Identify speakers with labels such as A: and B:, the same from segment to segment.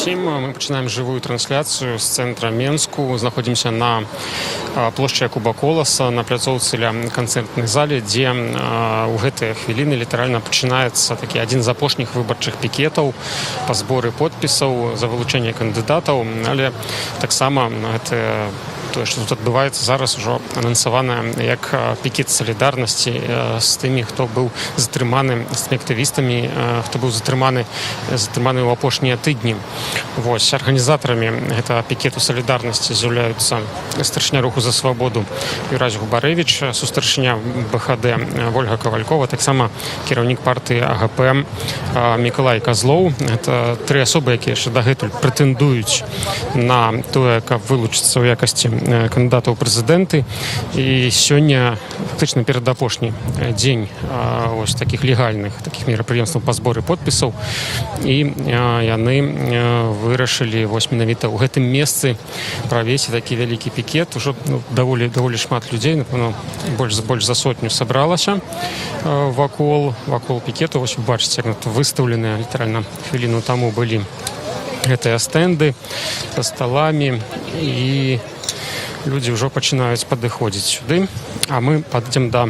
A: усім. Мы пачынаем жывую трансляцыю з цэнтра Менску. Знаходзімся на плошчы Якуба Коласа, на пляцоўцы ля канцэртнай зале, дзе ў гэтыя хвіліны літаральна пачынаецца такі адзін з апошніх выбарчых пікетаў па зборы подпісаў за вылучэнне кандыдатаў, але таксама гэта тое, што тут адбываецца зараз, ужо анансавана як пікет салідарнасці з тымі, хто быў затрыманы, з тымі актывістамі, хто быў затрыманы ў апошнія тыдні. Вось, арганізатарамі гэтага пікету салідарнасці з'яўляюцца старшыня руху за свабоду Юрась Губарэвіч, сустаршыня БХД Вольга Кавалькова, таксама кіраўнік партыі АГП Мікалай Казлоў. Гэта тры асобы, якія яшчэ дагэтуль прэтэндуюць на тое, каб вылучыцца ў якасці кандыдатаў у прэзідэнты. І сёння фактычна перадапошні дзень ось такіх легальных такіх мерапрыемстваў па зборы подпісаў, і яны вырашылі вось менавіта ў гэтым месцы правесці такі вялікі пікет. Ужо даволі шмат людзей, напэўна, больш за сотню сабралася вакол пікету. Вось вы бачыце, як выстаўленыя літаральна хвіліну таму былі гэтыя стэнды са сталамі, і людзі ўжо пачынаюць падыходзіць сюды. А мы падзем да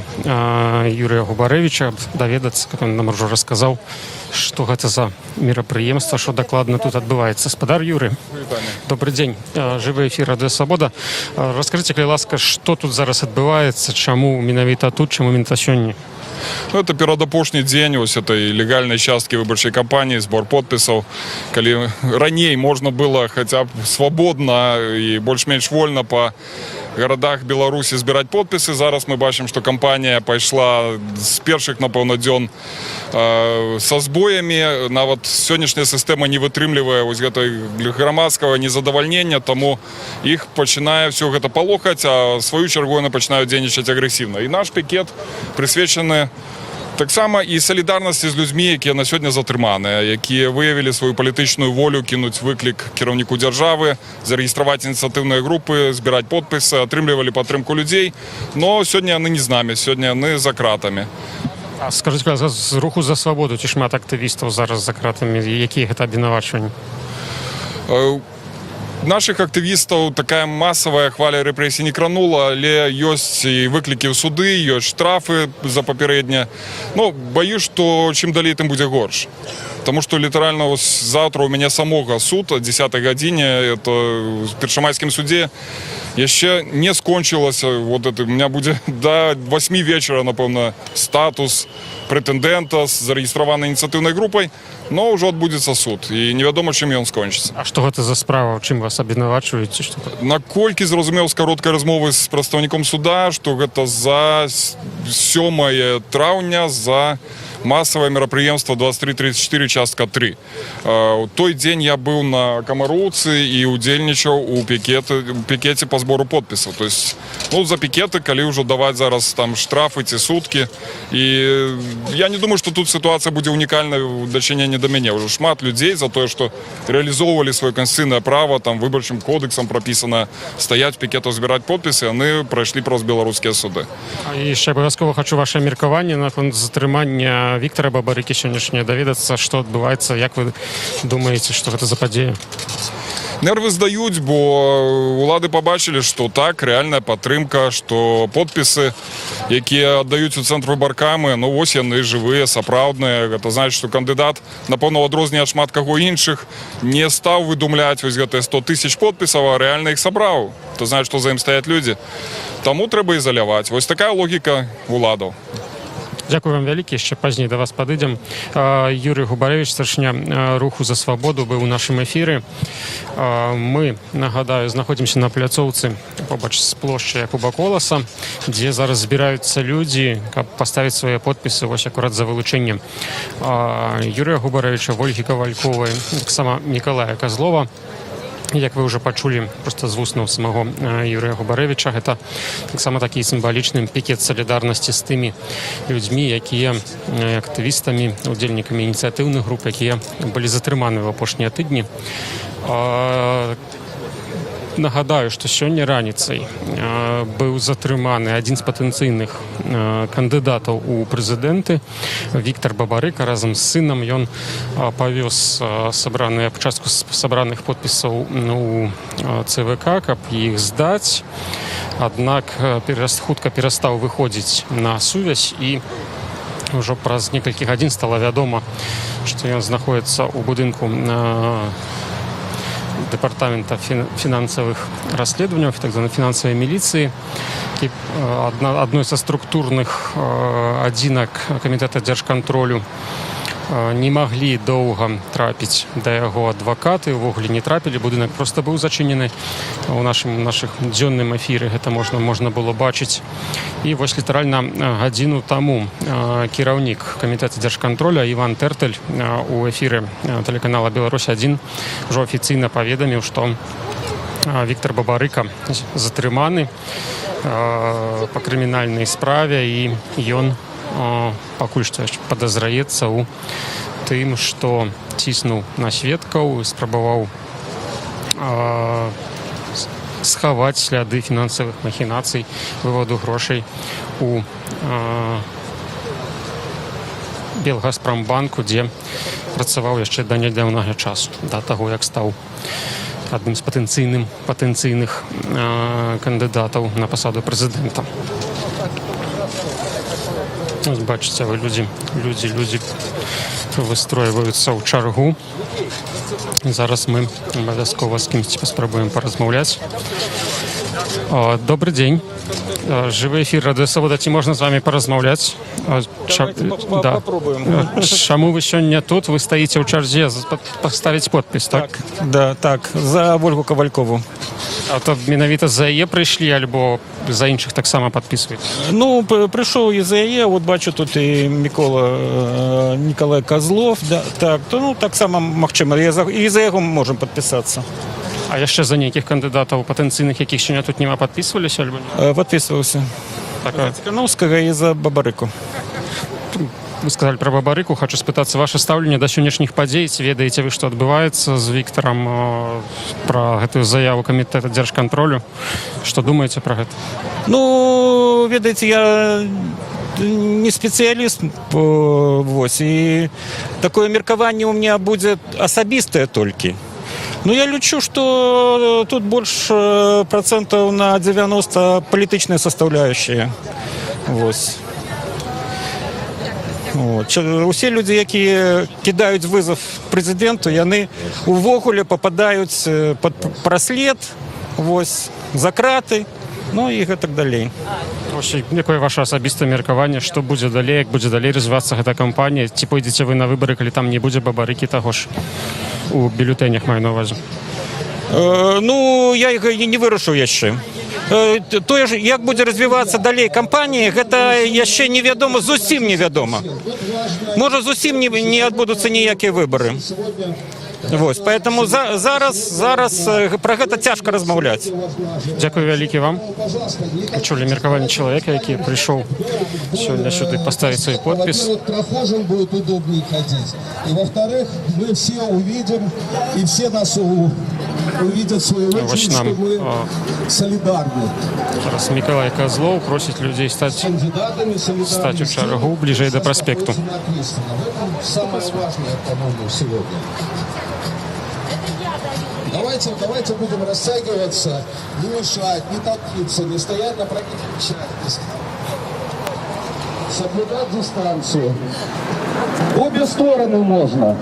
A: Юрыя Губарэвіча даведацца, как он нам ужо расказаў, што гэта за мерапрыемства, што дакладна тут адбываецца. Спадар Юры, добры дзень. Жывы эфір Радыё Свабода. Раскажыце, калі ласка, што тут зараз адбываецца, чаму менавіта тут, чаму менавіта сёння?
B: Это перадапошні дзень вось этой легальнай часткі выбарчай кампаніі, збор подпісаў. Калі раней можна было хаця б свабодна і больш-менш вольна па гарадах Беларусі збіраць подпісы, зараз мы бачым, што кампанія пайшла з першых, напэўна, дзён са збоямі. Нават сённяшняя сістэма не вытрымлівае вось гэтай грамадскага незадавальнення, таму іх пачынае ўсё гэта палохаць, а сваю чаргу яны пачынаюць дзейнічаць агрэсіўна. І наш пікет прысвечаны таксама і салідарнасці з людзьмі, якія на сёння затрыманыя, якія выявілі сваю палітычную волю кінуць выклік кіраўніку дзяржавы, зарэгістраваць ініцыятыўныя групы, збіраць подпісы, атрымлівалі падтрымку людзей, но сёння яны не з намі, сёння яны за кратамі.
A: А скажыце, з руху за свабоду ці шмат актывістаў зараз за кратамі, якія гэта абвінавачванні?
B: Нашых актывістаў такая масавая хваля рэпрэсій не кранула, але ёсць і выклікі ў суды, ёсць штрафы за папярэдне. Ну, баюсь, што чым далей, тым будзе горш. Таму што літаральна заўтра у мяне самога суд о 10 гадзіне, это в першамайскім судзе яшчэ не скончылася. Вот это у меня будзе до 8 вечара, напэўна, статус прэтэндэнта з зарэгістраванай ініцыятыўнай групай, но ўжо адбудзецца суд, і невядома, чым ён скончыцца.
A: А што гэта за справа, чым вас абвінавачваюць?
B: Наколькі зразумеў з кароткай размовы з прадстаўніком суда, што гэта за 7 траўня, за масавае мерапрыемства 23-34 частка 3. У той дзень я быў на Камароўцы і удзельнічаў у пікеце па збору подпісаў. То есть, ну, за пікеты, калі ўжо даваць зараз там штрафы ці суткі. І я не думаю, што тут сітуацыя будзе унікальная ў дачыненні да мяне. Ўжо шмат людзей за тое, што рэалізоўвалі сваё канстытуцыйнае права, там выбарчым кодексам прапісана стаяць пікетаў, збіраць подпісы, яны прайшлі праз беларускія суды.
A: І яшчэ абавязкова хачу ваше меркаванне наконт затрымання Віктора Бабарыкі сённяшняе, даведацца, што адбываецца, як вы думаеце, што гэта за падзея?
B: Нервы здаюць, бо улады пабачылі, што так, рэальная падтрымка, што подпісы, якія аддаюць у цэнтр выбаркамы, ну вось яны жывыя, сапраўдныя. Гэта значыць, што кандыдат, напэўна, у адрозненне ад шмат каго іншых, не стаў выдумляць вось гэтыя 100 000 подпісаў, а рэальна іх сабраў. То значыць, што за ім стаяць людзі. Таму трэба ізаляваць. Вось такая логіка уладаў.
A: Дзякую вам вялікі, яшчэ пазней да вас падыдзем. Юрый Губарэвіч, старшыня руху за свабоду, быў у нашым эфіры. Мы, нагадаю, знаходзімся на пляцоўцы побач з плошчай Якуба Коласа, дзе зараз збіраюцца людзі, каб паставіць свае подпісы вось акурат за вылучэнне Юрыя Губарэвіча, Вольгі Кавальковай, таксама Мікалая Казлова. Як вы ўжо пачулі проста з вуснаў самого Юрыя Губарэвіча, гэта таксама такі сімвалічны пікет салідарнасці з тымі людзьмі, якія актывістамі, удзельнікамі ініцыятыўных груп, якія былі затрыманы ў апошнія тыдні. Нагадаю, што сёння раніцай быў затрыманы адзін з патэнцыйных кандыдатаў у прэзідэнты Віктор Бабарыка. Разам з сынам ён павёз частку сабраных подпісаў у ЦВК, каб іх здаць. Аднак хутка перастаў выходзіць на сувязь і ўжо праз некалькі гадзін стала вядома, што ён знаходіцца ў будынку Департамента фінансавых расследаванняў, так званай фінансавай міліцыі. Адной са структурных адзінак камітэта дзяржкантролю не маглі доўга трапіць да яго адвакаты, увогуле не трапілі, будынак проста быў зачынены. У нашых дзённым эфіры гэта можна было бачыць. І вось літаральна гадзіну таму кіраўнік камітэта дзяржкантроля Іван Тэртэль у эфіры тэлеканала «Беларусь-1» ужо афіцыйна паведаміў, што Віктор Бабарыка затрыманы па крымінальнай справе, і ён пакуль што падазраецца ў тым, што ціснуў на сведкаў і спрабаваў схаваць сляды фінансавых махінацый, выводу грошай у Белгазпромбанку, дзе працаваў яшчэ да нядаўняга часу, да таго, як стаў адным з патэнцыйных кандыдатаў на пасаду прэзідэнта. Бачыце, вы людзі выстройваюцца ў чаргу. Зараз мы абавязкова з кімсьці паспрабуем паразмаўляць. Добрый дзень. Жывы эфір Радыё Свабода. Ці можна з вами паразмаўляць?
C: Попробуем.
A: Чаму вы сёння тут? Вы стаіце ў чарзе паставіць подпіс, так?
C: Да, так, за Ольгу Ковалькову.
A: А то менавіта за яе прыйшлі, альбо за іншых таксама падпісваюць?
C: Ну, прийшов і за яе, от бачу, тут і Микола Ніколай Козлов, да, так, то, ну, так само, магчыма, і за яго можем падпісацца.
A: А яшчэ за нейкіх кандыдатаў патэнцыйных, якіх сёння тут нема, падпісваліся, альбо не?
C: Падпісваўся.
A: Так,
C: Цікановскага і за Бабарыку.
A: вы сказали про Бабарыку. Хочу спытацца ваше стаўленне да сённяшніх падзей. Ці ведаеце вы, што адбываецца з Віктарам, пра гэтую заяву камітэта дзяржкантролю? Што думаеце пра гэта?
C: Ну, ведаеце, я не спецыяліст, вось, і такое меркаванне у меня будзе асабістае толькі. Ну, я лічу, што тут больш процентаў на 90 палітычныя составляющие. Вось. Усе людзі, якія кідаюць вызов прэзідэнту, яны увогуле пападаюць пад праслед, вось, за краты, ну і гэтак далей.
A: Якое ваше асабістае меркаванне, што будзе далей, як будзе далей развівацца гэта кампанія? Ці пойдзеце вы на выбары, калі там не будзе Бабарыкі таго ж у бюлетэнях, маю на ўвазе?
C: Ну, я не вырашыў яшчэ. Тое ж, як будзе развівацца далей кампанія, гэта яшчэ невядома, зусім невядома. Можа, зусім не адбудуцца ніякія выбары. Вось, поэтому зараз пра гэта цяжка размаўляць.
A: Дзякую вялікі вам. Чулі меркаванне чалавека, які прыйшоў сёння сюды паставіць свой подпіс.
D: Прохожим будет удобнее ходить. И во-вторых, мы все увидим, и все нас увидят в свою очередь, что мы солидарны.
A: Зараз Миколай Козлов просіць людзей стаць у чаргу бліжэй да праспекту.
D: Самое важное, по-моему, сегодня. Давайте будем растягиваться, не мешать, не толкнуться, не стоять на пробитых частях. Соблюдать дистанцию. Обе стороны можно.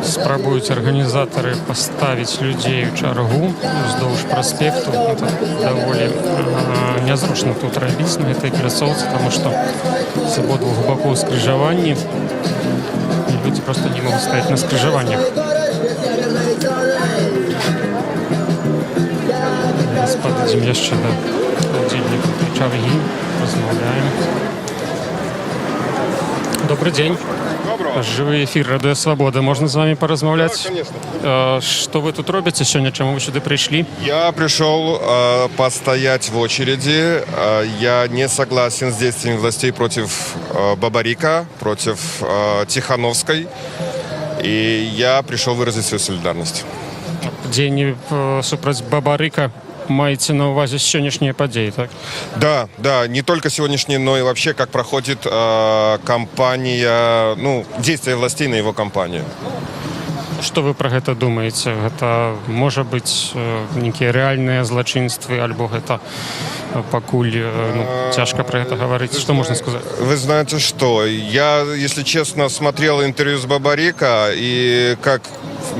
A: Спрабуюць арганізатары паставіць людзей у чаргу уздоўж праспекту. Это даволі нязручна тут рабіць на гэтай пляцоўцы, таму што з абодвух бакоў скрыжаванні і людзі проста не могуць стаяць на скрыжаваннях. Падыдзем яшчэ да удзельніка чаргі, размаўляем. Добрый дзень. Жывы эфір Радыё Свабода. Можна з вами паразмаўляць?
E: Конечно.
A: Што вы тут робіце сёння? Чаму вы сюды прыйшлі?
E: Я пришел постоять в очереди. Я не согласен с действиями властей против Бабарика, против Тихановской. И я пришел выразить свою солидарность.
A: Дзеянні супраць Бабарыка маеце на ўвазе сённяшнія падзеі, так?
E: Да, не только сегодняшний, но и вообще, как проходит кампания, действия властей на его кампанию.
A: Што вы пра гэта думаеце? Гэта можа быць нейкія рэальныя злачынствы, альбо гэта пакуль цяжка пра гэта гаварыць? Што можна сказаць?
E: Вы знаете что, я, если честно, смотрел интервью с Бабарика, и как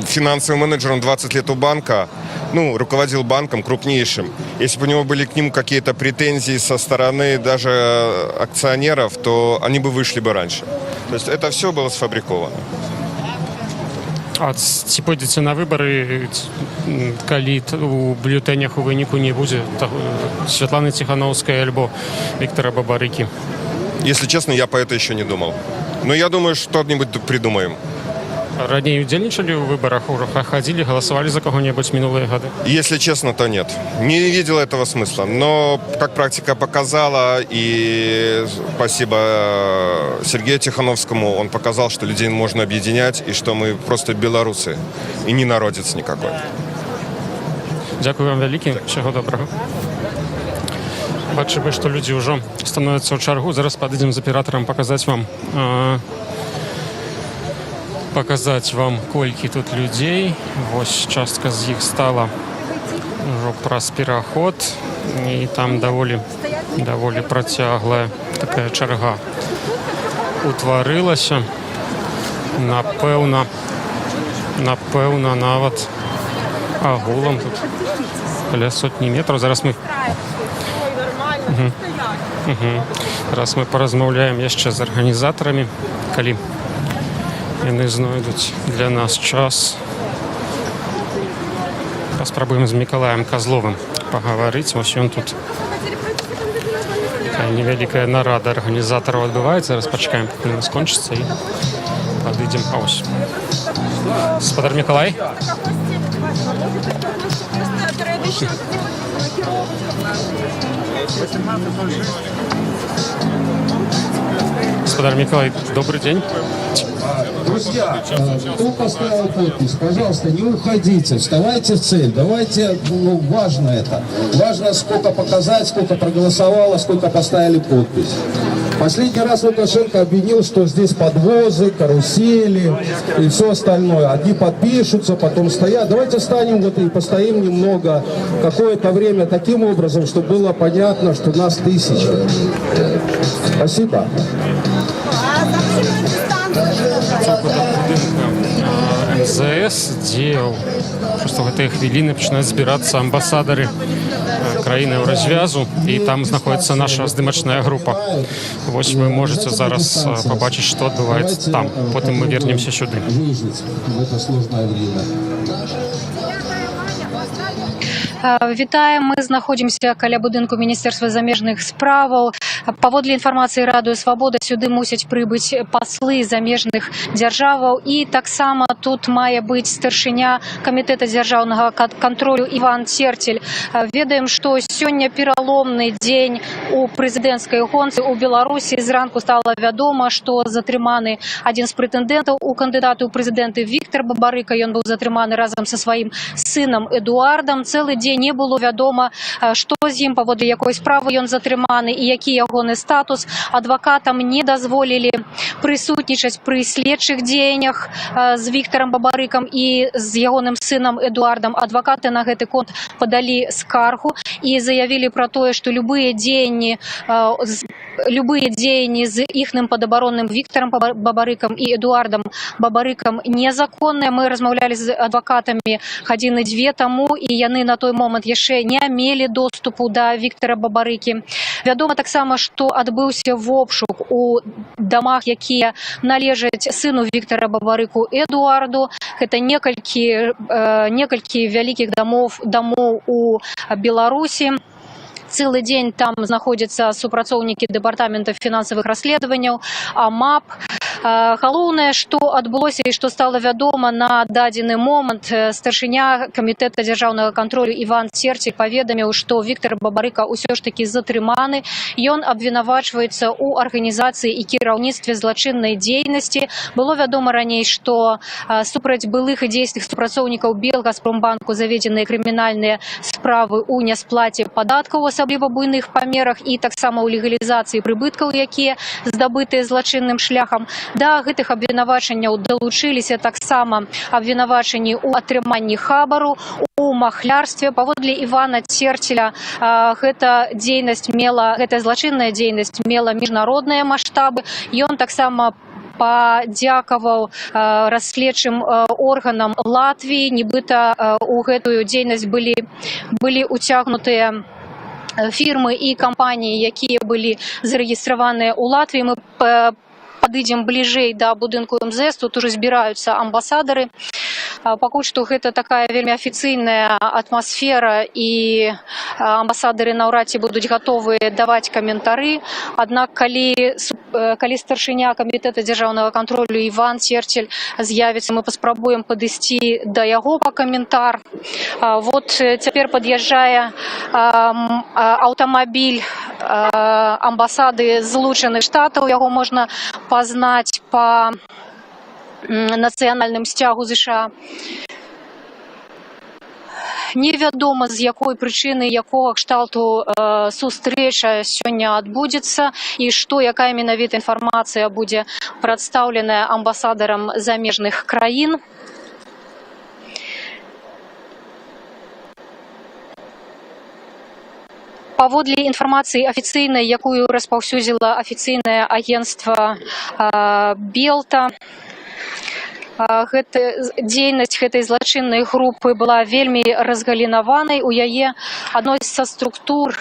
E: финансовым менеджером 20 лет у банка, руководил банком крупнейшим. Если бы у него были к нему какие-то претензии со стороны даже акционеров, то они бы вышли бы раньше. То есть это все было сфабриковано.
A: А ці пойдзеце на выбары, калі у бюлетэнях у выніку не будзе Святланы Тихановскай альбо Виктора Бабарыкі?
E: Если честно, я по это еще не думал. Но я думаю, что-нибудь придумаем.
A: Раней удзельнічалі ў выбарах, ходили, голосовали за кого-нибудь минулые годы?
E: Если честно, то нет. Не видел этого смысла. Но, как практика показала, и спасибо Сергею Тихановскому, он показал, что людей можно объединять, и что мы просто белорусы, и не народец никакой.
A: Дякую вам вялікі, всего доброго. Бачу, что люди уже становятся ў чаргу. Зараз падыдзем з аператарам показать вам, колькі тут людей. Вось частка з іх стала ўжо праз пераход, і там даволі працяглая такая чарга утварылася. Напэўна, нават агулам тут каля сотні метраў. Зараз мы паразмаўляем яшчэ з арганізатарамі, калі яны знойдуць для нас час. Паспрабуем з Мікалаем Казловым пагаварыць. Вось ён тут. Такая невялікая нарада арганізатараў адбываецца. Зараз пачакаем, пакуль яна скончыцца, і падыдзем. Ось. Гаспадар Мікалай. Господар Миколай, добрый день.
D: Друзья, кто поставил подпись, пожалуйста, не уходите, вставайте в цель. Давайте, важно это. Важно, сколько показать, сколько проголосовало, сколько поставили подпись. Последний раз Лукашенко обвинил, что здесь подвозы, карусели и все остальное. Одни подпишутся, потом стоят. Давайте встанем и постоим немного, какое-то время таким образом, чтобы было понятно, что нас тысячи. Спасибо.
A: МЗС, дзе просто в гэтыя хвіліны пачынаюць збірацца амбасадары краіны ў развязу, і там знаходіцца наша здымачная група. Вось вы можете зараз побачыць, што адбываецца там. Потым мы вернемся сюды.
F: Вітаем, мы знаходзімся каля будынку Міністэрства замежных справаў. Паводле інфармацыі Радыё Свабода сюды мусяць прыбыць паслы замежных дзяржаваў, і таксама тут мае быць старшыня камітэта дзяржаўнага кантролю Іван Церцель. Ведаем, што сёння пераломны дзень у прэзідэнцкай гонцы ў Беларусі. Зранку стала вядома, што затрыманы адзін з прэтэндэнтаў у кандыдаты ў прэзідэнты Віктор Бабарыка. Ён быў затрыманы разам са сваім сынам Эдуардам. Цэлы дзень не было вядома, што з ім, паводле якой справы ён затрыманы і які ягоны статус. Адвакатам не дазволілі прысутнічаць пры следчых дзеяннях з Віктарам Бабарыкам і з ягоным сынам Эдуардам. Адвакаты на гэты конт падалі скаргу і заявілі пра тое, што любыя дзеянні з іхным падабаронным Віктарам Бабарыкам і Эдуардам Бабарыкам незаконныя. Мы размаўлялі з адвакатамі гадзіны 2 таму, і яны на той момант яшчэ не мелі доступу да Віктара Бабарыкі. Вядома таксама, што адбыўся вобшук у дамах, якія належаць сыну Віктара Бабарыку Эдуарду. Гэта некалькі вялікіх дамоў у Беларусі. Цэлы дзень там знаходзяцца супрацоўнікі дэпартамента фінансавых расследаванняў, АМАП. Галоўнае, што адбылося і што стала вядома на дадзены момант, старшыня камітэта дзяржаўнага кантролю Іван Церцік паведаміў, што Віктор Бабарыка ўсё ж такі затрыманы. Ён абвінавачваецца ў арганізацыі і кіраўніцтве злачыннай дзейнасці. Было вядома раней, што супраць былых і дзейсных супрацоўнікаў Белгазпромбанку заведзеныя крымінальныя справы ў нясплаце падаткаў, асабліва буйных памерах, і таксама ў легалізацыі прыбыткаў, якія здабытыя злачынным шляхам. Да гэтых абвінавачанняў далучыліся таксама абвінавачанні ў атрыманні хабару, у махлярстве. Паводле Івана Церцеля гэтая злачынная дзейнасць мела міжнародныя маштабы. Ён таксама падзякаваў расследчым органам Латвіі. Нібыта у гэтую дзейнасць былі уцягнутыя фірмы і кампаніі, якія былі зарэгістраваныя ў Латвіі. Мы падыдзем бліжэй да будынку МЗС, тут уже збіраюцца амбасадары. Пакуль што гэта такая вельмі афіцыйная атмасфера, і амбасадары наўрад ці будуць гатовыя даваць каментары. Аднак, калі старшыня камітэта дзяржаўнага кантролю Іван Церцель з'явіцца, мы паспрабуем падысці да яго па каментар. Вот цяпер пад'язджае аўтамабіль амбасады Злучаных Штатаў. Яго можна пазнаць па нацыянальным сцягу США. Невядома, з якой прычыны, якога кшталту сустрэча сёння адбудзецца і якая менавіта інфармацыя будзе прадстаўленая амбасадарам замежных краін. Паводле інфармацыі афіцыйнай, якую распаўсюдзіла афіцыйнае агенцтва Белта, дзейнасць гэтай злачыннай групы была вельмі разгалінаванай. У яе адной са структур,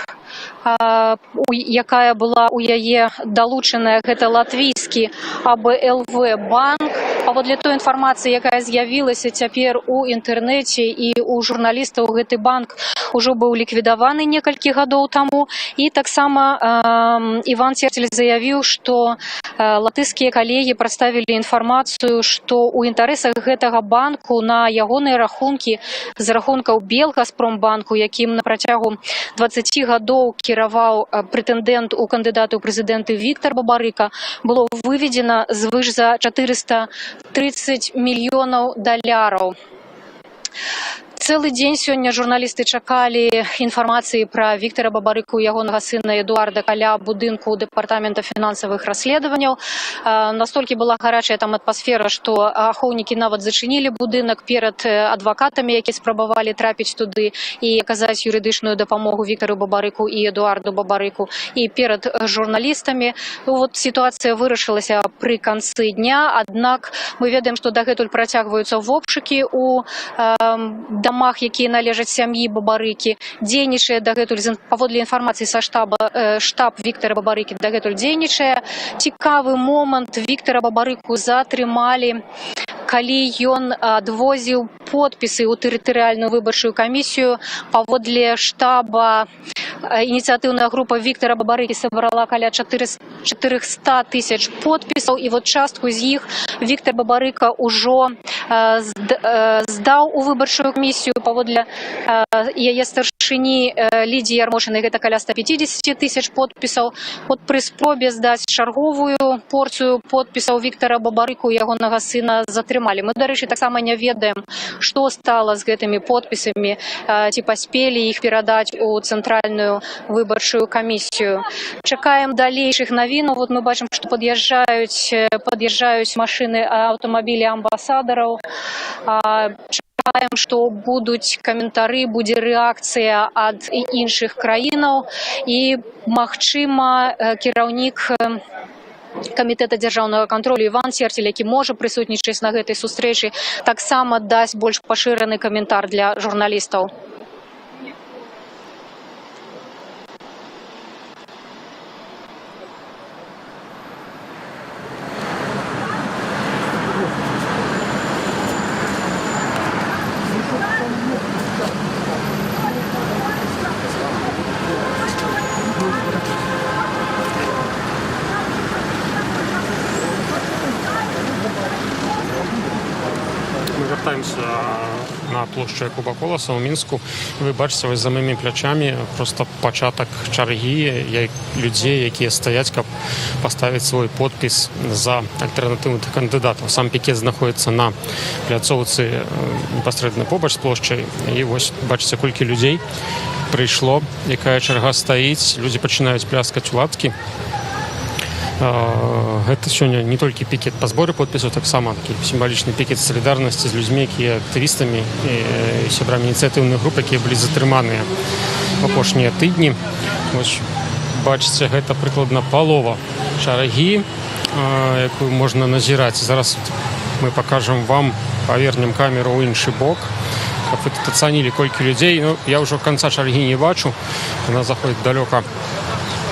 F: якая была у яе далучаная, гэта латвійскі АБЛВ банк. Паводле той інфармацыі, якая з'явілася цяпер у інтэрнэце і у журналістаў, гэты банк ужо быў ліквідаваны некалькі гадоў таму. І таксама Іван Церцель заявіў, што латышскія калегі прадставілі інфармацыю, што ў інтарэсах гэтага банку на ягоныя рахункі з рахункаў Белгазпромбанку, якім на працягу 20 гадоў кіраваў прэтэндэнт у кандыдаты ў прэзідэнты Віктор Бабарыка, было выведзена звыш за 430 мільёнаў даляраў. Цэлы дзень сёння журналісты чакалі інфармацыі пра Віктора Бабарыку і ягонага сына Эдуарда каля будынку дэпартамента фінансавых расследаванняў. Настолькі была гарачая там атмасфера, што ахоўнікі нават зачынілі будынак перад адвакатамі, якія спрабавалі трапіць туды і аказаць юрыдычную дапамогу Віктору Бабарыку і Эдуарду Бабарыку, і перад журналістамі. Вот сітуацыя вырашылася пры канцы дня, аднак мы ведаем, што дагэтуль працягваюцца вобшукі у дамах, якія належаць сям'і Бабарыкі. Дзейнічае дагэтуль, паводле інфармацыі са штаб Віктора Бабарыкі дагэтуль дзейнічае. Цікавы момант: Віктора Бабарыку затрымалі, калі ён адвозіў подпісы ў тэрытарыяльную выбарчую камісію. Паводле штаба ініцыятыўная група Віктора Бабарыкі сабрала каля 400 тысяч подпісаў, і вот частку з іх Віктор Бабарыка ўжо здаў у выбарчую камісію. Паводле яе старшыні Лідзіі Ярмошынай гэта каля 150 тысяч подпісаў. Вот пры спробе здаць чарговую порцыю подпісаў Віктора Бабарыку і ягонага сына затрымалі. Мы, дарэчы, таксама не ведаем, што стала з гэтымі подпісамі, ці паспелі іх перадаць у цэнтральную выбарчую камісію. Чакаем далейшых навінаў. Вот мы бачым, што пад'язджаюць машыны, аўтамабілі амбасадараў. Чакаем, што будуць каментары, будзе рэакцыя ад іншых краінаў, і, магчыма, кіраўнік камітэта дзяржаўнага кантролю Іван Церцель, які можа прысутнічаць на гэтай сустрэчы, таксама дасць больш пашыраны каментар для журналістаў.
A: вяртаемся на плошчу Якуба Коласа ў Мінску. Вы бачыце вось за маімі плячамі просто пачатак чаргі людзей, якія стаяць, каб паставіць свой подпіс за альтэрнатыўных кандыдатаў. Сам пікет знаходіцца на пляцоўцы непасрэдна побач з плошчай. І вось бачыце, колькі людзей прыйшло, якая чарга стаіць, людзі пачынаюць пляскаць у ладкі. Гэта сёння не толькі пікет па зборы подпісаў, таксама такі сімвалічны пікет салідарнасці з людзьмі, якія актывістамі і сябрамі ініцыятыўных груп, якія былі затрыманыя в апошнія тыдні. Вось бачыце, гэта прыкладна палова чаргі, якую можна назіраць. Зараз мы пакажам вам, павернем камеру ў іншы бок, каб вы тут ацанілі, колькі людзей. Ну, я ўжо канца чаргі не бачу, яна заходзіць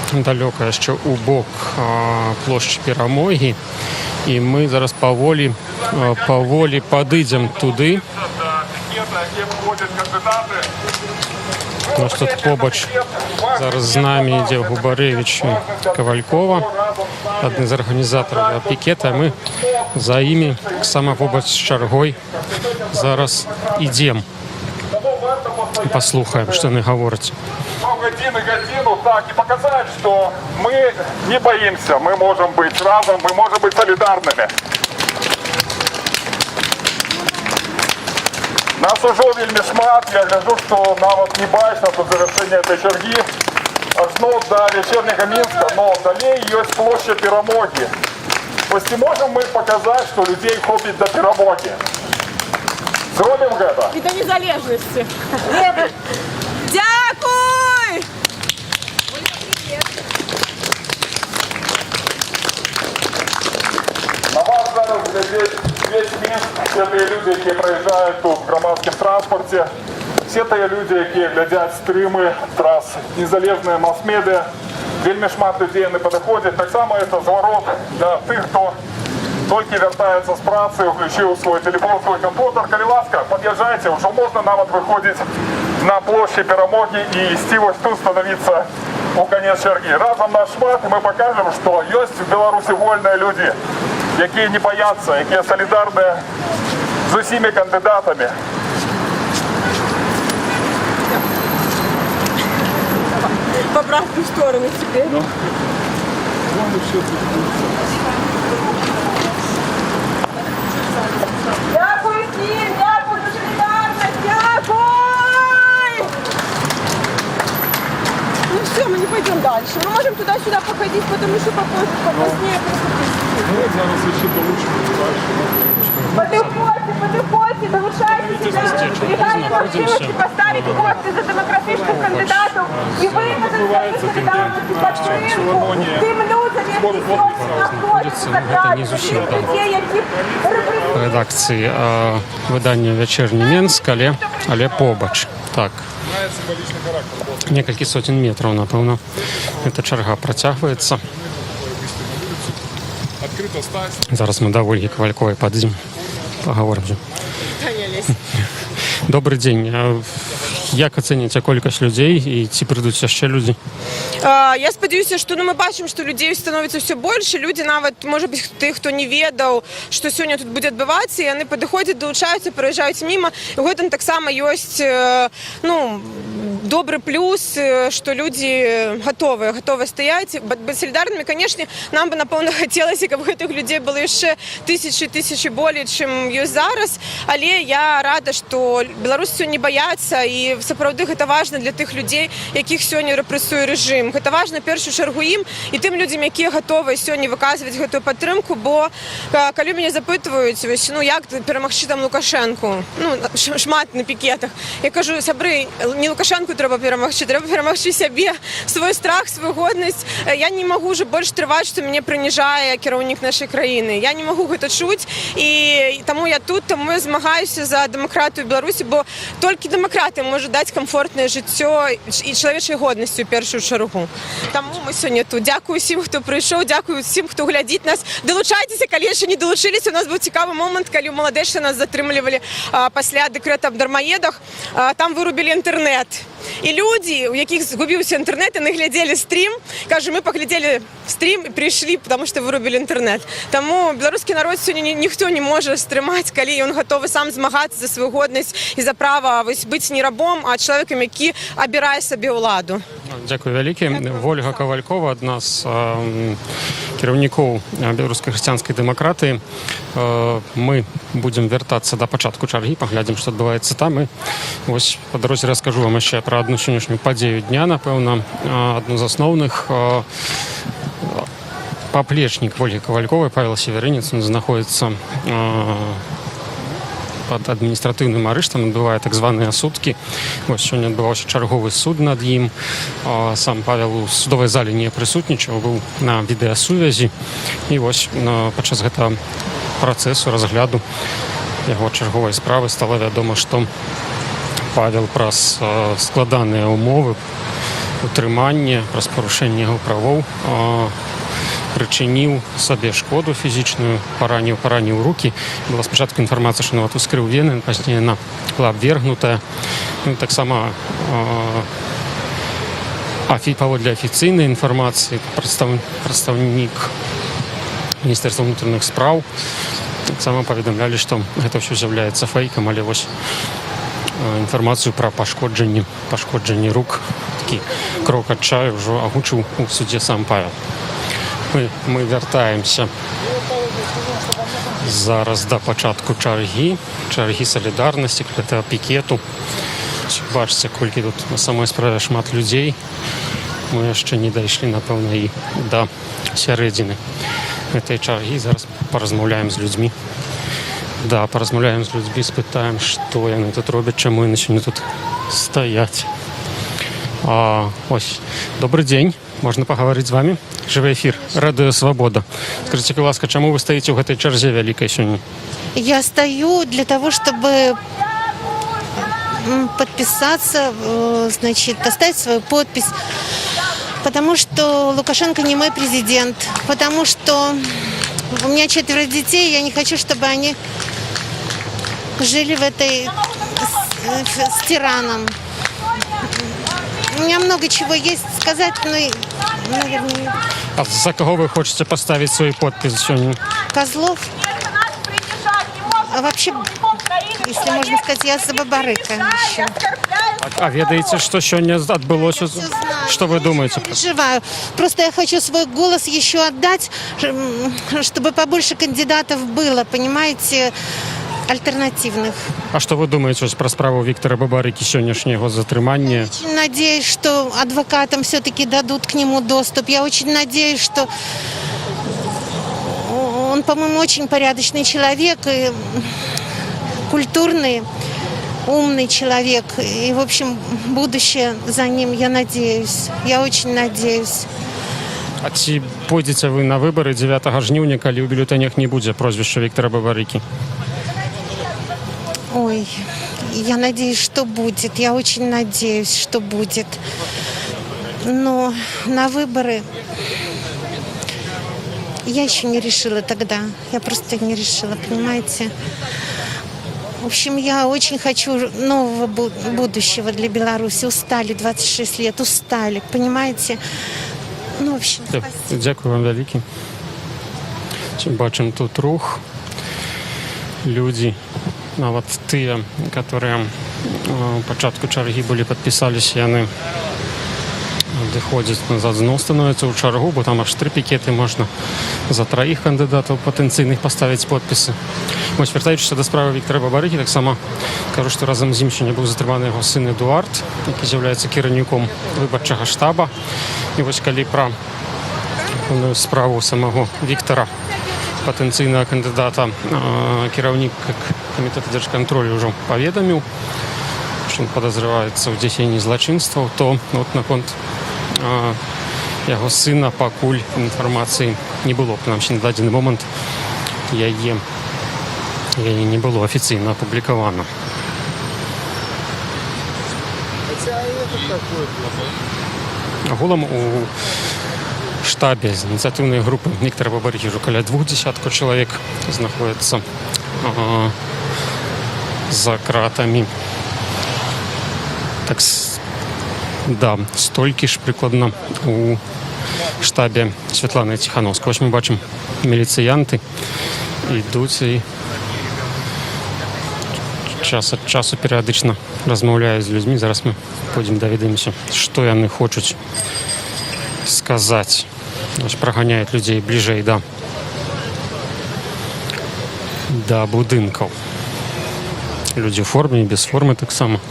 A: далёка яшчэ ў бок плошчы Перамогі, і мы зараз паволі падыдзем туды. Наш тут побач зараз з намі ідзе Губарэвіч і Кавалькова, адны з арганізатараў пікета. Мы за імі таксама побач з чаргой зараз ідзем і паслухаем, што яны гавораць.
G: Годину, так, и показать, что мы не боимся, мы можем быть разом, мы можем быть солидарными. Нас уже вельми шмат, я гляжу, что нават не бачно тут завершение этой черги, аж до вечернего Минска, но далее есть площадь Перамоги. То есть не можем мы показать, что людей хопит до Перамоги. Зробим это.
H: И до незалежности. Дякуй!
G: На вас зараз глядеть весь Минск, все те люди, які проезжают тут в громадском транспорте, все те люди, які глядять стріми трас «Незалежная мас-медіа», вельми шмат людей не підходять. Так само це зворот для тих, хто тільки вертається з праці, включив свій телефон, свій комп'ютер. Коли ласка, під'їжджайте, вже можна навіть виходити на площі Перамоги і йти ось тут, становитися у конець черги. Разом наш шмат, і ми покажемо, що є в Білорусі вольні люди, які не бояться, які солідарні з усіма кандидатами.
H: В обратную сторону теперь. Дякую всім, дякую за солідарність, дякую! Ну все, мы не пойдем дальше. Мы можем туда-сюда походить, потому что попозднее Подыходите, долучайтесь, берегайте возможности поставить подпись за демократичних кандидатів і виразити свою солідарність підтримку тим людям, які знаходяться на праці, тих людей, які
A: Редакції видання «Вечерній Мінськ», але побач. Так. Некалькі сотень метраў, напэўна. Эта чарга працягваецца. Зараз мы да Ольгі Кавальковай падыдзем, пагаворым. Добры дзень. Як ацэніце колькасць людзей і ці прыйдуць яшчэ людзі?
H: Я спадзяюся, што мы бачым, што людзей становіцца ўсё больш. Людзі нават, можа быць, тых, хто не ведаў, што сёння тут будзе адбывацца, яны падыходзяць, далучаюцца, праязджаюць міма. У гэтым таксама ёсць добры плюс, што людзі гатовыя стаяць. Быць салідарнымі, канешне, нам бы, напэўна, хацелася, каб гэтых людзей было яшчэ тысячы болей, чым ёсць зараз. Але я рада, што беларусы сёння не баяцца, і сапраўды гэта важна для тых людзей, якіх сёння рэпрэсуе рэжым. Гэта важна, першую чаргу, ім і тым людзям, якія гатовыя сёння выказваць гэтую падтрымку, бо калі мяне запытваюць, як перамагчы там Лукашэнку, шмат на пікетах, я кажу, сябры, не Лукашэнку трэба перамагчы сябе, свой страх, сваю годнасць. Я не магу ўжо больш трываць, што мяне прыніжае кіраўнік нашай краіны. Я не магу гэта чуць, і таму я тут, таму я змагаюся за дэмакратыю Беларусі, бо толькі дэмакраты можа даць камфортнае жыццё і чалавечай годнасцю ў першую чаргу. Таму мы сёння тут. Дзякую усім, хто прыйшоў, дзякую усім, хто глядзіць нас. Далучайцеся, калі яшчэ не далучыліся. У нас быў цікавы момант, калі ў Маладэшчы нас затрымлівалі пасля дэкрэта аб дармаедах. Там вырубілі інтэрнэт. І люди, у яких згубився інтернет, вони глядели стрім, кажуть, ми поглядели стрім і прийшли, тому що вирубили інтернет. Тому білоруський народ сьогодні ніхто не може стримати, коли він готовий сам змагатися за свою годність і за право бути не рабом, а чоловіком, який обирає собі владу.
A: Дякую вялікі. Ольга Ковалькова, одна з кіраўнікоў беларускай хрысціянскай дэмакратыі. Мы будем вяртацца да пачатку чаргі, паглядзім, што адбываецца там. І вось па дарозе раскажу вам яшчэ пра адну сённяшнюю падзею дня, напэўна, адну з асноўных. Паплечнік Ольгі Ковальковай, Павел Северынец, он знаходіцца пад адміністратыўным арыштам, адбывае так званыя суткі. Вось сёння адбываўся чарговы суд над ім. Сам Павел у судовай зале не прысутнічаў, быў на відэасувязі. І вось падчас гэтага працэсу, разгляду яго чарговай справы стала вядома, што Павел праз складаныя ўмовы утрымання, праз парушэнне яго правоў прычыніў сабе шкоду фізічную, параніў рукі. Была спачатку інфармацыя, што нават ускрыў вены, пазней яна была абвергнутая. Таксама паводле афіцыйнай інфармацыі прадстаўнік Міністэрства ўнутраных спраў таксама паведамлялі, што гэта ўсё з'яўляецца фэйкам, але вось інфармацыю пра пашкоджанні рук, такі крок адчаю ўжо агучыў у судзе сам Павел. Мы вяртаемся зараз да пачатку чаргі салідарнасці, гэтага пікету. Бачыце, колькі тут на самой справе шмат людзей. Мы яшчэ не дайшлі, напэўна, і да сярэдзіны гэтай чаргі. Зараз паразмаўляем з людзьмі. Паразмаўляем з людзьмі, спытаем, што яны тут робяць, чаму яны сёння тут стаяць. Ось, добрый дзень. Можно поговорить с вами? Живой эфир. Радио Свобода. Скажите, будь ласка, чему вы стоите в этой черзе великой сегодня?
I: Я стою для того, чтобы подписаться, значит, оставить свою подпись. Потому что Лукашенко не мой президент. Потому что у меня 4 детей, я не хочу, чтобы они жили в этой с тираном. У меня много чего есть сказать, но, наверное, не...
A: А за кого вы хотите поставить свою подпись сегодня?
I: Козлов. А вообще, если можно сказать, я за Бабарыка еще.
A: А ведаете, что сегодня отбылось? Что вы думаете?
I: Переживаю. Просто я хочу свой голос еще отдать, чтобы побольше кандидатов было, понимаете, альтернативных.
A: А что вы думаете про справу Виктора Бабарыки, сегодняшнего затрымания?
I: Я очень надеюсь, что адвокатам все-таки дадут к нему доступ. Я очень надеюсь, что он, по-моему, очень порядочный человек и культурный, умный человек. И, в общем, будущее за ним, я надеюсь. Я очень надеюсь.
A: А ці пойдзеце вы на выборы 9 жніўня, калі ў бюлетэнях не будзе прозвішча Виктора Бабарыки?
I: Ой, я надеюсь, что будет. Я очень надеюсь, что будет. Но на выборы я еще не решила тогда. Я просто не решила, понимаете? В общем, я очень хочу нового будущего для Беларуси. Устали 26 лет, устали, понимаете? Ну, в общем, спасибо.
A: Дякую вам вялікі. Бачым тут рух. Людзі, нават тыя, которые у пачатку чаргі былі падпісаліся, яны адыходзяць назад, зноў становяцца ў чаргу, бо там аж 3 пікеты, можна за 3 кандыдатаў патэнцыйных паставіць подпісы. Вось, вяртаючыся да справы Віктора Бабарыкі, таксама кажу, што разам з ім сёння быў затрыманы яго сын Эдуард, які з'яўляецца кіраўніком выбарчага штаба. І вось калі пра справу самого Віктора, патэнцыйнага кандыдата, кіраўнік камітэта дзяржкантролю ўжо паведаміў, што ён падазрываецца ў дзяцейні злачынстваў, то от наконт яго сына пакуль інфармацыі не было. Прынамсі, на дадзены момант яе не было афіцыйна апублікавана. Агулам у штабе з ініцыятыўнай групы Віктора Бабарыкі ўжо каля 20 чалавек знаходзяцца за кратамі. Так Да, столькі ж прыкладна у штабе Святланы Ціхановскай. Вось мы бачым міліцыянты ідуць і час ад часу перыядычна размаўляюць з людзьмі. Зараз мы пойдзем даведаемся, што яны хочуць сказаць. Праганяюць людзей бліжэй да будынкаў. Людзі ў форме і без формы таксама.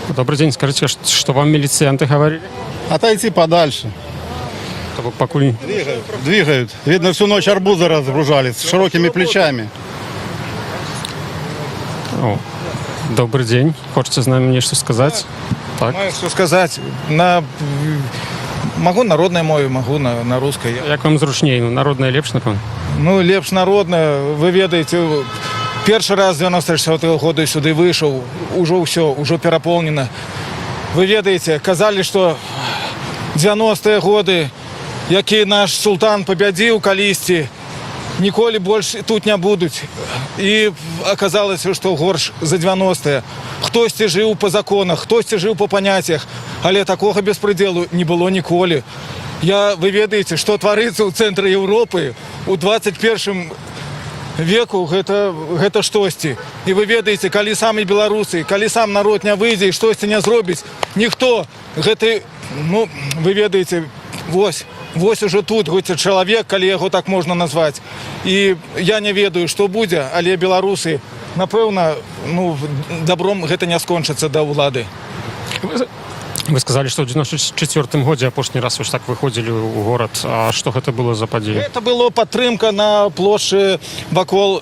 A: Добрый день, скажите, что вам милицианты говорили?
J: Отойти подальше.
A: Покуль...
J: Двигают. Видно, всю ночь арбузы разгружали с широкими плечами.
A: О, добрый день. Хочется с нами что сказать? Так.
K: Что сказать? Могу народной мове, могу на русской.
A: Як вам зручней? Народная лепш, напевно?
K: Лепш народная. Вы ведаете, першы раз 94-го года сюды выйшаў, ужо все, ужо пераполнена. Вы ведаете, казалі, што 90-е годы, які наш султан пабядзіў калісьці, ніколі больш тут не будуць. І аказалася, што горш за 90-е. Хтосьці жыў па законах, хтосьці жыў па паняццях, але такога беспрыдзелу не было ніколі. Вы ведаеце, што тварыцца ў цэнтры Еўропы у 21 веку гэта штосьці. І вы ведаеце, калі самі беларусы, калі сам народ не выйдзе і штосьці не зробіць, ніхто вы ведаеце, вось ужо тут хоць чалавек, калі яго так можна назваць. І я не ведаю, што будзе, але беларусы, напэўна, добром гэта не скончыцца да ўлады.
A: Вы сказали, что в 94 году апошні раз вы так выходили ў горад. А что гэта было за падзея?
K: Это было падтрымка на плошчы вакол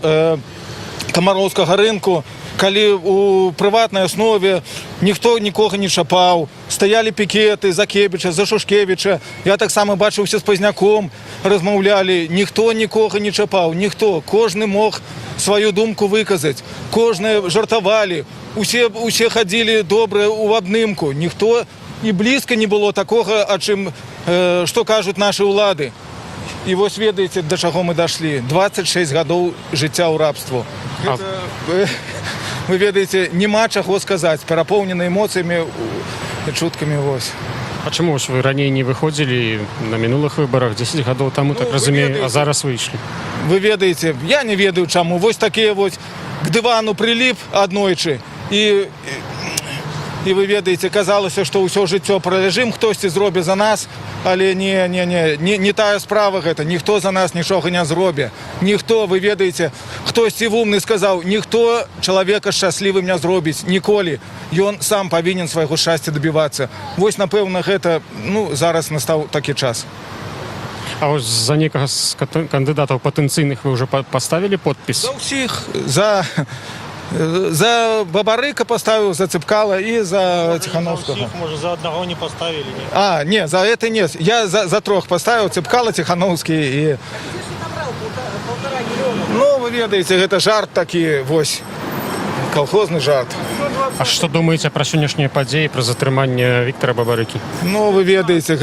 K: Камароўскага рынку, калі у прыватнай аснове ніхто нікога не чапаў, стаялі пікеты за Кебіча, за Шушкевіча. Я таксама бачыўся з Пазняком, размаўлялі, ніхто нікога не чапаў, ніхто. Кожны мог сваю думку выказаць, кожны жартавалі, усе хадзілі добра ў абнымку. Ніхто і блізка не было такога, о чым, што кажуць нашы ўлады. І вось ведаеце, да чаго мы дашлі. 26 гадоў жыцця ў рабству. Вы ведаеце, няма чаго сказаць, перапоўнены эмоцыямі і чуткамі вось.
A: А чаму ж вы раней не выходзілі на мінулых выбарах 10 гадоў таму, так разумею, а зараз выйшлі?
K: Вы ведаеце, я не ведаю чаму. Вось такія вось к дывану прыліп аднойчы. І вы ведаеце, казалася, што ўсё жыццё праляжым, хтосьці зробе за нас, але не тая справа гэта. Ніхто за нас нічога не зробе. Ніхто, вы ведаеце, хтосьці вумны сказаў, ніхто чалавека шчаслівым не зробіць ніколі. Ён сам павінен свайго шчасця дабівацца. Вось, напэўна, гэта, зараз настаў такі час.
A: А вось за некага з кандыдатаў патэнцыйных вы ўжо паставілі подпіс?
K: За ўсіх, за Бабарыка поставил, за Цыпкала и за Тихановского.
L: Может, за одного не поставили?
K: Нет? Нет, за это нет. Я за трех поставил, Цыпкала, Тихановский и... вы ведаете, это жарт такі, вось, колхозный жарт.
A: А что думаете про сённяшнія падзеі, про затрыманне Віктора Бабарыкі?
K: Вы ведаеце,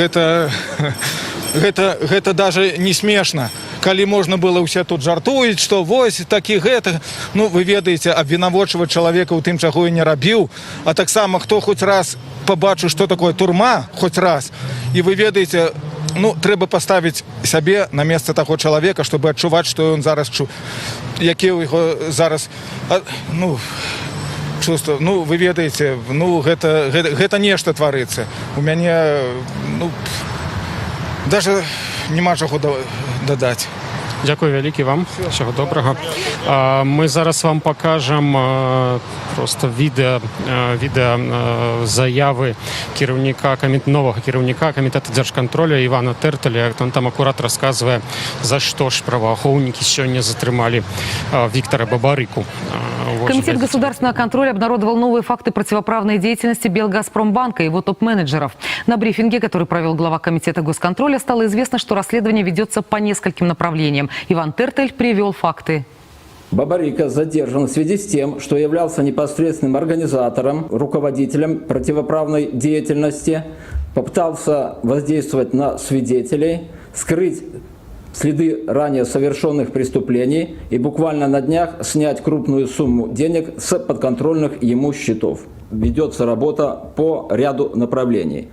K: гэта даже не смешно. Калі можна было ўсе тут жартуюць, што вось такі гэта. Вы ведаеце, абвінавочваць чалавека ў тым, чаго і не рабіў, а таксама хто хоць раз пабачыў, што такое турма, хоць раз. І вы ведаеце, трэба паставіць сябе на месца таго чалавека, чтобы адчуваць, што ён зараз які ў яго зараз чувства. Вы ведаеце, гэта нешта тварыцца. У мяне даже няма чаго дадаць.
A: Дзякую вялікі вам. Всего добрага. Мы зараз вам покажем просто відэа заявы новага кіраўніка камітэта дзяржкантроля Івана Тэрталя. Он там акурат рассказывае, за што ж праваахоўнікі сёння затрымалі Виктора Бабарыку.
M: Комитет государственного контроля обнародовал новые факты противоправной деятельности Белгазпромбанка и его топ-менеджеров. На брифинге, который провел глава комитета госконтроля, стало известно, что расследование ведется по нескольким направлениям. Иван Тертель привел факты.
N: Бабарыка задержан в связи с тем, что являлся непосредственным организатором, руководителем противоправной деятельности, попытался воздействовать на свидетелей, скрыть следы ранее совершенных преступлений и буквально на днях снять крупную сумму денег с подконтрольных ему счетов. Ведется работа по ряду направлений.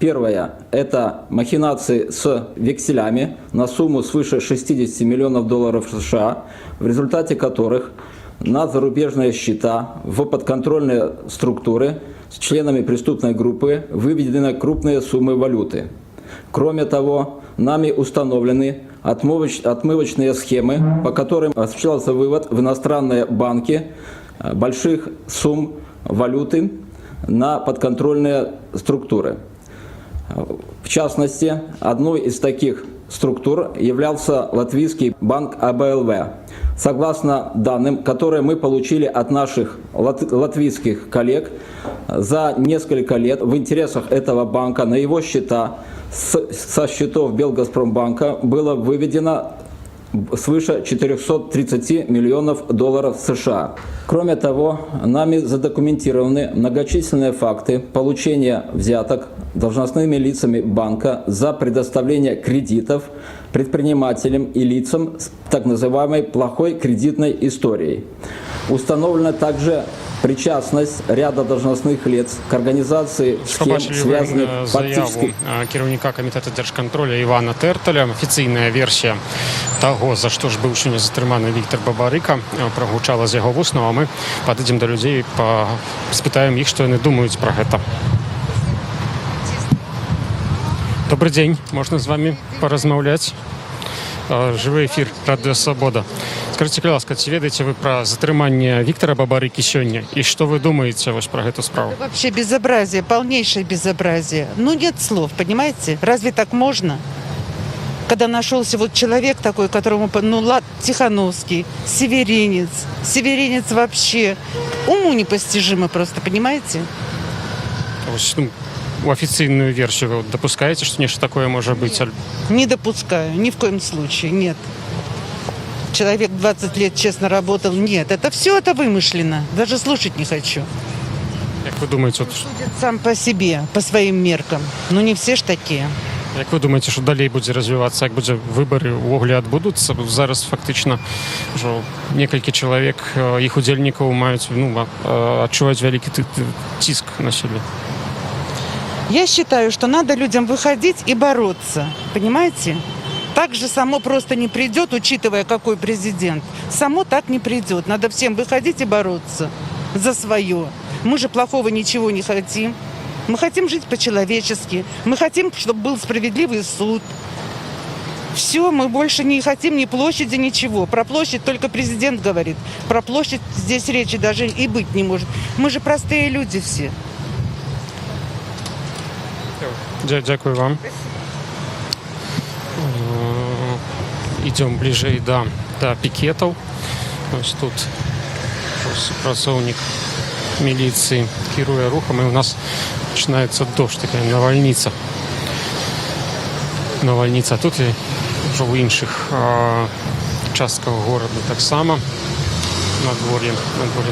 N: Первое – это махинации с векселями на сумму свыше 60 миллионов долларов США, в результате которых на зарубежные счета в подконтрольные структуры с членами преступной группы выведены крупные суммы валюты. Кроме того, нами установлены отмывочные схемы, по которым осуществлялся вывод в иностранные банки больших сумм валюты на подконтрольные структуры. В частности, одной из таких структур являлся латвийский банк АБЛВ. Согласно данным, которые мы получили от наших латвийских коллег, за несколько лет в интересах этого банка на его счета со счетов Белгазпромбанка было выведено свыше 430 миллионов долларов США. Кроме того, нами задокументированы многочисленные факты получения взяток должностными лицами банка за предоставление кредитов предпринимателям и лицам с так называемой плохой кредитной историей. Установлена также причастность ряда должностных лиц к организации схем, связанных фактически...
A: Керівника комітету держконтролю Івана Тертеля. Офіційна версія того, за що ж був сьогодні затриманий Віктор Бабарика, прогучала з його вусного, а ми підійдемо до людей і спитаємо їх, що вони думають про це. Добрий день, можна з вами порозмовляти? Живий ефір Радіо Свобода. Скажите, будь ласка, ці ведаете вы про затримання Віктора Бабарики сегодня? И что вы думаете про эту справу?
L: Это вообще безобразие, полнейшее безобразие. Ну, нет слов, понимаете? Разве так можно? Когда нашелся вот человек такой, которому, Тихановский, северинец. Северинец вообще уму непостижимо просто, понимаете?
A: В официальную версию вы допускаете, что нечто такое может быть?
L: Нет, не допускаю, ни в коем случае, нет. Человек 20 лет честно работал, нет. Это все это вымышленно, даже слушать не хочу.
A: Как вы думаете?
L: Судит сам по себе, по своим меркам. Ну не все ж такие.
A: Як ви думаєте, що далі буде розвиватися, як буде вибори увогуле відбудуться? Зараз фактично що кілька чоловік, їх удільників мають, відчувають великий тиск на себе.
L: Я считаю, что надо людям выходить и бороться, понимаете? Так же само просто не придет, учитывая, какой президент. Само так не придет. Надо всем выходить и бороться за свое. Мы же плохого ничего не хотим. Мы хотим жить по-человечески. Мы хотим, чтобы был справедливый суд. Все, мы больше не хотим ни площади, ничего. Про площадь только президент говорит. Про площадь здесь речи даже и быть не может. Мы же простые люди все.
A: Дякую вам. Идем ближе до пикетов. Ось тут працовник милиции керуя рухом, и у нас начинается дождь, такая навальница. А тут і вже в інших частках города так само. Надвор'я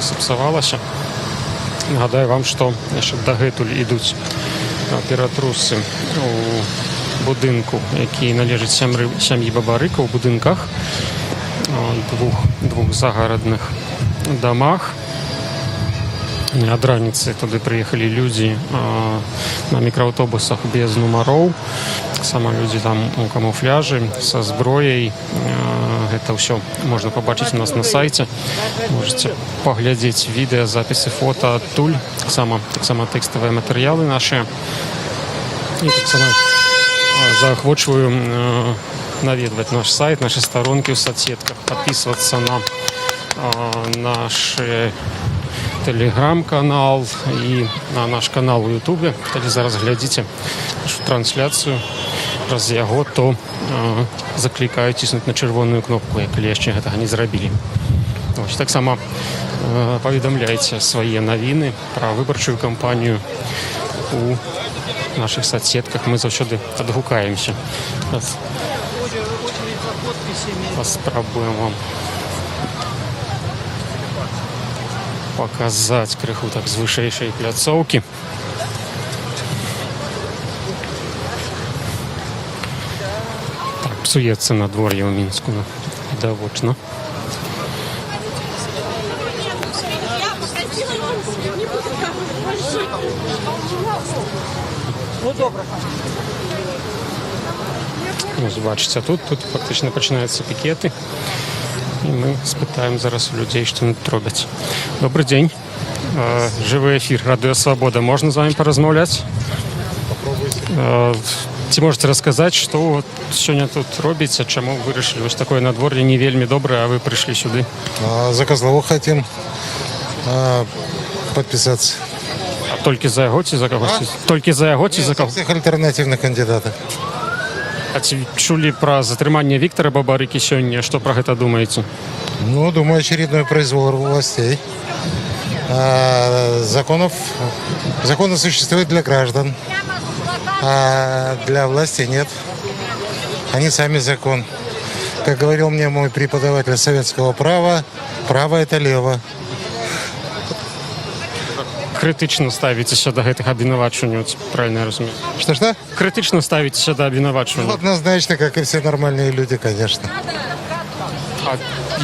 A: зіпсувалося. Нагадаю вам, що дагэтуль ідуть піратруси у будинку, який належить сям'ї Бабарика, у будинках, двох загородних домах. Ад раніцы туди приїхали люди на мікроавтобусах без номеров. Так само люди там у камуфляжі, со зброєю. Гэта ўсё можна побачить у нас на сайце. Можете поглядеть відео, записи, фото адтуль. Так само текстовые материалы наши. И так само заохвочиваю наведывать наш сайт, наши сторонки в соцсетках, подписываться на наши телеграм-канал и на наш канал в Ютубе. Кстати, зараз глядите нашу трансляцию праз яго, то закликаю тиснуть на червоную кнопку, як яшчэ гэтага не зрабілі. Ось, так само паведамляйте свае навіны пра выбарчую кампанію у наших соцсетках. Мы заўсёды адгукаемся. Паспрабуем вам показать крыху так з вышэйшай пляцоўкі. Так, псуецца надвор'е ў Мінску, відавочна. Ось бачите, тут фактично починаються пікети. І ми спитаємо зараз у людей, що вони тут роблять. Добрий день. Живий ефір Радіо Свобода. Можна з вами порозмовляти? Ці можете розказати, що сьогодні тут робиться, чому вирішили? Ось таке надвор'я не вельми добре, а ви прийшли сюди.
J: За Козлову хотим подписаться.
A: А тільки за його чи за когось? Тільки за його чи за когось?
J: Всех альтернативных кандидатов.
A: А ці чули про затримання Віктора Бабарики сьогодні? Що про це думаєте?
J: Ну, думаю, очередной произвол властей. Законы существуют для граждан, а для власти нет. Они сами закон. Как говорил мне мой преподаватель советского права, право – это лево.
A: Критично ставитеся до гэтых обвинувачень, правильно я розумію?
J: Что-что?
A: Критично ставитеся до обвинувачень.
J: Однозначно, как и все нормальные люди, конечно.
A: А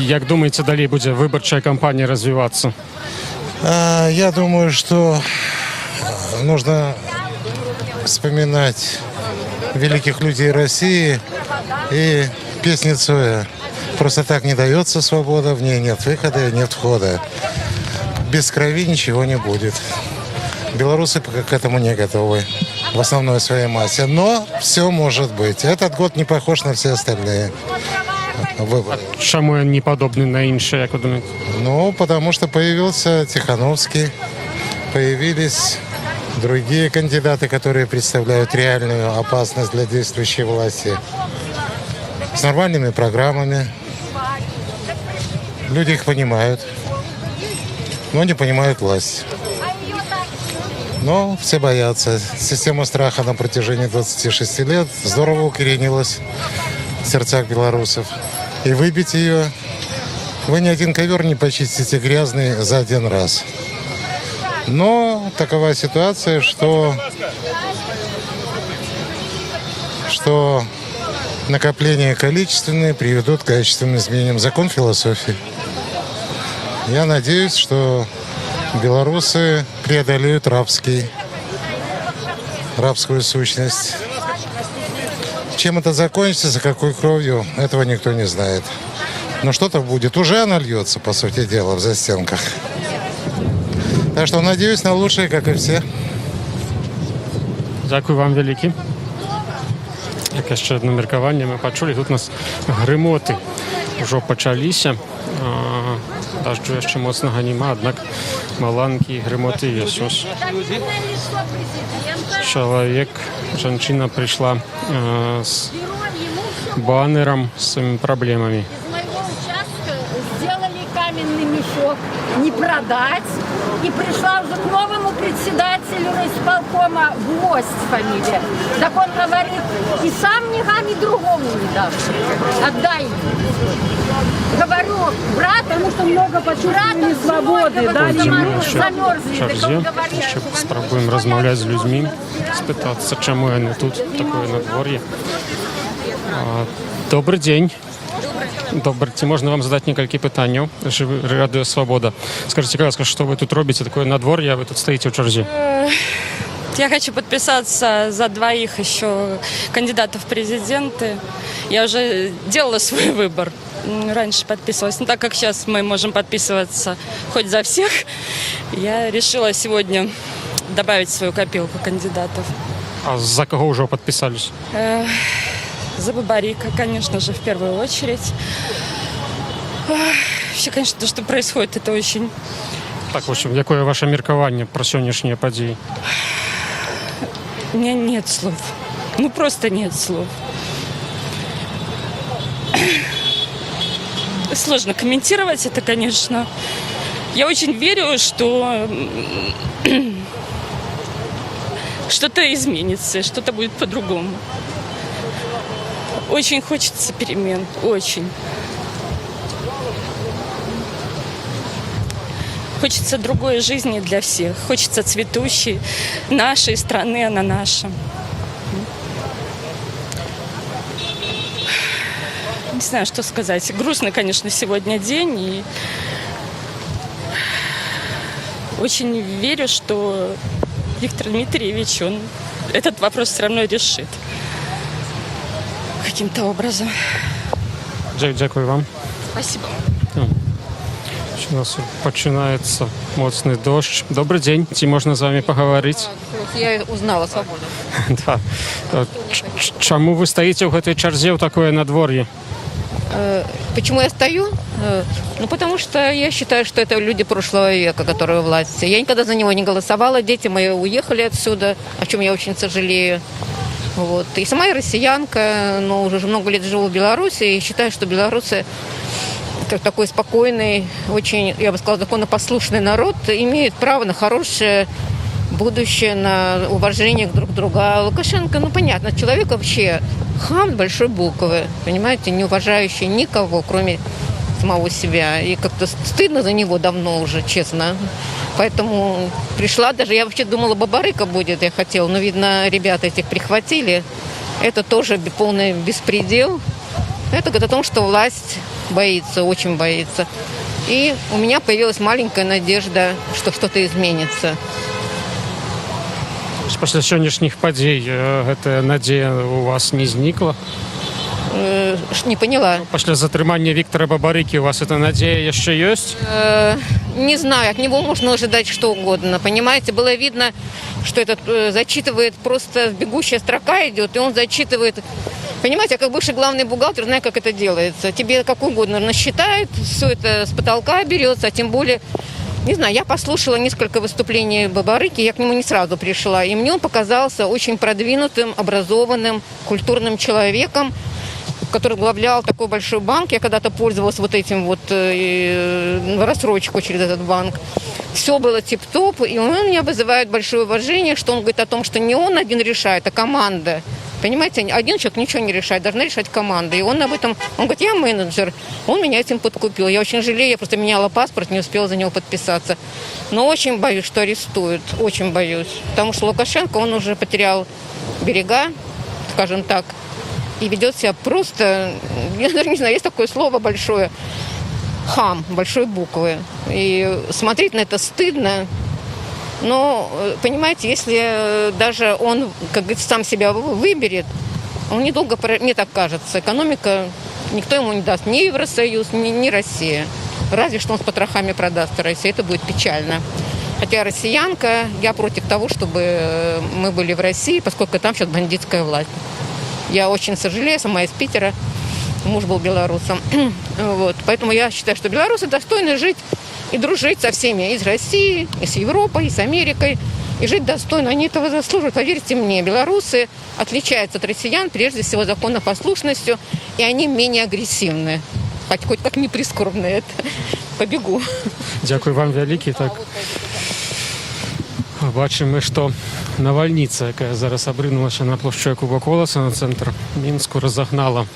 A: як думаєте, далі буде виборча кампанія розвиватися?
J: Я думаю, что нужно вспоминать великих людей России и песни Цоя. Просто так не дается свобода, в ней нет выхода и нет входа. Без крови ничего не будет. Белорусы пока к этому не готовы в основной своей массе. Но все может быть. Этот год не похож на все остальные выборы.
A: Чому він не подобний на інші, як ви думаєте?
J: Ну, потому что появился Тихановский, появились другие кандидаты, которые представляют реальную опасность для действующей власти. С нормальными программами. Люди их понимают, но не понимают власть. Но все боятся. Система страха на протяжении 26 лет здорово укоренилась в сердцах белорусов. И выбить ее вы ни один ковер не почистите грязный за один раз. Но такова ситуация, что накопления количественные приведут к качественным изменениям. Закон философии. Я надеюсь, что белорусы преодолеют рабскую сущность. Чем это закончится, за какой кровью, этого никто не знает. Но что-то будет. Уже оно льется, по сути дела, в застенках. Так что надеюсь на лучшее, как и все.
A: Дякую вам велике. Яке ще одне міркування ми почули. Тут у нас гримоти вже почалися. Дождю ще моцного нема, однак маленькі гримоти є. Ось чоловік, жінка прийшла з баннером, з своїми проблемами.
O: Сделали каменный мешок, не продать. И пришла уже к новому председателю райисполкома, Гвоздь фамилия. Так он говорит, и сам ни гам, и другому не дашь. Отдай. Говорю, брат, потому что много почувствовали свободы, да, замерзли.
A: Ще спробуємо розмовляти з людьми, спитатися, чому вони тут, таке надвор'я. Добрий день. Добре, можна вам задати кілька питань? Радіо Свобода. Скажіть, будь ласка, що ви тут робите? Таке надвор'я, ви тут стоїте в черзі?
P: Я хочу подписаться за двоих еще кандидатов в президенты. Я уже делала свой выбор. Раньше подписывалась. Но так как сейчас мы можем подписываться хоть за всех, я решила сегодня добавить в свою копилку кандидатов.
A: А за кого уже подписались?
P: За Бабарика, конечно же, в первую очередь. Вообще, конечно, то, что происходит, это очень...
A: Так, в общем, яке ваше міркування про сьогоднішні події?
P: У меня нет слов. Ну, просто нет слов. Сложно комментировать это, конечно. Я очень верю, что что-то изменится, что-то будет по-другому. Очень хочется перемен, очень. Хочется другой жизни для всех. Хочется цветущей нашей страны, она наша. Не знаю, что сказать. Грустный, конечно, сегодня день. И очень верю, что Виктор Дмитриевич, он этот вопрос все равно решит каким-то образом.
A: Дякую вам.
P: Спасибо.
A: У нас починається моцний дощ. Добрий день, чи можна з вами поговорити?
Q: Я узнала свободу.
A: Да. Чому ви стоїте в этой черзі в такое надворье?
Q: Почему я стою? Ну, потому что я считаю, что это люди прошлого века, которые у власти. Я никогда за него не голосовала, дети мои уехали отсюда, о чем я очень сожалею. Вот. И сама я россиянка, но уже много лет живу в Беларуси, и считаю, что белорусы, как такой спокойный, очень, я бы сказала, законопослушный народ, имеют право на хорошее будущее, на уважение друг к другу. А Лукашенко, ну понятно, человек вообще хам большой буквы, понимаете, не уважающий никого, кроме самого себя. И как-то стыдно за него давно уже, честно. Поэтому пришла даже, я вообще думала, Бабарыка будет, я хотела, но, видно, ребята этих прихватили. Это тоже полный беспредел. Это говорит о том, что власть боится, очень боится. И у меня появилась маленькая надежда, что что-то изменится.
A: Після сьогоднішніх подій эта надія у вас не зникла?
Q: Не поняла.
A: Після затримання Віктора Бабарики у вас эта надія ще есть?
Q: Не знаю, от него можно ожидать что угодно. Понимаете, было видно, что этот зачитывает, просто бегущая строка идет, и он зачитывает. Понимаете, я как бывший главный бухгалтер знаю, как это делается. Тебе как угодно насчитают, все это с потолка берется, а тем более, не знаю, я послушала несколько выступлений Бабарыки, я к нему не сразу пришла, и мне он показался очень продвинутым, образованным, культурным человеком, который возглавлял такой большой банк. Я когда-то пользовалась вот этим вот рассрочку через этот банк. Все было тип-топ, и он меня вызывает большое уважение, что он говорит о том, что не он один решает, а команда. Понимаете, один человек ничего не решает, должна решать команда. И он об этом, он говорит, я менеджер, он меня этим подкупил. Я очень жалею, я просто меняла паспорт, не успела за него подписаться. Но очень боюсь, что арестуют, очень боюсь. Потому что Лукашенко, он уже потерял берега, скажем так, и ведет себя просто, я даже не знаю, есть такое слово большое, хам, большой буквы. И смотреть на это стыдно. Но, понимаете, если даже он, как говорится, сам себя выберет, он недолго, мне так кажется, экономика, никто ему не даст, ни Евросоюз, ни Россия. Разве что он с потрохами продаст Россию, это будет печально. Хотя россиянка, я против того, чтобы мы были в России, поскольку там сейчас бандитская власть. Я очень сожалею, сама из Питера, муж был белорусом. Вот. Поэтому я считаю, что белорусы достойны жить и дружить со всеми, и с Россией, и с Европой, и с Америкой, и жить достойно. Они этого заслуживают, поверьте мне. Белорусы отличаются от россиян, прежде всего, законопослушностью, и они менее агрессивны. Хоть как не прискорбно это. Побегу.
A: Дякую вам велике. Так, бачимо, що навальниця, яка зараз обринулася на площу Якуба Колеса, на центр Мінську, розогнала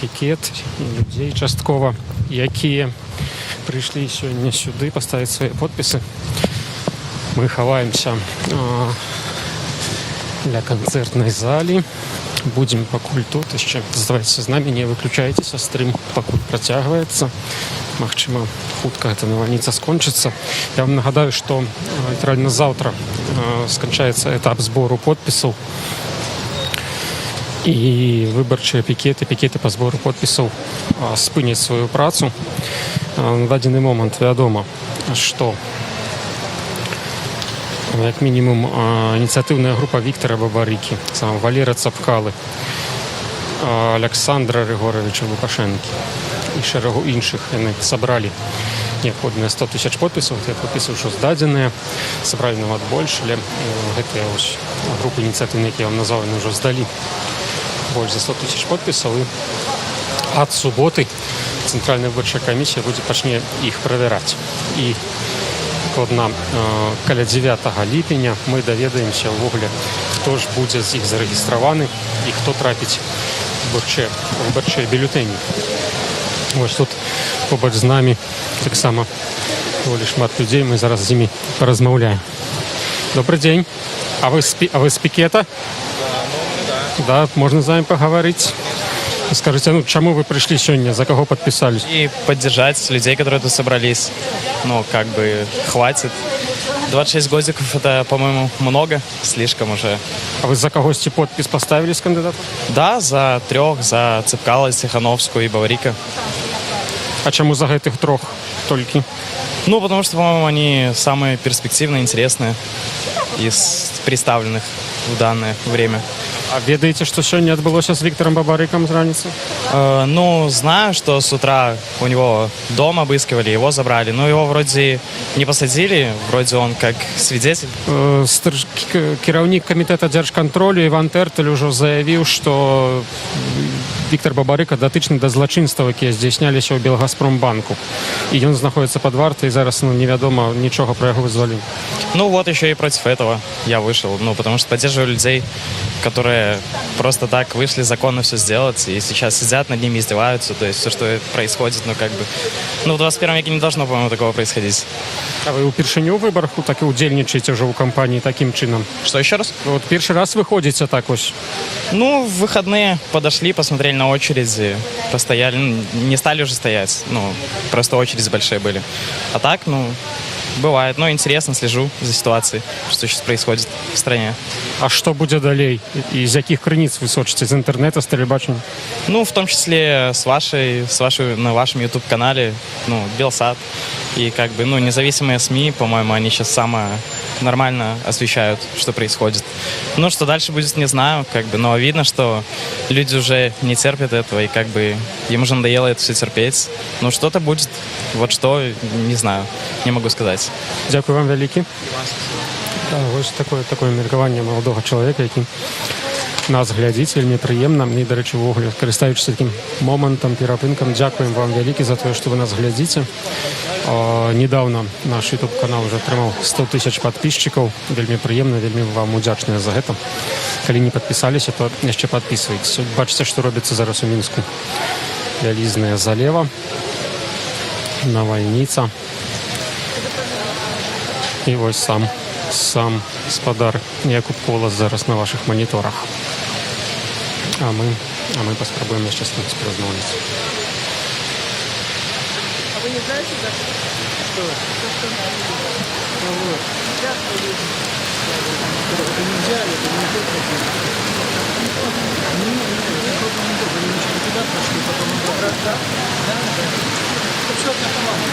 A: пікет і людей частково, які прийшли сьогодні сюди поставити свої підписи. Ми ховаємося для концертної залі. Будем покуль тут еще. Оставайтесь з нами, не выключайтесь, стрим покуль протягивается. Махчима хутка эта навальница скончится. Я вам нагадаю, что литерально завтра скончается этап сбору подписов. І виборчі пікети по збору підписів спинять свою працю. На даний момент відомо, що як мінімум ініціативна група Віктора Бабарики, саме Валера Цапкали, Олександра Григоровича Лукашенки і шерегу інших, вони зібрали необходимые 100 тысяч подписов. Я подписываю, что сдаденные. Собрали на больше. Гэтыя группы инициативные, які я вам назвал, они уже сдали больше за 100 тысяч подписов. И от субботы Центральная выборчая комиссия будет почне их проверять. И на каля 9 липеня мы доведаемся ввогуле, хто ж буде з їх зареєстрований і хто трапить в виборчі бюлетені. Ось тут побач з нами так само доволі шмат людей, ми зараз з ними порозмовляємо. Добрий день. А ви з пікета? Да, можно с вами поговорить. Скажите, ну чему вы пришли сегодня, за кого подписались?
R: И поддержать людей, которые тут собрались. Ну, как бы, хватит. 26 годиков это, по-моему, много, слишком уже.
A: А вы за когось подпись поставили с кандидатом?
R: Да, за 3, за Цепкала, Тихановскую и Баварика.
A: А чему за этих 3 только?
R: Ну, потому что, по-моему, они самые перспективные, интересные из представленных в данное время.
A: А ведаете, что сегодня отбылось с Виктором Бабарыком с раницы?
R: Ну, знаю, что с утра у него дом обыскивали, его забрали. Но его вроде не посадили, вроде он как свидетель.
A: Кіраўнік камітэта дзяржкантролю Іван Тэртэль ужо заявіў, што Віктор Бабарыка датычны да злачынстваў, якія здзяйсняліся ў Белгазпромбанку. І ён знаходіцца пад вартай, і зараз невядома нічога пра яго вызваленне.
R: Ну вот еще и против этого я вышел, ну потому что поддерживаю людей, которые просто так вышли законно все сделать, и сейчас сидят над ними, издеваются, то есть все, что происходит, ну как бы, ну в 21 веке не должно, по-моему, такого происходить.
A: А вы упершыню ў выбарах так і удзельнічаеце ўжо ў кампаніі таким чынам?
R: Что еще раз?
A: Вот первый раз выходите так ось?
R: Ну, в выходные подошли, посмотрели на очереди, постояли, ну, не стали уже стоять, ну, просто очереди большие были. А так, ну, бывает, но интересно, слежу за ситуацией, что сейчас происходит в стране.
A: А что будет далей? Из яких крыниц вы сочите? Из интернета, с телебачения?
R: Ну, в том числе на вашем YouTube-канале, ну, Белсат. И как бы, ну, независимые СМИ, по-моему, они сейчас самое нормально освещают, что происходит. Ну, что дальше будет, не знаю, как бы, но видно, что люди уже не терпят этого, и как бы им уже надоело это все терпеть. Ну, что-то будет, вот что, не знаю, не могу сказать.
A: Дякую вам велике. Ось такое меркаванне молодого чалавека, які нас глядзіць, вельмі прыемна. І, дарэчы, увогуле, карыстаючыся такім момантам, перапынкам, дзякуем вам вялікі за тое, што вы нас глядзіце. Недавно наш YouTube-канал уже атрымаў 100 000 подписчиков. Вельмі прыемна, вельмі вам удзячныя за гэта. Калі не подпісаліся, то яшчэ подписывайтесь. Бачыце, што робіцца зараз у Мінску. Вялізная залева, навальніца. І вось сам спадар Якуб Колас зараз на ваших мониторах. А мы паспрабуем яшчэ з ним спразнаваць.
S: А вы не знаете, за что? Вот. Это нельзя, это не только. Не туда пошли, потом да. Все для команды.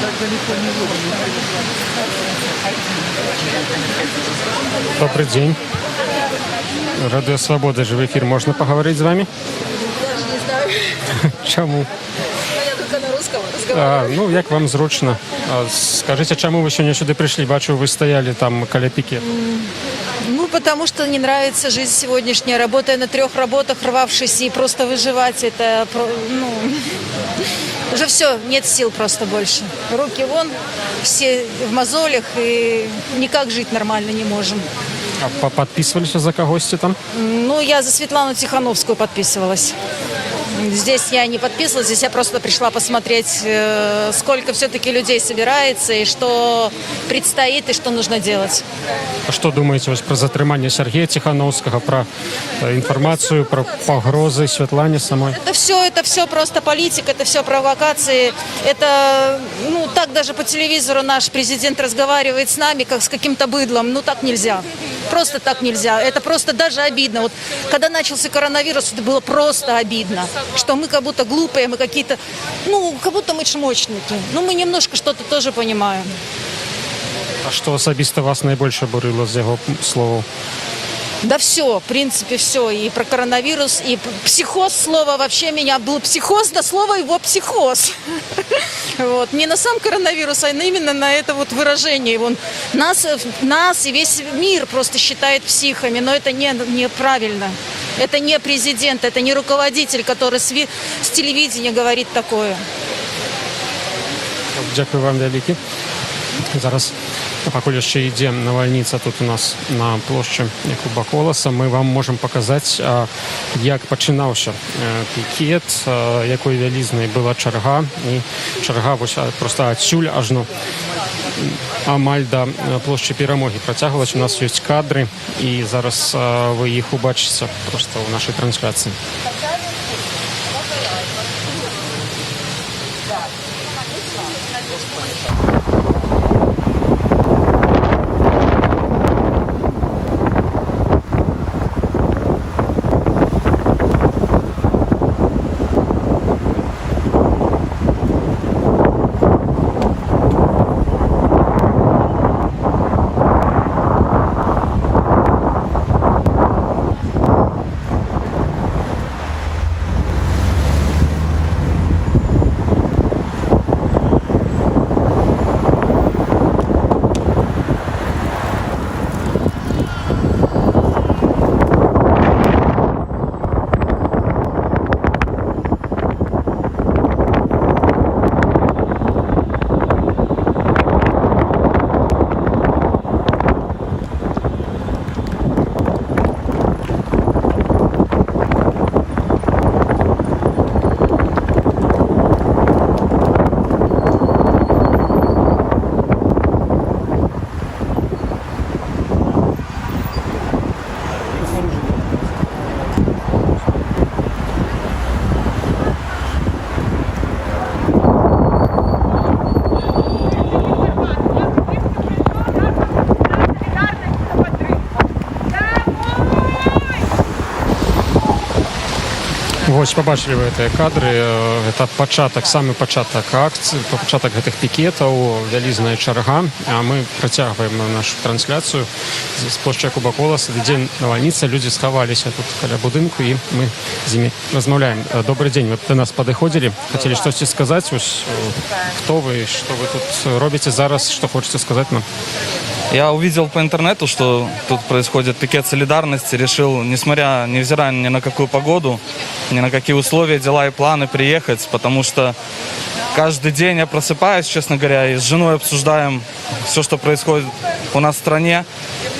S: Так далеко не будем.
A: Добрый день. Радио Свобода, живой эфир. Можно поговорить с вами?
S: Даже не знаю.
A: Чему?
S: Я только на русском разговариваю.
A: Ну, як вам зручно. Скажите, чему вы сегодня сюда пришли? Бачу, вы стояли там каля пикет.
S: Ну, потому что не нравится жизнь сегодняшняя. Работая на 3 работах, рвавшись и просто выживать, это, ну, уже все, нет сил просто больше. Руки вон, все в мозолях, и никак жить нормально не можем.
A: А подписывались за когось там?
S: Ну, я за Светлану Тихановскую подписывалась. Здесь я не подписывалась, здесь я просто пришла посмотреть, сколько все-таки людей собирается, и что предстоит, и что нужно делать.
A: А что думаете про затрымание Сергея Тихановского, про информацию, про погрозы Светлане самой?
S: Это все просто политика, это все провокации. Это, ну, так даже по телевизору наш президент разговаривает с нами, как с каким-то быдлом. Ну, так нельзя. Просто так нельзя. Это просто даже обидно. Вот когда начался коронавирус, это было просто обидно. Что мы как будто глупые, мы какие-то, ну, как будто мы чмочники. Ну, мы немножко что-то тоже понимаем.
A: А что особисто вас наибольше бурило з його слов?
S: Да все, в принципе, все. И про коронавирус, и психоз, слово вообще меня был психоз, да слово его психоз. Вот. Не на сам коронавирус, а именно на это вот выражение. Он нас и весь мир просто считает психами, но это неправильно. Это не президент, это не руководитель, который с телевидения говорит такое.
A: Дякую вам велике. Зараз, пакуль яшчэ ідзе навальніца тут у нас на плошчы Якуба Коласа, мы вам можем показаць, як пачынаўся пікет, якой вялізнай была чарга, і чарга вось просто адсюль ажно амаль да плошчы Перамогі працягвалась. У нас ёсць кадры, і зараз вы іх убачыце просто ў нашай трансляцыі. Вось побачили вы гэтыя кадры, это пачатак, самы пачатак акцыі, пачатак гэтых пікетаў, вялізная чарга, а мы працягваем нашу трансляцыю з плошчы Якуба Коласа, дзе навальніца, людзі схаваліся тут каля будынку і мы з імі размаўляем. Добрый дзень, вы да нас падыходзілі, хацелі штосьці сказаць, вось хто вы, што вы тут робіце зараз, што хочаце сказаць нам?
R: Я увидел по интернету, что тут происходит пикет солидарности, решил, невзирая ни на какую погоду, ни на какие условия, дела и планы, приехать, потому что каждый день я просыпаюсь, честно говоря, и с женой обсуждаем все, что происходит у нас в стране,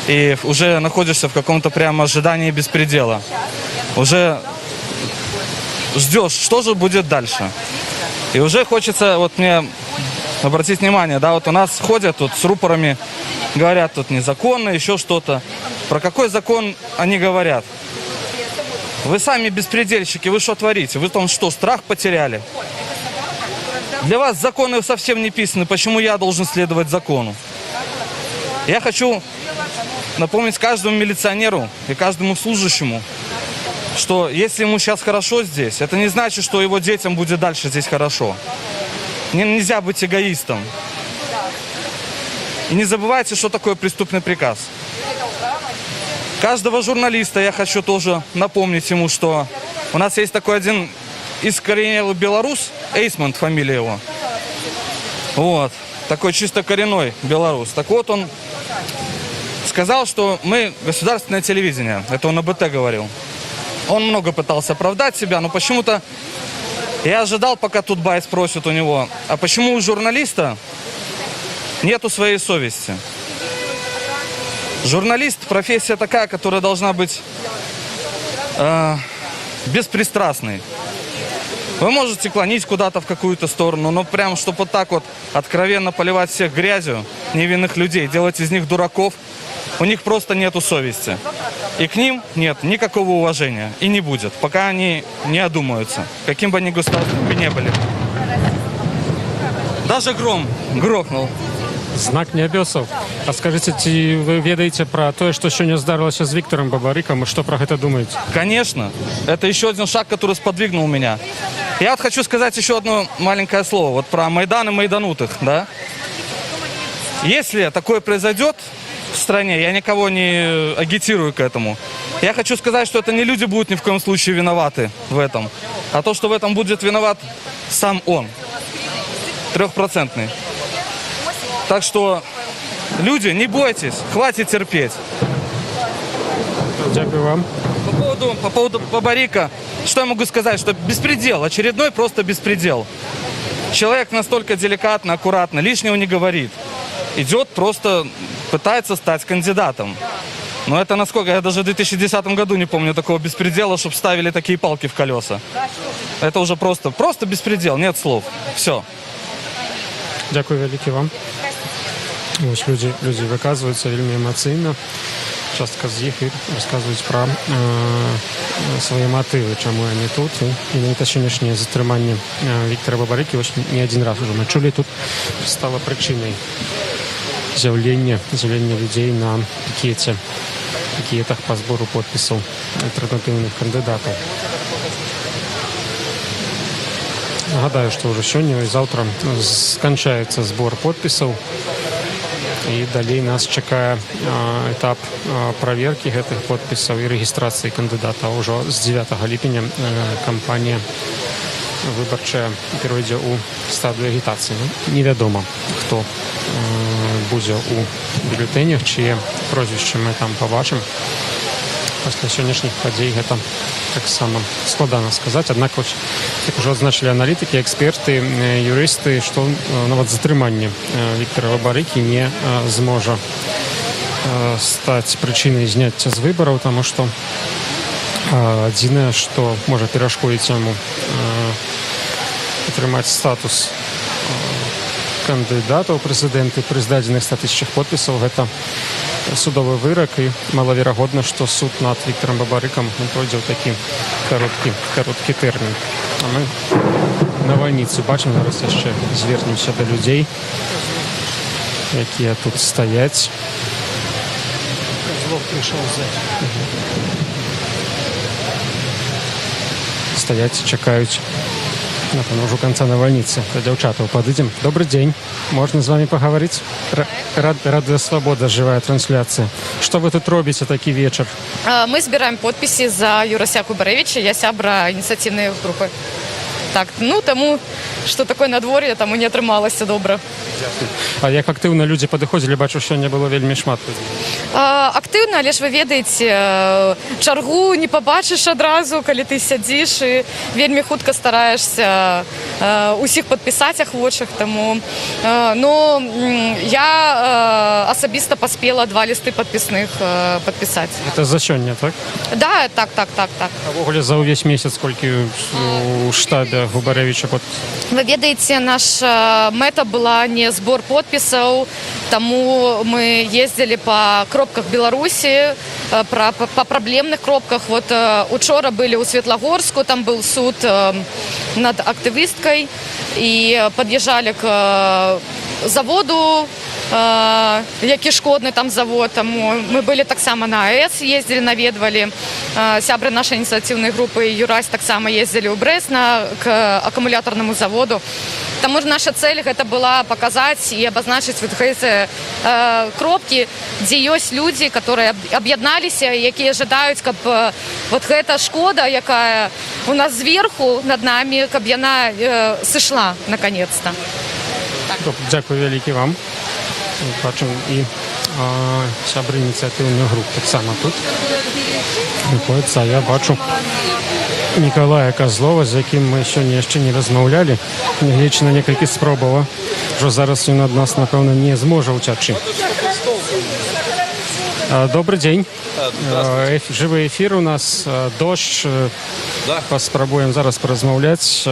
R: и уже находишься в каком-то прямо ожидании беспредела. Уже ждешь, что же будет дальше. И уже хочется вот мне обратить внимание, да, вот у нас ходят тут с рупорами, говорят тут незаконно, еще что-то. Про какой закон они говорят? Вы сами беспредельщики, вы что творите? Вы там что, страх потеряли? Для вас законы совсем не писаны, почему я должен следовать закону? Я хочу напомнить каждому милиционеру и каждому служащему, что если ему сейчас хорошо здесь, это не значит, что его детям будет дальше здесь хорошо. Нельзя быть эгоистом. И не забывайте, что такое преступный приказ. Каждого журналиста я хочу тоже напомнить ему, что у нас есть такой один искоренелый белорус, Эйсмонт фамилия его. Вот. Такой чисто коренной белорус. Так вот, он сказал, что мы государственное телевидение. Это он на БТ говорил. Он много пытался оправдать себя, но почему-то я ожидал, пока Тутбай спросит у него, а почему у журналиста нету своей совести? Журналист – профессия такая, которая должна быть беспристрастной. Вы можете клонить куда-то в какую-то сторону, но прям, чтобы вот так вот откровенно поливать всех грязью, невинных людей, делать из них дураков, у них просто нету совести. И к ним нет никакого уважения. И не будет, пока они не одумаются, каким бы они государством ни были. Даже гром грохнул.
A: Знак нябёсаў. А скажите, ці вы ведаеце пра тое, што сёння здарылася з Віктором Бабарыкам, і што пра гэта думаеце?
R: Конечно. Это еще один шаг, который сподвигнул меня. Я вот хочу сказать еще одно маленькое слово. Вот про Майдан и майданутых, да? Если такое произойдет в стране, я никого не агитирую к этому. Я хочу сказать, что это не люди будут ни в коем случае виноваты в этом, а то, что в этом будет виноват сам он. 3%. Так что, люди, не бойтесь, хватит терпеть.
A: Дякую вам.
R: По поводу Бабарика, что я могу сказать? Что беспредел, очередной просто беспредел. Человек настолько деликатно, аккуратно, лишнего не говорит. Идет, просто пытается стать кандидатом. Но это насколько, я даже в 2010 году не помню такого беспредела, чтобы ставили такие палки в колеса. Это уже просто беспредел, нет слов. Все.
A: Дякую вялікі вам. Ось людзі выказваюцца вельмі эмацыйна. Частка з іх расказваюць пра свае матывы, чаму яны тут. І менавіта сённяшняе затрыманне Віктора Бабарыкі не адзін раз ужо мы чулі, тут стала прычынай з'яўлення людзей на пікетах па збору подпісаў альтэрнатыўных кандыдатаў. Нагадаю, што ўжо сёння і заўтра сканчаецца збор подпісаў. І далей нас чакае этап праверкі гэтых подпісаў і рэгістрацыі кандыдата. Ўжо з 9 ліпеня кампанія выбарчая перайдзе ў стадыю агітацыі. Невядома, хто будзе ў бюлетэнях, чые прозвішчы мы там пабачым. Пасля сённяшніх падзей гэта таксама складана сказаць. Аднак, як ужо адзначылі аналітыкі, эксперты, юрысты, што нават затрыманне Віктора Бабарыкі не зможа стаць прычынай зняцця з выбараў, таму што адзінае, што можа перашкодзіць яму атрымаць статус кандыдата ў прэзідэнты пры здадзеных 100 000 подпісаў, гэта судовы вырак, і малаверагодна, што суд над Віктором Бабарыкам пройдзе ў такі кароткі тэрмін. А мы навальніцу бачым, зараз яшчэ звернемся да людзей, якія тут стаяць. Стаяць, чакаюць. Напевно, уже у конца навальницы. До девчатов подойдем. Добрый день. Можно с вами поговорить? Радио Свобода, живая трансляция. Что вы тут робите такий вечер?
T: Мы собираем подписи за Юрася Кубаревича. Я сябра инициативной группы. Так, тому, что такое надворье, там и не атрымалася добра.
A: А як актыўна людзі падыходзілі, бачу, сёння было вельмі шмат.
T: Актыўна, але ж вы ведаеце, чаргу не пабачыш адразу, калі ты сядзіш, і вельмі хутка стараешся усіх падпісаць ахвочых, таму я асабіста паспела 2 лісты падпісных падпісаць.
A: Это за сёння, так?
T: Да, так.
A: А ввогуле за ўвесь месяц колькі у штабе Губаревича подпісаў?
T: Вы ведаеце, наша мэта была не збор подпісаў, таму мы ездзілі па кропках Беларусі, па праблемных кропках. Вот учора былі ў Светлагорску, там быў суд над актывісткай, і пад'язджалі к заводу, які шкодны там завод. Таму мы былі таксама на АЭС, ездзілі, наведвалі. Сябры нашай ініцыятыўнай групы Юрась таксама ездзілі ў Брэст к акумулятарнаму заводу. Таму наша цель гэта была паказаць і абазначыць вот гэтыя кропкі, дзе ёсць людзі, которые аб'ядналіся, якія жадаюць, каб вот гэта шкода, якая у нас зверху над намі, каб яна сышла наконец-то.
A: Дякую вялікі вам. Бачым і сябры ініцыятыўных груп таксама тут знаходзяцца. Я бачу Мікалая Козлова, з якім мы сёння яшчэ не размаўлялі, нягледзячы на некалькі спробаў. Ужо зараз ён ад нас, напэўна, не зможа ўцячы. Добрый день. Живый эфир у нас, дождь. Паспрабуем зараз паразмаўляць.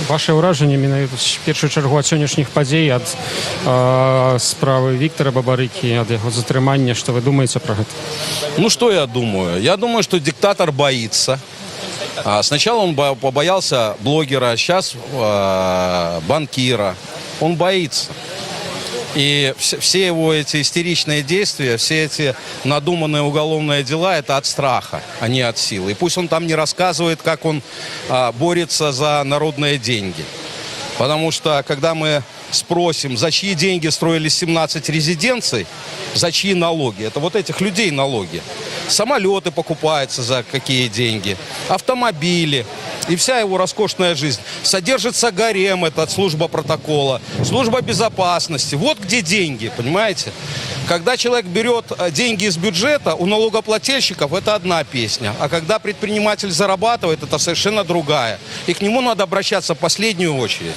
A: Ваше ўражанне менавіта в першую чаргу ад сённяшніх падзей, ад справы Виктора Бабарыкі, ад яго затрымання, что вы думаете про это?
U: Ну, что я думаю? Я думаю, что диктатор боится. Сначала он побоялся блогера, сейчас банкира. Он боится. И все его эти истеричные действия, все эти надуманные уголовные дела, это от страха, а не от силы. И пусть он там не рассказывает, как он борется за народные деньги. Потому что, когда мы спросим, за чьи деньги строились 17 резиденций, за чьи налоги, это вот этих людей налоги. Самолеты покупаются за какие деньги, автомобили. И вся его роскошная жизнь. Содержится гарем, это служба протокола, служба безопасности. Вот где деньги, понимаете? Когда человек берет деньги из бюджета, у налогоплательщиков это одна песня. А когда предприниматель зарабатывает, это совершенно другая. И к нему надо обращаться в последнюю очередь.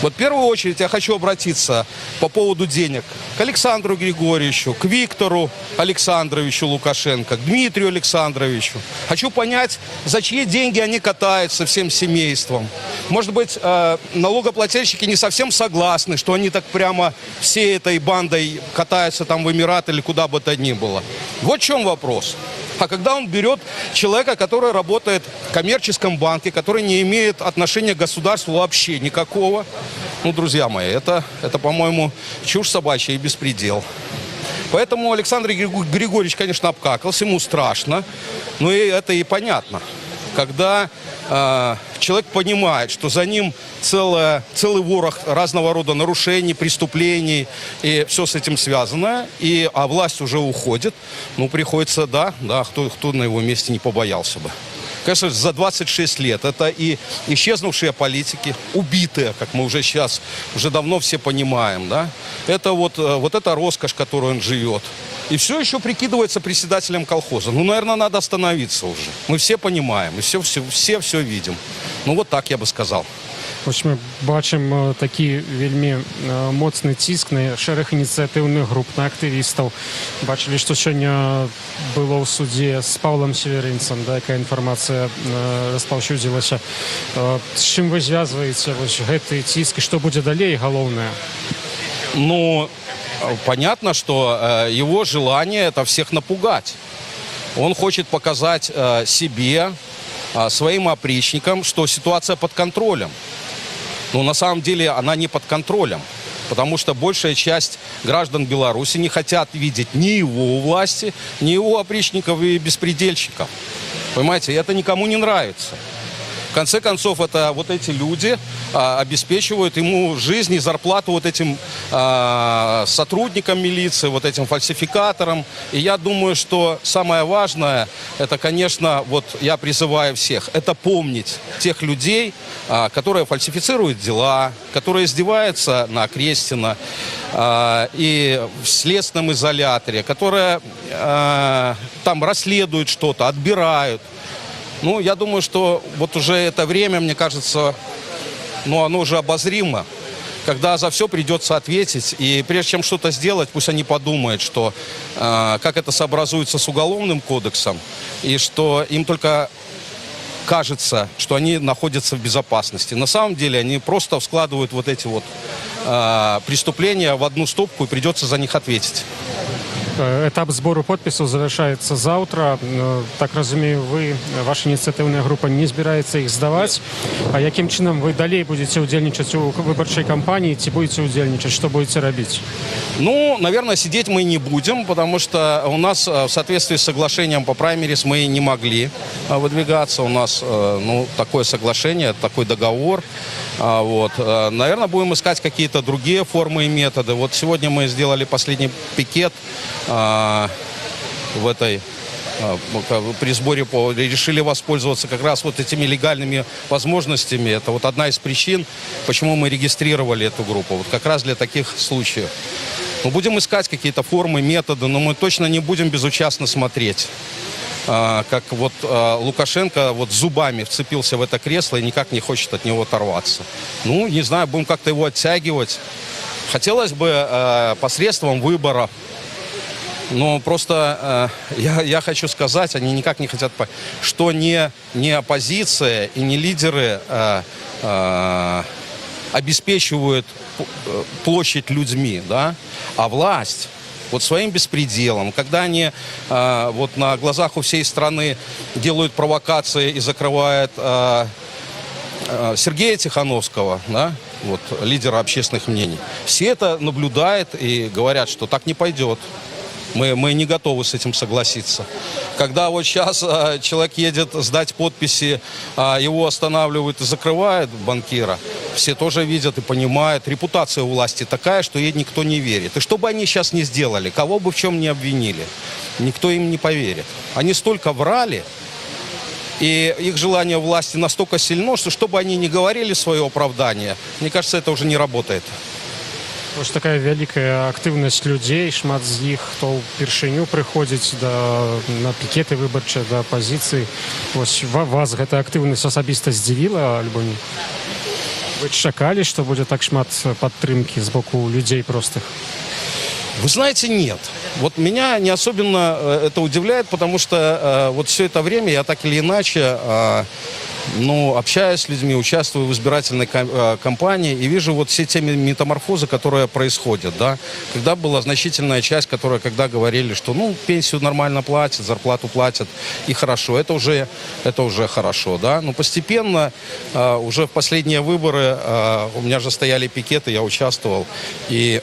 U: Вот в первую очередь я хочу обратиться по поводу денег к Александру Григорьевичу, к Виктору Александровичу Лукашенко, к Дмитрию Александровичу. Хочу понять, за чьи деньги они катаются всем семейством. Может быть, налогоплательщики не совсем согласны, что они так прямо всей этой бандой катаются там в Эмираты или куда бы то ни было. Вот в чем вопрос. А когда он берет человека, который работает в коммерческом банке, который не имеет отношения к государству вообще никакого, ну, друзья мои, это по-моему, чушь собачья и беспредел. Поэтому Александр Григорьевич, конечно, обкакался, ему страшно, но и это и понятно. Когда человек понимает, что за ним целый ворох разного рода нарушений, преступлений и все с этим связано, а власть уже уходит, ну, приходится, да, кто на его месте не побоялся бы. Конечно, за 26 лет это и исчезнувшие политики, убитые, как мы уже давно все понимаем, да. Это вот эта роскошь, которой он живет. И все еще прикидывается председателем колхоза. Ну, наверное, надо остановиться уже. Мы все понимаем, и все видим. Ну, вот так я бы сказал.
A: Ось ми бачимо такий вельми моцний тиск на шэраг ініцыятыўных груп, на актывістаў. Бачили, што сёння было ў судзе з Павлом Северинцем, да, якая інфармацыя распаўсюдзілася. З чым вы звязваеце вось гэты ціск, і што будзе далей, галоўнае?
U: Ну, понятно, что его желание это всех напугать. Он хочет показать себе, своим опричникам, что ситуация под контролем. Но на самом деле она не под контролем, потому что большая часть граждан Беларуси не хотят видеть ни его у власти, ни его опричников и беспредельщиков. Понимаете, это никому не нравится. В конце концов, это вот эти люди обеспечивают ему жизнь и зарплату вот этим сотрудникам милиции, вот этим фальсификаторам. И я думаю, что самое важное, это, конечно, вот я призываю всех, это помнить тех людей, которые фальсифицируют дела, которые издеваются на Крестина и в следственном изоляторе, которые там расследуют что-то, отбирают. Ну, я думаю, что вот уже это время, мне кажется, ну, оно уже обозримо, когда за все придется ответить. И прежде чем что-то сделать, пусть они подумают, что как это сообразуется с Уголовным кодексом, и что им только кажется, что они находятся в безопасности. На самом деле они просто складывают вот эти вот преступления в одну стопку, и придется за них ответить.
A: Этап збору подпісаў завяршаецца заўтра. Так разумею, ваша ініцыятыўная група не збіраецца іх здаваць. А якім чынам вы далей будете ўдзельнічаць у выбарчай кампаніі, ці будете ўдзельнічаць, что будете рабіць?
U: Ну, наверное, сидеть мы не будем, потому что у нас в соответствии с соглашением по праймерис мы не могли выдвигаться. У нас такое соглашение, такой договор. Вот. Наверное, будем искать какие-то другие формы и методы. Вот сегодня мы сделали последний пикет при сборе решили воспользоваться как раз вот этими легальными возможностями. Это вот одна из причин, почему мы регистрировали эту группу. Вот как раз для таких случаев. Мы будем искать какие-то формы, методы, но мы точно не будем безучастно смотреть. Как вот Лукашенко вот зубами вцепился в это кресло и никак не хочет от него оторваться. Ну, не знаю, будем как-то его оттягивать. Хотелось бы посредством выборов. Но просто я хочу сказать, они никак не хотят, что не оппозиция и не лидеры обеспечивают площадь людьми, да, а власть. Вот своим беспределом, когда они вот на глазах у всей страны делают провокации и закрывают Сергея Тихановского, да, вот, лидера общественных мнений, все это наблюдают и говорят, что так не пойдет. Мы не готовы с этим согласиться. Когда вот сейчас человек едет сдать подписи, его останавливают и закрывают банкира, все тоже видят и понимают. Репутация у власти такая, что ей никто не верит. И что бы они сейчас ни сделали, кого бы в чем ни обвинили, никто им не поверит. Они столько врали, и их желание власти настолько сильно, что бы они ни говорили свое оправдание, мне кажется, это уже не работает.
A: Ось такая вялікая актыўнасць людзей, шмат з іх хто ўпершыню прыходзіць на пікеты выбарчыя, да апазіцыі. Ось вас гэта актыўнасць асабіста здзівіла альбо не? Вы чакалі, што будзе так шмат падтрымкі з боку людзей простых?
U: Вы знаете, нет. Вот меня не особенно это удивляет, потому что вот все это время я так или иначе ну, общаюсь с людьми, участвую в избирательной кампании и вижу вот все те метаморфозы, которые происходят, да. Когда была значительная часть, которая, когда говорили, что, ну, пенсию нормально платят, зарплату платят, и хорошо, это уже хорошо, да. Но постепенно, уже в последние выборы, у меня же стояли пикеты, я участвовал, и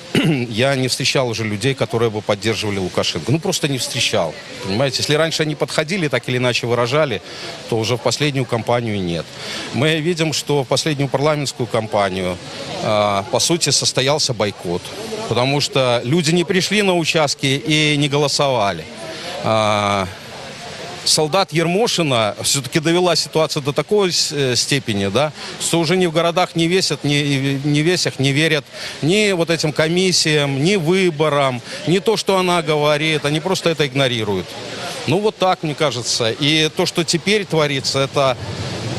U: я не встречал уже людей, которые бы поддерживали Лукашенко. Ну, просто не встречал, понимаете. Если раньше они подходили, так или иначе выражали, то уже в последнюю кампанию нет. Мы видим, что в последнюю парламентскую кампанию, по сути, состоялся бойкот, потому что люди не пришли на участки и не голосовали. Солдат Ермошина все-таки довела ситуацию до такой степени, да, что уже ни в городах не весят, ни весях не верят ни вот этим комиссиям, ни выборам, ни то, что она говорит, они просто это игнорируют. Ну вот так, мне кажется. И то, что теперь творится, это,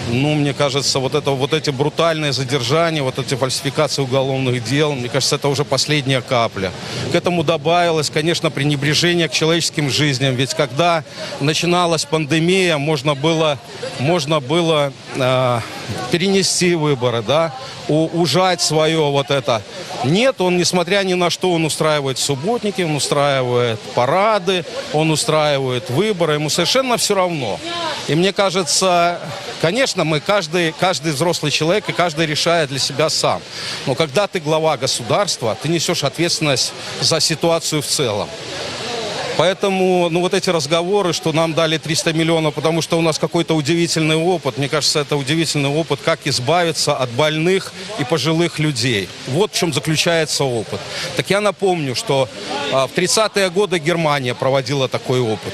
U: ну, мне кажется, вот эти брутальные задержания, вот эти фальсификации уголовных дел, мне кажется, это уже последняя капля. К этому добавилось, конечно, пренебрежение к человеческим жизням. Ведь когда начиналась пандемия, можно было перенести выборы, да, ужать свое вот это. Нет, он, несмотря ни на что, он устраивает субботники, он устраивает парады, он устраивает выборы, ему совершенно все равно. И мне кажется, конечно, каждый взрослый человек, и каждый решает для себя сам. Но когда ты глава государства, ты несешь ответственность за ситуацию в целом. Поэтому, ну, вот эти разговоры, что нам дали 300 миллионов, потому что у нас какой-то удивительный опыт, мне кажется, это удивительный опыт, как избавиться от больных и пожилых людей. Вот в чем заключается опыт. Так я напомню, что в 30-е годы Германия проводила такой опыт.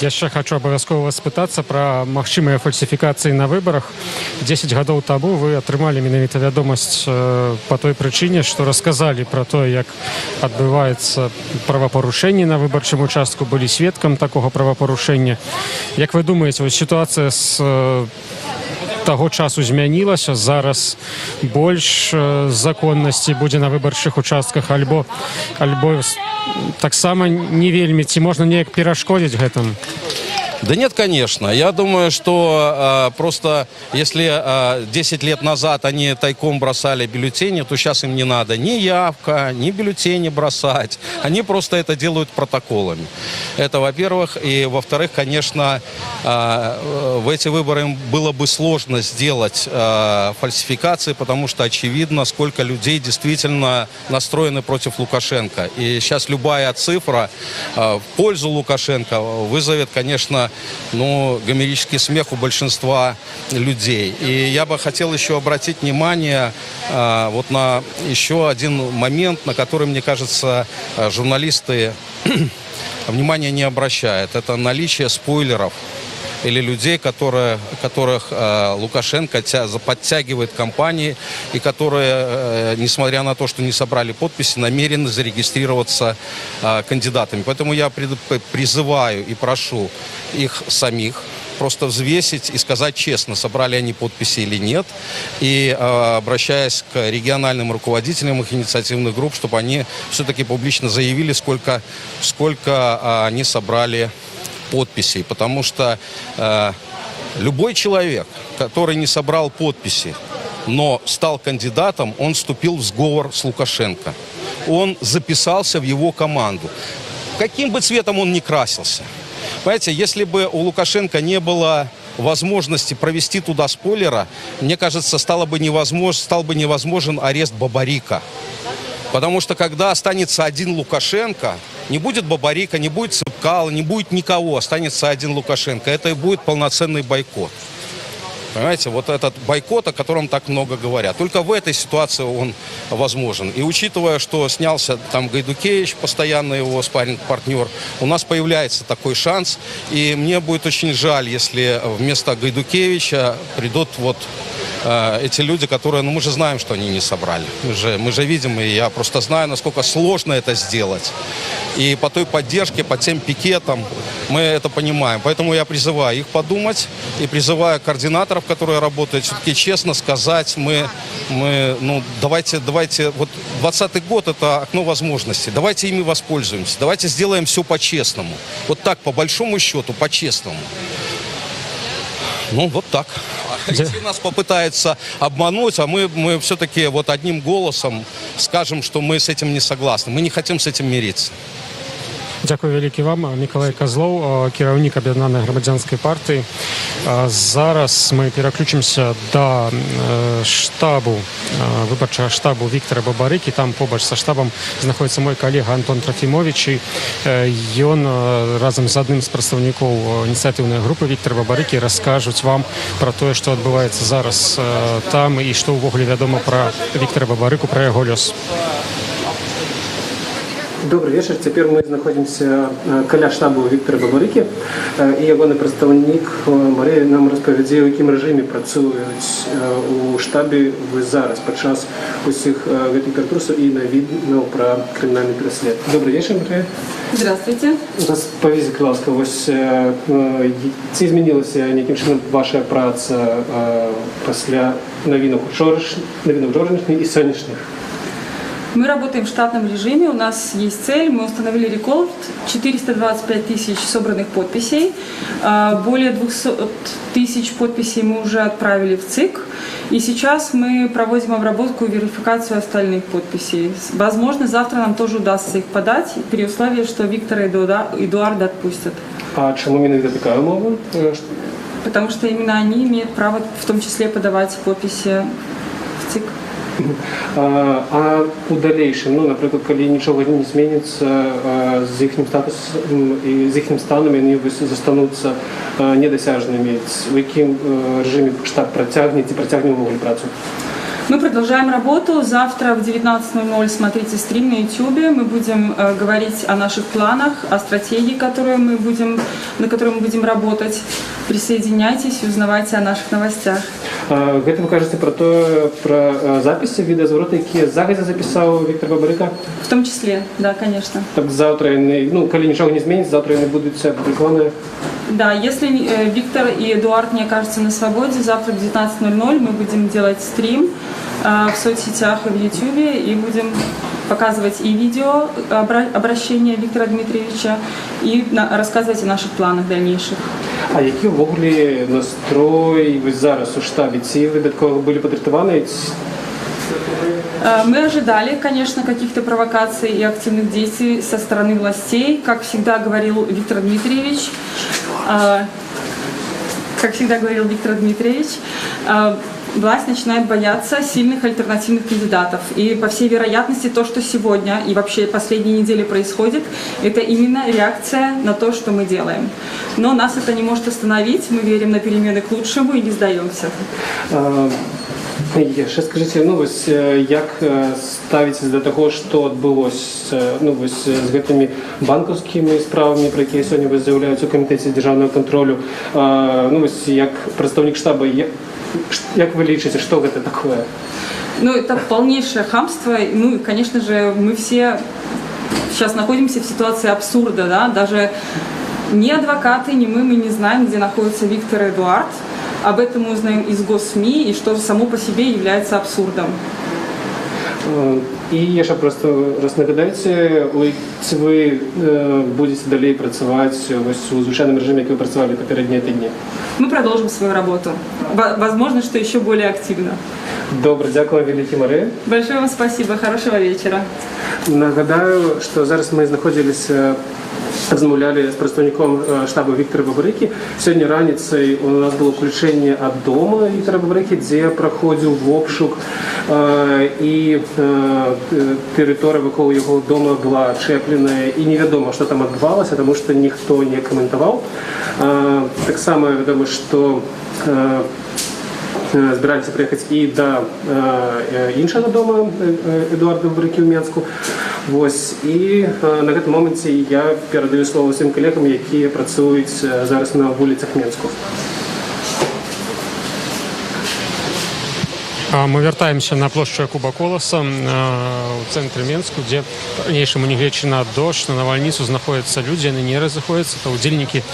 A: Я ще хочу абавязкова вас спытацца пра магчымыя фальсіфікацыі на выбарах. 10 гадоў таму вы атрымалі менавіта вядомасць па той прычыне, што расказалі пра тое, як адбываецца правапарушэнне на выбарчым участку, былі сведкам такога правапарушэння. Як вы думаеце, вось сітуацыя з таго часу змянілася, зараз больш законнасці будзе на выбарчых участках, альбо таксама не вельмі, ці можна неяк перашкодзіць гэтаму?
U: Да нет, конечно. Я думаю, что просто если 10 лет назад они тайком бросали бюллетени, то сейчас им не надо ни явка, ни бюллетени бросать. Они просто это делают протоколами. Это, во-первых. И, во-вторых, конечно, в эти выборы им было бы сложно сделать фальсификации, потому что очевидно, сколько людей действительно настроены против Лукашенко. И сейчас любая цифра в пользу Лукашенко вызовет, конечно, ну, гомерический смех у большинства людей. И я бы хотел еще обратить внимание вот на еще один момент, на который, мне кажется, журналисты внимания не обращают. Это наличие спойлеров или людей, которых Лукашенко подтягивает компании и которые, несмотря на то, что не собрали подписи, намерены зарегистрироваться кандидатами. Поэтому я призываю и прошу их самих просто взвесить и сказать честно, собрали они подписи или нет. И обращаясь к региональным руководителям их инициативных групп, чтобы они все-таки публично заявили, сколько они собрали подписей. Потому что любой человек, который не собрал подписи, но стал кандидатом, он вступил в сговор с Лукашенко. Он записался в его команду. Каким бы цветом он ни красился. Понимаете, если бы у Лукашенко не было возможности провести туда спойлера, мне кажется, стал бы невозможен арест Бабарика. Потому что когда останется один Лукашенко, не будет Бабарика, не будет Цыпкала, не будет никого, останется один Лукашенко. Это и будет полноценный бойкот. Понимаете, вот этот бойкот, о котором так много говорят. Только в этой ситуации он возможен. И учитывая, что снялся там Гайдукевич, постоянно его спарринг-партнер, у нас появляется такой шанс. И мне будет очень жаль, если вместо Гайдукевича придут вот эти люди, которые, ну мы же знаем, что они не собрали. Мы же видим, и я просто знаю, насколько сложно это сделать. И по той поддержке, по тем пикетам мы это понимаем. Поэтому я призываю их подумать и призываю координаторов, которые работают, все-таки честно сказать, давайте, вот 2020 год это окно возможностей, давайте ими воспользуемся, давайте сделаем все по-честному. Вот так, по большому счету, по-честному. Ну, вот так. Если нас попытается обмануть, а мы все-таки вот одним голосом скажем, что мы с этим не согласны. Мы не хотим с этим мириться.
A: Дякую вялікі вам. Миколай Козлов, кіраўнік Аб'яднанай грамадзянскай партыі. Зараз мы пераключымся да штабу, выбарчага штабу Віктара Бабарыкі. Там побач са штабам знаходзіцца мой калега Антон Трофімович. Ён разам з адным з прадстаўнікоў ініцыятыўнай групы Віктара Бабарыкі раскажуць вам пра тое, што адбываецца зараз там і што ўвогуле вядома пра Віктара Бабарыку, пра яго лёс.
B: Добрый вечер. Теперь мы находимся каля штабу Віктора Бабарыкі, і ягоны прадстаўнік Марыя нам распавядзе, у якім рэжыме працуюць у штабе вы зараз падчас усіх гэтых ператрусаў і навідаў пра крымінальны пераслед. Добрый вечер, Марыя.
V: Здравствуйте.
B: Распавядзіце, ласка, вось ці змянілася нейкім чынам ваша праца пасля навінаў учорашніх і сённяшніх?
V: Мы работаем в штатном режиме, у нас есть цель, мы установили рекорд, 425 тысяч собранных подписей, более 200 тысяч подписей мы уже отправили в ЦИК, и сейчас мы проводим обработку и верификацию остальных подписей. Возможно, завтра нам тоже удастся их подать, при условии, что Виктора и Эдуарда отпустят.
B: А чему именно такая умова?
V: Потому что именно они имеют право в том числе подавать подписи в ЦИК.
B: А у далейшым, ну, напрыклад, калі нічога не зменіцца з іхнім статусам і з іхнім станам, яны застануцца недасяжнымі, у якім рэжыме штаб працягне ці працягне ўвогуле працу?
V: Мы продолжаем работу. Завтра в 19:00 смотрите стрим на YouTube. Мы будем говорить о наших планах, о стратегии, на которой мы будем работать. Присоединяйтесь и узнавайте о наших новостях.
B: Гэта вы кажаце про записи відеазвороты, якія загадзя запісаў Віктор Бабарыка?
V: В том числе, да, конечно.
B: Так завтра, ну, калі нічога не зменіцца, завтра яны будуць апублікаваныя?
V: Да, если Виктор и Эдуард не окажутся на свободе, завтра в 19:00 мы будем делать стрим в соцсетях и в YouTube, и будем показывать и видео обращения Виктора Дмитриевича, и рассказывать о наших планах дальнейших.
B: А які ўвогуле настрой вы зараз у штабе? Ці вы дадаткова былі падрыхтаваны?
V: Мы ожидали, конечно, каких-то провокаций и активных действий со стороны властей. Как всегда говорил Виктор Дмитриевич, власть начинает бояться сильных альтернативных кандидатов. И, по всей вероятности, то, что сегодня и вообще последние недели происходит, это именно реакция на то, что мы делаем. Но нас это не может остановить. Мы верим на перемены к лучшему и не сдаемся.
B: Яшчэ скажыце, ну вось як ставіцеся да таго, што адбылося, ну вось з гэтымі банкаўскімі справамі, пра якія сёння вось з'яўляюцца ў камітэце дзяржаўнага кантролю, ну вось як прадстаўнік штаба, як вы лічыце, што гэта такое?
V: Ну, это полнейшее хамство. Ну, и, конечно же, мы все сейчас находимся в ситуации абсурда, да, даже ни адвокаты, ни мы не знаем, где находится Виктор и Эдуард. Об этом мы узнаем из госсми, и что само по себе является абсурдом.
B: І яшчэ просто раз нагадаеце, ці вы будете далей працаваць вось у звычайным рэжыме, як вы працавалі папярэднія тыдні?
V: Мы продолжим свою работу. Возможно, что еще более активно.
B: Добра, дзякую вялікі, Марыя.
V: Большое вам спасибо, хорошего вечера.
B: Нагадаю, што зараз мы знаходзіліся, размаўлялі з прадстаўніком штабу Віктора Бабарыкі. Сёння раніцай у нас было ўключэнне ад дома Віктора Бабарыкі, дзе праходзіў обшук, і тэрыторыя вакол яго дома была ачэпленая, і невядома, што там адбывалася, таму што ніхто не каментаваў. Таксама вядома, што збіраліся прыехаць і да іншага дома Эдуарда Бабарыкі ў Менску. Вось, і на гэтым моменце я перадаю слово сваім калегам, якія працуюць зараз на вуліцах Менску.
A: Мы вяртаемся на плошчу Якуба Коласа у цэнтры Менску, дзе ранейшаму, нягледзячы на дождж, на навальніцу, знаходзяцца людзі, яны не разыходзяцца, это удзельнікі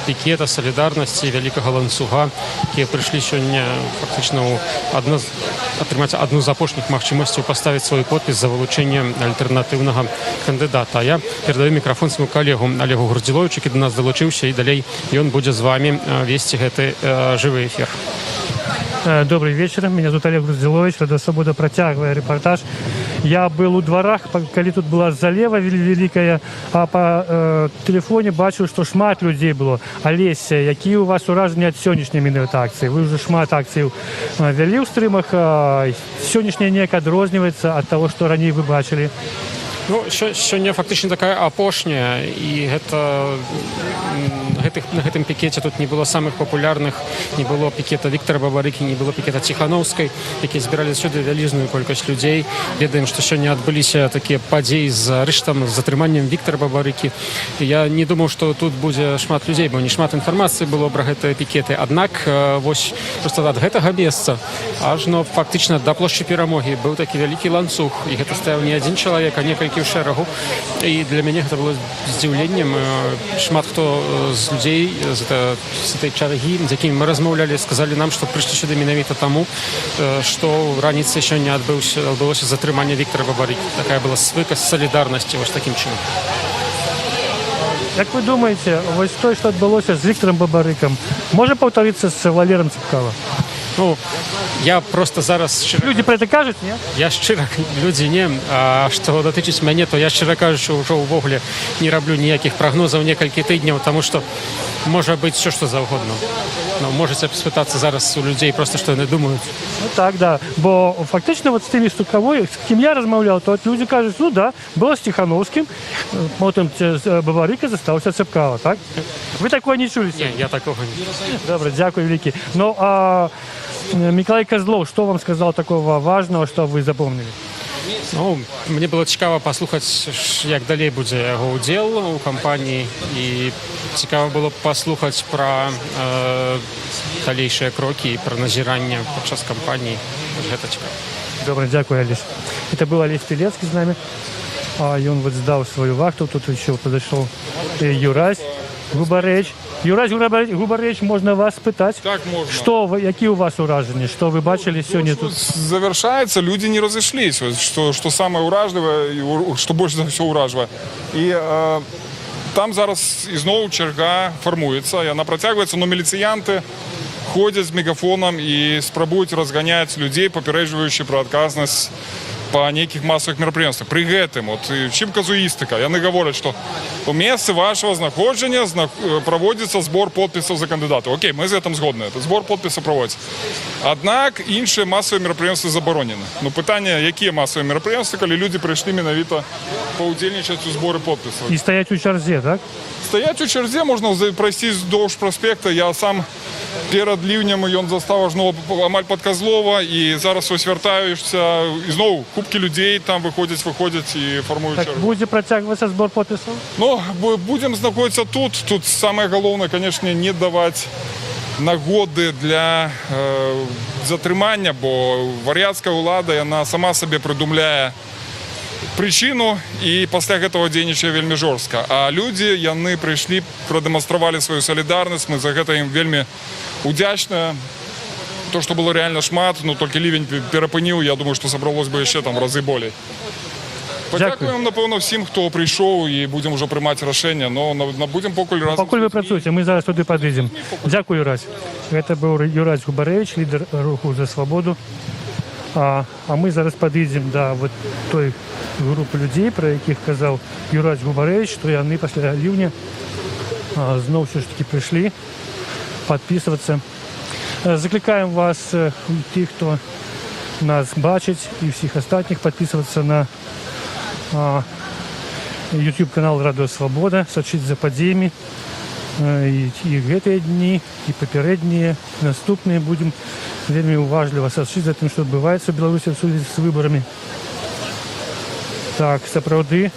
A: пікета, салідарнасці, вялікага ланцуга, якія прыйшлі сёння фактычна атрымаць адну з апошніх магчымасцяў паставіць свой подпіс за вылучэнне альтэрнатыўнага кандыдата. А я перадаю мікрафон свайму калегу Олегу Груздзіловічу, які да нас далучыўся, і далей ён будзе з вами весці гэты жывы эфир.
C: Добрый вечер, меня зовут Олег Груздзілович, Радио Свобода протягивая репортаж. Я был у дворах, когда тут была залева великая, а по телефоне бачу, что шмат людей было. Олеся, які у вас ураження от сённяшняй мінавіта акцыі? Вы уже шмат акцый вялі ў стрымах, сённяшняя неяк адрозніваецца ад того, што раней вы бачылі?
A: Ну, сёння фактычна такая апошняя, і на гэтым пікеце тут не было самых папулярных, не было пікета Віктора Бабарыкі, не было пікета Ціханаўскай, якія збіралі сюды вялізную колькасць людзей. Ведаем, што сёння адбыліся такія падзеі з арыштам, з затрыманнем Віктора Бабарыкі. Я не думаў, што тут будзе шмат людзей, бо не шмат інфармацыі было пра гэтыя пікеты. Аднак вось проста ад гэтага месца ажно фактычна да плошчы Перамогі быў такі вялікі ланцуг, і гэта стаяў не адзін чалавек, а некалькі ў шэрагу. І для мяне гэта было здзіўленнем. Шмат хто з людзей з этой чаргі, з якімі мы размаўлялі, сказалі нам, што прыйшлі сюды менавіта таму, што раніцай сёння адбылося затрыманне Віктора Бабарыкі. Такая была свыкасць салідарнасці вось такім чынам.
C: Як вы думаеце, вось то, што адбылося з Віктором Бабарыкам, можа паўтарыцца з Валером Цыпкала?
A: Ну, я просто зараз...
C: Люди про это кажуць, не?
A: Я шчыра, людзі не. А што датычыць мяне, то я шчыра кажучы, ўжо ўвогуле не раблю ніякіх прагнозаў некалькі тыдняў, таму што можа быць все, што заўгодна. Ну, можете спытацца зараз у людзей просто, што яны думаюць.
C: Ну так, да. Бо фактычна вот з тымі, з кім я размаўляў, то людзі кажуць, ну да, было з Ціханаўскім, потым Бабарыка застаўся Цыпкала, так? Вы такое не чулі?
A: Не, я такога не чулі.
C: Добра, дзякую вялікі. Ну, а Миколай Козлов, что вам сказал такого важного, что вы запомнили?
A: Ну, мне было цікава паслухаць, як далей будзе яго ўдзел у кампаніі, і цікава было паслухаць пра далейшыя крокі і пра назіранне падчас кампаніі. Гэта цікава.
C: Добра, дзякую, Олесь. Это был Олесь Пелецкий с нами. И он вот сдал свою вахту. Тут еще подошел Юрась Губарэч. Юрась Губарэч, можно вас спытать?
E: Так, можно.
C: Какие у вас уражения? Что вы бачили сегодня тут?
E: Завершается, люди не разошлись. Что самое уражливое, что больше за все уражливое. И там зараз ізноў черга формуется, и она протягивается, но милициянты ходят с мегафоном и спрабуюць разгонять людей, попередживающие про отказность по нейкіх массовых мерапрыемствах. Пры гэтым, вот, чым казуістыка? Яны гавораць, што у месцы вашего знаходжання праводзіцца збор подпісаў за кандыдата. Окей, мы з гэтым згодны. Этот збор подпісаў праводзіцца. Аднак іншыя масавыя мерапрыемствы забаронены. Ну, пытанне, якія масавыя мерапрыемствы, калі людзі прыйшлі менавіта паўдзельнічаць у зборы подпісаў.
C: І стаяць у чарзе, так?
E: Стаяць у чарзе можна прайсці здоўж праспекта. Я сам перад ліўнем ён застаў ажно амаль пад Козлова, і зараз ось вяртаюся, і зноў кубкі людзей там выходзяць і фармуюць
C: так,
E: чаргу.
C: Будзе працягвацца збор подпісаў?
E: Ну, будзем знаходзіцца тут. Тут самае галоўнае, канешне, не даваць нагоды для затрымання, бо вар'яцкая ўлада, яна сама сабе прыдумляе прычыну і пасля гэтага дзейнічае вельмі жорстка. А людзі, яны прыйшлі, прадэманстравалі сваю салідарнасць, мы за гэта ім вельмі удзячныя. То, што было реально шмат, но толькі лівень перапыніў, я думаю, што сабралось бы яшчэ там разы болей. Падзякуем, напэўна, всім, хто прыйшоў, і будзем ужо прымаць рашэнне, но будзем покуль разам.
C: Пакуль вы працуеце, мы зараз туды падыдзем. Дзякую, Юрась. Гэта быў Юрась Губарэвіч, лідар руху за свабоду. А мы зараз падыдзем да вот той групы людзей, пра якіх казаў Юрась Губарэвіч, што яны пасля ліўня зноў ўсё ж такі прыйшлі падпісвацца. Закликаем вас, тих, хто нас бачить, і всіх остальних, підписуватися на YouTube-канал Радіо Свобода, сачити за подіями. І гэтыя дні, і папярэднія, наступныя будем вельмі уважліва сачыць за тым, што адбываецца ў Беларусі ў сувязі з выбарамі. Так, сапраўды,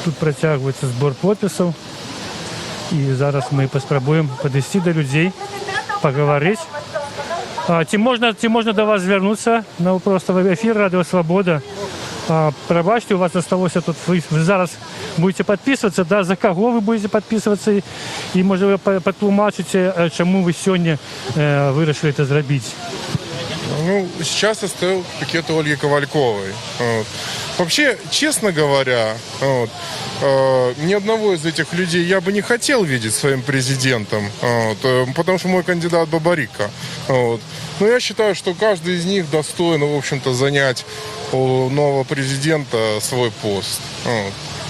C: тут працягваецца збор подпісаў, і зараз мы паспрабуем падысці да людзей, поговорить. Ці можна до вас звернутися на просто в ефір Радіо Свобода. Пробачте, у вас залишилося тут, ви зараз будете підписуватися, да, за кого ви будете підписуватися, і може ви підтлумачите, чому ви сьогодні вирішили це зробити.
D: Ну, сейчас я стою пикет Ольги Ковальковой. Вот. Вообще, честно говоря, вот, ни одного из этих людей я бы не хотел видеть своим президентом, вот, потому что мой кандидат Бабарика. Вот. Но я считаю, что каждый из них достоин, в общем-то, занять у нового президента свой пост.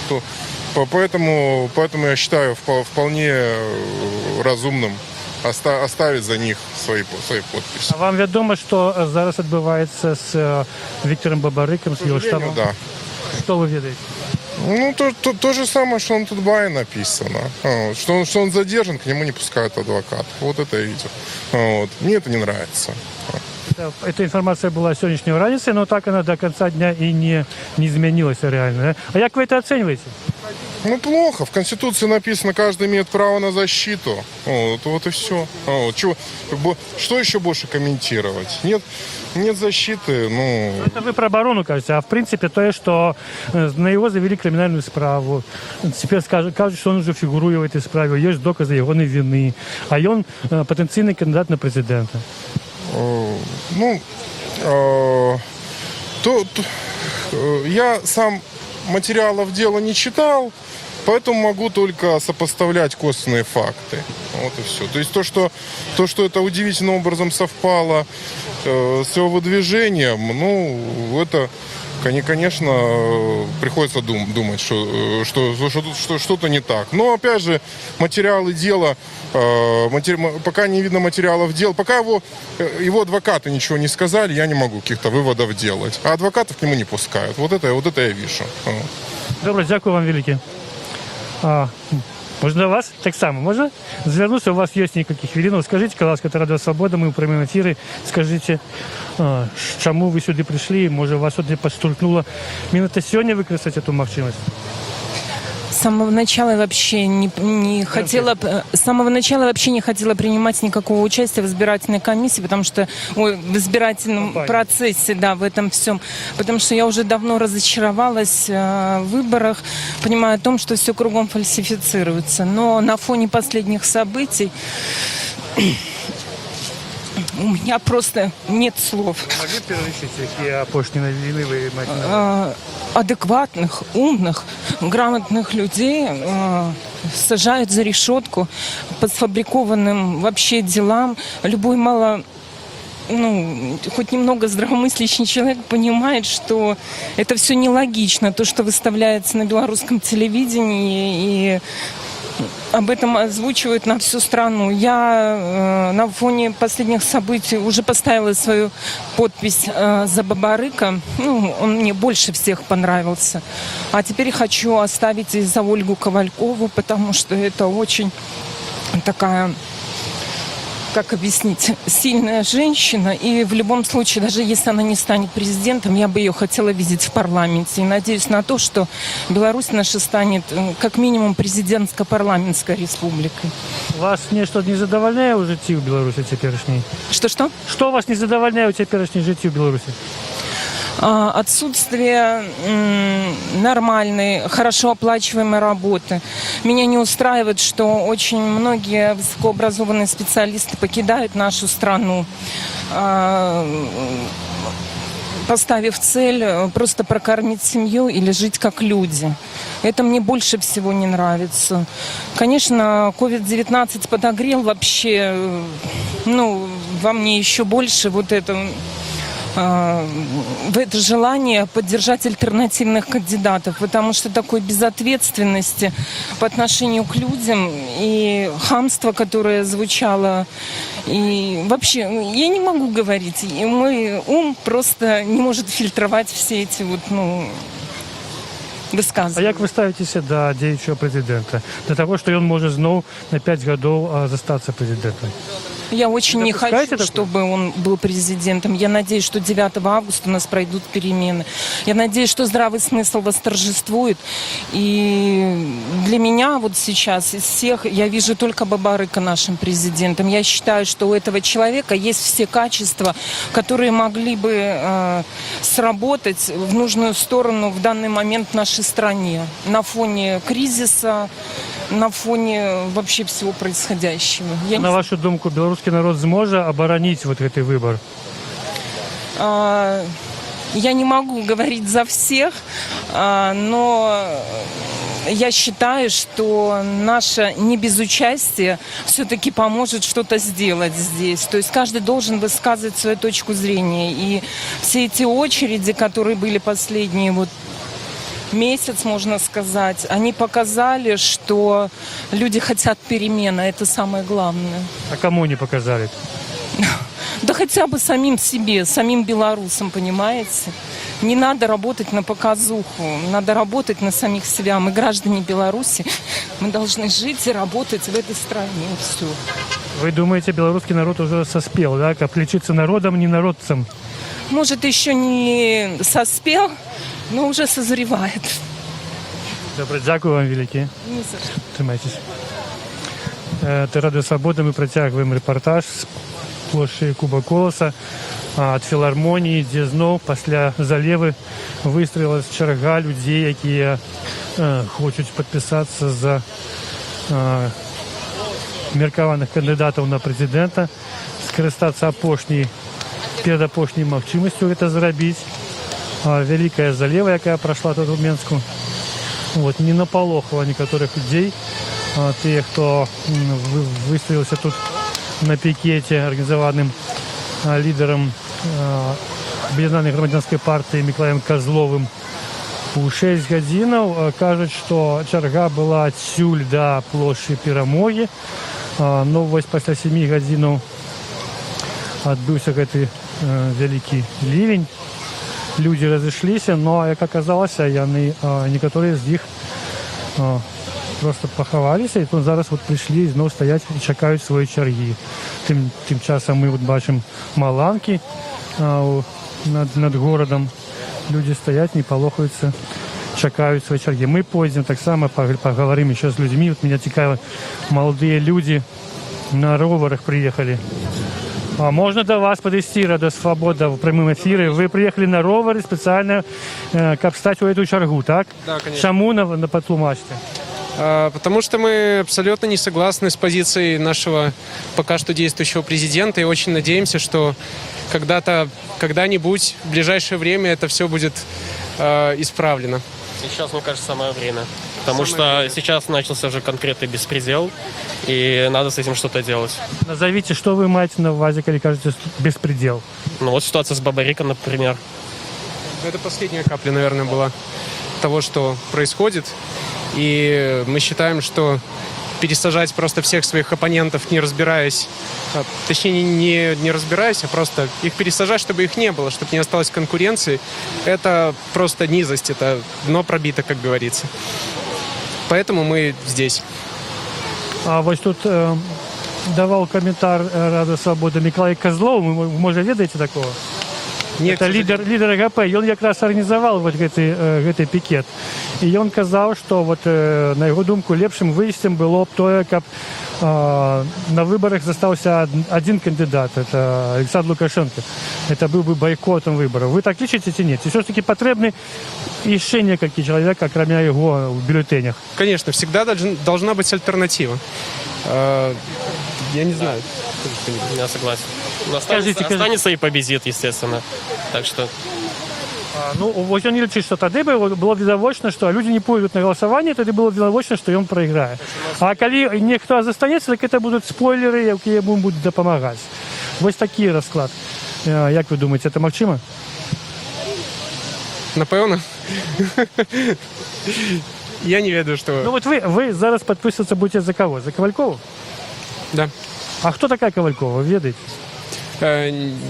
D: Вот. Поэтому я считаю вполне разумным оставить за них свої підписи.
C: А вам відомо, що зараз відбувається з Віктором Бабариком, з його штабом?
D: Да.
C: Що ви відаєте?
D: Ну, то же самое, что на Тутбае написано. Вот. Что он задержан, к нему не пускают адвокат. Вот это я видел. Вот. Мне это не нравится.
C: Эта информация была сегодняшнего раницы, но так она до конца дня и не изменилась реально. Да? А как вы это оцениваете?
D: Ну, плохо. В Конституции написано, каждый имеет право на защиту. Вот и все. Вот. Что еще больше комментировать? Нет защиты, ну...
C: Это вы про оборону кажете, а в принципе то, что на его завели криминальную справу. Теперь кажут, что он уже фигурует в этой справе, есть доказы его вины, а он потенциальный кандидат на президента.
D: Я сам материалов дела не читал, поэтому могу только сопоставлять косвенные факты. Вот и все. То есть то, что это удивительным образом совпало с его выдвижением, ну, это, конечно, приходится думать, что что-то не так. Но, опять же, материалы дела, пока не видно материалов дела, пока его адвокаты ничего не сказали, я не могу каких-то выводов делать. А адвокатов к нему не пускают. Вот это я вижу.
C: Добре, дякую вам велике. Можна до вас? Так само, можна? Звернутися, у вас є кілька хвилин. Скажіть, будь ласка, Радіо Свобода, ми у прямому ефірі. Скажіть, чому ви сюди прийшли? Може, вас сюди підштовхнуло іменно сьогодні використати цю можливість?
F: С самого начала вообще не хотела принимать никакого участия в избирательной комиссии, в избирательном процессе, да, в этом всем, потому что я уже давно разочаровалась в выборах, понимая о том, что все кругом фальсифицируется. Но на фоне последних событий у меня просто нет слов.
C: Могли перелічити, які опошні новини ви маєте?
F: Адекватных, умных, грамотных людей сажают за решетку по сфабрикованным вообще делам. Любой хоть немного здравомыслящий человек понимает, что это все нелогично, то, что выставляется на белорусском телевидении, и об этом озвучивают на всю страну. Я на фоне последних событий уже поставила свою подпись за Бабарыка. Он мне больше всех понравился. А теперь хочу оставить и за Ольгу Ковалькову, потому что это очень такая, как объяснить, сильная женщина. И в любом случае, даже если она не станет президентом, я бы ее хотела видеть в парламенте. И надеюсь на то, что Беларусь наша станет как минимум президентско-парламентской республикой.
C: Вас нечто не задовольняє у житті в Білорусі теперішній?
F: Что?
C: Что вас не задовольняє у теперішній житті в Білорусі?
F: Отсутствие нормальной, хорошо оплачиваемой работы. Меня не устраивает, что очень многие высокообразованные специалисты покидают нашу страну, поставив цель просто прокормить семью или жить как люди. Это мне больше всего не нравится. Конечно, COVID-19 подогрел вообще, во мне еще больше в это желание поддержать альтернативных кандидатов, потому что такой безответственности по отношению к людям и хамство, которое звучало, и вообще я не могу говорить, и мой ум просто не может фильтровать все эти высказывания.
C: А як ви ставитеся до діючого президента? До того, що він може знову на 5 років залишитися президентом?
F: Я очень не хочу,
C: допускаете такое?
F: чтобы он был президентом. Я надеюсь, что 9 августа у нас пройдут перемены. Я надеюсь, что здравый смысл восторжествует. И для меня вот сейчас из всех я вижу только Бабарыка нашим президентом. Я считаю, что у этого человека есть все качества, которые могли бы сработать в нужную сторону в данный момент в нашей стране. На фоне кризиса, на фоне вообще всего происходящего.
C: На вашу думку, белорусский народ зможет оборонить вот этот выбор?
F: Я не могу говорить за всех, но я считаю, что наше небезучастие все-таки поможет что-то сделать здесь. То есть каждый должен высказывать свою точку зрения. И все эти очереди, которые были последние месяц, можно сказать, они показали, что люди хотят перемены. Это самое главное.
C: А кому они показали?
F: Да хотя бы самим себе, самим белорусам, понимаете? Не надо работать на показуху, надо работать на самих себя. Мы граждане Беларуси, мы должны жить и работать в этой стране. Все.
C: Вы думаете, белорусский народ уже соспел, да? Как лечиться народом, не народцем?
F: Может, еще не соспел, но уже созревает.
C: Добре, дякую вам велике.
F: Не за что.
C: Тримайтесь. Це Радіо Свобода. Ми протягуємо репортаж з площі Куба Колоса ад філармоніі, дзе зноў пасля залевы выстроілась чарга людзей, якія хочуць падпісацца за меркаваных кандыдатаў на прэзідэнта, скарыстацца перадапошняй магчымасцю гэта зрабіць. Вялікая залева, якая прайшла тут у Менску, не напалохала некаторых людзей. Тыя, хто выставіўся тут на пікеце, арганізаваным лідарам Аб'яднанай грамадзянскай партыі Мікалаем Казловым у 6 гадзінаў, кажуць, што чарга была адсюль да плошчы Перамогі. Но вось пасля 7 гадзінаў адбыўся гэты вялікі ливень. Людзі разышліся, но, як аказалася, некаторыя з іх просто пахаваліся, і тут зараз прыйшлі і зноў стаяць і чакаюць свае чаргі. Тым часам мы бачым маланкі над горадам. Людзі стаяць, не палохаюцца, чакаюць свае чаргі. Мы пойдзем таксама, паговорым еще з людзьмі. Меня цікава, маладыя людзі на роварах прыехалі. Можно до вас подойти, Радио Свобода, в прямом эфире. Вы приехали на ровары специально, как встать в эту чергу, так?
B: Да, конечно.
C: Чему на потлумачте?
B: Потому что мы абсолютно не согласны с позицией нашего пока что действующего президента и очень надеемся, что когда-нибудь, в ближайшее время это все будет исправлено.
G: Сейчас, мне кажется, самое время. Потому что сейчас начался уже конкретный беспредел, и надо с этим что-то делать.
C: Назовите, что вы имеете на увазе, когда кажете беспредел?
G: Вот ситуация с Бабариком, например.
B: Это последняя капля, наверное, была того, что происходит. И мы считаем, что пересажать просто всех своих оппонентов, не разбираясь, точнее, не разбираясь, а просто их пересажать, чтобы их не было, чтобы не осталось конкуренции, это просто низость, это дно пробито, как говорится. Поэтому мы здесь.
C: Вот тут давал комментарий Радио Свобода Миколай Козлов, вы, может, ведаете такого?
B: Нет,
C: это лидер АГП, и он как раз организовал гэты пикет. И он сказал, что на его думку лепшим выйстем было то, как на выборах застался один кандидат, это Александр Лукашенко. Это был бы бойкотом выборов. Вы так лічыце ці нет? И все-таки потребны еще некалькі человек, кроме его в бюллетенях?
B: Конечно, всегда должна быть альтернатива. Я не знаю.
G: Я согласен. Останется и победит, естественно. Так что...
C: Вот он лічыць, что тогда было відавочна, что люди не пойдут на голосование, тогда было відавочна, что он проиграет. А когда никто застанется, так это будут спойлеры, которые ему будут допомагать. Вот такий расклад. Як вы думаете, это магчыма?
B: Напевно. Я не ведаю, что...
C: Ну вот вы зараз подписываться будете за кого? За Ковалькову?
B: Да.
C: А кто такая Ковалькова, вы ведаете?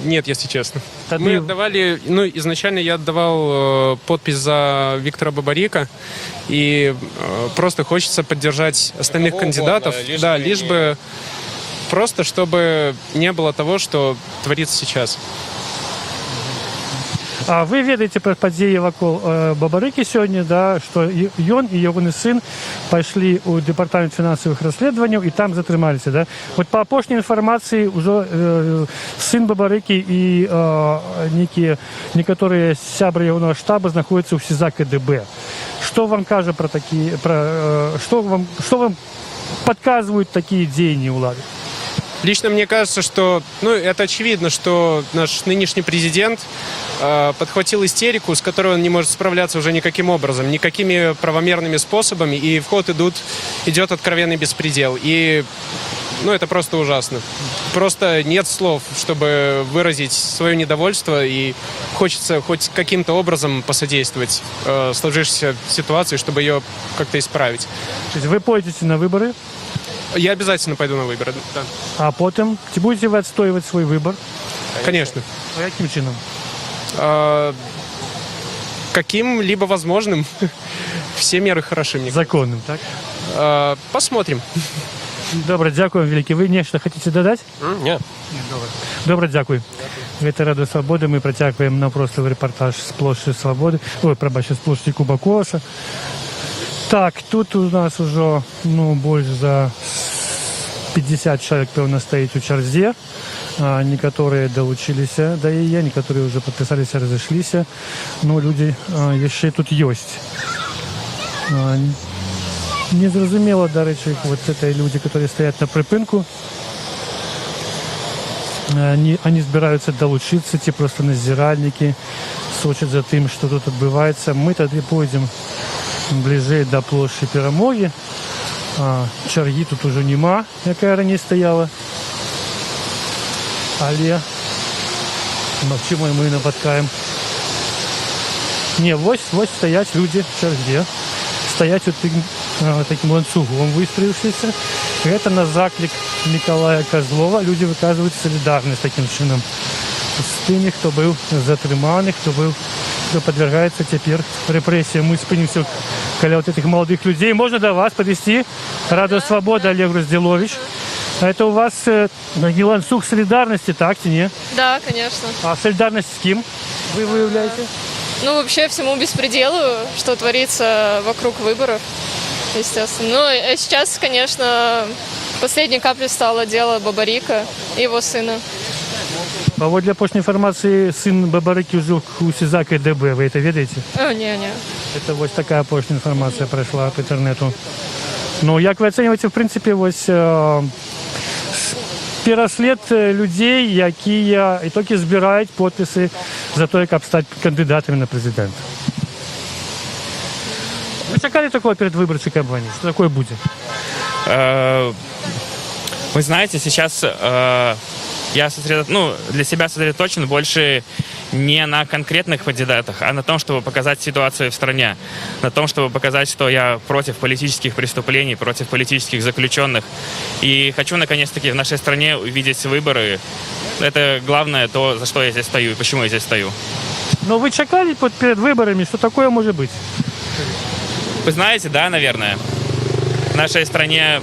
B: Нет, если честно. Мы отдавали, изначально я отдавал подпись за Виктора Бабарика, и просто хочется поддержать остальных кандидатов, лишь бы
H: Просто чтобы не было того, что творится сейчас.
C: А ви ведаеце пра падзеі вакол Бабарыкі сёння, да, што ён і ягоны сын пайшлі ў дэпартамент фінансавых расследаванняў і там затрымаліся, да? Вот па апошняй інфармацыі ўжо сын Бабарыкі і некаторыя сябры ягонага штаба знаходзяцца ў СІЗА КДБ. Што вам кажа пра такія, што вам подсказывают такие деяния улады?
H: Лично мне кажется, что, это очевидно, что наш нынешний президент подхватил истерику, с которой он не может справляться уже никаким образом, никакими правомерными способами, и в ход идет откровенный беспредел. И, это просто ужасно. Просто нет слов, чтобы выразить свое недовольство, и хочется хоть каким-то образом посодействовать сложившейся ситуации, чтобы ее как-то исправить.
C: То есть вы пойдете на выборы?
H: Я обязательно пойду на выборы, да.
C: А потом будете вы отстаивать свой выбор?
H: Конечно.
C: А каким чином?
H: Каким-либо возможным. Все меры хороши, мне кажется.
C: Законным, так?
H: Посмотрим.
C: Добре, дякую, великі. Ви нешта хочаце дадаць?
H: Не.
C: Добре, дзякуй. Гэта Радыё Свабода. Мы працягваем наўпростовы рэпартаж з плошчы Свабоды. З плошчы Куба Коласа. Так, тут у нас ужо больш за 50 чалавек, пэўна, стаіць у чарзе. Некаторыя далучыліся да яе, некаторыя ўжо падпісаліся, разышліся. Людзі яшчэ тут ёсць. Незразумела, дарэчы, вот это люди, которые стоят на прыпынку. Они збіраюцца далучыцца, ці просто назіральнікі, сочаць за тым, што тут адбываецца. Мы тады пойдзем бліжэй да плошчы Перамогі. Чаргі тут ужо няма, якая раней стаяла. Але магчыма, мы напаткаем. Не, вось стаяць людзі в чарзе. Стаяць таким ланцугом выстроившийся. Это на заклик Николая Козлова. Люди выказывают солидарность таким чином с теми, кто был затрыманы, кто подвергается теперь репрессиям. Мы спынимся каля вот этих молодых людей. Можно до вас подвести? Радио Свобода, Олег Разделович. Это у вас не ланцуг солидарности, так, не?
I: Да, конечно.
C: А солидарность с кем вы выявляете?
I: Вообще всему беспределу, что творится вокруг выборов, естественно. А сейчас, конечно, последней каплей стало дело Бабарика и его сына.
C: А вот для апошняй информации сын Бабарыки уже у СІЗА КДБ, вы это ведаете?
I: Не.
C: Это вот такая апошняя информация прошла по интернету. Як вы оцениваете, в принципе, пераслед людей, якія і толькі збіраюць подпісы за то, каб стаць кандыдатамі на прэзідэнта? Вы чакалі такого перед выбарчай кампаніі? Что такое будет?
R: Вы знаете, сейчас я для себя сосредоточен больше не на конкретных кандидатах, а на том, чтобы показать ситуацию в стране, на том, чтобы показать, что я против политических преступлений, против политических заключенных. И хочу, наконец-таки, в нашей стране увидеть выборы. Это главное то, за что я здесь стою и почему я здесь стою.
C: Но вы чакали перед выборами, что такое может быть?
R: Вы знаете, да, наверное. В нашей стране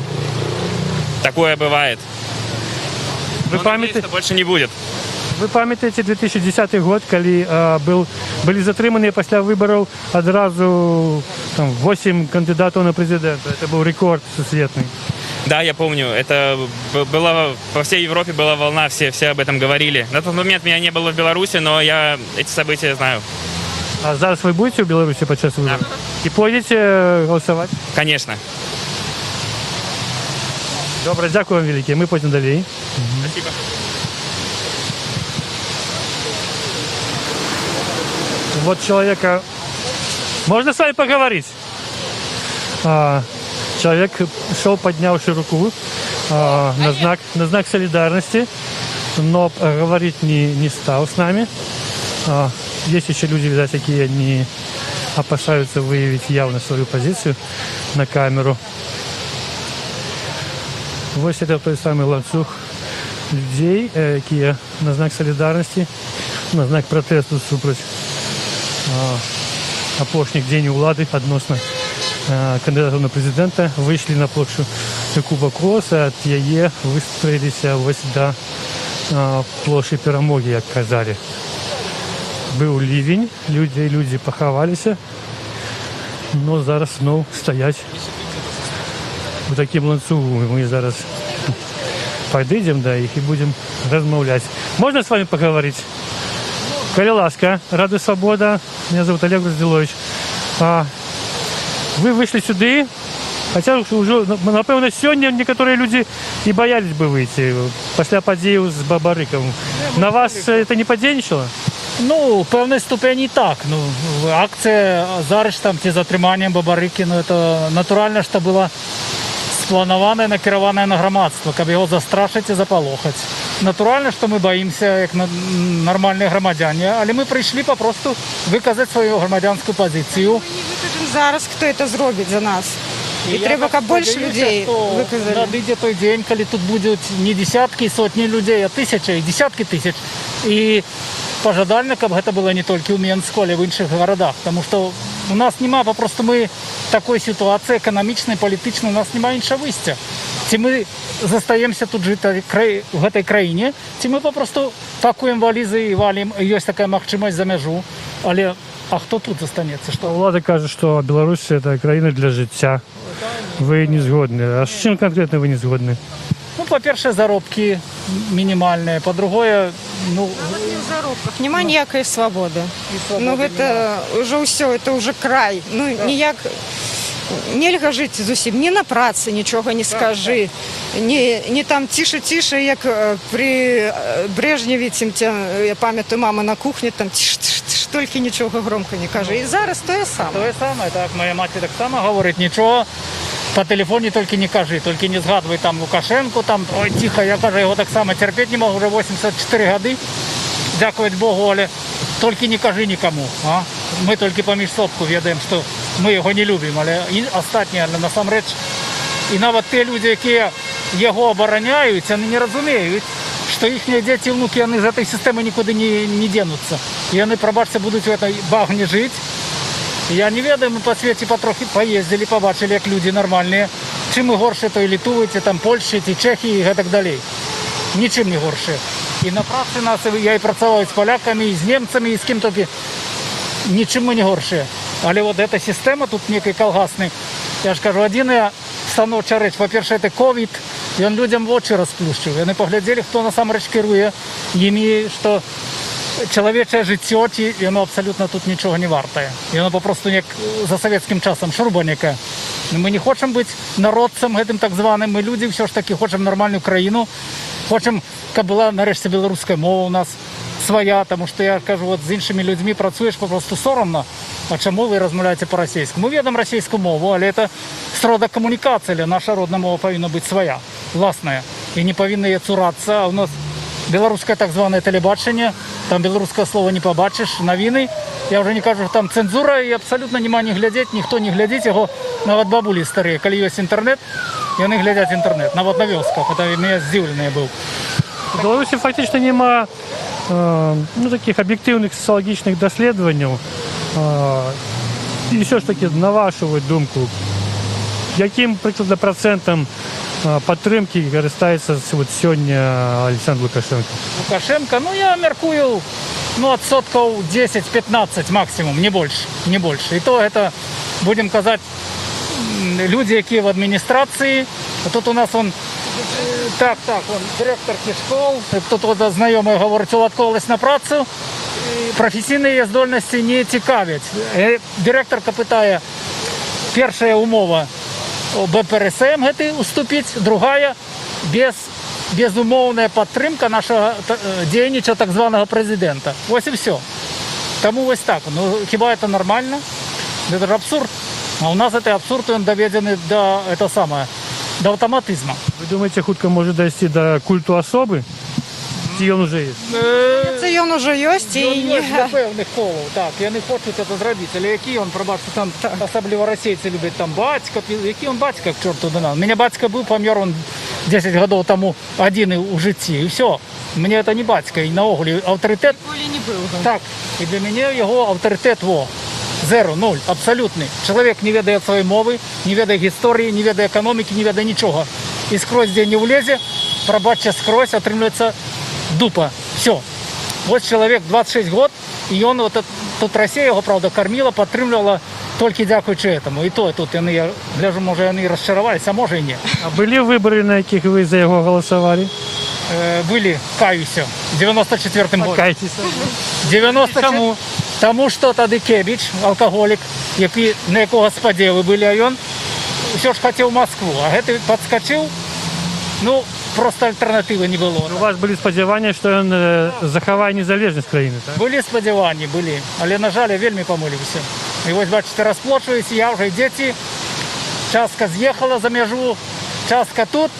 R: такое бывает.
C: Вы памятаете,
R: что больше не будет.
C: Вы памятаете 2010 год, когда были затрыманы после выборов одразу 8 кандидатов на президента? Это был рекорд всесветный.
R: Да, я помню. Это было по всей Европе была волна, все об этом говорили. На тот момент меня не было в Беларуси, но я эти события знаю.
C: А зараз вы будете в Беларуси подчас выборов? Да. И пойдете голосовать?
R: Конечно.
C: Добре, дякую вам велике. Мы пойдем далее.
R: Спасибо.
C: Вот человека... Можно с вами поговорить? Человек шел, поднявший руку на знак солидарности, но говорить не стал с нами. Есть еще люди, видать, такие не опасаются выявить явно свою позицию на камеру. Вот это той самый ланцуг людей, которые на знак солидарности, на знак протесту супроть апошніх дзеянняў улады адносна кандыдатаў на прэзідэнта выйшлі на плошчу Кубаколаса, ад яе выстроіліся вось да плошчы Перамогі, як казалі. Быў лівень, людзі пахаваліся, но зараз зноў стаяць у такім ланцугу. Мы зараз подойдем до их и будем размовлять. Можно с вами поговорить? Коли ласка, Радио Свобода. Меня зовут Олег Разділович. Вы вышли сюда, хотя уже, напевно, сегодня некоторые люди и боялись бы выйти после подею с Бабариком. На вас это не подейничало?
K: Ну, в певній ступені так. Ну, акція з арештом чи затриманням Бабарики, ну, це натурально, що була спланована і накерована на громадство, щоб його застрашити і заполохати. Натурально, що ми боїмося, як нормальні громадяни, але ми прийшли просто виказати свою громадянську позицію.
S: Ми не викажемо зараз, хто це зробить за нас. І треба, щоб більше людей виказали.
K: Надійде той день, коли тут будуть не десятки і сотні людей, а тисячі і десятки тисяч. І пожадально, щоб це було не тільки у Мінську, але й в інших городах. Тому що у нас немає, просто ми такої ситуації економічної, політичної, у нас немає іншого виходу. Чи ми зостаємося тут жити в цій країні, чи ми просто пакуємо валізи і валимо, є така можливість за межу. Але а хто тут зостанеться?
C: Влада каже, що Білорусь – це країна для життя. Ви не згодні. А з чим конкретно ви не згодні?
K: Ну, по-перше, заробки мінімальні. По-друге, ну...
S: Не в заробках. Нема ніякої свободи. Ну, це вже все, це вже край. Ну, ніяк... Нельга жити зовсім, ні на праці нічого не скажи, ні там тише-тише, як при Брежневі, я пам'ятаю, мама на кухні, там тише-тише, тільки нічого громко не каже. І зараз те саме.
K: Те саме, так, моя мати так само говорить, нічого по телефоні тільки не кажи, тільки не згадуй там Лукашенко, там, ой, тихо, я кажу, його так само терпіти не можу, вже 84 роки, дякувати Богу, але тільки не кажи нікому, а? Ми тільки поміж собою ведемо, що ми його не любимо, але остатні, насамреч. І навіть ті люди, які його обороняють, вони не розуміють, що їхні діти і внуки, вони з цієї системи нікуди не денуться. І вони, пробачте, будуть в цій багні жити. Я не ведаю, ми по світі потрохи поїздили, побачили, як люди нормальні. Чим ми горше, то і Литви, там Польщі, і Чехії, і так далі. Нічим не горше. І на праці нас, я і працював з поляками, і з німцями, і з ким тільки. Нічим ми не горше. Але от ця система тут некий колгасний. Я ж кажу, єдина становча річ. По-перше, це ковід. І він людям в очі розплющив. Вони погляділи, хто насамреч керує. Їм, що чоловіче життя, і воно абсолютно тут нічого не вартує. І воно попросту як за совєтським часом шруба яка. Ми не хочемо бути народцем, так званим. Ми люди все ж таки хочемо нормальну країну. Хочемо, щоб була нарешті білоруська мова у нас своя, тому що я кажу, от з іншими людьми працюєш просто соромно. А чому ви розмовляєте по-російськи? Ми ведемо російську мову, але це срода комунікації, але наша родна мова повинна бути своя, власна. І не повинна її цуратися. А у нас білоруське так зване телебачення, там білоруського слова не побачиш, новини. Я вже не кажу, що там цензура і абсолютно нема не глядять, ніхто не глядить його. Навіть бабулі старі, коли є інтернет, і вони глядять інтернет, навіть на вёсках. Це мене здивлений був.
C: В Білорусі фактично нема таких об'єктивних соціологічних досліджень. І все ж таки, на вашу думку, яким приблизно процентом підтримки користається сьогодні Олександр Лукашенко?
K: Лукашенко, ну я міркую, от сотків 10-15 максимум, не більше. І то це, будемо казати, люди, які в адміністрації. А тут у нас директор школ, хто-то знайомий говорить, уладковувались на працю, професійні здольності не цікавлять. Директорка питає, перша умова БПРСМ уступити, друга безумовна підтримка нашого діючого так званого президента. Ось і все. Тому ось так. Ну, хіба це нормально? Це ж абсурд. А у нас цей абсурд, він доведений до до автоматизму.
C: Ви думаєте, хутко може дійти до культу особи? Чи він вже є?
S: Це він вже є.
K: Він є для певних колів, так. Я не хочу це зробити. Але які він, пробачте, там, особливо російці люблять, там, батько, який він батько, к чорту до нас. У мене батько був, помер він 10 років тому один у житті, і все. Мені це не батько, і наогулі авторитет. Так, і для мене його авторитет, зеро, нуль, абсолютний. Чоловік не ведає своєї мови, не ведає історії, не ведає економіки, не ведає нічого. і скрозь, де не влезе, пробачте, скрозь отримується дупа. Все. Ось чоловік 26 год, і він, тут Росія його, правда, кормила, підтримувала тільки дякуючи этому. І тут вони, я гляжу, може, вони розчарувалися, а може і ні.
C: А були вибори, на яких ви за його голосували?
K: Были, каюся, в 94-м году.
C: Кайтеся.
K: 94-м. Тому що тоді Кебіч, алкоголік, на якого споділи були, а він все ж хотів Москву, а гэтый підскочив, ну, просто альтернативи не було.
C: У вас були сподівання, що він заховає незалежність країни, так?
K: Були сподівання, були, але, на жаль, я вельми помилився. І ось, бачите, розплачуюся, я вже і діти, частка з'їхала за межу, частка тут.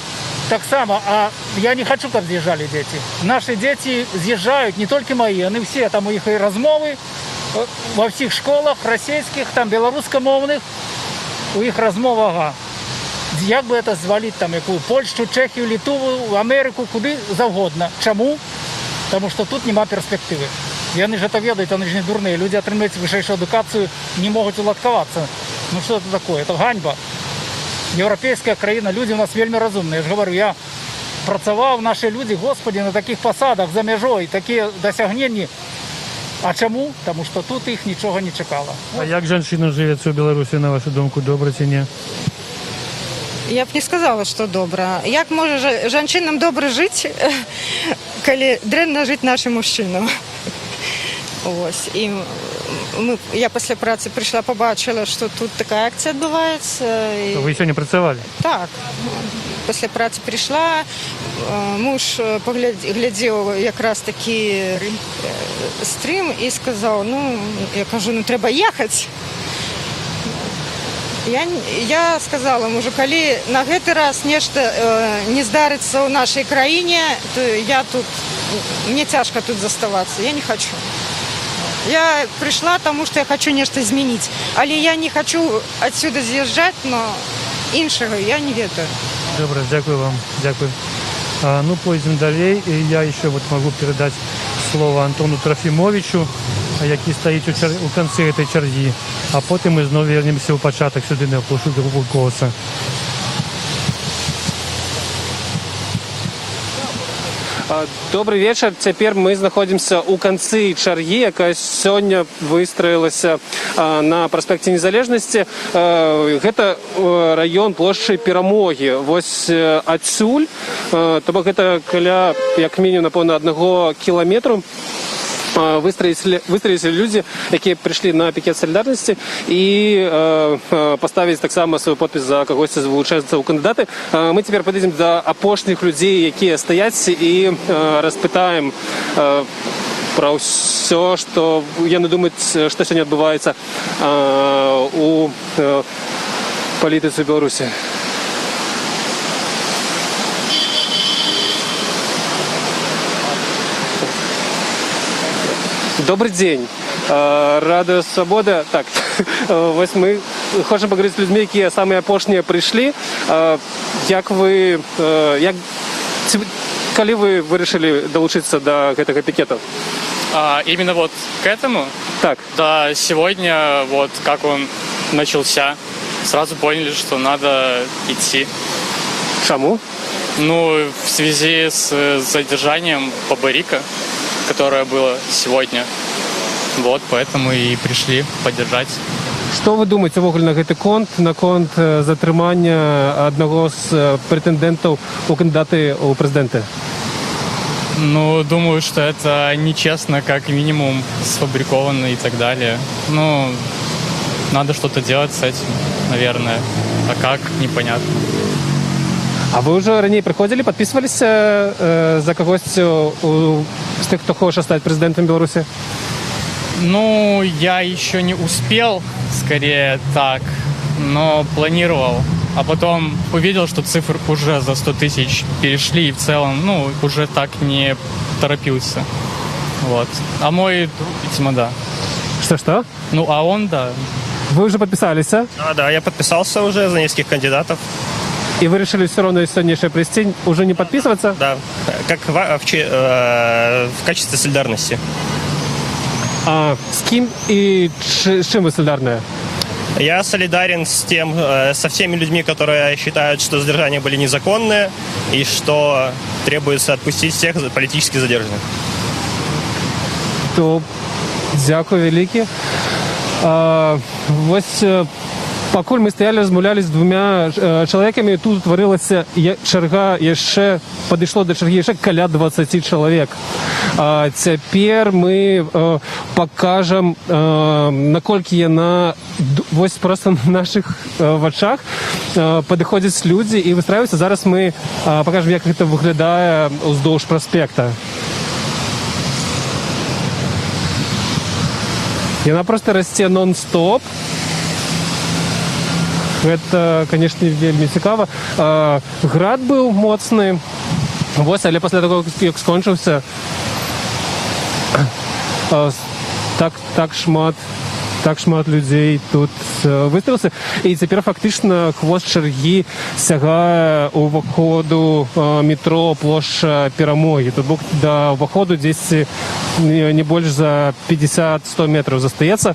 K: Так само, а я не хочу, щоб з'їжджали діти. Наші діти з'їжджають, не тільки мої, вони всі, там у їх і розмови, во всіх школах російських, там білоруськомовних, у їх розмова, ага. Як би це звалити, там, яку Польщу, Чехію, Литву, Америку, куди завгодно. Чому? Тому що тут нема перспективи. І вони ж це ведають, вони ж не дурні. Люди отримують вищу едукацію, не можуть уладкуватися. Ну що це таке? Це ганьба. Європейська країна, люди у нас вельми розумні. Я ж говорю, я працював, наші люди, господи, на таких посадах за межою, такі досягнення. А чому? Тому що тут їх нічого не чекало.
C: А як жінка живеться у Білорусі, на вашу думку, добре чи ні?
M: Я б не сказала, що добре. Як може жінкам добре жити, коли дрянно жити нашим мужчинам? Ось. І я після праці прийшла, побачила, що тут така акція відбувається.
C: Ви сьогодні працювали?
M: Так. Після праці прийшла, муж глядів якраз таки стрім і сказав, я кажу, треба їхати. Я сказала мужу, коли на гэты раз нешта не здарыцца ў нашай краіне, то мне цяжка тут заставацца, я не хочу. Я пришла, тому что я хочу нечто изменить. Але я не хочу отсюда съезжать, но іншого я не ведаю.
C: Добре, дякую вам. Дякую. Пойдем далее. Я еще могу передать слово Антону Трофимовичу, який стоїть у кінці цієї черги. А потім ми знову повернемося у початок сюди на площу Другого Колоса.
B: Добрый вечер. Теперь мы находимся у концы чарги, яка сёння выстроилася на проспекте Незалежности. Это район площади Перамоги. Вось адсюль, то бок это каля як мінімум напэўна 1 кіламетру. Выстроились люди, которые пришли на пикет солидарности и поставили так само свой подпись за когось из вылучающихся кандидаты. Мы теперь подойдем до опошних людей, которые стоят, и распытаем про все, что я не думаю, что сегодня отбывается у політиці Беларуси. Добрый день. Радио Свобода. Так, ось ми хочемо поговорити з людьми, які самі опошні прийшли. Коли ви вирішили долучитися до этого пикета?
N: Именно вот к этому?
B: Так.
N: Да, сегодня, вот как он начался, сразу поняли, что надо идти.
B: Чему?
N: В связи с задержанием Бабарика, которое было сегодня. Вот, поэтому и пришли поддержать.
B: Что вы думаете вогуле на гэты конт, на конт затрымання одного з претендентов у кандидаты у президенты?
N: Думаю, что это нечестно, как минимум, сфабриковано и так далее. Надо что-то делать с этим, наверное. А как, непонятно.
B: А вы уже ранее приходили, подписывались за когось з тих, хто хоче стати президентом Беларуси?
N: Я еще не успел, скорее так, но планировал. А потом увидел, что цифры уже за 100 тысяч перешли, и в целом, уже так не торопился. Вот. А мой друг, видимо, да.
B: Что?
N: А он, да.
B: Вы уже подписались, а?
W: Да, я подписался уже за нескольких кандидатов.
B: И вы решили все равно сегодняшнее прийти, уже не подписываться?
W: Да, как в качестве солидарности.
B: А с кем и с чем вы солидарны?
W: Я солидарен со всеми людьми, которые считают, что задержания были незаконные и что требуется отпустить всех политически задержанных.
B: То дякую велике. Ось пакуль мы стаялі, размаўлялі з двумя чалавекамі, тут утварылася чарга, яшчэ падышло да чаргі яшчэ каля 20 чалавек. Цяпер мы пакажам, наколькі яна вось проста на нашых вачах падыходзяць людзі і выстраиваюцца. Зараз мы пакажам, як гэта выглядае ўздоўж праспекта. Яна просто расце нон-стоп. Гэта, конечно, вельмі цікава. Град быў моцны. Вось, але пасля таго, як скончыўся, так шмат людзей тут выставілася. І цяпер фактычна хвост чаргі сягае ўваходу метро плошча Перамогі. Тут бок да ўваходу дзесьці не больш за 50-100 метраў застаецца.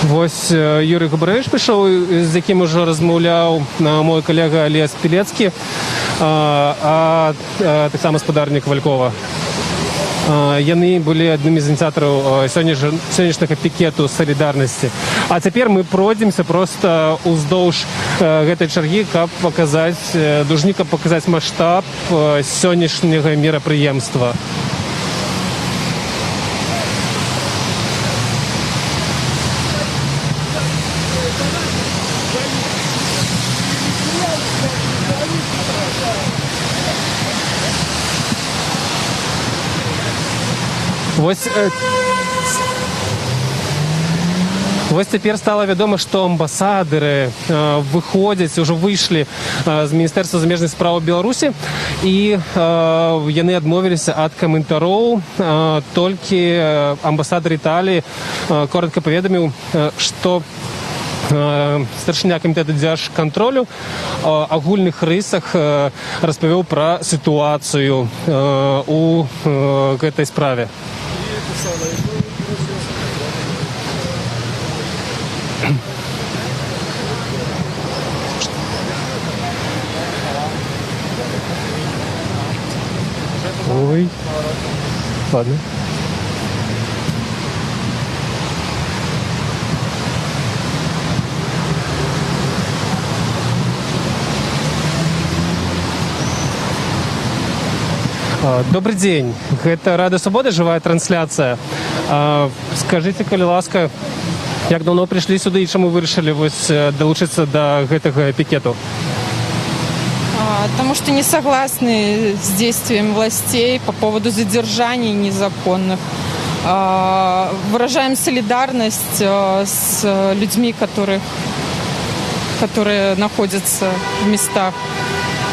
B: Вось Юрий Губарэвіч прыйшоў, з якім ужо размаўляў мой калега Олег Пілецкі, таксама спадарнік Валькова. Яны былі аднымі з ініцыятараў сённяшняга пікету салідарнасці. А цяпер мы пройдземся проста ўздоўж гэтай чаргі, каб паказаць дужнік, каб паказаць маштаб сённяшняга мерапрыемства. Вось цяпер стала вядома, што амбасадары выходзяць, ужо выйшлі з Міністэрства замежных спраў Беларусі, і яны адмовіліся ад каментароў. Толькі амбасадар Італіі коротка паведаміў, што старшыня камітэта дзяржкантролю агульных рысах распавёў пра сітуацыю у гэтай справе. Ой, ладно. Добрый день. Это Рада Свободы, живая трансляция. Скажите, калі ласка, як давно пришли сюда и чему вы решили долучиться до гэтага пикету?
F: Потому что не согласны с действием властей по поводу задержаний незаконных. Выражаем солидарность с людьми, которые находятся в местах.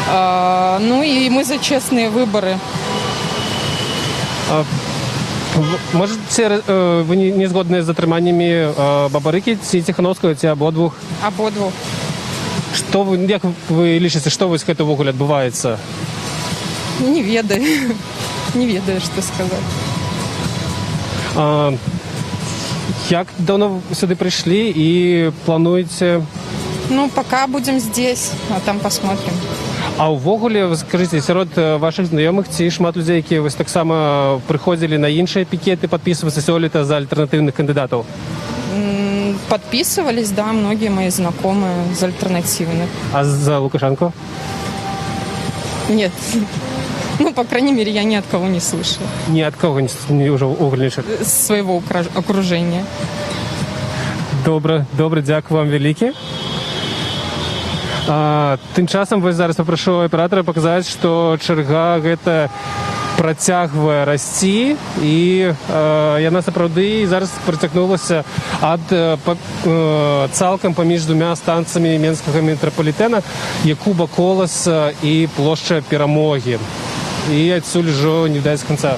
F: Ну и мы за честные выборы.
B: Может, вы не згодны з затрыманнями Бабарыкі ці Ціхановскага, ці абодвух?
F: Абодвух.
B: Як вы лічыце, што вось гэта ўвогуле адбываецца?
F: Не ведаю. Не ведаю, што сказаць.
B: Як давно сюды прыйшлі і плануеце?
F: Ну, пока будем здесь, а там посмотрим.
B: А ўвогуле, скажыце, сярод вашых знаёмых ці шмат людзей, якія вось таксама прыходзілі на іншыя пікеты падпісвацца сёлета за альтэрнатыўных кандыдатаў?
F: Подписывались, да, многие мои знакомые из альтернативных.
B: А за Лукашенко?
F: Нет. Ну, по крайней мере, я ни от кого не слышала.
B: Ни от кого не уже угольнейших?
F: З свайго окружения.
B: Добре, дзякую вам вялікі. Тым часам вось зараз папрашу аператара паказаць, што чарга гэта працягвае расці, і яна сапраўды зараз працягнулася цалкам паміж двумя станцыямі менскага метрапалітэна, Якуба Коласа і плошча Перамогі. І адсюль ужо не даць канца.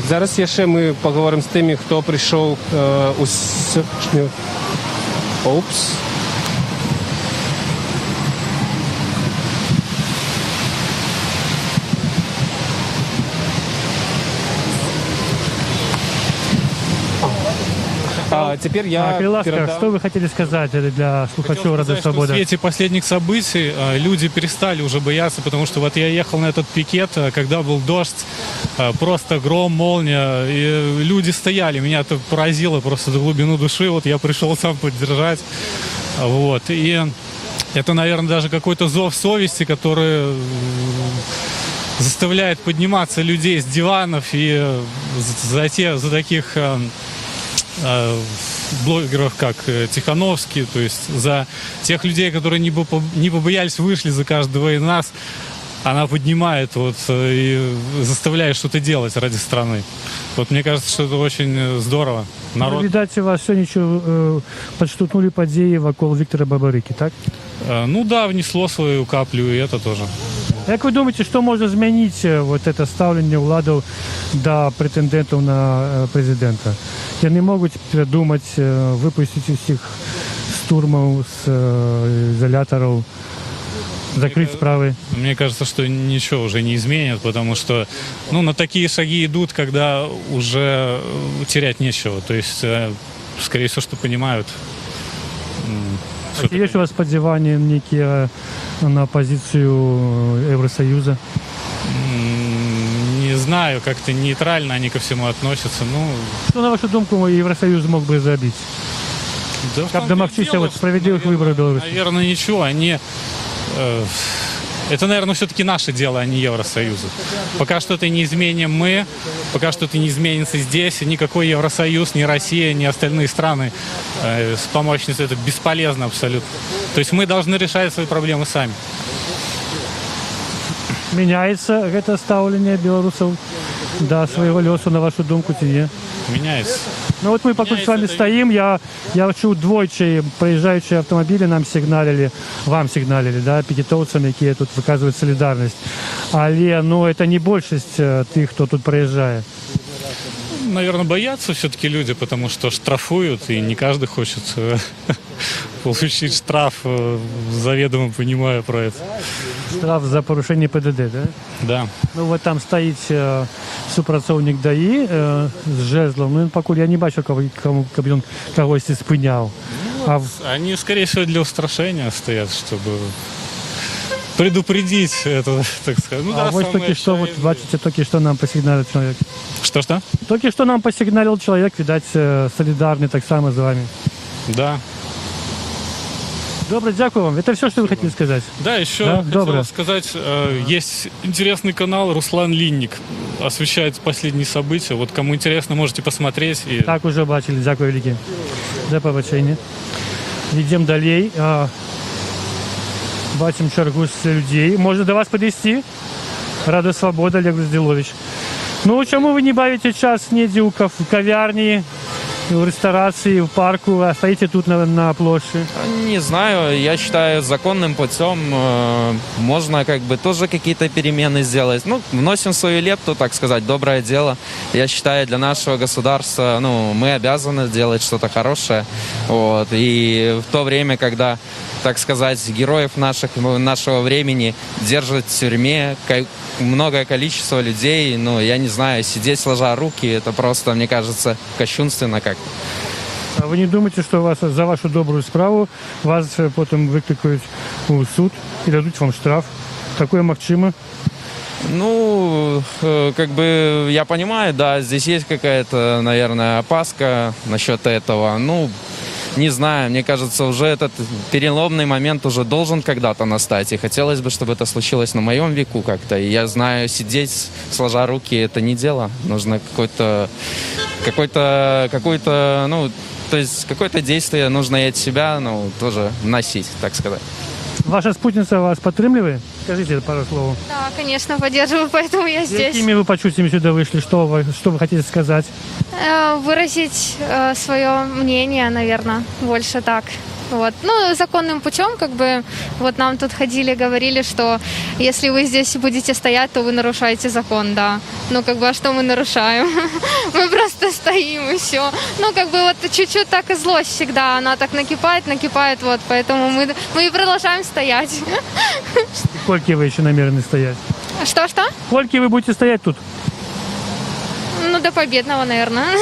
B: Зараз ще ми поговоримо з тими, хто прийшов у сьогодні. Опс. Теперь я...
C: Криласка, что вы хотели сказать для слухачев Радио Свобода?
N: В свете последних событий люди перестали уже бояться, потому что вот я ехал на этот пикет, когда был дождь, просто гром, молния, и люди стояли. Меня это поразило просто до глубины души. Вот я пришел сам поддержать. Вот. И это, наверное, даже какой-то зов совести, который заставляет подниматься людей с диванов и за таких блогеров, как Тихановский, то есть за тех людей, которые не побоялись, вышли за каждого из нас, она поднимает вот, и заставляет что-то делать ради страны. Вот мне кажется, что это очень здорово.
C: Народ... Видать, вас сьогодні подштовхнули події вокруг Віктора Бабарики, так?
N: Ну да, внесло свою каплю, и это тоже.
C: Як ви думаєте, що може змінити вот це ставлення влади до претендентів на президента? Вони можуть придумати, випустити всіх з турмів, з ізоляторів, закрыть справы?
N: Мне кажется, что ничего уже не изменит, потому что на такие шаги идут, когда уже терять нечего. То есть, скорее всего, что понимают.
C: Есть у вас сподівання некие на позицию Евросоюза?
N: Не знаю, как-то нейтрально они ко всему относятся.
C: Что, на вашу думку, Евросоюз мог бы забить?
N: Да,
C: как домогчися вот справедливых выборов в Беларуси?
N: Наверное, ничего. Они... Это, наверное, все-таки наше дело, а не Евросоюза. Пока что это не изменим мы, пока что это не изменится здесь, никакой Евросоюз, ни Россия, ни остальные страны помочь это бесполезно абсолютно. То есть мы должны решать свои проблемы сами.
C: Меняется это ставление белорусов до своего лесу, на вашу думку, тебе?
N: Меняется.
C: Ну вот мы пока с вами стоим, я чув двойчі проезжающие автомобили нам сигналили, вам сигналили, да, пикетовцам, які тут виказують солідарність. Але, это не большесть тих, хто тут проезжает.
N: Наверное, боятся все-таки люди, потому что штрафуют, и не каждый хочет получить штраф, заведомо понимая про это.
C: Штраф за порушение ПДД, да?
N: Да.
C: Ну вот там стоит супрацовник ДАІ з жезлом, ну покуль я не бачу, каб ён когось спынял.
N: Они, скорее всего, для устрашения стоят, чтобы предупредить это, так сказать.
C: Вот только что, вот бачите, только что нам посигналил человек.
N: Что?
C: Только что нам посигналил человек, видать, солидарный так само с вами.
N: Да.
C: Добро, дякую вам. Это все, что вы хотели сказать?
N: Да, еще хотел сказать, есть интересный канал Руслан Линник, освещает последние события. Вот кому интересно, можете посмотреть.
C: Так, уже бачили, дякую велике. До побачення. Йдемо далі. Бачимо чергу з людей. Можна до вас підійти? Радіо Свобода, Олег Розділович. Ну, чому ви не бавите час недзе в кавярні, в ресторации, в парку, а стоите тут на площади?
J: Не знаю, я считаю, законным путем можно тоже какие-то перемены сделать. Вносим свою лепту, так сказать, доброе дело. Я считаю, для нашего государства, мы обязаны делать что-то хорошее. Вот. И в то время, когда, так сказать, героев нашего времени держат в тюрьме, многое количество людей, я не знаю, сидеть сложа руки, это просто, мне кажется, кощунственно как-то.
C: А вы не думаете, что за вашу добрую справу вас потом выкликают в суд и дадут вам штраф? Такое магчимо?
J: Я понимаю, да, здесь есть какая-то, наверное, опаска насчет этого. Не знаю, мне кажется, уже этот переломный момент уже должен когда-то настать. И хотелось бы, чтобы это случилось на моем веку как-то. И я знаю, сидеть, сложа руки, это не дело. Нужно какое-то действие нужно и от себя, тоже вносить, так сказать.
C: Ваша спутница вас подтримливает? Скажите пару слов.
I: Да, конечно, поддерживаю, поэтому я здесь.
C: Какими вы почувствиями сюда вышли? Что вы хотите сказать?
I: Выразить свое мнение, наверное, больше так. Вот. Ну, законным путем, как бы, вот нам тут ходили, говорили, что если вы здесь будете стоять, то вы нарушаете закон, да. Ну, как бы, а что мы нарушаем? Мы просто стоим и все. Ну, как бы, вот чуть-чуть так и злость всегда, она так накипает, вот, поэтому мы и продолжаем стоять.
C: Сколько вы еще намерены стоять?
I: Что?
C: Сколько вы будете стоять тут?
I: Ну, до победного, наверное.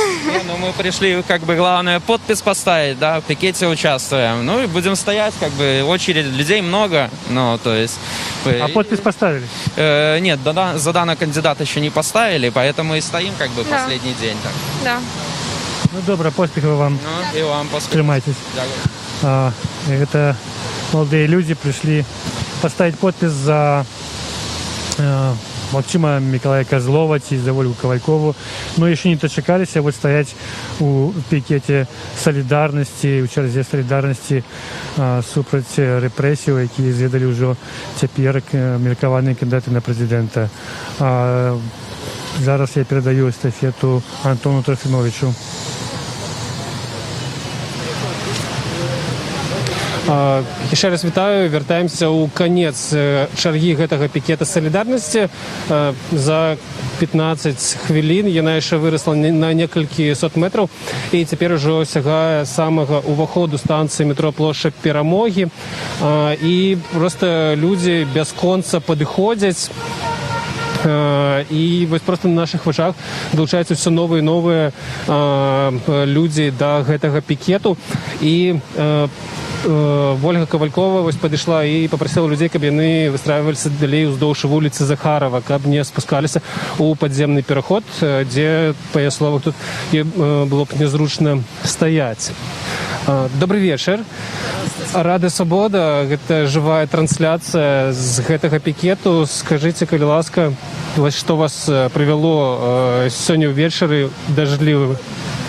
J: Мы пришли, как бы, главное, подпись поставить, да, в пикете участвуем. Ну, и будем стоять, как бы, очередь, людей много, ну, то есть...
C: А подпись поставили?
J: Нет, за данного кандидата еще не поставили, поэтому и стоим, как бы,
I: Да.
J: последний день, так.
I: Да.
C: Ну, добре, поспіхів вам.
J: Ну, и вам поспехов.
C: Тримайтесь.
J: Дякую.
C: Это молодые люди пришли поставить подпись за Максима Миколая Козлова и за Ольгу Ковалькову. Но еще не дочекались, а вот стоять у пикете солидарности, у черзе солидарности супроть репресій, які зведали вже тепер мірковані кандидати на президента. Зараз я передаю естафету Антону Трофимовичу.
B: Ще раз вітаю, вяртаемся ў канец чаргі гэтага пікета салідарнасці. За 15 хвілін яна яшчэ вырасла на некалькі сот метраў і цяпер ужо сягае самага ўваходу станцыі метро плошча Перамогі. І проста людзі бясконца падыходзяць. І вось просто на наших вачах долучаюцца ўсё новыя і новыя людзі да гэтага пікету. І Ольга Ковалькова вось падышла і папрасіла людзей, каб яны выстраиваліся далей уздоўж вуліцы Захарова, каб не спускаліся ў падземны пераход, дзе, па яе словах, тут было б незручна стаяць. Добрый вечар. Рада Свабода, гэта жывая трансляцыя з гэтага пікету. Скажыце, калі ласка, што вас прывяло сёння ўвечары дажджлівы?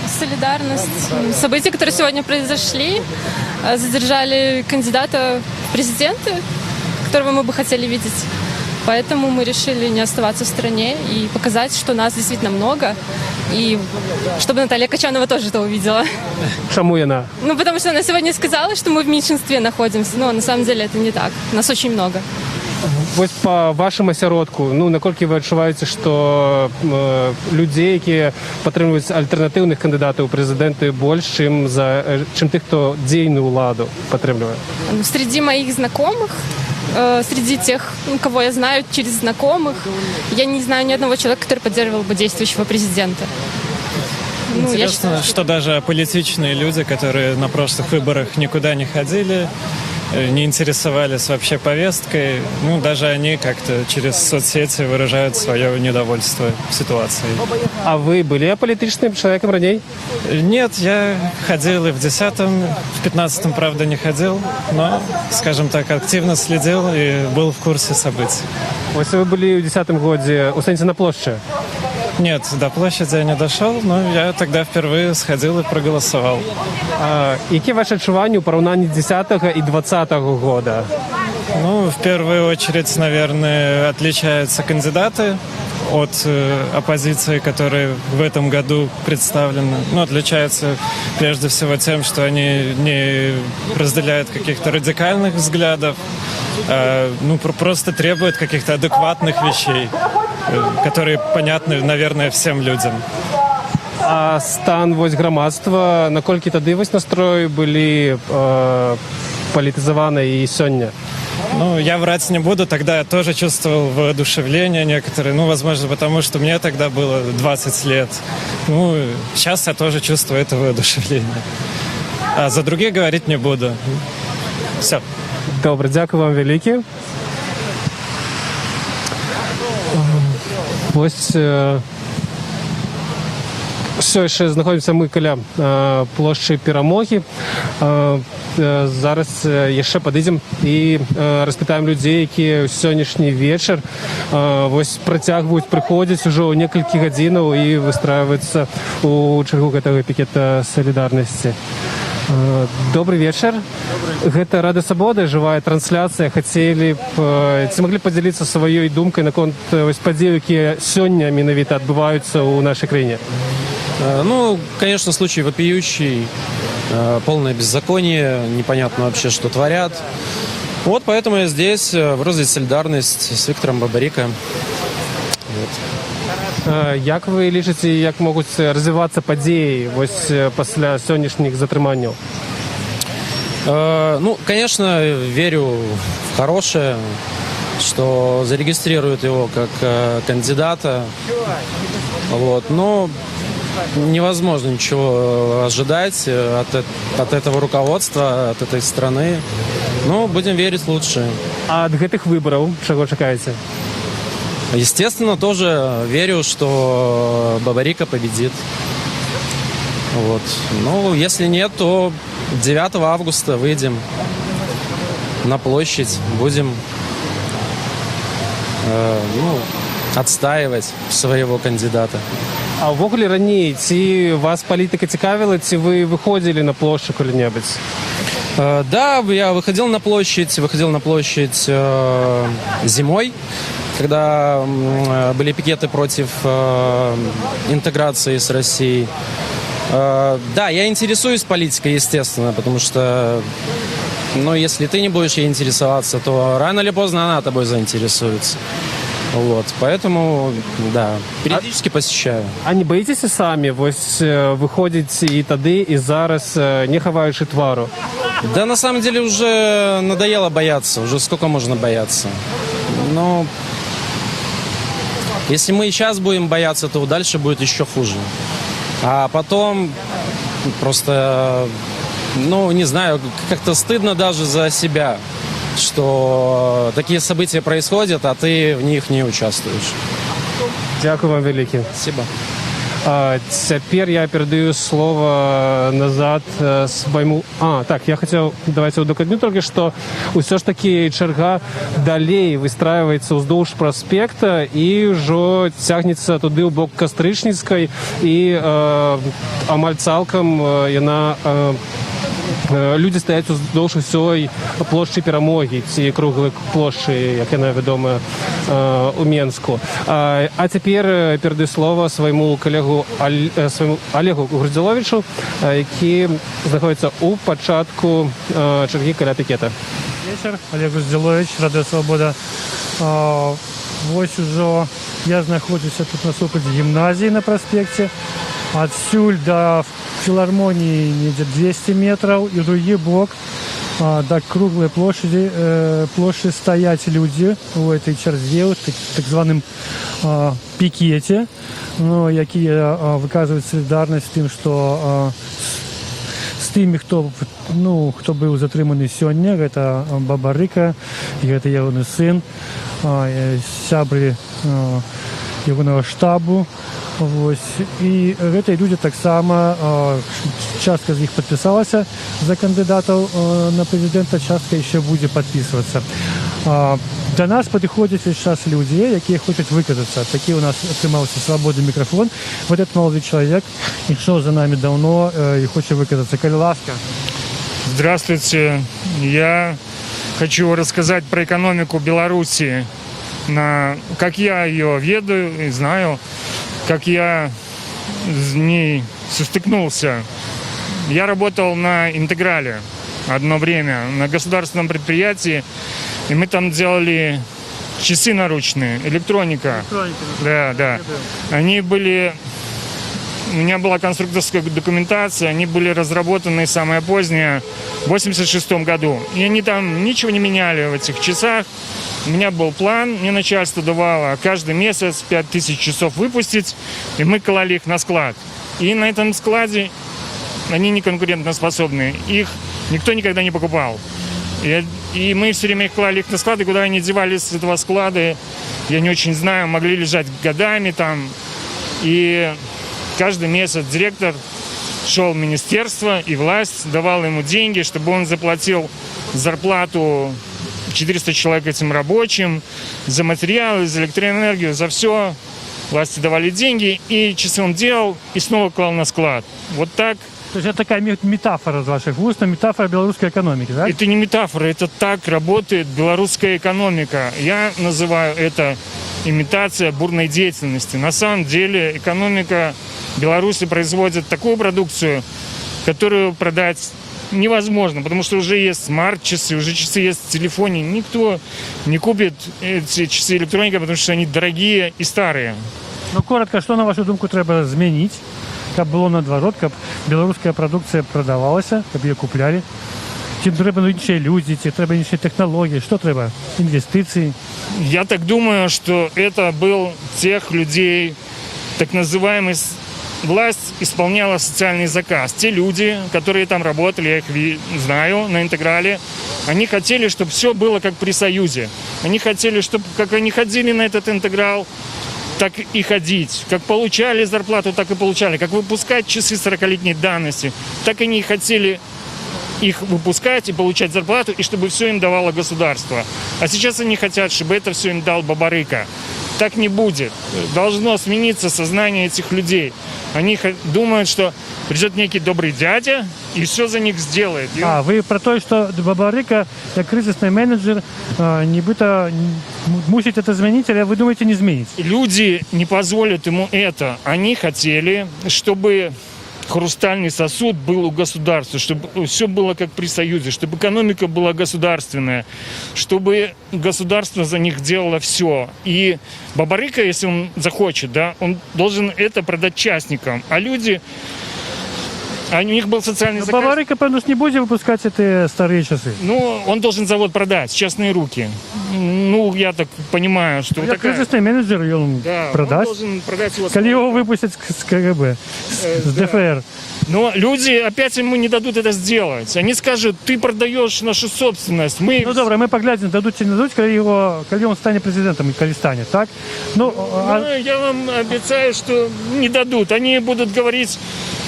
I: Солидарность. События, которые сегодня произошли, задержали кандидата в президенты, которого мы бы хотели видеть. Поэтому мы решили не оставаться в стране и показать, что нас действительно много. И чтобы Наталья Качанова тоже это увидела.
B: Чему она?
I: Ну, потому что она сегодня сказала, что мы в меньшинстве находимся. Но на самом деле это не так. Нас очень много.
B: Вось по вашему асяродку, ну, наколькі вы адчуваеце, што людзей, якія падтрымліваюць альтэрнатыўных кандыдатаў у прэзідэнты больш, чым тых, хто дзейную ўладу падтрымлівае?
I: Среди моих знакомых, среди тех, кого я знаю через знакомых, я не знаю ни одного человека, который поддерживал бы действующего президента.
L: Интересно, что даже аполитичные люди, которые на прошлых выборах никуда не ходили, не интересовались вообще повесткой, ну, даже они как-то через соцсети выражают свое недовольство ситуацией.
B: А вы были аполитичным человеком ранее?
L: Нет, я ходил и в 10-м, в 15-м, правда, не ходил, но, скажем так, активно следил и был в курсе событий.
B: Вот вы были в 10-м году у сэнсе на площади?
L: Нет, до площади я не дошел, но я тогда впервые сходил и проголосовал.
B: Какие ваши ощущения в сравнении 10-го и 20-го года?
L: Ну, в первую очередь, наверное, отличаются кандидаты от оппозиции, которые в этом году представлены. Ну, отличаются прежде всего тем, что они не разделяют каких-то радикальных взглядов, ну, просто требуют каких-то адекватных вещей, которые понятны, наверное, всем людям.
B: А стан вось грамадства, наколькі тады вось настроі былі политизованы и сегодня?
L: Ну, я врать не буду, тогда я тоже чувствовал воодушевление некоторые, ну, возможно, потому что мне тогда было 20 лет. Ну, сейчас я тоже чувствую это воодушевление. А за других говорить не буду. Все.
B: Добре, дякую вам велике. Ось все яшчэ знаходзімся мы каля плошчы Перамогі. Зараз яшчэ падыдзем і распытаем людзей, якія сённяшні вечар вось працягваюць прыходзіць ужо некалькі гадзінаў і выстраиваюцца у чаргу гэтага пікета салідарнасці. Добрый вечер. Гэта Рада Свабода, живая трансляция. Хотели б, ці маглі подзяліцца сваёй думкай наконт падзей, якія сёння менавіта адбываюцца ў нашай краіне?
O: Ну, конечно, случай вопиющий. полное беззаконие, непонятно вообще, что творят. Вот поэтому я здесь выразить солидарность с Виктором Бабарико.
B: Як ви лічыце, як могуць развівацца падзеі вось пасля сённяшніх затрыманняў?
O: Ну, конечно, верю в хорошее, что зарегистрируют его как кандидата. Вот. Но невозможно ничего ожидать от этого руководства, от этой страны. Но будем верить в лучшее.
B: А от гэтых выбораў чаго чакаеце?
O: Естественно, тоже верю, что Бабарико победит. Вот. Ну, если нет, то 9 августа выйдем на площадь, будем отстаивать своего кандидата.
B: А ўвогуле раней, ці вас палітыка цікавіла, ці вы выходзілі на плошчу калі-небудзь?
O: Да, я выходил на площадь зимой, когда были пикеты против интеграции с Россией. Да, я интересуюсь политикой, естественно, потому что, если ты не будешь ей интересоваться, то рано или поздно она тобой заинтересуется. Вот, поэтому, да, периодически посещаю.
B: А не боїтеся самі вось виходить і тоді, і зараз, не ховаючи твару?
O: Да, на самом деле уже надоело бояться, уже сколько можно бояться. Но если мы и сейчас будем бояться, то дальше будет еще хуже. А потом просто, не знаю, как-то стыдно даже за себя, что такие события происходят, а ты в них не участвуешь.
B: Дякую вам велике.
O: Спасибо.
B: Теперь я передаю слово назад своему... я хотел, давайте удокладню только, что все ж таки чарга далей выстраивается уздоўж проспекта и уже тягнется туды ў бок Кастрычніцкай и амаль цалкам яна... Людзі стаяць уздоўж усёй плошчы Перамогі ці круглай плошчы, як яна вядома у Менску. А цяпер перадаю слова свайму калегу Олегу Грудзіловічу, які знаходзіцца ў пачатку чаргі каля пікета.
C: Вечер, Олег Грудзіловіч, Радыё Свабода. Вось ужо я знаходжуся тут насупраць гімназіі на праспекце. Адсюль до филармонии недзе 200 метров, и другі бок до круглой площади стоять люди у этой черзе, в так званым пикете, якія выказывают солидарность с тем, что с теми, кто был затрыманы сёння, это Бабарико, это ягоны сын, сябры ягонага штабу. І гэтыя людзі таксама, частка з іх падпісалася за кандыдатаў на прэзідэнта, частка яшчэ будзе падпісвацца. Да нас падыходзяць весь час людзі, якія хочуць выказацца. Такі у нас атрымаўся свабодны мікрафон. Вот этот молодой человек ішоў за нами давно и хочет выказаться. Коли ласка.
P: Здравствуйте. Я хочу рассказать про экономику Беларуси, как я ее ведаю и знаю, как я с ней состыкнулся. Я работал на «Интеграле» одно время, на государственном предприятии, и мы там делали часы наручные, электроника. Да. Они были... У меня была конструкторская документация, они были разработаны, самое позднее, в 1986 году. И они там ничего не меняли в этих часах. У меня был план, мне начальство давало каждый месяц 5000 часов выпустить, и мы клали их на склад. И на этом складе они не конкурентоспособны, их никто никогда не покупал. И мы все время их клали их на склад, и куда они девались с этого склада, я не очень знаю, могли лежать годами там. И каждый месяц директор шел в министерство, и власть давала ему деньги, чтобы он заплатил зарплату 400 человек этим рабочим, за материалы, за электроэнергию, за все. Власти давали деньги, и часы он делал, и снова клал на склад. Вот так.
C: То есть это такая метафора из ваших уст, метафора белорусской экономики, да?
P: Это не метафора, это так работает белорусская экономика. Я называю это имитация бурной деятельности. На самом деле экономика Беларуси производит такую продукцию, которую продать невозможно, потому что уже есть смарт-часы, уже часы есть в телефоне. Никто не купит эти часы электроника, потому что они дорогие и старые.
C: Ну, коротко, що, на вашу думку, треба змінити, щоб було наоборот, щоб білоруська продукція продавалася, щоб її купляли? Чи треба інші люди, чи треба інші технології? Що треба? Інвестиції?
P: Я так думаю, что это был тех людей, так называемый власть исполняла социальный заказ. Те люди, которые там работали, я их знаю на Интеграле, они хотели, чтобы все было как при Союзе. Они хотели, чтобы как они ходили на этот Интеграл, так и ходить. Как получали зарплату, так и получали. Как выпускать часы 40-летней давности, так они хотели их выпускать и получать зарплату, и чтобы все им давало государство. А сейчас они хотят, чтобы это все им дал Бабарыка. Так не будет. Должно смениться сознание этих людей. Они думают, что придет некий добрый дядя и все за них сделает.
C: А, ви про те, що Бабарика, як кризисний менеджер, нібито мусить це змінити, але ви думаєте, не змінить?
P: Люди не позволят ему это. Они хотели, чтобы хрустальный сосуд был у государства, чтобы все было как при Союзе, чтобы экономика была государственная, чтобы государство за них делало все. И Бабарыка, если он захочет, да, он должен это продать частникам. А люди, у них был социальный заказ.
C: Бабарыка, певно, не будет выпускать эти старые часы.
P: Ну, он должен завод продать в частные руки. Ну, я так понимаю, что
C: Я кризисний менеджер, і він продасть.
P: Он должен продать его.
C: Коли його випустять з КГБ, з ДФР.
P: Но люди опять ему не дадут это сделать. Они скажут, ты продаешь нашу собственность. Мы...
C: Ну добре, ми поглянемо, дадуть чи не дадуть, коли він стане президентом, коли стане, так?
P: Ну, я вам обещаю, что не дадут. Они будут говорить,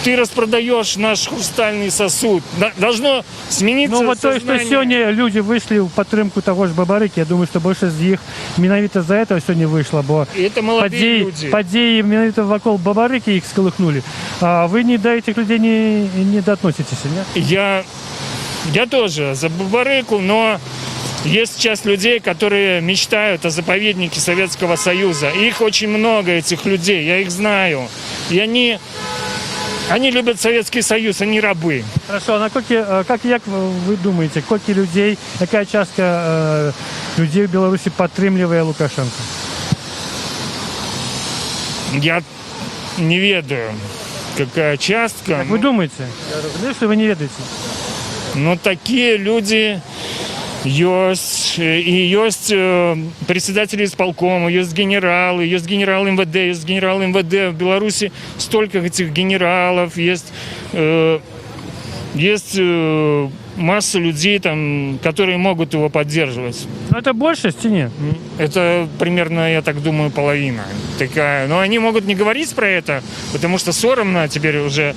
P: ты распродаешь наш хрустальный сосуд. Должно смениться
C: ну, от
P: сознание.
C: То, що сьогодні люди вийшли в підтримку того ж Бабарики, я думаю, що більшість з їх менавіта за це сьогодні вийшла, бо події менавіта вокруг Бабарики їх сколихнули. А ви не до цих людей не доотноситесь, не?
P: Я тоже за Бабарыку, но есть часть людей, которые мечтают о заповеднике Советского Союза. Их очень много, этих людей, я их знаю. И они любят Советский Союз, они рабы.
C: Хорошо, як ви думаєте, скільки людей, яка частка людей в Білорусі підтримує Лукашенко?
P: Я не ведаю, какая частка.
C: Как вы думаете? Я разумею, что вы не ведаете.
P: Но такие люди есть. И есть председатели исполкома, есть генералы МВД, есть генерал МВД. В Беларуси столько этих генералов, есть масса людей, там, которые могут его поддерживать.
C: Но это большесть или нет?
P: Это примерно, я так думаю, половина такая. Но они могут не говорить про это, потому что соромно теперь уже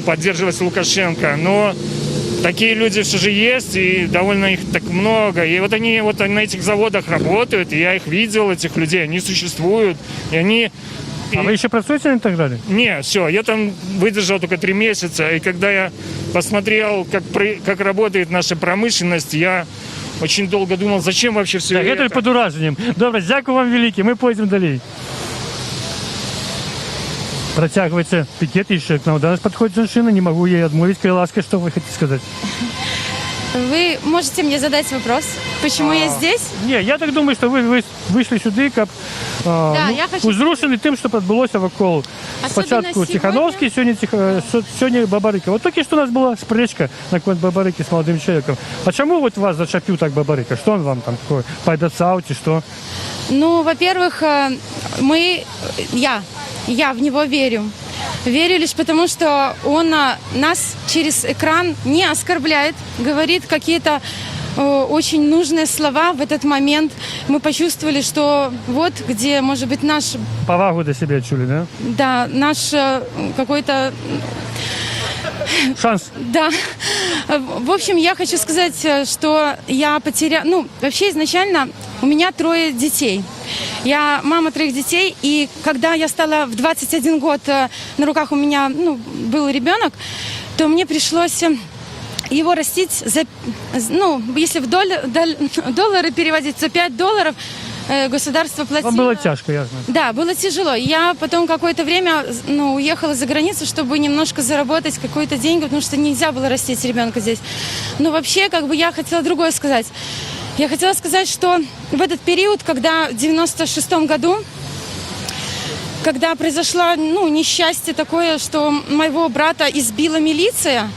P: поддерживать Лукашенко. Но такие люди все же есть, и довольно их так много. И вот они на этих заводах работают, и я их видел, этих людей, они существуют. И они...
C: А вы еще працуете на Интеграле?
P: Не, все, я там выдержал только 3 месяца, и когда я посмотрел, как работает наша промышленность, я очень долго думал, зачем вообще все
C: так,
P: это.
C: Это под ураженнем. Добре, дякую вам велике, мы пойдем далее. Протягивается пикет, еще к нам до нас подходит женщина, не могу ей отмовить, ласка, что вы хотите сказать?
Q: Вы можете мне задать вопрос, почему я здесь?
C: Не, я так думаю, что вы вышли сюда, как узрушены тем, что подбылося вокруг. Спочатку Тихановский, сегодня Бабарыка. Вот только что у нас была спречка на какой-то Бабарыке с молодым человеком. Почему вот вас зачепил так Бабарыка? Что он вам там такой? Пайдацауте, что?
Q: Ну, во-первых, я в него верю. Верю лишь потому, что он нас через экран не оскорбляет, говорит какие-то очень нужные слова в этот момент. Мы почувствовали, что вот где, может быть, наш...
C: Повагу до себя чули, да?
Q: Да, наш какой-то...
C: Шанс.
Q: Да. В общем, я хочу сказать, что я потеряла... Ну, вообще изначально у меня 3 детей. Я мама 3 детей, и когда я стала в 21 год, на руках у меня был ребенок, то мне пришлось его растить за... Ну, если в доллары переводить, за $5, государство платило.
C: Вам было тяжко, я знаю.
Q: Да, было тяжело. Я потом какое-то время уехала за границу, чтобы немножко заработать какую-то деньги, потому что нельзя было растить ребенка здесь. Но вообще, я хотела другое сказать. Я хотела сказать, что в этот период, когда в 96-м году, когда произошло несчастье такое, что моего брата избила милиция,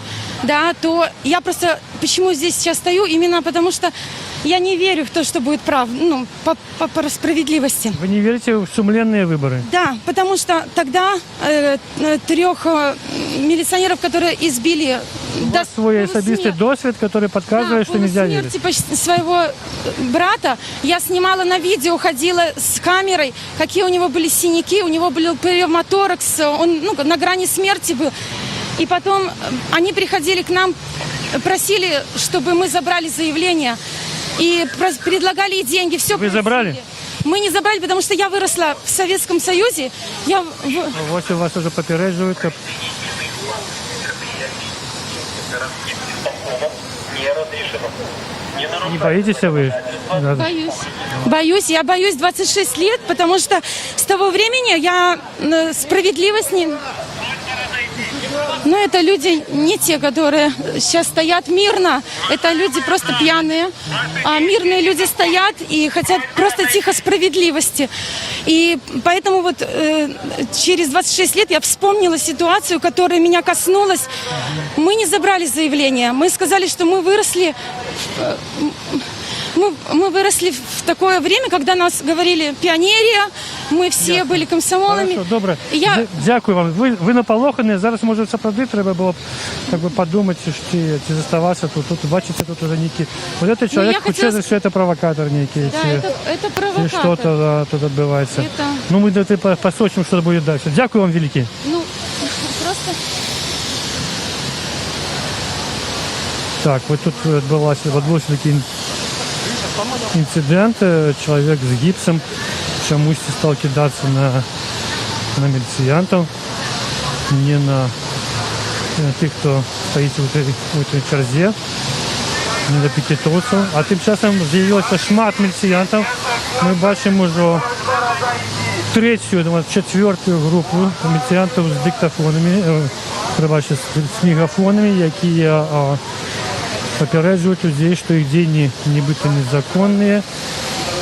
Q: да, то я просто почему здесь сейчас стою? Именно потому что я не верю в то, что будет по справедливости.
C: Вы не верите в сумленные выборы?
Q: Да, потому что тогда 3 милиционеров, которые избили...
C: Свой особистый досвед, который подсказывает, что нельзя верить.
Q: Смерти своего брата я снимала на видео, ходила с камерой, какие у него были синяки, у него был пневмоторакс, он на грани смерти был. И потом они приходили к нам, просили, чтобы мы забрали заявление. И предлагали ей деньги. Все
C: Вы забрали?
Q: Мы не забрали, потому что я выросла в Советском Союзе.
C: Вот у вас уже попередживают. Не боитесь вы?
Q: Боюсь. Я боюсь 26 лет, потому что с того времени я справедливость не... Но это люди не те, которые сейчас стоят мирно. Это люди просто пьяные. А мирные люди стоят и хотят просто тихо справедливости. И поэтому через 26 лет я вспомнила ситуацию, которая меня коснулась. Мы не забрали заявление. Мы сказали, что мы выросли... Мы выросли в такое время, когда нас говорили піонерія, ми всі були комсомолами.
C: Хорошо, добре. Дякую вам. Ви наполохані. Зараз, може, справді треба було б подумати, чи заставатися тут. Тут, бачите, тут уже некий... Вот этот человек, хочет, что это провокатор некий.
Q: Да, это провокатор.
C: И что-то тут отбывается. Мы посмотрим, что будет дальше. Дякую вам велике.
Q: Просто...
C: Так, вот тут відбувався такий инцидент. Человек с гипсом чомусь стал кидаться на милициантов, не на тех, кто стоит в этой черзе, не на пикетовцев. А тим часом з'явилося шмат міліціянтів. Ми бачимо вже 3-ю, 4-ю групу міліціянтів з диктофонами, з мегафонами, які попереджують людей, що їх дії нібито незаконні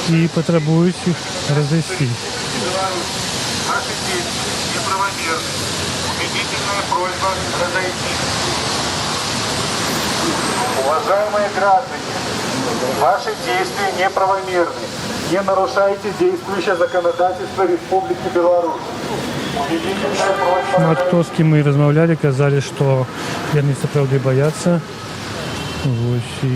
C: і потребують їх розвести.
T: Наши действия неправомерны. Убедительная просьба разойтись. Уважаемые граждане, ваши действия неправомерны. Не нарушайте действующее законодательство Республики Беларусь. Убедительная просьба
C: А то, з ким ми розмовляли, казали, що вони справді бояться. Вот, и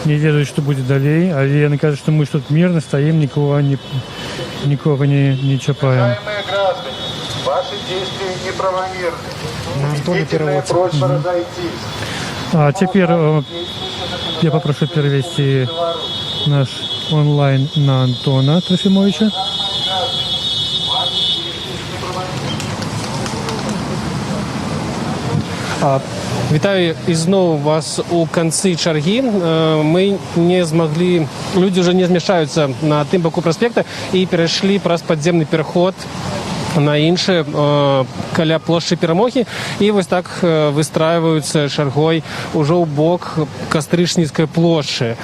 C: не ведают, что будет далее. А Лена кажется, что мы тут мирно стоим, никого не чапаем.
T: Уважаемые граждане, ваши действия неправомерны. Убедительная просьба разойтись.
C: А теперь я попрошу перевести наш онлайн на Антона Трофимовича.
B: Вітаю і знову вас у кінці черги. Ми не змогли, люди вже не зміщаються на тим боку проспекту і перейшли праз підземний переход на інше, каля площі Перемоги. І ось так вистраюються чергой уже у бок Кастрычніцкай площі.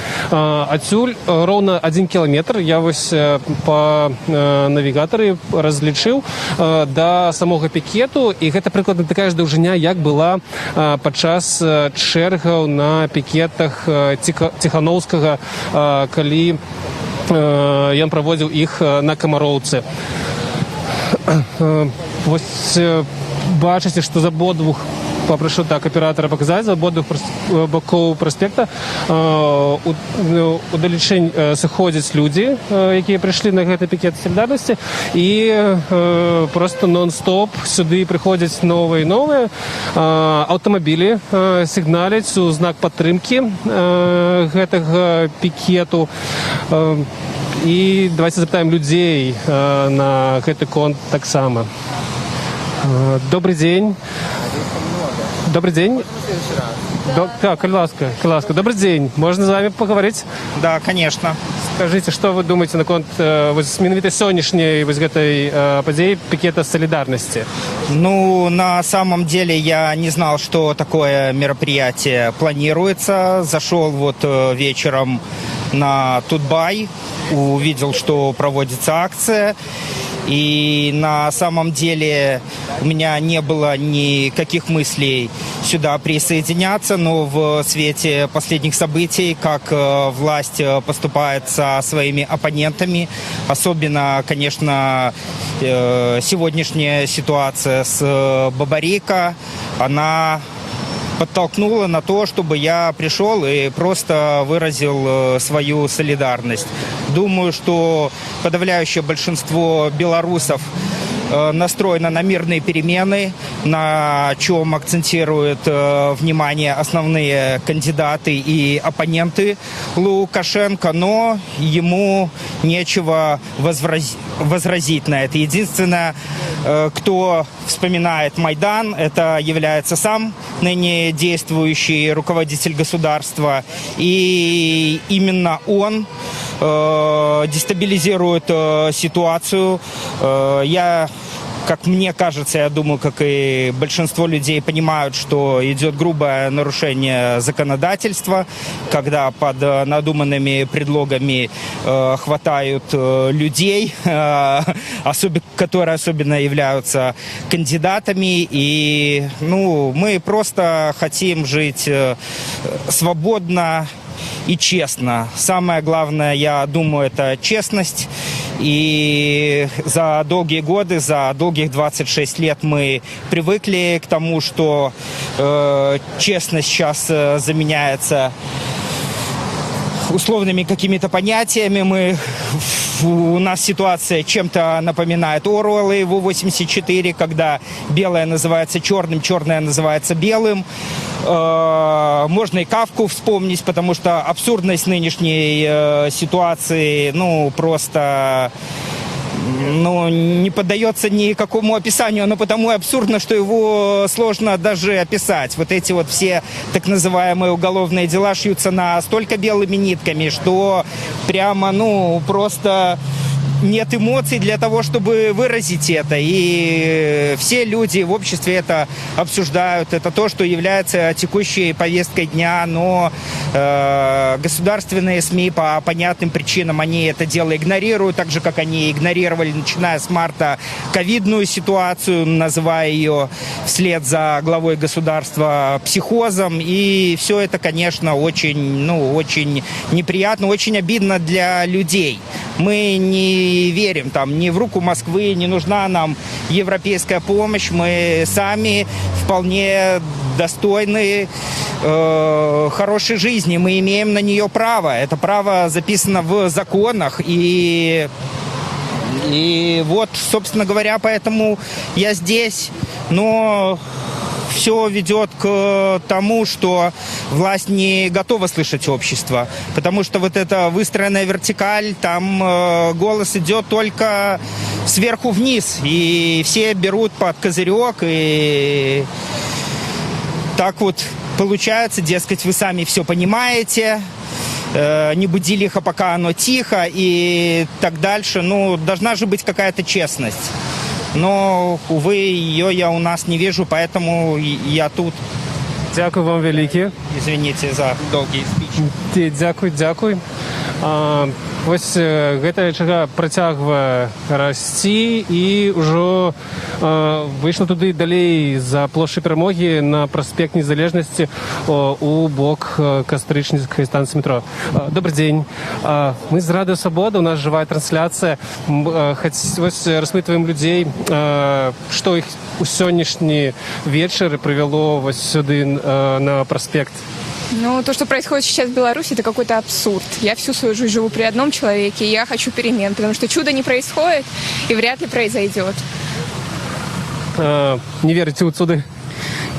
B: Адсюль ровно 1 кілометр я ось по навігаторі разлічыў до самого пікету. І гэта прыкладна такая ж даўжыня, як была падчас чэргаў на пікетах Ціхановскага, калі ён праводзіў іх на Камароўцы. Вось бачыце, што з абодвух, попрошу так аператора показать, з абодвух бокоў праспекта удалечынь сыходзяць людзі, якія прыйшлі на гэты пікет салідарнасці, і просто нон-стоп сюды прыходзяць новыя і новыя аўтамабілі, сігналяць у знак падтрымкі гэтага пікету. І давайте запытаем людей на гэты конт таксама. Добрый день. Добрый день. Так, Карласка, добрый день. Можно с вами поговорить?
A: Да, конечно.
B: Скажите, что вы думаете наконт менавіта сённяшняй гэтай падзеі пікета солидарности?
A: Ну, на самом деле я не знал, что такое мероприятие планируется. Зашел вот вечером на Тутбай, увидел, что проводится акция. И на самом деле у меня не было никаких мыслей сюда присоединяться, но в свете последних событий, как власть поступает со своими оппонентами, особенно, конечно, сегодняшняя ситуация с Бабарико, она подтолкнула на то, чтобы я пришел и просто выразил свою солидарность. Думаю, что подавляющее большинство белорусов настроено на мирные перемены, на чем акцентируют внимание основные кандидаты и оппоненты Лукашенко, но ему нечего возразить на это. Единственное, кто вспоминает Майдан, это является сам ныне действующий руководитель государства, и именно он дестабилизирует ситуацию. Как мне кажется, я думаю, как и большинство людей понимают, что идет грубое нарушение законодательства, когда под надуманными предлогами хватают людей, которые особенно являются кандидатами. И мы просто хотим жить свободно и честно. Самое главное, я думаю, это честность. И за долгие годы, за долгих 26 лет мы привыкли к тому, что честность сейчас заменяется условными какими-то понятиями. У нас ситуация чем-то напоминает Оруэлла, его 84, когда белое называется черным, черное называется белым. Можно и Кафку вспомнить, потому что абсурдность нынешней ситуации, просто не поддается никакому описанию, но потому и абсурдно, что его сложно даже описать. Вот эти вот все так называемые уголовные дела шьются настолько белыми нитками, что прямо, просто нет эмоций для того, чтобы выразить это. И все люди в обществе это обсуждают. Это то, что является текущей повесткой дня. Но государственные СМИ по понятным причинам они это дело игнорируют, так же, как они игнорировали, начиная с марта, ковидную ситуацию, называя ее вслед за главой государства психозом. И все это, конечно, очень неприятно, очень обидно для людей. Мы не верим ни в руку Москвы, не нужна нам европейская помощь. Мы сами вполне достойны хорошей жизни. Мы имеем на нее право. Это право записано в законах. И вот, собственно говоря, поэтому я здесь. Но все ведет к тому, что власть не готова слышать общество. Потому что вот эта выстроенная вертикаль, там голос идет только сверху вниз. И все берут под козырек. И так вот получается, дескать, вы сами все понимаете. Не буди лихо, пока оно тихо. И так дальше. Должна же быть какая-то честность. Но, увы, ее я у нас не вижу, поэтому я тут.
B: Дякую вам велике.
A: Извините за долгий спич.
B: Дякую. Вось гэтая чарга працягвае расці і ўжо выйшла туды далей за плошчай Перамогі на праспект Незалежнасці у бок кастрычніцкай станцыі метро. Добрый день. Мы з Радыё Свабода, у нас жывая трансляцыя. Вось распытваем людзей, што іх у сённяшні вечар прывяло вось сюды на праспект.
U: То, что происходит сейчас в Беларуси, это какой-то абсурд. Я всю свою жизнь живу при одном человеке, и я хочу перемен, потому что чудо не происходит и вряд ли произойдет.
B: Не верите в чуды?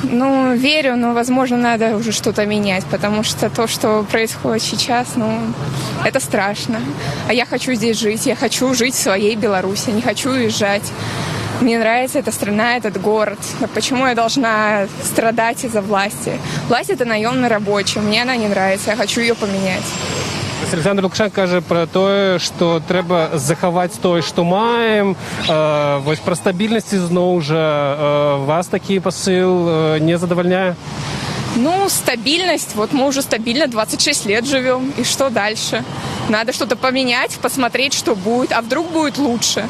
U: Верю, но, возможно, надо уже что-то менять, потому что то, что происходит сейчас, это страшно. А я хочу здесь жить, я хочу жить в своей Беларуси, не хочу уезжать. Мне нравится эта страна, этот город. Но почему я должна страдать из-за власти? Власть — это наемный рабочий. Мне она не нравится, я хочу ее поменять.
B: Олександр Лукашенко каже про те, що треба заховати те, що маємо. Ось про стабільність знову ж вас такий посил не задовольняє?
U: Ну, стабильность. Вот мы уже стабильно 26 лет живем. И что дальше? Надо что-то поменять, посмотреть, что будет. А вдруг будет лучше?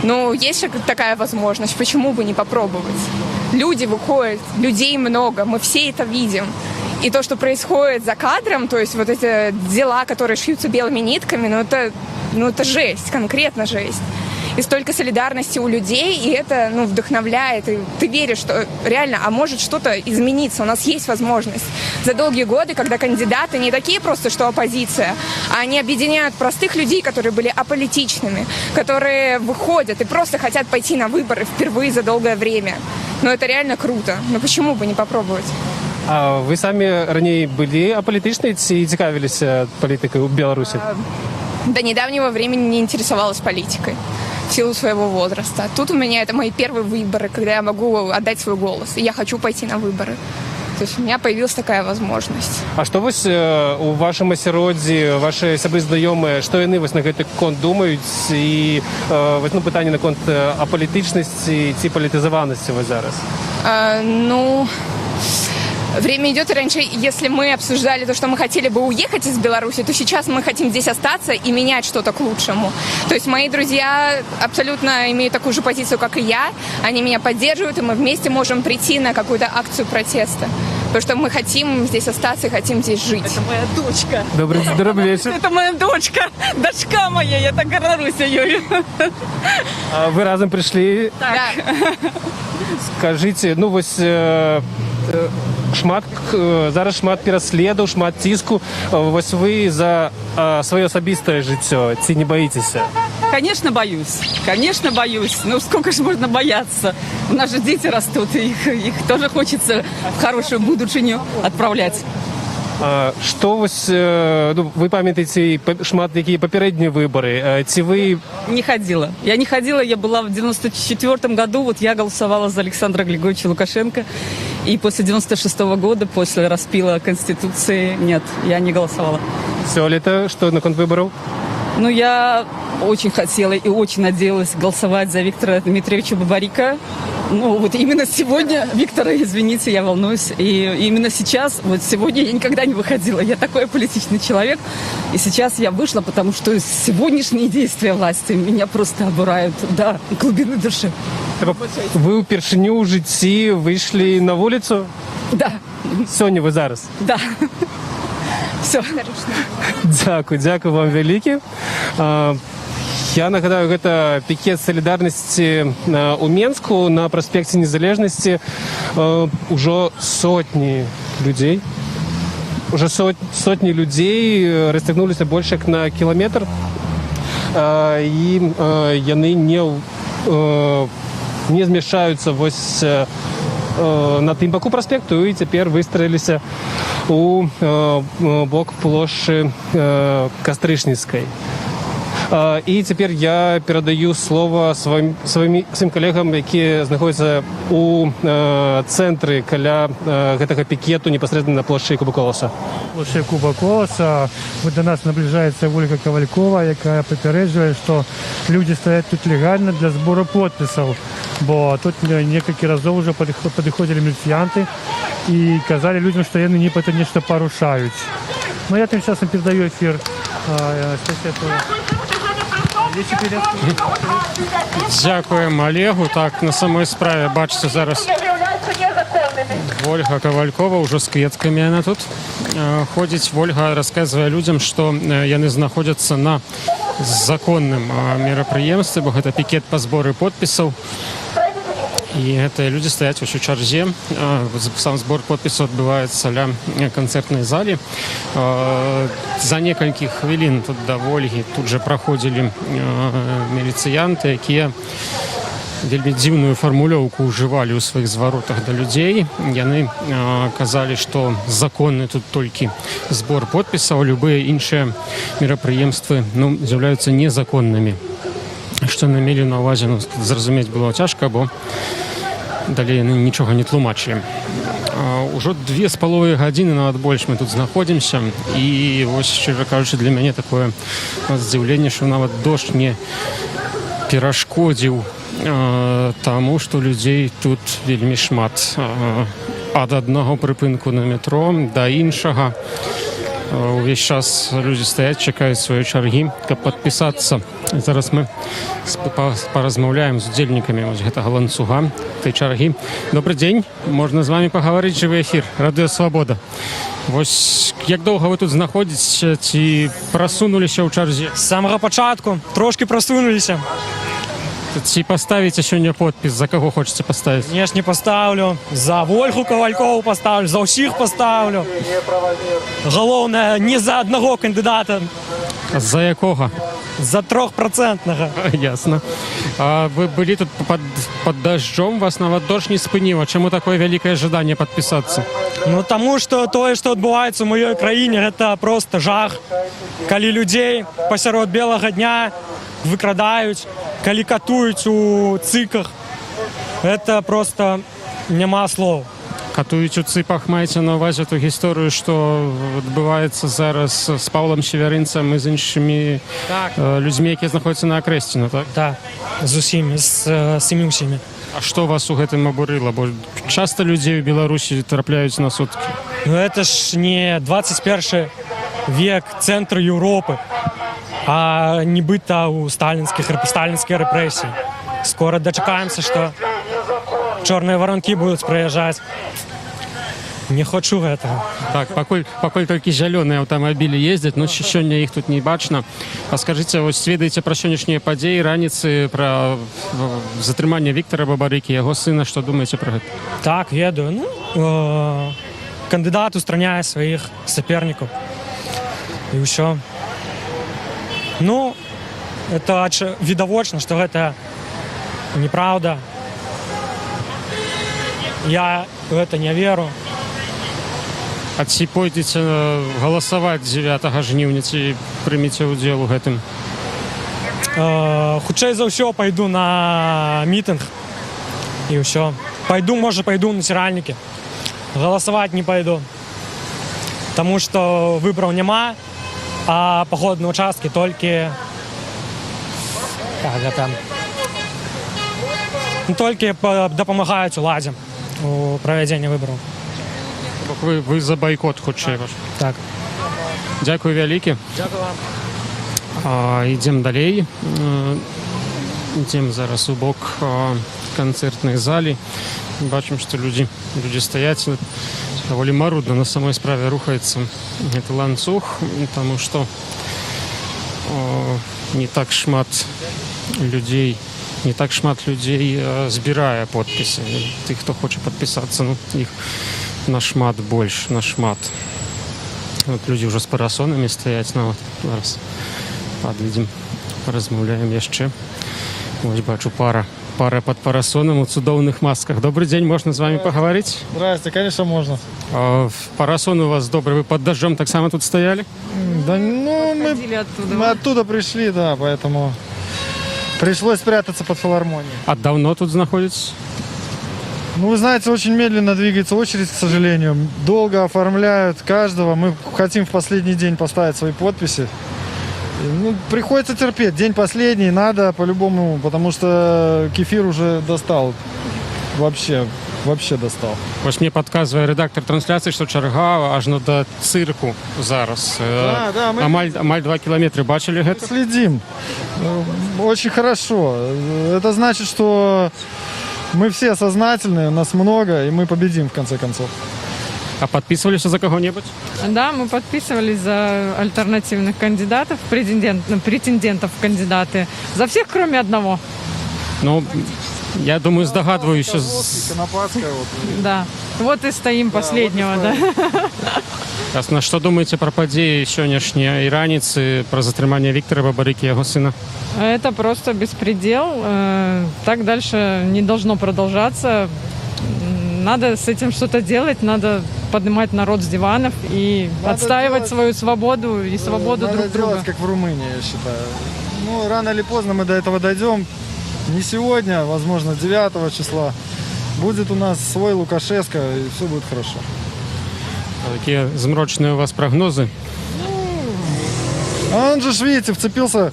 U: Ну, есть же такая возможность. Почему бы не попробовать? Люди выходят, людей много. Мы все это видим. И то, что происходит за кадром, то есть вот эти дела, которые шьются белыми нитками, это жесть, конкретно жесть. И столько солидарности у людей, и это вдохновляет. И ты веришь, что реально, а может что-то измениться. У нас есть возможность. За долгие годы, когда кандидаты не такие просто, что оппозиция, а они объединяют простых людей, которые были аполитичными, которые выходят и просто хотят пойти на выборы впервые за долгое время. Но это реально круто. Но почему бы не попробовать?
B: А ви самі раніше були аполітичні чи цікавилися політикою у Білорусі?
U: До недавнего времени не интересовалась политикой в силу своего возраста. Тут у меня это мои первые выборы, когда я могу отдать свой голос. И я хочу пойти на выборы. То есть у меня появилась такая возможность.
B: А што вось у вашым асяроддзі, ваши сябры знаёмыя, што яны вось на гэты конт думаюць і вось пытанне наконт апалітычнасці ці палітызаванасці вось зараз?
U: Время идет, и раньше, если мы обсуждали то, что мы хотели бы уехать из Беларуси, то сейчас мы хотим здесь остаться и менять что-то к лучшему. То есть мои друзья абсолютно имеют такую же позицию, как и я. Они меня поддерживают, и мы вместе можем прийти на какую-то акцию протеста. Потому что мы хотим здесь остаться и хотим здесь жить.
D: Это моя дочка.
B: Добрый вечер.
D: Это моя дочка. Дочка моя, я так горжусь ею.
B: А вы разом пришли?
D: Так.
B: Скажите, вось зараз шмат пераследаў, шмат ціску. Вось вы за свое асабістае жыццё ці не боитесь?
D: Конечно, боюсь. Конечно, боюсь. Ну, сколько же можно бояться? У нас же дети растут, и их тоже хочется в хорошую будущую отправлять.
B: Што вось, вы памятаеце шмат якія папярэднія выборы? Ці вы...
D: Не ходила. Я не ходила, я была в 94 году, вот я голосовала за Александра Григорьевича Лукашенко. И после 96 года, после распила Конституции, нет, я не голосовала.
B: Сёлета что наконт выборов?
D: Ну, я очень хотела и очень надеялась голосовать за Виктора Дмитриевича Бабарика. Ну, вот именно сегодня, Виктора, извините, я волнуюсь. И именно сейчас, вот сегодня я никогда не выходила. Я такой политичный человек. И сейчас я вышла, потому что сегодняшние действия власти меня просто обурают до глубины души.
B: Вы упершыню ў жыцці выйшлі на вуліцу?
D: Да.
B: Сёння вы зараз?
D: Да. Все.
B: Дзякуй вам вялікі. Я нагадаю, гэта пікет салідарнасці у Менску на праспекце Незалежнасці. Ужо сотні людзей. Уже сотні людзей расцягнуліся больш як на кіламетр. І яны не змяшчаюцца вось на тым баку праспекту і цяпер выстраіліся у бок плошчы Кастрычніцкай. І цяпер я перадаю слово сваім калегам, якія знаходзяцца у цэнтры каля гэтага пікету непасрэдна на плошчы Куба Коласа.
C: Площадь Куба Коласа. Вот до нас наближается Ольга Ковалькова, якая попереджает, что люди стоят тут легально для сбора подписов. Бо тут несколько разов уже подходили милицианты и сказали людям, что они не это нечто порушают. Но я тем часом передаю эфир
H: Дякуємо Олегу. Так, на самой справе, бачите, зараз Ольга Ковалькова, уже с кветками она тут ходит. Ольга рассказывая людям, что яны знаходятся на законным мерапрыемстве, бо гэта пикет по сбору подписаў. И это люди стоят в чарзе. Сам сбор подписов отбывается ля концертной зале. За несколько хвилин тут до Ольги тут же проходили милициянты, якія вельмі дзіўную фармулёўку ўжывалі ў сваіх зваротах да людзей. Яны казалі, што законны тут толькі збор подпісаў, любыя іншыя мерапрыемствы з'яўляюцца незаконнымі.
E: Што яны мелі на ўвазе, ну, зразумець было цяжка, бо далей яны нічога не тлумачылі. Ужо 2,5 гадзіны, нават больш мы тут знаходзімся, і вось, шчыра кажучы, для мяне такое здзіўленне, што нават дождж не перашкодзіў таму, што людзей тут вельмі шмат. Ад аднаго прыпынку на метро да іншага. Увесь час людзі стаяць, чакаюць свае чаргі, каб падпісацца. Зараз мы паразмаўляем з удзельнікамі гэтага ланцуга, той чаргі. Добры дзень, можна з вами пагаварыць, жывы эфір, Радыё Свабода. Вось як доўга вы тут знаходзіцеся, ці прасунуліся ў чарзе?
G: З самага пачатку, трошки прасунуліся.
E: Ці паставіце сёння подпіс, за каго хочаце паставіць?
G: Конечно, паставлю. За Вольгу Ковалькову паставлю, за ўсіх паставлю. Галоўнае, не за аднаго кандыдата.
E: За якога?
G: За 3%.
E: Ясна. А вы былі тут пад дажджом, вас нават дождж не спыніў. А чаму такое вялікае жаданне падпісацца?
G: Ну, таму што тое, што адбываецца ў маёй краіне, гэта проста жах. Калі людзей пасярод белага дня выкрадаюць, калі катуюць у цыках, это просто няма слоў.
E: Катуюць у цыпах, маеце на ўвазе ту гісторыю, што адбываецца зараз з Паўлам Севярынцам і з іншымі людзьмі, якія знаходзяцца на Акрэсціну, так?
G: Так, з усімі, з усімі.
E: А што вас у гэтым абурыла? Бо часта людзей у Беларусі трапляюць на суткі.
G: Ну, это ж не 21 век, цэнтр Еўропы, а нібыта ў сталінскія рэпрэсіі. Скоро дачакаемся, што чорныя варанкі будуць прыязджаць. Не хочу гэтага.
E: Так, пакуль толькі зялёныя аўтамабілі ездзяць, но сёння іх тут не бачна. А скажыце, вось ведаеце пра сённяшнія падзеі раніцы, пра затрыманне Віктара Бабарыкі, яго сына, што думаеце пра гэта?
G: Так, ведаю. Ну, кандыдат устраняе сваіх сапернікаў. І ўсё. Ну, это відавочна, што гэта неправда. Я в это не веру.
E: А ці пойдзеце галасаваць 9 жніўня, ці прымеце ўдзел у гэтым?
G: Хутчэй за ўсё пайду на мітынг. І ўсё. Можа, пайду на ціральнікі. Галасаваць не пайду. Таму што выбраў няма, а паходныя ўчасткі толькі... Толькі дапамагаюць уладзе у правядзенні выбараў.
E: Вы за байкот хутчэй ваш?
G: Так.
E: Дзякую вялікі.
G: Дзякую вам.
E: Ідзем далей. Ідзем зараз у бок канцэртнай залі. Бачым, што людзі стаяць. Даволі марудна на самой справе рухаецца гэты ланцуг, таму што не так шмат людзей збірае подпісы. Тых, хто хоча падпісацца, ну, іх нашмат больш, нашмат. Вот людзі ўжо з парасонамі стаяць нават. Зараз падыдзем, паразмаўляем яшчэ. Вось бачу пара пад парасонам у цудоўных масках. Добрый дзень, можна з вами пагаварыць?
V: Здрасте, конечно, можно.
E: Парасон у вас добрый, вы под дождем так само тут стояли?
V: Да, ну, мы оттуда пришли, да, поэтому пришлось спрятаться под филармонией.
E: А давно тут находитесь?
V: Ну, вы знаете, очень медленно двигается очередь, к сожалению. Долго оформляют каждого. Мы хотим в последний день поставить свои подписи. Ну, приходится терпеть. День последний, надо по-любому, потому что кефир уже достал. Вообще достал.
E: Вось мне подказывает редактор трансляции, что чарга аж до цирку зараз.
V: Да, мы...
E: Амаль 2 километра. Бачили это?
V: Следим. Очень хорошо. Это значит, что мы все сознательные, нас много, и мы победим в конце концов.
E: А подписывались за кого-нибудь?
X: Да, мы подписывались за альтернативных кандидатов, претендентов в кандидаты. За всех, кроме одного.
E: Ну, я думаю, здогадываюсь.
X: Да, вот и стоим последнего, да.
E: Ясно. Что думаете про падзеі сённяшняй раніцы, про затрыманне Віктора Бабарыкі, яго сына?
X: Это просто беспредел. Так дальше не должно продолжаться. Надо с этим что-то делать, надо поднимать народ с диванов и отстаивать свою свободу и свободу друг друга.
V: Надо делать, как в Румынии, я считаю. Ну, рано или поздно мы до этого дойдем. Не сегодня, возможно, 9 числа. Будет у нас свой Лукашенко, и все будет хорошо.
E: Какие змрочные у вас прогнозы?
V: А он же, видите, вцепился,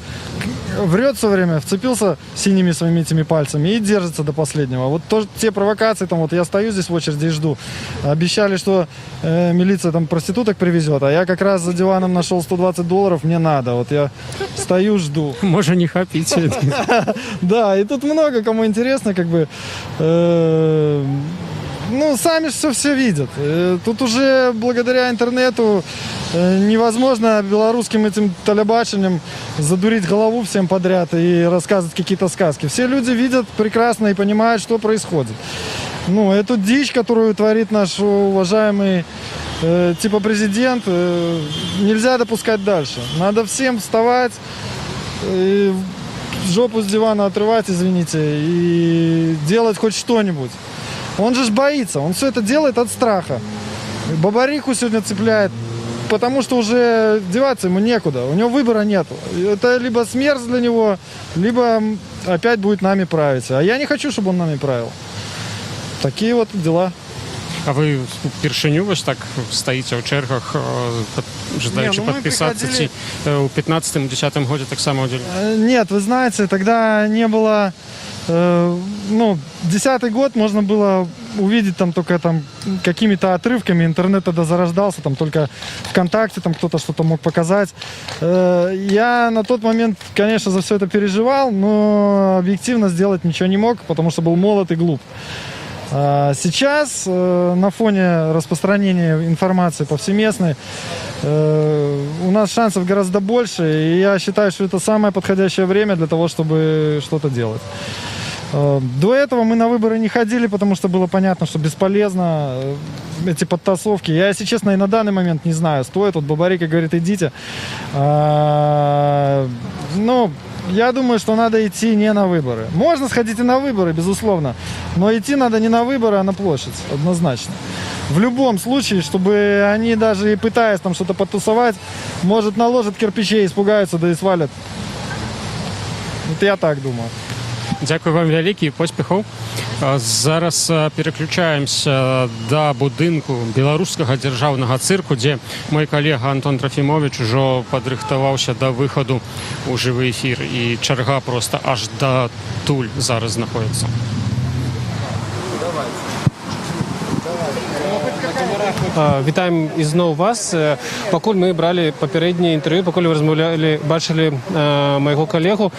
V: врет все время, вцепился синими своими этими пальцами и держится до последнего. Вот тоже те провокации, там вот я стою здесь в очереди и жду. Обещали, что милиция там проституток привезет, а я как раз за диваном нашел $120, мне надо. Вот я стою, жду.
E: Можно не хапить.
V: Да, и тут много кому интересно, как бы... Ну, сами все видят. Тут уже благодаря интернету невозможно белорусским этим телебачением задурить голову всем подряд и рассказывать какие-то сказки. Все люди видят прекрасно и понимают, что происходит. Ну, эту дичь, которую творит наш уважаемый типа президент, нельзя допускать дальше. Надо всем вставать, жопу с дивана отрывать, извините, и делать хоть что-нибудь. Он же боится, он все это делает от страха. Бабарику сегодня цепляет, потому что уже деваться ему некуда, у него выбора нет. Это либо смерть для него, либо опять будет нами править. А я не хочу, чтобы он нами правил. Такие вот дела.
E: А вы впершыню вось так стаіце ў чэргах, жадаючы подписаться? Ці у 15-10 годзе таксама ўдзельнічалі?
V: Нет, вы знаете, тогда не было... Ну, 10-й год можно было увидеть там только там какими-то отрывками, интернет тогда зарождался, там только ВКонтакте там кто-то что-то мог показать. Я на тот момент, конечно, за все это переживал, но объективно сделать ничего не мог, потому что был молод и глуп. Сейчас на фоне распространения информации повсеместной у нас шансов гораздо больше, и я считаю, что это самое подходящее время для того, чтобы что-то делать. До этого мы на выборы не ходили, потому что было понятно, что бесполезно эти подтасовки. Я, если честно, и на данный момент не знаю, стоит. Вот Бабарика говорит, идите. Ну, я думаю, что надо идти не на выборы. Можно сходить и на выборы, безусловно, но идти надо не на выборы, а на площадь, однозначно. В любом случае, чтобы они даже и пытаясь там что-то подтусовать, может, наложат кирпичей, испугаются, да и свалят. Вот я так думаю.
E: Дзякуй вам вялікі, поспехаў. Зараз пераключаемся да будынку беларускага дзяржаўнага цырку, дзе мой калега Антон Трофімович ужо падрыхтаваўся да выхаду ў жывы эфір, і чарга проста аж датуль зараз знаходзіцца.
B: Вітаем ізноў вас. Пакуль мы бралі папярэдняе інтэрв'ю, пакуль вы размаўлялі, бачылі майго калегу,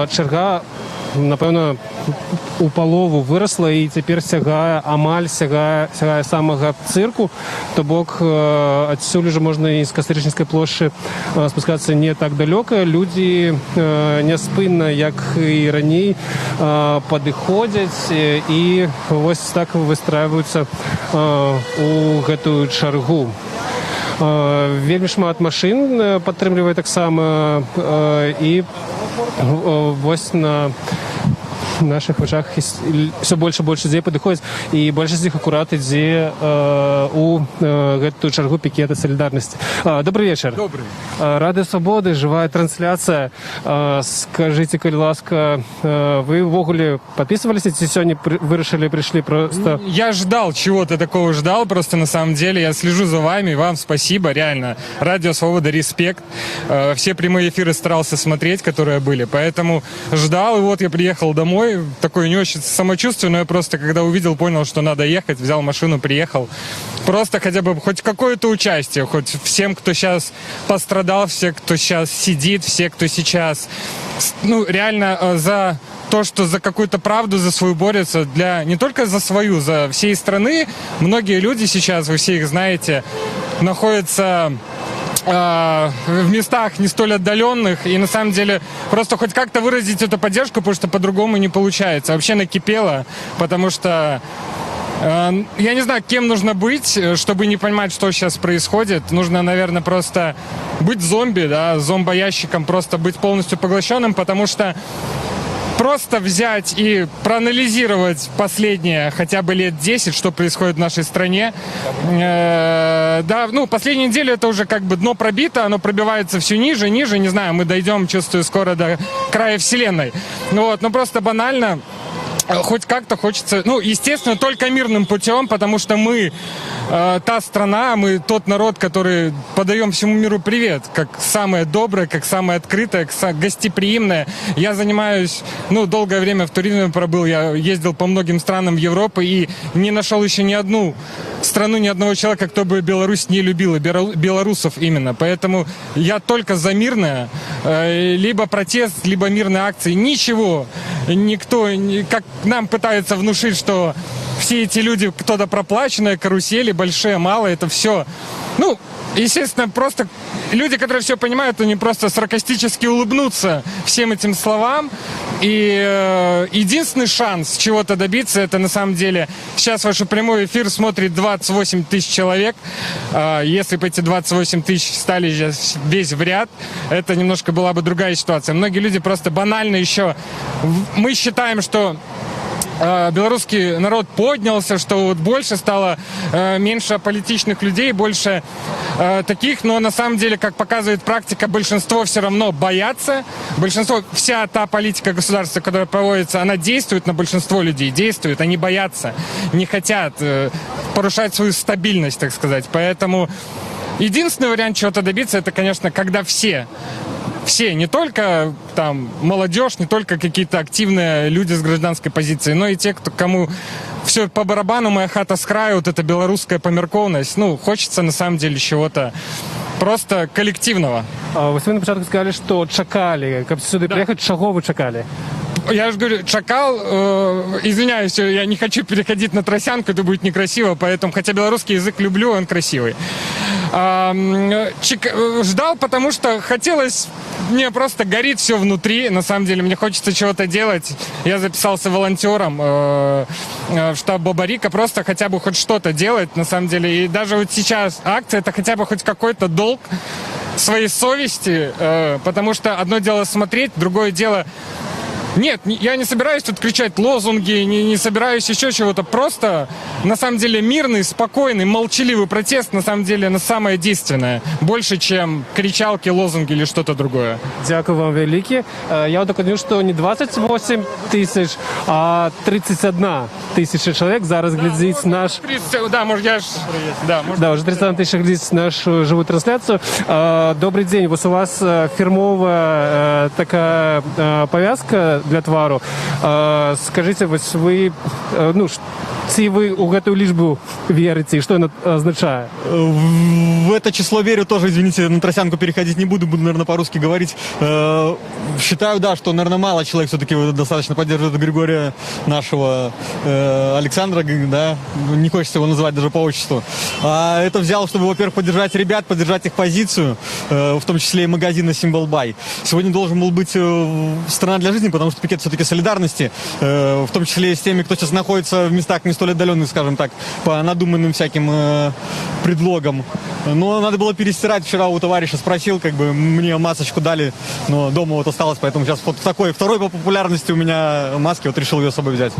B: чарга, напэўна, у палову вырасла і цяпер сягае самага цырку, то бок адсюль уже можна і з Кастрычніцкай плошчы спускацца не так далёка. Людзі няспынна, як і раней, падыходзяць і вось так выстраиваюцца у гэтую чаргу. Вельмі шмат машын падтрымлівае таксама, і вось на наших вачах все больше и больше людей подыходит, и большинство из них аккурат ідзе у гэтую чаргу пикета солидарности. Добрый вечер.
K: Добрый.
B: Радио Свободы, живая трансляция. Скажите, калі ласка, вы ввогуле подписывались, ці сёння вырашылі, пришли просто?
K: Я ждал, чего-то такого ждал, просто на самом деле я слежу за вами, вам спасибо, реально. Радио Свобода, респект. Все прямые эфиры старался смотреть, которые были, поэтому ждал, и вот я приехал домой. Такое не очень самочувствие, но я просто, когда увидел, понял, что надо ехать, взял машину, приехал. Просто хотя бы хоть какое-то участие, хоть всем, кто сейчас пострадал, все, кто сейчас сидит, все, кто сейчас, ну, реально за то, что за какую-то правду, за свою борются, для не только за свою, за всей страны. Многие люди сейчас, вы все их знаете, находятся в местах не столь отдаленных, и на самом деле просто хоть как-то выразить эту поддержку, потому что по-другому не получается. Вообще накипело, потому что я не знаю, кем нужно быть, чтобы не понимать, что сейчас происходит. Нужно, наверное, просто быть зомби, да, зомбоящиком, просто быть полностью поглощенным, потому что просто взять и проанализировать последние хотя бы лет 10, что происходит в нашей стране. Да, ну, последнюю неделю это уже как бы дно пробито, оно пробивается все ниже, ниже, не знаю, мы дойдем, чувствую, скоро до края вселенной. Вот, ну, просто банально. Хоть как-то хочется, ну, естественно, только мирным путем, потому что мы та страна, мы тот народ, который подаем всему миру привет, как самое доброе, как самое открытое, как гостеприимное. Я занимаюсь, ну, долгое время в туризме пробыл, я ездил по многим странам Европы и не нашел еще ни одну страну, ни одного человека, кто бы Беларусь не любил, и белорусов именно. Поэтому я только за мирное, либо протест, либо мирные акции. Ничего, никто, как нам пытаются внушить, что все эти люди, кто-то проплаченные, карусели, большие, малые, это все. Ну, естественно, просто люди, которые все понимают, они просто саркастически улыбнутся всем этим словам. И единственный шанс чего-то добиться, это на самом деле, сейчас ваш прямой эфир смотрит 28 тысяч человек. Если бы эти 28 тысяч стали сейчас весь в ряд, это немножко была бы другая ситуация. Многие люди просто банально еще... Мы считаем, что белорусский народ поднялся, что вот больше стало, меньше аполитичных людей, больше таких, но на самом деле, как показывает практика, большинство все равно боятся. Большинство, вся та политика государства, которая проводится, она действует на большинство людей, действует, они боятся, не хотят порушать свою стабильность, так сказать. Поэтому единственный вариант чего-то добиться, это, конечно, когда все, не только там молодежь, не только какие-то активные люди с гражданской позицией, но и те, кому все по барабану, моя хата с краю, вот эта белорусская померковность. Ну, хочется на самом деле чего-то просто коллективного.
B: Вы на початку сказали, что чакали, как сюда приехать, чего вы чакали?
K: Я же говорю, чакал, извиняюсь, я не хочу переходить на тросянку, это будет некрасиво, поэтому, хотя белорусский язык люблю, он красивый. Ждал, потому что хотелось, мне просто горит все внутри, на самом деле, мне хочется чего-то делать. Я записался волонтером в штаб Бабарика, просто хотя бы хоть что-то делать, на самом деле. И даже вот сейчас акция, это хотя бы хоть какой-то долг своей совести, потому что одно дело смотреть, другое дело... Нет, я не собираюсь тут кричать лозунги, не собираюсь еще чего-то. Просто, на самом деле, мирный, спокойный, молчаливый протест, на самом деле, на самое действенное. Больше, чем кричалки, лозунги или что-то другое.
B: Дякую вам велике. Я уточню, что не 28 тысяч, а 31 тысяча человек зараз глядит наш...
K: 30, да, может, я ж...
B: Да, уже 31 тысяч глядит нашу живую трансляцию. Добрый день. Вот у вас фирмовая такая повязка для твару. Скажите, вы, ну, ці ви у гэтую лічбу верите, и что она означает?
M: В это число верю тоже, извините, на тросянку переходить не буду, наверное, по-русски говорить. Считаю, да, что, наверное, мало человек все-таки достаточно поддерживает Григория нашего Александра, да, не хочется его называть даже по отчеству. А это взял, чтобы, во-первых, поддержать ребят, поддержать их позицию, в том числе и магазина Symbol Buy. Сегодня должен был быть «Страна для жизни», потому что пикет все-таки солидарности, в том числе и с теми, кто сейчас находится в местах не столь отдаленных, скажем так, по надуманным всяким предлогам. Но надо было перестирать. Вчера у товарища спросил, как бы мне масочку дали, но дома вот осталось, поэтому сейчас вот такой второй по популярности у меня маски, вот решил ее с собой взять.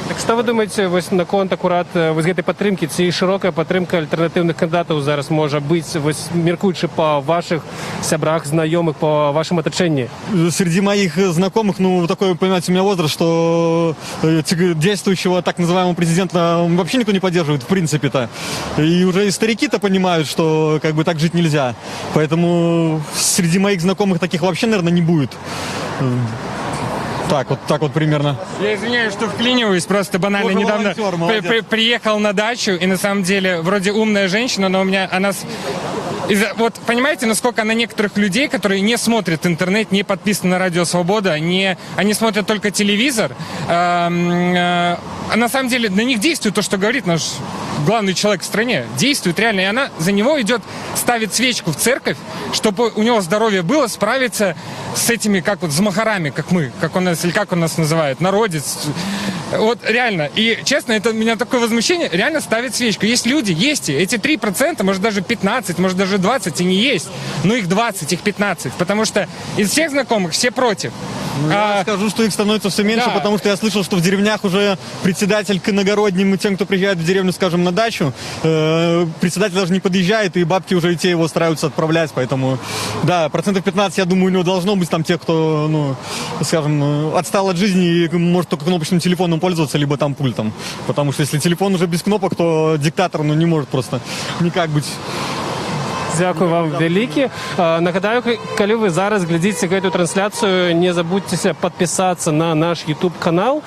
B: Так что вы думаете, вось наконт акурат вось гэтай падтрымкі, ці широкая падтрымка альтернативных кандидатов зараз может быть, вось меркуючы по ваших сябрах, знакомых, по вашем оточении?
M: Среди моих знакомых, ну, такой, понимаете, у меня возраст, что действующего так называемого президента вообще никто не поддерживает, в принципе-то. И уже и старики-то понимают, что как бы так жить нельзя. Поэтому среди моих знакомых таких вообще, наверное, не будет. Так вот примерно.
K: Я извиняюсь, что вклиниваюсь, просто банально
M: Боже,
K: недавно приехал на дачу, и на самом деле вроде умная женщина, но у меня она... Вот понимаете, насколько на некоторых людей, которые не смотрят интернет, не подписаны на Радио Свобода, они смотрят только телевизор, на самом деле на них действует то, что говорит наш главный человек в стране. Действует реально, и она за него идет, ставит свечку в церковь, чтобы у него здоровье было справиться с этими, как вот, с махарами, как мы, как он нас называет, народец. Вот реально. И честно, это у меня такое возмущение, реально ставит свечку. Есть люди, есть эти 3%, может даже 15%, может даже 20%, и не есть. Но их 20, их 15%. Потому что из всех знакомых все против.
M: Ну, я скажу, что их становится все меньше, потому что я слышал, что в деревнях уже председатель к иногородним и тем, кто приезжает в деревню, скажем, на дачу, председатель даже не подъезжает, и бабки уже и те его стараются отправлять, поэтому, да, 15%, я думаю, у него должно быть там тех, кто, ну, скажем, отстал от жизни и может только кнопочным телефоном пользоваться, либо там пультом, потому что если телефон уже без кнопок, то диктатор, ну, не может просто никак быть.
B: Дякую вам велике. Нагадаю, коли ви зараз глядите эту трансляцию, не забудьте подписаться на наш YouTube канал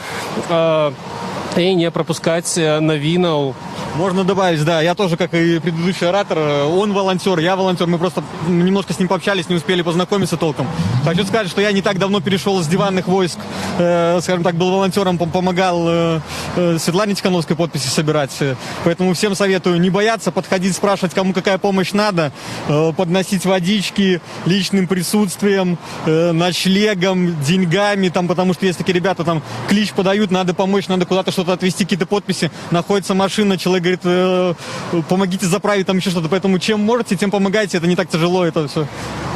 B: и не пропускать новинок.
M: Можно добавить, да, я тоже, как и предыдущий оратор, он волонтер, я волонтер, мы просто немножко с ним пообщались, не успели познакомиться толком. Хочу сказать, что я не так давно перешел с диванных войск, скажем так, был волонтером, помогал Светлане Тихановской подписи собирать, поэтому всем советую не бояться, подходить, спрашивать, кому какая помощь надо, подносить водички, личным присутствием, ночлегом, деньгами, там, потому что есть такие ребята, там, клич подают, надо помочь, надо куда-то что-то отвезти, какие-то подписи, находится машина, человек говорит, помогите заправить, там еще что-то. Поэтому чем можете, тем помогайте. Это не так тяжело, это все.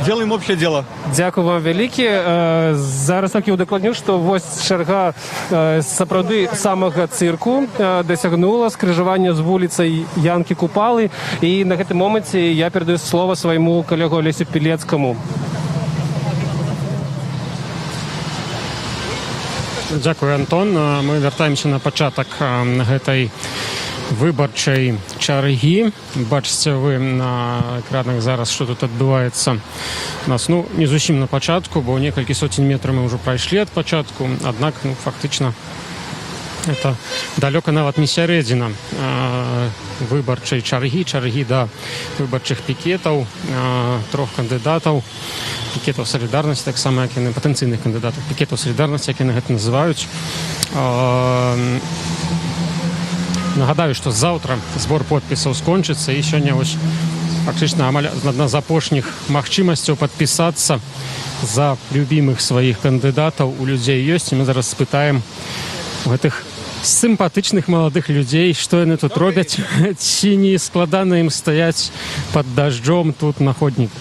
M: Делаем общее дело.
B: Дякую вам велике. Зараз так я удокладню, що ось черга сапраўды самого цирку досягнула скрыжавання з вуліцай Янкі Купалы. І на гэтым моменце я передаю слово свайму калегу Олесю Пілецкаму.
E: Дякую, Антон. Мы вяртаемся на пачатак гэтай выбарчай чаргі. Бачыце вы на экранах зараз, што тут адбываецца. У нас, ну, не зусім на пачатку, бо некалькі соцень метраў мы ўжо прайшлі ад пачатку, аднак, ну, фактычна это далёка нават не сярэдзіна выбарчай чаргі да выбарчых пікетаў, трох кандыдатаў, пікетаў салідарнасці, таксама як яны патэнцыйных кандыдатаў, пікетаў салідарнасці, як яны гэта называюць. Нагадаю, што заўтра збор подпісаў скончыцца, і сёння вось фактычна амаль адна з апошніх магчымасцяў падпісацца за любімых сваіх кандыдатаў у людзей ёсць, і мы зараз спытаем у гэтых симпатичных молодых людей, что они тут робят, чи не складано им стоять под дождем тут на ходник.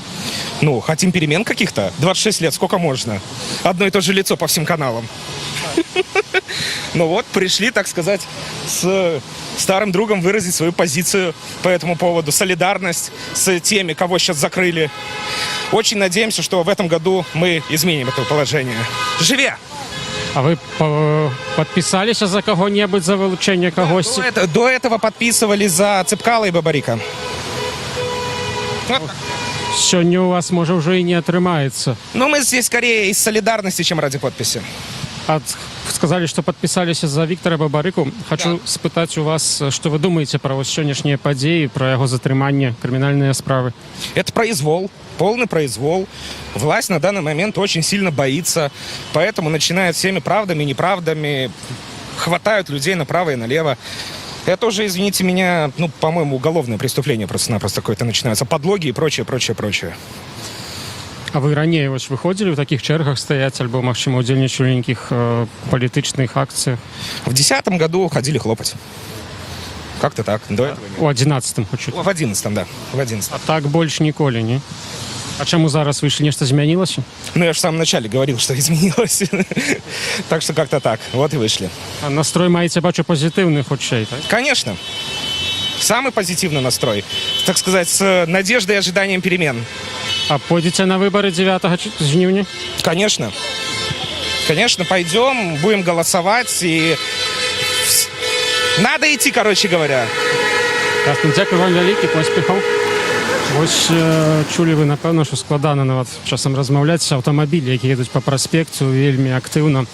A: Ну, хотим перемен каких-то? 26 лет, сколько можно? Одно и то же лицо по всем каналам. Ну вот, пришли, так сказать, с старым другом выразить свою позицию по этому поводу, солидарность с теми, кого сейчас закрыли. Очень надеемся, что в этом году мы изменим это положение. Живе!
E: А вы подписались за кого-нибудь, за вылучение когось?
A: До этого подписывались за Цыпкала и Бабарика. Вот.
E: Сегодня у вас, может, уже и не отрымается.
A: Но мы здесь скорее из солидарности, чем ради подписи.
E: Сказали, что подписались за Виктора Бабарыку. Хочу спытать у вас, что вы думаете про сегодняшние подеи, про его затрымание, криминальные справы?
A: Это произвол, полный произвол. Власть на данный момент очень сильно боится, поэтому начинают всеми правдами и неправдами, хватают людей направо и налево. Это уже, извините меня, ну, по-моему, уголовное преступление просто-напросто какое-то начинается. Подлоги и прочее, прочее, прочее.
E: А вы ранее вось выходили в таких чергах стоять, альбо, максимум, удельничали в неких политичных акциях?
A: В 2010 году ходили хлопать. Как-то так. До этого.
E: У 11-м хочу.
A: В 11-м, да. В 11-м.
E: А так больше ніколи, не? А чему зараз вышли? Нечто изменилось?
A: Ну, я же в самом начале говорил, что изменилось. Так что как-то так. Вот и вышли.
E: А настрой маете, бачу, позитивный хоть, так?
A: Конечно. Самый позитивный настрой. Так сказать, с надеждой и ожиданием перемен.
E: А пойдете на выборы 9 жнивня?
A: Конечно. Конечно, пойдем, будем голосовать. И надо идти, короче говоря.
E: Ясно. Дякую вам велике, поспіхов. Ось чулі ви, напевно, що складано нават часам размаўляць. Аўтамабілі, які едуць па праспекту, вельмі актыўна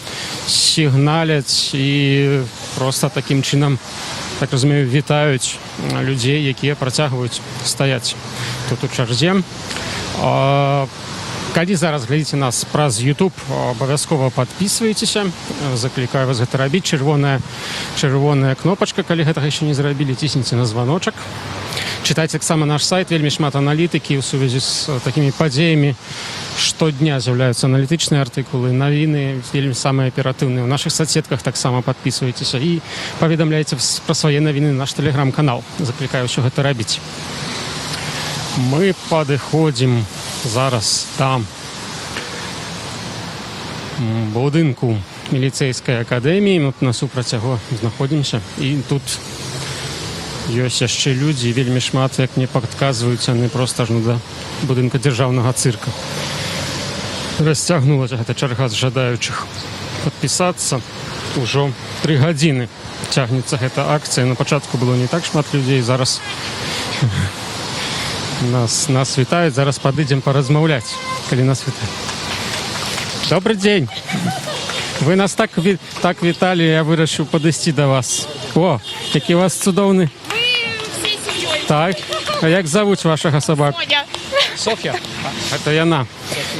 E: сігналяць і просто такім чынам, так разумею, вітаюць людзей, якія працягваюць стаяць тут у чарзе. Калі зараз глядзіце нас праз YouTube, абавязкова падпісвайцеся, заклікаю вас гэта рабіць. Чырвоная кнопачка, калі гэтага яшчэ не зрабілі, цісніце на званочак. Читайте таксама наш сайт, вельмі шмат аналітыкі ў сувязі з такімі падзеямі. Штодня з'яўляюцца аналітычныя артыкулы, навіны, вельмі самыя аператыўныя. У нашых соцсетках таксама падпісвайцеся і паведамляйце пра свае навіны на наш тэлеграм-канал. Заклікаю ўсё гэта рабіць. Мы падыходзім зараз там будынку міліцейскай акадэміі. Вот насупраць яго знаходзімся. І тут ёсць яшчэ людзі, вельмі шмат, як мне падказваюць, яны проста аж да будынка дзяржаўнага цырка. Расцягнулася гэта чарга з жадаючых падпісацца. Ужо 3 гадзіны цягнецца гэта акцыя. На пачатку было не так шмат людзей, зараз нас вітаюць, зараз падыдзем паразмаўляць, калі нас вітаюць. Добрый дзень. Вы нас так віталі, я вырашыў падысці да вас. О, які у вас цудоўны.
U: Мы всей семьей.
E: Так, а як завуць вашага сабаку? Софья. Это яна.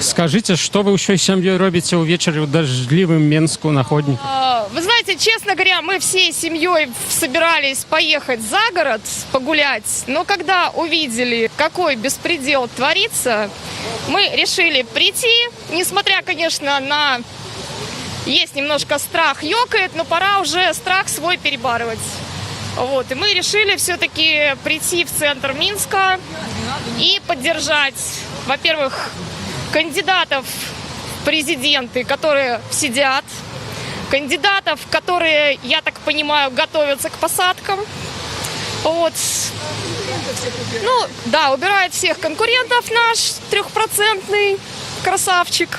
E: Скажите, что вы ўсёй сям'ёй робіце ўвечары ў дажджлівым Менску на ходніку?
U: Вы знаете, честно говоря, мы всей семьей собирались поехать за город погулять, но когда увидели, какой беспредел творится, мы решили прийти, несмотря, конечно, на... Есть немножко страх, ёкает, но пора уже страх свой перебарывать. Вот, и мы решили все-таки прийти в центр Минска и поддержать, во-первых, кандидатов в президенты, которые сидят, кандидатов, которые, я так понимаю, готовятся к посадкам. Вот. Ну, да, убирает всех конкурентов наш 3% красавчик.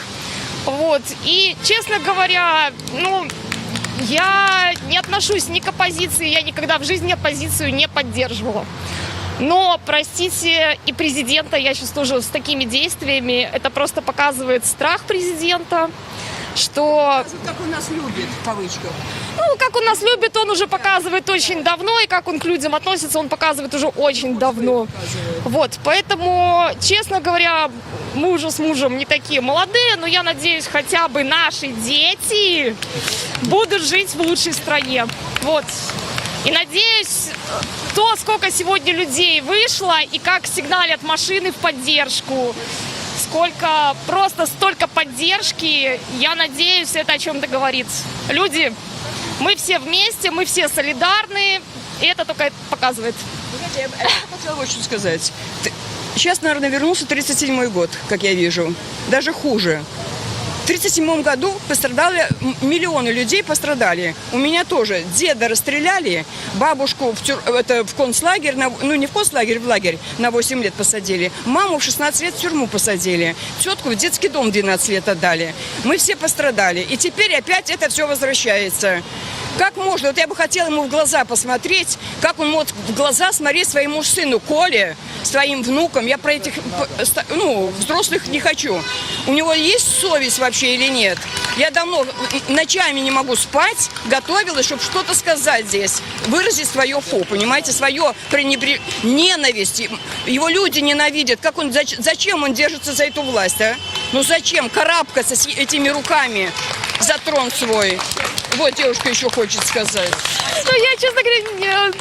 U: Вот. И, честно говоря, я не отношусь ни к оппозиции, я никогда в жизни оппозицию не поддерживала. Но, простите, и президента я сейчас тоже с такими действиями, это просто показывает страх президента, что...
F: Как он нас любит, в кавычках.
U: Как он нас любит, он уже показывает очень давно, и как он к людям относится, он показывает уже очень давно. Вот, поэтому, честно говоря, мы уже с мужем не такие молодые, но я надеюсь, хотя бы наши дети будут жить в лучшей стране. Вот. И надеюсь, то, сколько сегодня людей вышло, и как сигналят машины в поддержку, столько поддержки, я надеюсь, это о чем-то говорит. Люди, мы все вместе, мы все солидарны, и это только показывает.
F: Знаете, я хотела вот что сказать. Сейчас, наверное, вернулся 37-й год, как я вижу. Даже хуже. В 1937 году пострадали, миллионы людей пострадали. У меня тоже. Деда расстреляли, бабушку в концлагерь, не в концлагерь, в лагерь на 8 лет посадили. Маму в 16 лет в тюрьму посадили. Тетку в детский дом 12 лет отдали. Мы все пострадали. И теперь опять это все возвращается. Как можно? Вот я бы хотела ему в глаза посмотреть, как он может в глаза смотреть своему сыну Коле, своим внукам. Я про этих, взрослых не хочу. У него есть совесть вообще или нет? Я давно ночами не могу спать, готовилась, чтобы что-то сказать здесь, выразить свое понимаете, свое ненависть. Его люди ненавидят. Зачем он держится за эту власть, а? Зачем карабкаться с этими руками за трон свой? Вот девушка еще хочет сказать.
U: Я, честно говоря,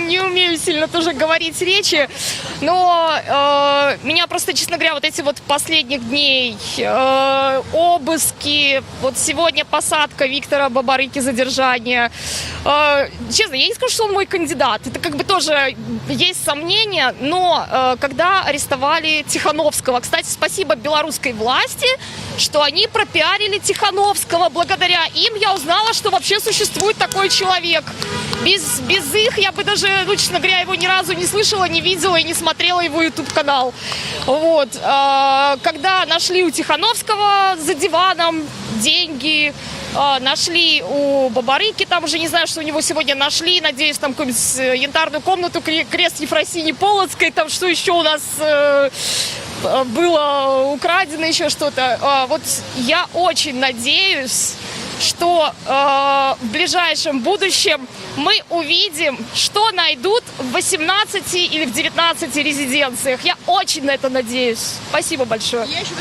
U: не умею сильно тоже говорить речи, но меня просто, честно говоря, вот эти вот последних дней обыски, вот сегодня посадка Виктора Бабарыки, задержание. Честно, я не скажу, что он мой кандидат. Это как бы тоже есть сомнения, но когда арестовали Тихановского, кстати, спасибо белорусской власти, что они пропиарили Тихановского. Благодаря им я узнала, что вообще существует такой человек. Без их я бы даже, честно говоря, его ни разу не слышала, не видела и не смотрела его YouTube-канал. Вот. Когда нашли у Тихановского за диваном деньги, нашли у Бабарыки, там уже не знаю, что у него сегодня нашли, надеюсь, там какую-нибудь янтарную комнату, крест Ефросинии Полоцкой, там что еще у нас было украдено, еще что-то. Вот я очень надеюсь, что в ближайшем будущем мы увидим, что найдут в 18 или в 19 резиденциях. Я очень на это надеюсь. Спасибо большое.
F: Я еще,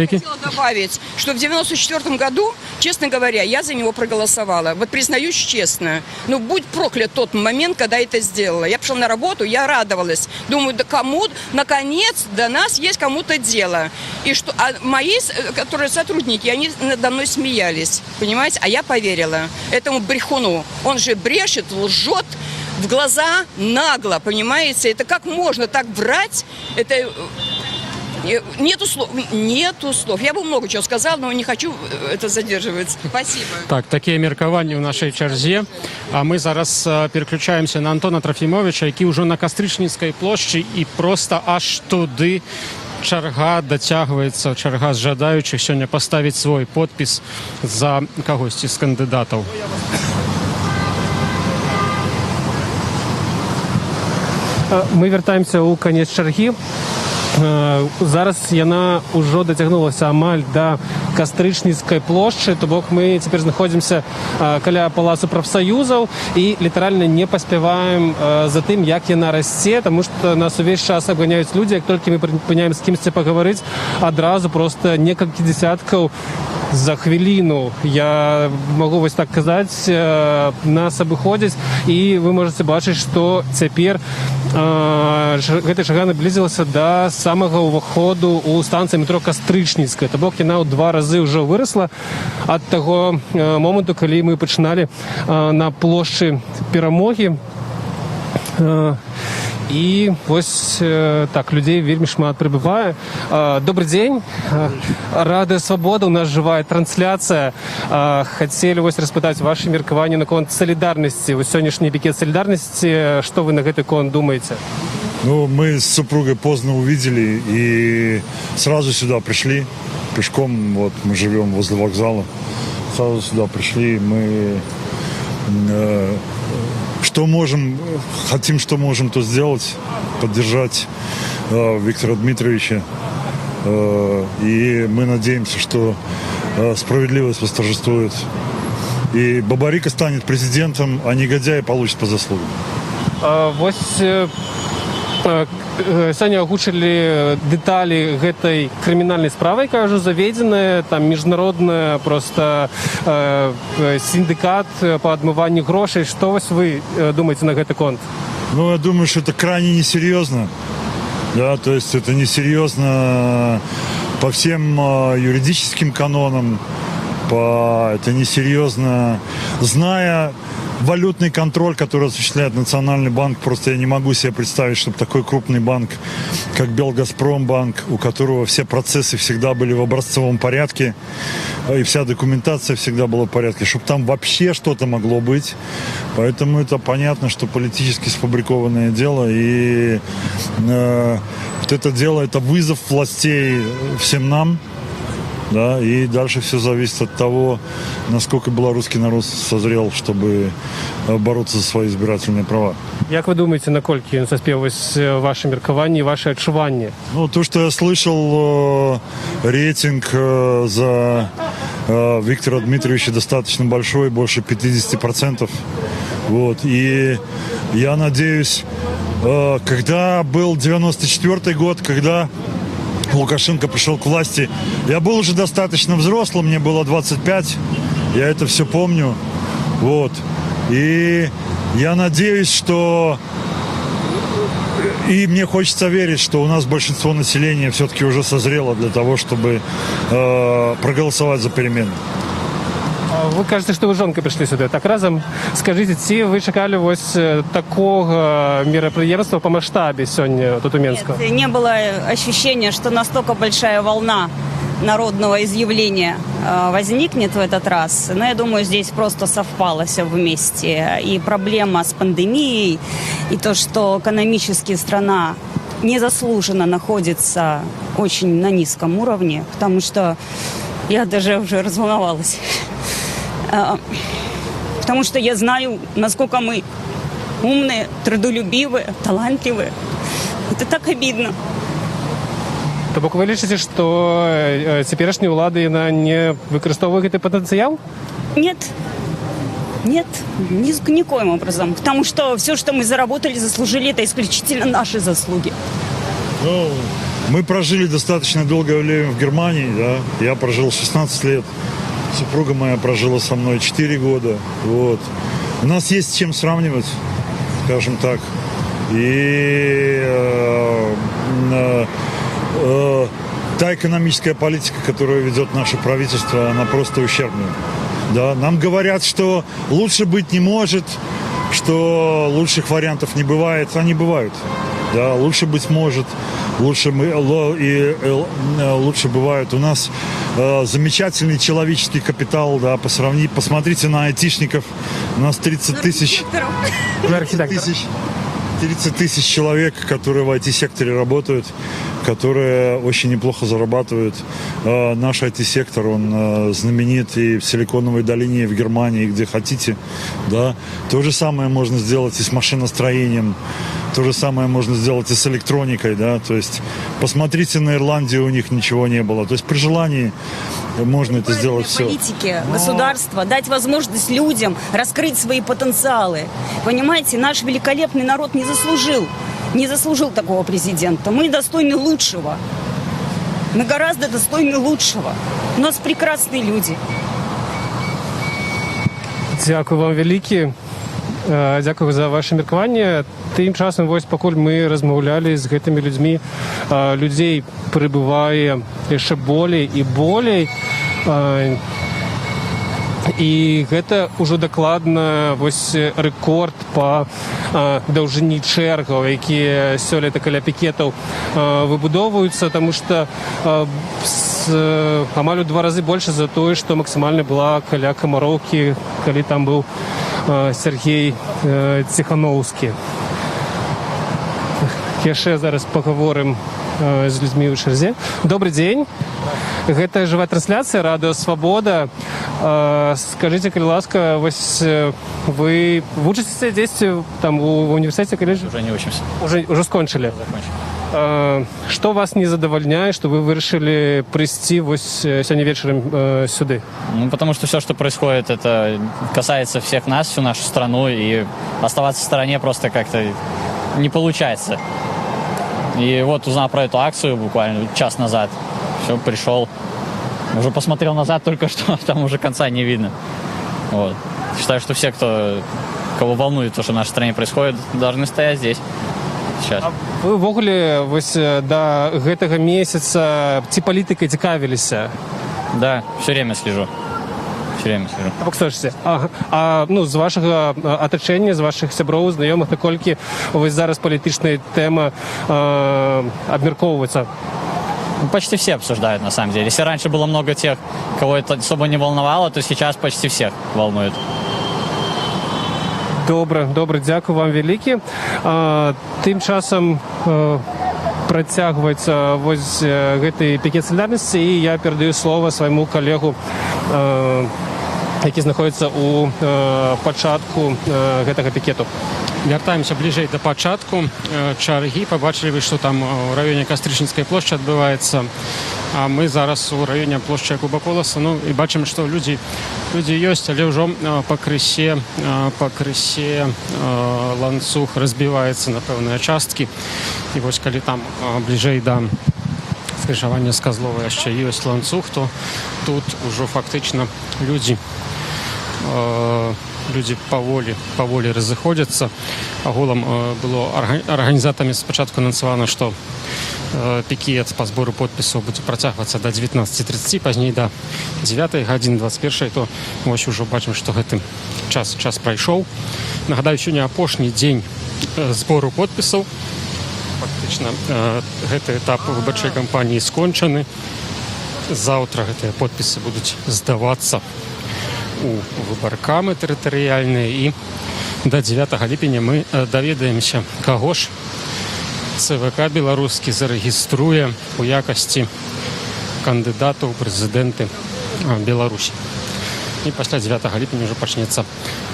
F: хотела добавить, что в 1994 году, честно говоря, я за него проголосовала. Вот признаюсь честно. Будь проклят тот момент, когда это сделала. Я пошла на работу, я радовалась. Думаю, да кому, наконец, до нас есть кому-то дело. И что, мои, которые сотрудники, они надо мной смеялись. Понимаете? А я поверила этому брехуну. Он же брешет, лжет в глаза нагло, понимаете? Это как можно так врать? Это Нету слов. Нету слов. Я бы много чего сказала, но не хочу это задерживать. Спасибо.
E: Так, такие меркаванні в нашій черзі. А ми зараз переключаємося на Антона Трофімовича, який уже на Кастричницькій площі і просто аж туди чарга дотягується, чарга з жадаючих сьогодні поставити свій підпис за когось із кандидатів. Ми вертаємося у кінець черги. Зараз яна ўжо дацягнулася амаль да Кастрычніцкай плошчы, то бок мы цяпер знаходзімся каля палацу прафсаюзаў і літаральна не паспяваем за тым, як яна расце, таму што нас увесь час абганяюць людзі, як толькі мы прыпыняем з кімсьці пагаварыць, адразу просто некалькі дзесяткаў за хвіліну, я могу вось так казаць, нас абыходзяць, і вы можете бачыць, што цяпер гэта чарга наблізілася да самага ўваходу ў станцыі метро Кастрычніцкая. То бок яна ў 2 разы ўжо вырасла ад таго моманту, калі мы пачыналі на плошчы Перамогі. І вось так, людзей вельмі шмат прыбывае. Добрый дзень. Радыё Свабода, у нас жывая трансляцыя. Хацелі вось распытаць ваши меркаванні наконт солідарнасці. Вось сённяшні пікет солідарнасці, што вы на гэты конт думаеце?
N: Ну, мы с супругой поздно увидели и сразу сюда пришли. Пешком, вот мы живем возле вокзала. Сразу сюда пришли. Мы что можем, хотим, что можем, то сделать. Поддержать Виктора Дмитриевича. И мы надеемся, что справедливость восторжествует. И Бабарика станет президентом, а негодяй получит по заслугам.
E: Сёння агучылі дэталі гэтай крымінальнай справы, якая ўжо заведзеная, там міжнародная просто синдикат по адмыванню грошай. Што вось вы думаете на гэты конт?
N: Ну, я думаю, что это крайне несерьезно. Да, то есть это несерьезно по всем юридическим канонам, это несерьезно, зная валютный контроль, который осуществляет Национальный банк. Просто я не могу себе представить, чтобы такой крупный банк, как Белгазпромбанк, у которого все процессы всегда были в образцовом порядке, и вся документация всегда была в порядке, чтобы там вообще что-то могло быть. Поэтому это понятно, что политически сфабрикованное дело, и вот это дело, это вызов властей всем нам. Да, и дальше все зависит от того, насколько белорусский народ созрел, чтобы бороться за свои избирательные права.
E: Як вы думаете, наколькі ён саспеў вось ваши меркаванні, ваши адчуванні?
N: Ну, то, что я слышал, рейтинг за Виктора Дмитриевича достаточно большой, больше 50%. Вот. И я надеюсь, когда был 94-й год, когда Лукашенко пришел к власти, я был уже достаточно взрослым, мне было 25, я это все помню, вот, и я надеюсь, что, и мне хочется верить, что у нас большинство населения все-таки уже созрело для того, чтобы проголосовать за перемены.
E: Вы кажете, что вы жонкой пришли сюда. Так разом скажите, ці вы чакали вось такого мероприятия по масштабе сегодня тут у Менска?
R: Нет, не было ощущения, что настолько большая волна народного изъявления возникнет в этот раз. Но я думаю, здесь просто совпало все вместе. И проблема с пандемией, и то, что экономически страна незаслуженно находится очень на низком уровне, потому что я даже уже разволновалась. Потому что я знаю, насколько мы умные, трудолюбивые, талантливые. Это так обидно.
E: То бок вы лічыце, што цяперашняя ўлада яна не выкарыстоўвае гэты патэнцыял?
R: Нет. Нет, никоим образом. Потому что все, что мы заработали, заслужили, это исключительно наши заслуги.
N: Ну, мы прожили достаточно долгое время в Германии, да. Я прожил 16 лет. Супруга моя прожила со мной 4 года. Вот. У нас есть с чем сравнивать, скажем так. И та экономическая политика, которую ведет наше правительство, она просто ущербная. Да? Нам говорят, что лучше быть не может, что лучших вариантов не бывает. Они бывают. Да, лучше, быть может, лучше бывает. У нас замечательный человеческий капитал, да, посмотрите на айтишников. У нас 30 тысяч человек, которые в IT-секторе работают, которые очень неплохо зарабатывают. Наш IT-сектор, он знаменит и в Силиконовой долине, и в Германии, и где хотите. Да. То же самое можно сделать и с машиностроением, то же самое можно сделать и с электроникой. Да. То есть посмотрите на Ирландию, у них ничего не было. То есть при желании можно это сделать все.
R: Политики, государства, дать возможность людям раскрыть свои потенциалы. Понимаете, наш великолепный народ не заслужил такого президента. Мы достойны лучшего. Мы гораздо достойны лучшего. У нас прекрасные люди.
I: Дякую вам велике. Дякую за ваше міркування. Тим часом, ось пакуль ми розмовляли з гэтымі людзьмі, людзей прыбывае яшчэ болей і болей. І гэта ўжо дакладна вось рэкорд па даўжыні чэргаў, якія сёлета каля пікетаў выбудоўваюцца, таму што амаль у 2 разы больш за тое, што максімальна была каля Камароўкі, калі там быў Сергей Ціхановскі. Яшчэ зараз паговорым з людзьмі ў чарзе. Добрый дзень. Гэта жывая трансляцыя радыё Свабода. Скажыце, калі ласка, вось вы вучыцеся дзесьці там у універсітэце, каледжы?
J: Уже не учимся.
I: Уже скончылі. Што вас не задавальняе, што вы вырашылі прыйсці вось сёння вечарам сюды?
J: Ну, потому что все, что происходит, это касается всех нас, всю нашу страну, и оставаться в стороне просто как-то не получается. И вот узнал про эту акцию буквально час назад. Все, пришел. Уже посмотрел назад только что, там уже конца не видно. Вот. Считаю, что все, кого волнует то, что в нашей стране происходит, должны стоять здесь. Сейчас.
I: Вы ввогуле вось да гэтага месяца ці палітыкай цікавіліся?
J: Да, все время слежу.
I: Слушайте, ну, з вашага атачэння, з вашых сяброў, знаёмых, наколькі вось зараз палітычная тэма абмяркоўваецца?
J: Почти все обсуждают, на самом деле. Если раньше было много тех, кого это особо не волновало, то сейчас почти всех волнует.
I: Добра, дзякую вам вялікі. Тым часам працягваецца вось гэты пікет салідарнасці, і я перадаю слово свайму калегу, які знаходіцца ў пачатку гэтага пікету.
E: Вяртаемся бліжэй да пачатку чаргі. Пабачылі вы, што там у раёне Кастрычніцкай плошчы адбываецца. А мы зараз у раёне плошчы Якуба Коласа. Ну і бачым, што людзі ёсць, але ўжо пакрысе ланцуг разбіваецца на пэўныя часткі. І вось калі там бліжэй да скрыжавання з Казловай яшчэ ёсць ланцуг, то тут ужо фактычна людзі паволі разыходзяцца. Агулам было арганізатамі спачатку анансавана, што пікет па збору подпісаў будзе працягвацца да 19:30, пазней да 9 гадзіны 21, то вось ужо бачым, што гэты час прайшоў. Нагадаю, сёння апошні дзень збору подпісаў. Фактычна гэты этап выбарчай кампаніі скончаны. Заўтра гэтыя подпісы будуць здавацца у выбаркамы тэрытарыяльныя, і да 9 ліпеня мы даведаемся, каго ж ЦВК беларускі зарэгіструе у якасці кандыдата ў прэзідэнты Беларусі. І пасля 9 ліпеня ўжо пачнецца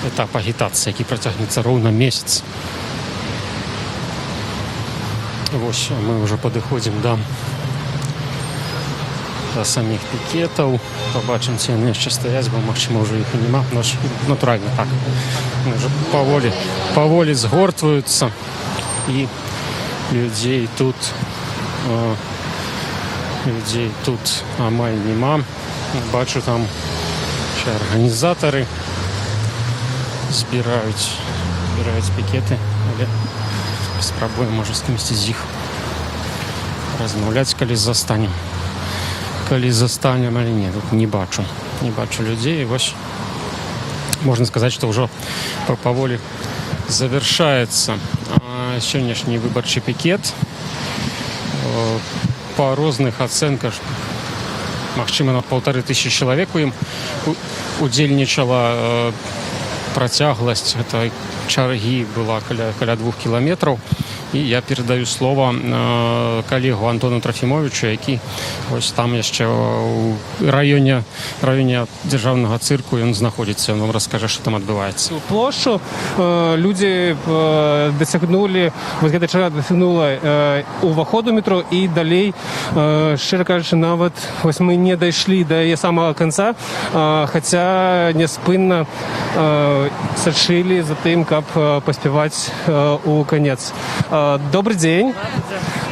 E: этап агітацыі, які працягнецца роўна месяц. Вось мы ўжо падыходзім да самих пікетаў. Пабачым, ці яны яшчэ стаяць, бо, магчыма, ўжо іх і няма. Но натуральна так. Уже паволі згортваюцца, і людзей тут амаль няма. Бачу, там арганізатары збіраюць пікеты, але спрабуем, можа, з кімсьці з іх размаўляць, калі застанем. Але не, тут не бачу людзей. Вось можна сказаць, што ўжо паволі завяршаецца сённяшні выбарчы пікет. Па розных ацэнках, магчыма, на 1500 чалавек у ім удзельнічала. Працягласць гэтай чаргі была каля 2 кіламетраў. І я перадаю слова калегу Антону Трофімовичу, які ось там яшчэ ў раёне дзяржаўнага цырку ён знаходзіцца. Ён вам раскажа, што там адбываецца.
I: Плошчу людзі дасягнулі, вось гэта чарга дасягнула ўваходу метро і далей, шчыра кажучы, нават вось мы не дайшлі да яе самага канца, хаця няспынна сачылі за тым, каб паспяваць у канец. Добрый день.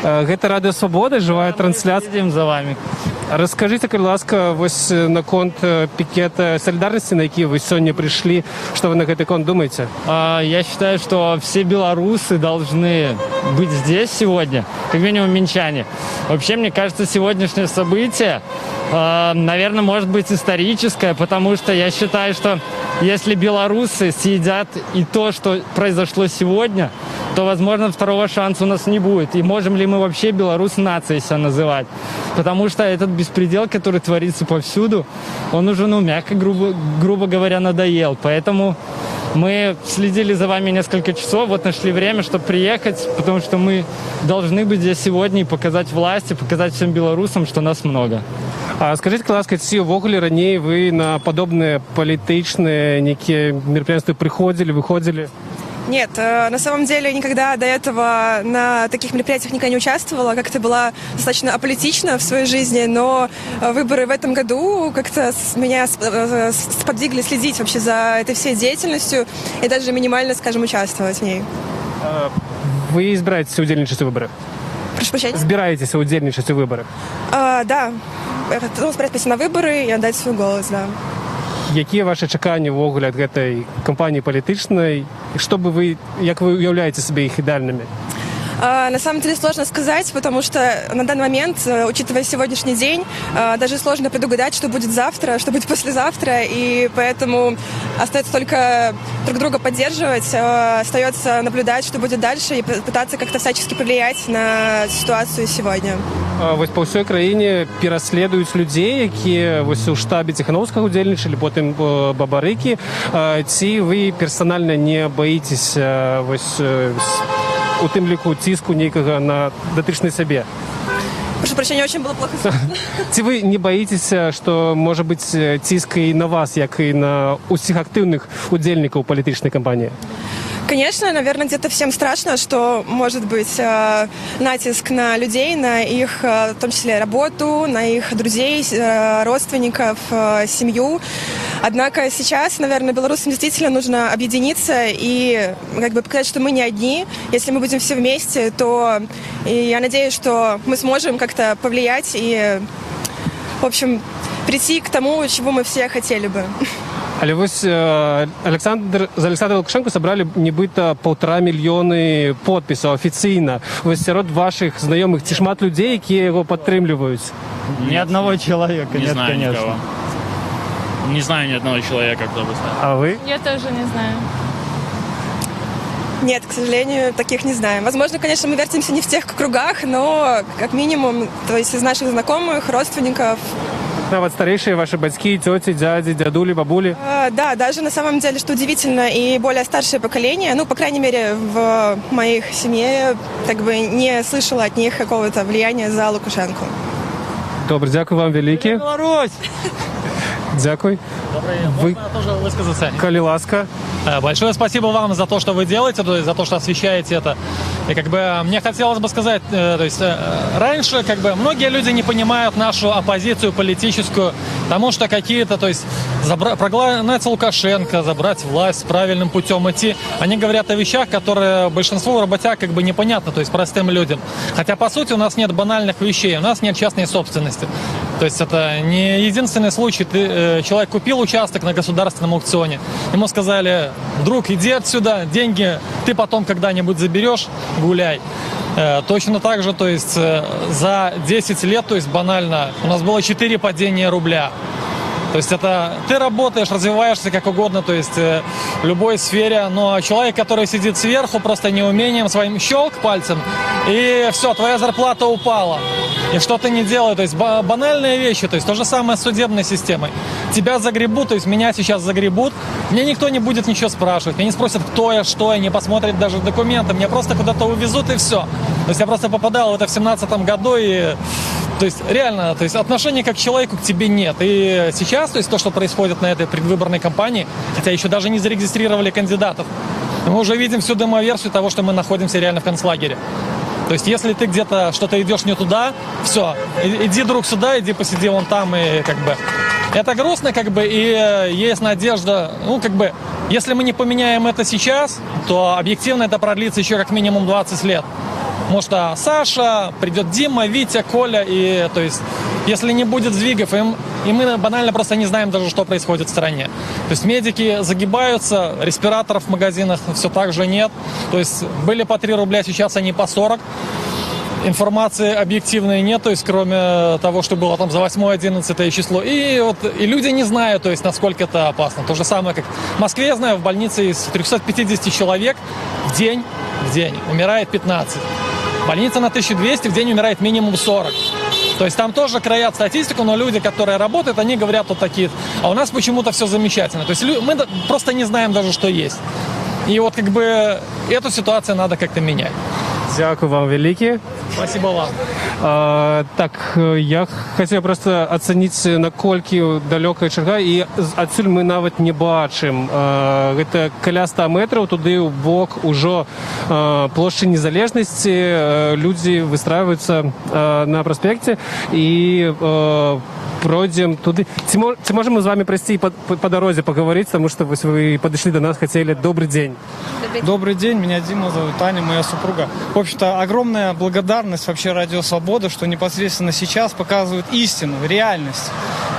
I: Гэта Радыё Свабода, живая трансляция.
L: Следим за вами.
I: Расскажите, калі ласка, вось наконт пикета солидарности, на які вы сегодня пришли, что вы на гэты конт думаете?
L: Я считаю, что все белорусы должны быть здесь сегодня, как минимум минчане. Вообще, мне кажется, сегодняшнее событие, наверное, может быть историческое, потому что я считаю, что если белорусы съедят и то, что произошло сегодня, то, возможно, второго шанса у нас не будет. И можем ли мы вообще Беларусь нацией себя называть? Потому что этот беспредел, который творится повсюду, он уже, мягко, грубо говоря, надоел. Поэтому мы следили за вами несколько часов, вот нашли время, чтобы приехать, потому что мы должны быть здесь сегодня и показать власти, показать всем белорусам, что нас много.
I: А скажите, ласка, ці ўвогуле раней вы на подобные палітычныя некие мероприятия приходили, выходили?
O: Нет, на самом деле никогда до этого на таких мероприятиях никогда не участвовала, как-то была достаточно аполитична в своей жизни, но выборы в этом году как-то меня сподвигли следить вообще за этой всей деятельностью и даже минимально, скажем, участвовать в ней.
I: Вы избираетесь удзельнічаць у выборах?
O: Прошу прощения?
I: Збираетесь удзельнічаць у выборах?
O: Да, я хотела собрать на выборы и отдать свой голос, да.
I: Якія ваши чаканні ўвогуле ад гэтай кампаніі палітычнай? І што бы вы, як вы уяўляеце себе их идеальными?
O: На самом деле сложно сказать, потому что на данный момент, учитывая сегодняшний день, даже сложно предугадать, что будет завтра, что будет послезавтра, и поэтому остается только друг друга поддерживать, остается наблюдать, что будет дальше, и пытаться как-то всячески повлиять на ситуацию сегодня.
I: Вось па ўсёй краіне пераследуюць людзей, якія вось у штабе Ціхановскага удзельнічалі, потым Бабарыкі. Ці вы персанальна не баіцеся вось у тым ліку ціску нейкага на датычнай сабе?
O: Прошу прощения, очень было плохо слышно.
I: Ці вы не баіцеся, што можа быць ціск і на вас, як і на усіх актыўных удзельнікаў палітычнай кампаніі?
O: Конечно, наверное, где-то всем страшно, что может быть натиск на людей, на их, в том числе, работу, на их друзей, родственников, семью. Однако сейчас, наверное, белорусам действительно нужно объединиться и как бы показать, что мы не одни. Если мы будем все вместе, то я надеюсь, что мы сможем как-то повлиять и, в общем, прийти к тому, чего мы все хотели бы.
I: Але вось за Александра Лукашенко собрали нібыта 1,5 мільёны подпісаў афіцыйна. Вось сярод ваших знаёмых ці шмат людзей, якія яго падтрымліваюць?
L: Ни одного человека,
S: не
L: нет,
S: знаю
L: конечно.
S: никого. Не знаю ни одного человека, кто бы стал.
I: А вы?
U: Я тоже не знаю.
O: Нет, к сожалению, таких не знаем. Возможно, конечно, мы вертимся не в тех кругах, но как минимум, то есть из наших знакомых, родственников.
I: Нават старейшие ваши бацькі, тети, дяди, дядули, бабули?
O: Да, даже на самом деле, что удивительно, и более старшее поколение, ну, по крайней мере, в моих семье, как бы не слышала от них какого-то влияния за Лукашенко.
I: Добре, дякую вам велике.
L: Беларусь!
I: Дякую.
W: Вы тоже высказаться.
I: Коли ласка.
W: Большое спасибо вам за то, что вы делаете, за то, что освещаете это. И как бы мне хотелось бы сказать, то есть раньше как бы многие люди не понимают нашу оппозицию политическую, потому что какие-то, то есть прогнать Лукашенко, забрать власть, правильным путем идти. Они говорят о вещах, которые большинству работяг как бы непонятно, то есть простым людям. Хотя по сути у нас нет банальных вещей, у нас нет частной собственности. То есть это не единственный случай. Человек купил участок на государственном аукционе, ему сказали: друг, иди отсюда, деньги ты потом когда-нибудь заберешь, гуляй. Точно так же, то есть за 10 лет, то есть банально, у нас было 4 падения рубля. То есть это ты работаешь, развиваешься как угодно, то есть в любой сфере, но человек, который сидит сверху, просто неумением своим щелк пальцем, и все, твоя зарплата упала. И что ты не делаешь, то есть банальные вещи, то есть то же самое с судебной системой. Тебя загребут, то есть меня сейчас загребут, мне никто не будет ничего спрашивать, меня не спросят, кто я, что я, не посмотрят даже документы, меня просто куда-то увезут и все. То есть я просто попадал в это в 17 году, и то есть реально, то есть отношения как к человеку к тебе нет. И сейчас, то есть то, что происходит на этой предвыборной кампании, хотя еще даже не зарегистрировали кандидатов, мы уже видим всю демоверсию того, что мы находимся реально в концлагере. То есть если ты где-то что-то идешь не туда, все, иди, друг, сюда, иди посиди вон там, и как бы это грустно, как бы, и есть надежда, ну, как бы, если мы не поменяем это сейчас, то объективно это продлится еще как минимум 20 лет. Может, Саша, придет Дима, Витя, Коля, и, то есть, если не будет сдвигов, и мы банально просто не знаем даже, что происходит в стране. То есть медики загибаются, респираторов в магазинах все так же нет. То есть были по 3 рубля, сейчас они по 40. Информации объективной нет, то есть кроме того, что было там за 8-11 число. И вот и люди не знают, то есть насколько это опасно. То же самое, как в Москве, я знаю, в больнице из 350 человек в день умирает 15. Больница на 1200, в день умирает минимум 40. То есть там тоже краят статистику, но люди, которые работают, они говорят вот такие. А у нас почему-то все замечательно. То есть мы просто не знаем даже, что есть. И вот как бы эту ситуацию надо как-то менять.
I: Дякую вам велике.
W: Спасибо вам.
I: Так, я хотів просто оцінити, наколькі далёкая чарга, і адсюль мы нават не бачым. Гэта каля 100 метраў туды ў бок ужо плошчы Незалежнасці, людзі выстраиваются на праспекце і пройдем туды. Ці можем мы с вами пройти по дороге поговорить, потому что вы подошли до нас, хотели. Добрый день.
D: Добрый день, меня Дима зовут, Таня, моя супруга. В общем-то, огромная благодарность вообще Радио Свобода, что непосредственно сейчас показывают истину, реальность.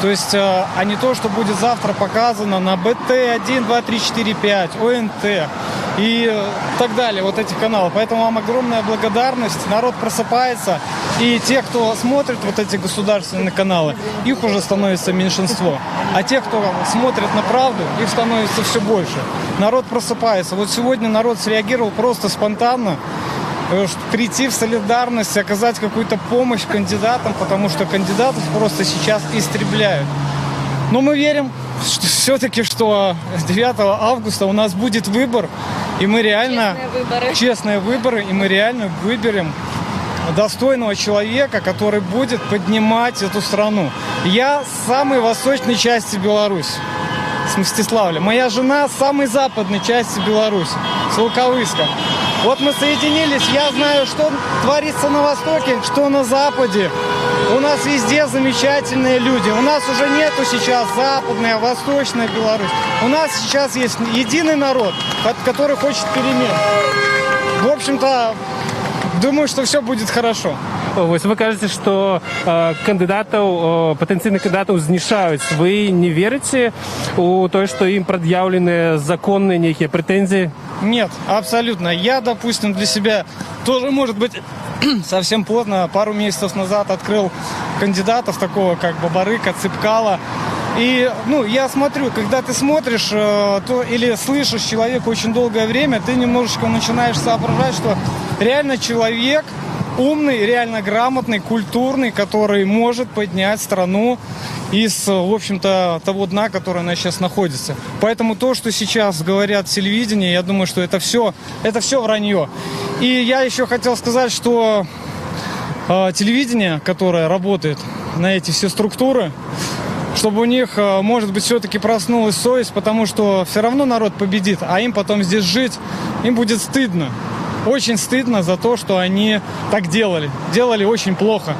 D: То есть, а не то, что будет завтра показано на БТ 1, 2, 3, 4, 5, ОНТ и так далее, вот этих каналов. Поэтому вам огромная благодарность. Народ просыпается, и те, кто смотрит вот эти государственные каналы, их уже становится меньшинство. А те, кто смотрит на правду, их становится все больше. Народ просыпается. Вот сегодня народ среагировал просто спонтанно, прийти в солидарность, оказать какую-то помощь кандидатам, потому что кандидатов просто сейчас истребляют. Но мы верим, что все-таки, что 9 августа у нас будет выбор, и мы реально... Честные выборы, и мы реально выберем достойного человека, который будет поднимать эту страну. Я с самой восточной части Беларуси, с Мстиславля. Моя жена с самой западной части Беларуси, с Волковыска. Вот мы соединились, я знаю, что творится на Востоке, что на Западе. У нас везде замечательные люди. У нас уже нету сейчас западная, восточная Беларусь. У нас сейчас есть единый народ, который хочет перемен. В общем-то, думаю, что все будет хорошо.
I: Вы кажете, что потенциальных кандидатов знішаюць. Вы не верите у то, что им предъявлены законные некие претензии?
D: Нет, абсолютно. Я, допустим, для себя тоже, может быть, совсем поздно, пару месяцев назад открыл кандидатов, такого как Бабарыка, Цыпкала. И, я смотрю, когда ты смотришь или слышишь человека очень долгое время, ты немножечко начинаешь соображать, что реально человек умный, реально грамотный, культурный, который может поднять страну из, в общем-то, того дна, которое она сейчас находится. Поэтому то, что сейчас говорят телевидение, я думаю, что это все вранье. И я еще хотел сказать, что телевидение, которое работает на эти все структуры, чтобы у них, может быть, все-таки проснулась совесть, потому что все равно народ победит, а им потом здесь жить, им будет стыдно. Очень стыдно за то, что они так делали. Делали очень плохо.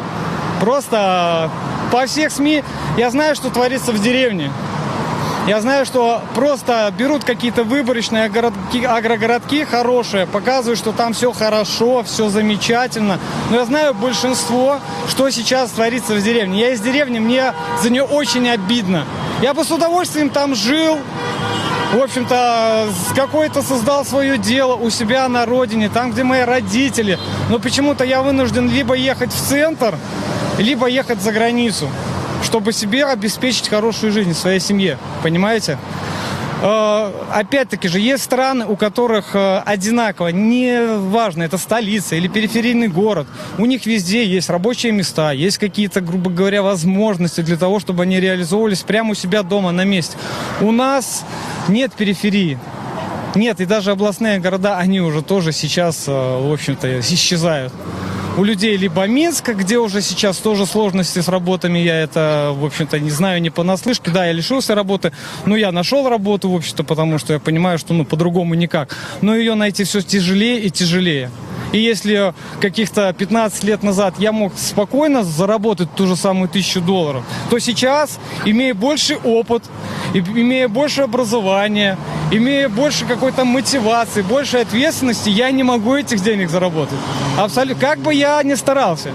D: Просто по всех СМИ я знаю, что творится в деревне. Я знаю, что просто берут какие-то выборочные агрогородки хорошие, показывают, что там все хорошо, все замечательно. Но я знаю большинство, что сейчас творится в деревне. Я из деревни, мне за нее очень обидно. Я бы с удовольствием там жил, в общем-то, какое-то создал свое дело у себя на родине, там, где мои родители. Но почему-то я вынужден либо ехать в центр, либо ехать за границу. чтобы себе обеспечить хорошую жизнь в своей семье, понимаете? Опять-таки же, есть страны, у которых одинаково, не важно, это столица или периферийный город, у них везде есть рабочие места, есть какие-то, грубо говоря, возможности для того, чтобы они реализовывались прямо у себя дома на месте. У нас нет периферии. Нет, и даже областные города, они уже тоже сейчас, в общем-то, исчезают. У людей либо Минск, где уже сейчас тоже сложности с работами, я это, в общем-то, не знаю, не понаслышке. Да, я лишился работы, но я нашел работу, в общем-то, потому что я понимаю, что, по-другому никак. Но ее найти все тяжелее и тяжелее. И если каких-то 15 лет назад я мог спокойно заработать ту же самую $1000, то сейчас, имея больший опыт, имея больше образования, имея больше какой-то мотивации, больше ответственности, я не могу этих денег заработать. Абсолютно. Как бы я ни старался.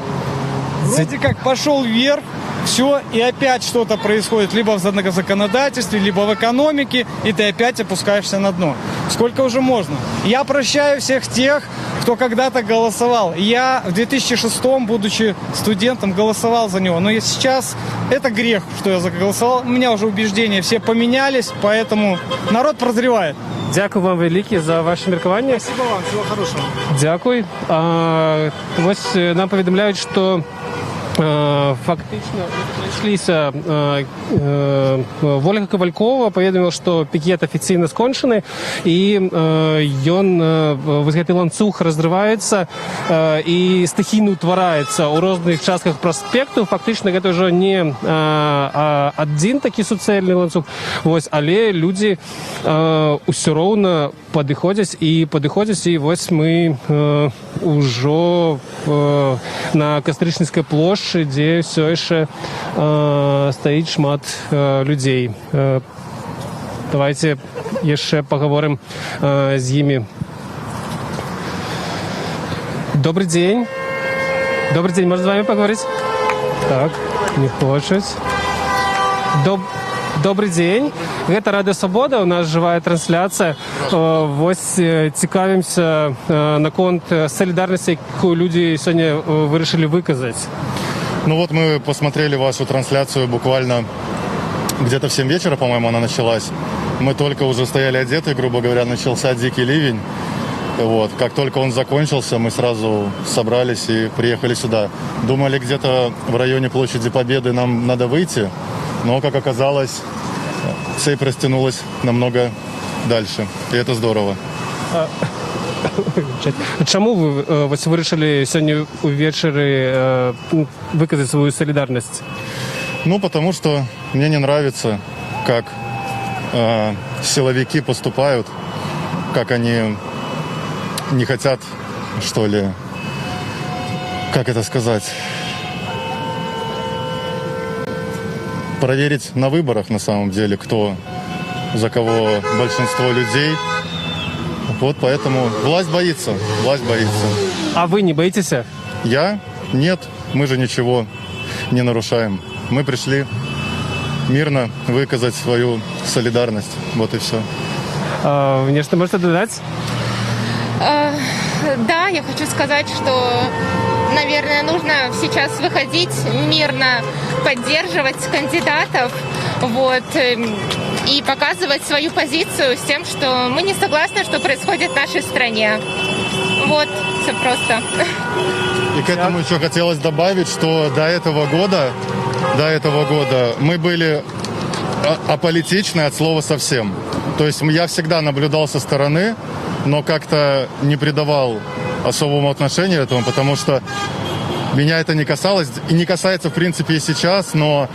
D: Вроде как пошел вверх, все, и опять что-то происходит либо в законодательстве, либо в экономике, и ты опять опускаешься на дно. Сколько уже можно? Я прощаю всех тех, кто когда-то голосовал. Я в 2006-м, будучи студентом, голосовал за него. Но сейчас это грех, что я заголосовал. У меня уже убеждения все поменялись, поэтому народ прозревает.
I: Дякую вам велике за ваше міркування.
D: Спасибо вам, всего хорошего.
I: Дякую. Ось нам повідомляють, що фактично знайшлися Ольга Ковалькова паведаміла, што пікет афіцыйна скончаны і ён вось гэты ланцуг разрываецца і стыхійна ўтвараецца ў розных частках праспекту. Фактычна гэта ўжо не адзін такі суцэльны ланцуг, вось, але людзі ўсё роўна падыходзяць і вось мы ўжо на Кастрычніцкай плошчы, дзе ўсё яшчэ стаіць шмат людзей. Давайте яшчэ паговорым з імі. Добрый день. Добрый день, можно с вами поговорить? Так, не хочуць. Добрый день. Гэта Радыё Свабода, у нас жывая трансляцыя. Вось цікавімся наконт салідарнасці, якую людзі сёння вырашылі выказаць.
C: Ну вот мы посмотрели вашу трансляцию буквально где-то в 7 вечера, по-моему, она началась. Мы только уже стояли одеты, грубо говоря, начался дикий ливень. Вот. Как только он закончился, мы сразу собрались и приехали сюда. Думали, где-то в районе площади Победы нам надо выйти, но, как оказалось, цепь растянулась намного дальше. И это здорово.
I: Чаму вы вырашылі сёння увечары выказаць свою солидарность?
C: Ну, потому что мне не нравится, как силовики поступают, как они не хотят, что ли, как это сказать, проверить на выборах на самом деле, кто за кого большинство людей. Вот поэтому власть боится.
I: А вы не боитесь?
C: Я? Нет. Мы же ничего не нарушаем. Мы пришли мирно выказать свою солидарность. Вот и все.
I: Мне что можете додать?
U: Да, я хочу сказать, что, наверное, нужно сейчас выходить мирно, поддерживать кандидатов, вот, и показывать свою позицию с тем, что мы не согласны, что происходит в нашей стране. Вот, все просто.
C: И к этому еще хотелось добавить, что до этого года мы были аполитичны от слова совсем. То есть я всегда наблюдал со стороны, но как-то не придавал особого отношения этому, потому что меня это не касалось, и не касается, в принципе, и сейчас, но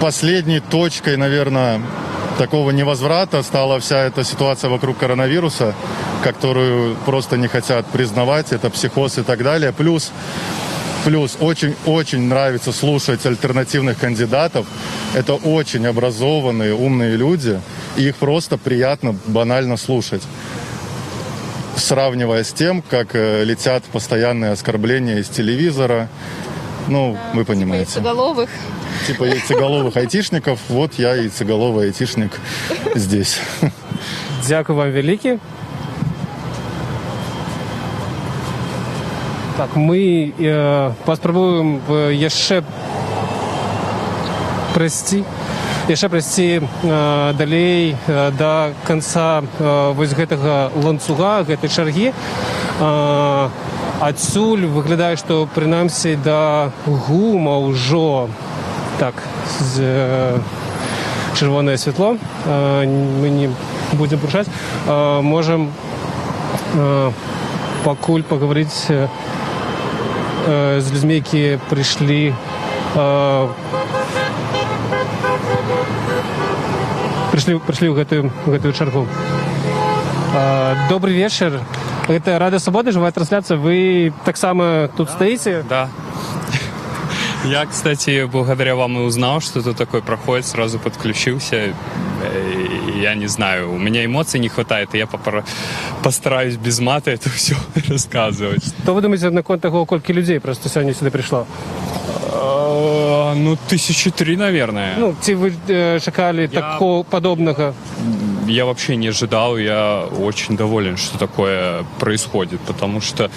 C: последней точкой, наверное, такого невозврата стала вся эта ситуация вокруг коронавируса, которую просто не хотят признавать, это психоз и так далее. Плюс очень нравится слушать альтернативных кандидатов. Это очень образованные, умные люди, и их просто приятно, банально слушать. Сравнивая с тем, как летят постоянные оскорбления из телевизора. Ну, вы понимаете.
U: Яйцеголовых.
C: Типа яйцеголовых айтишников. Вот я яйцеголовый айтишник здесь.
I: Дякую вам велике. Так, мы паспрабуем яшчэ прайсці далей да канца вось гэтага ланцуга, гэтай чаргі. Адсюль выглядае, што прынамсі да гума ўжо так чырвонае святло. Мы не будем парушаць. Можам пакуль паговорыць з людзьмі, якія прыйшлі ў гэтую чаргу. Добрый вечер. Это Радио Свобода, живая трансляция. Вы так само тут стоите?
H: Да. Я, кстати, благодаря вам и узнал, что тут такое проходит, сразу подключился. Я не знаю, у меня эмоций не хватает, и я постараюсь без мата это все рассказывать.
I: Что вы думаете на конт того, сколько людей просто сегодня сюда пришло?
H: Ну, 1003, наверное.
I: Ну, ці вы чекали такого подобного?
H: Я вообще не ожидал, я очень доволен, что такое происходит, потому что,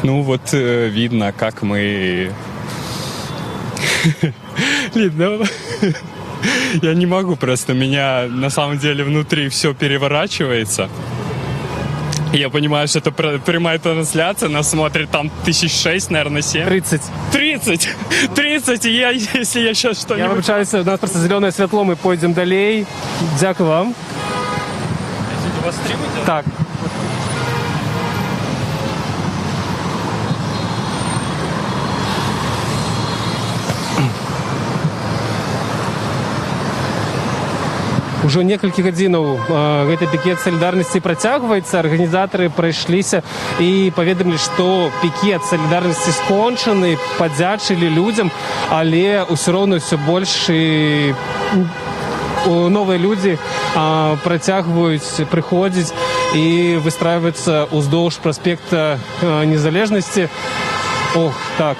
H: ну, вот видно, как мы... Лид, я не могу просто, меня на самом деле внутри все переворачивается. Я понимаю, что это прямая трансляция, нас смотрит там 1006, наверное, 7. 30! И если я сейчас что-нибудь...
I: Я вибачаюсь, у нас просто зеленое светло, мы пойдем далей. Дякую вам.
H: У вас стримите?
I: Так. Ужо некалькі гадзінаў гэты пікет салідарнасці працягваецца. Арганізатары прайшліся і паведамілі, што пікет салідарнасці скончаны, падзячылі людзям, але ўсё роўна ўсё больш новыя людзі працягваюць прыходзіць і выстрайваюцца ўздоўж праспекта Незалежнасці. Ох, так,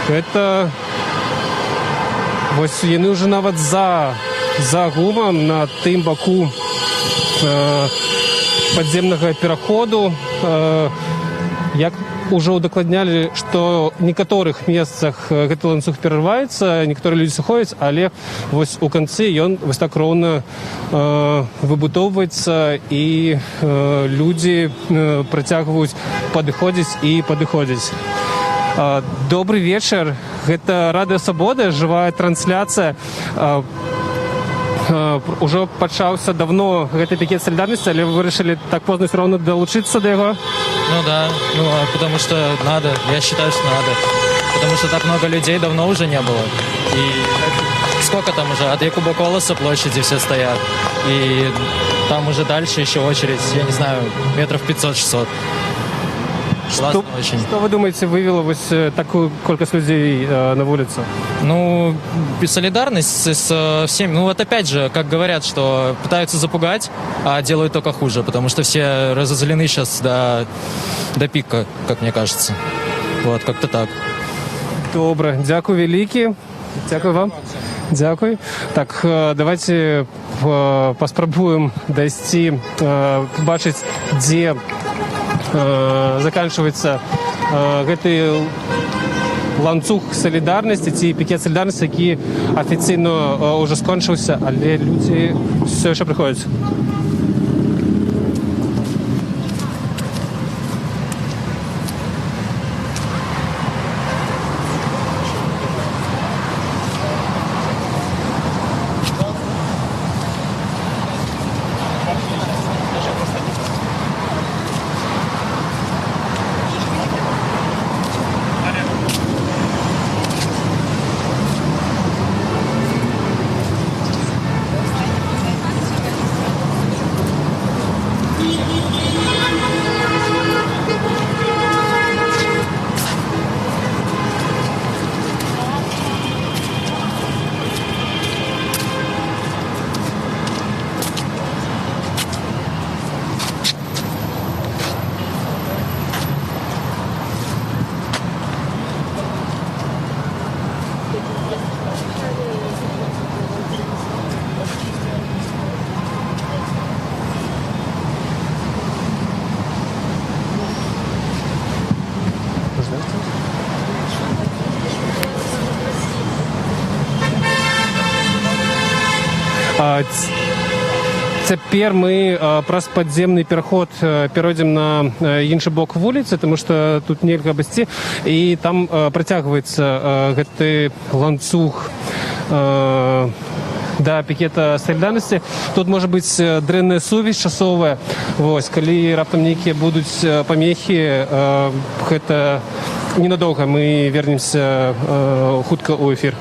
I: гэта... Вось яны ўжо нават за гумам на тым баку падземнага пераходу. Як ужо удакладнялі, што ў некаторых месцах гэты ланцуг перарываецца, некаторыя людзі сыходзяць, але вось у канцы ён вось так роўна выбудоўваецца, і людзі працягваюць падыходзіць і падыходзіць. Добрый вечер. Гэта Радио Свобода, живая трансляция. Уже пачаўся давно гэты пікет солидарности, але вы вырашылі так поздно все равно долучиться до его?
P: Ну да, потому что надо, я считаю, что надо. Потому что так много людей давно уже не было. И сколько там уже, от Якуба Колоса площади все стоят. И там уже дальше еще очередь, я не знаю, метров 500-600. Классно очень.
I: Что вы думаете, вывело такую колькость людей на улицу?
P: Ну, солидарность с всеми. Ну, вот опять же, как говорят, что пытаются запугать, а делают только хуже, потому что все разозлены сейчас до пика, как мне кажется. Вот, как-то так.
I: Добре, дякую великі. Дякую вам. Дякую. Так, давайте паспрабуем дайсці, побачыць, дзе заканчивается гэты ланцуг солидарности, ці пікет солидарности, які офіційно уже скончыўся, але люди все еще приходят. Цяпер мы праз падземны пераход перайдзем на іншы бок вуліцы, тому што тут нельга абысці, і там працягваецца гэты ланцуг да пікета салідарнасці. Тут можа быць дрэнная сувязь часовая. Вось, калі раптам нейкія будуць памехі, гэта ненадоўга, мы вернемся хутка ў эфір.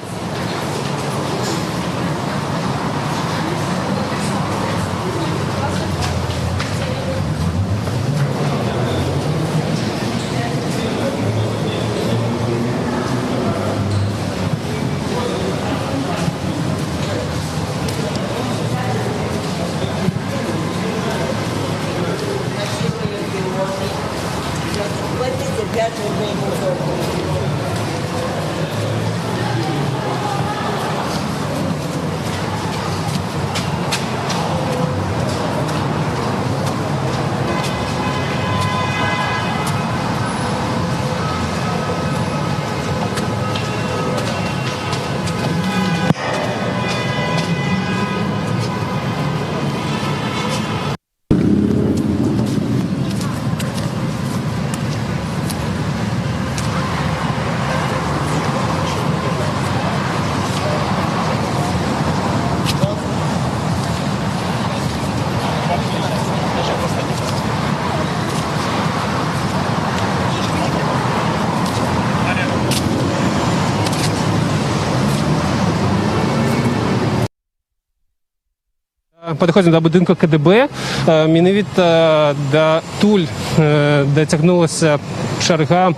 I: Падыходзім да будынка КДБ. Менавіта да туль дацягнулася чарга,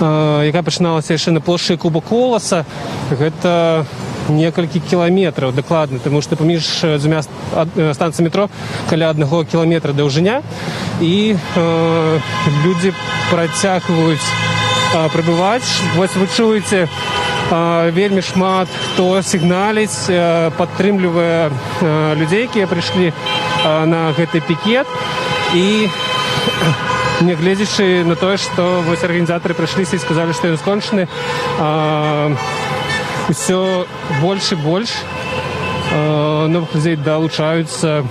I: якая пачыналася яшчэ на плошчы Куба Коласа. Гэта некалькі кіламетраў дакладна, таму што паміж дзвюма станцыямі метро каля 1 кіламетра даўжыня, і людзі працягваюць прыбываць. Вось вы чуеце, вельмі шмат хто сігналіць, падтрымлівае людзей, якія прыйшлі на гэты пікет. І нягледзячы на тое, што вось арганізатары прыйшліся і сказалі, што ён скончаны, усё больш і больш новых людзей далучаюцца.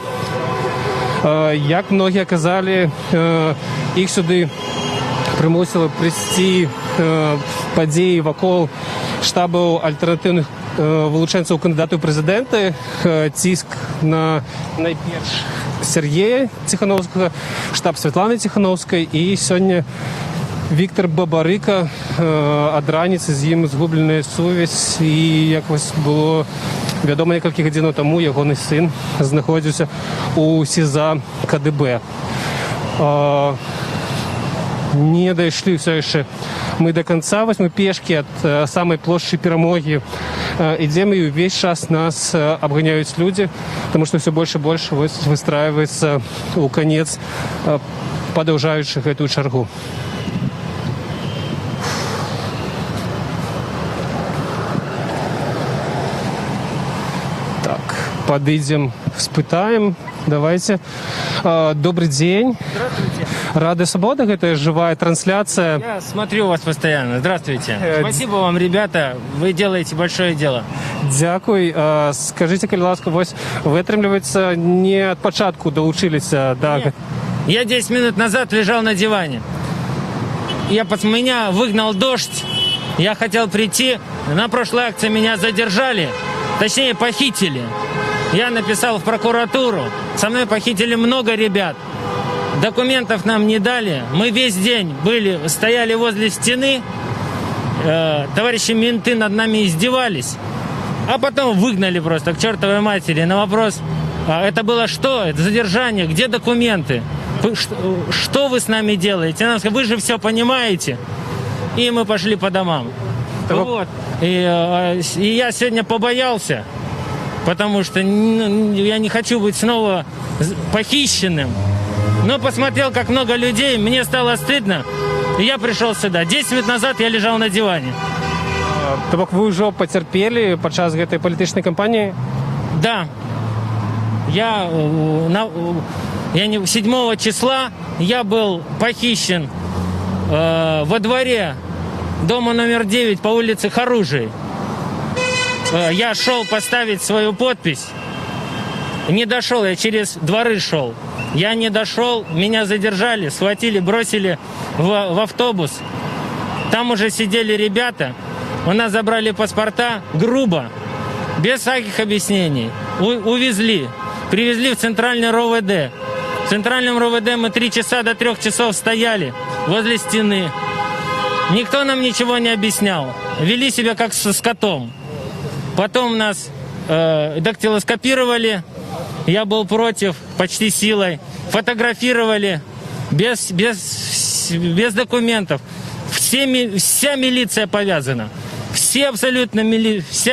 I: Як многія казалі, іх сюды прымусіла прыйсці падзеі вакол штабаў альтэрнатыўных вылучэнцаў кандыдатаў прэзідэнты, ціск на найперш Сергея Ціхановскага, штаб Святланы Ціхановскай, і сёння Віктор Бабарыка. Ад раніцы з ім згубленая сувязь, і як вось было вядома некалькі гадзінаў таму, ягоны сын знаходзіўся у СІЗА КДБ. Не дайшлі ўсё яшчэ мы до конца. Вось мы пешкі ад самай плошчы Перамогі ідзем, і ўвесь час нас абганяюць людзі, таму што ўсё больш і больш выстраиваецца ў канец, падаўжаючы гэтую чаргу. Так, подыдзем, спытаем. Давайте. Добрый день.
G: Здравствуйте.
I: Радио Свобода, это живая трансляция.
G: Я смотрю вас постоянно. Здравствуйте. Спасибо вам, ребята. Вы делаете большое дело.
I: Дякуй. Скажите, калі ласка, вось вы, атрымліваецца, не ад пачатку далучыліся да...
G: Нет. Я 10 минут назад лежал на диване. Меня выгнал дождь. Я хотел прийти. На прошлой акции меня задержали. Точнее, похитили. Я написал в прокуратуру. Со мной похитили много ребят. Документов нам не дали. Мы весь день стояли возле стены. Товарищи менты над нами издевались. А потом выгнали просто к чертовой матери. На вопрос, это было что? Это задержание. Где документы? Что вы с нами делаете? Нам сказали, вы же все понимаете. И мы пошли по домам. Вот. И я сегодня побоялся. Потому что я не хочу быть снова похищенным. Но посмотрел, как много людей, мне стало стыдно, и я пришел сюда. 10 минут назад я лежал на диване.
I: То бок вы ўжо пацярпелі падчас гэтай палітычнай кампаніі?
G: Да. 7 числа я был похищен во дворе дома номер 9 по улице Харужей. Я шел поставить свою подпись, Не дошел, я через дворы шел. Я не дошел, меня задержали, схватили, бросили в автобус. Там уже сидели ребята, у нас забрали паспорта грубо, без всяких объяснений. Увезли, привезли в центральный РОВД. В центральном РОВД мы 3 часа до 3 часов стояли возле стены. Никто нам ничего не объяснял. Вели себя как с котом. Потом нас дактилоскопировали. Я был против, почти силой. Фотографировали без документов. Вся милиция повязана. Вся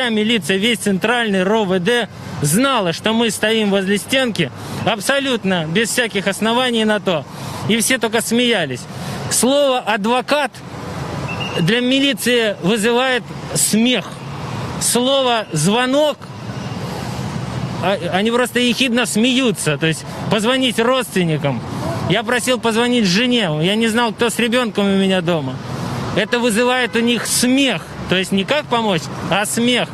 G: милиция, весь центральный РОВД знала, что мы стоим возле стенки, абсолютно без всяких оснований на то. И все только смеялись. Слово «адвокат» для милиции вызывает смех. Слово «звонок» они просто ехидно смеются. То есть позвонить родственникам. Я просил позвонить жене. Я не знал, кто с ребенком у меня дома. Это вызывает у них смех. То есть не как помочь, а смех.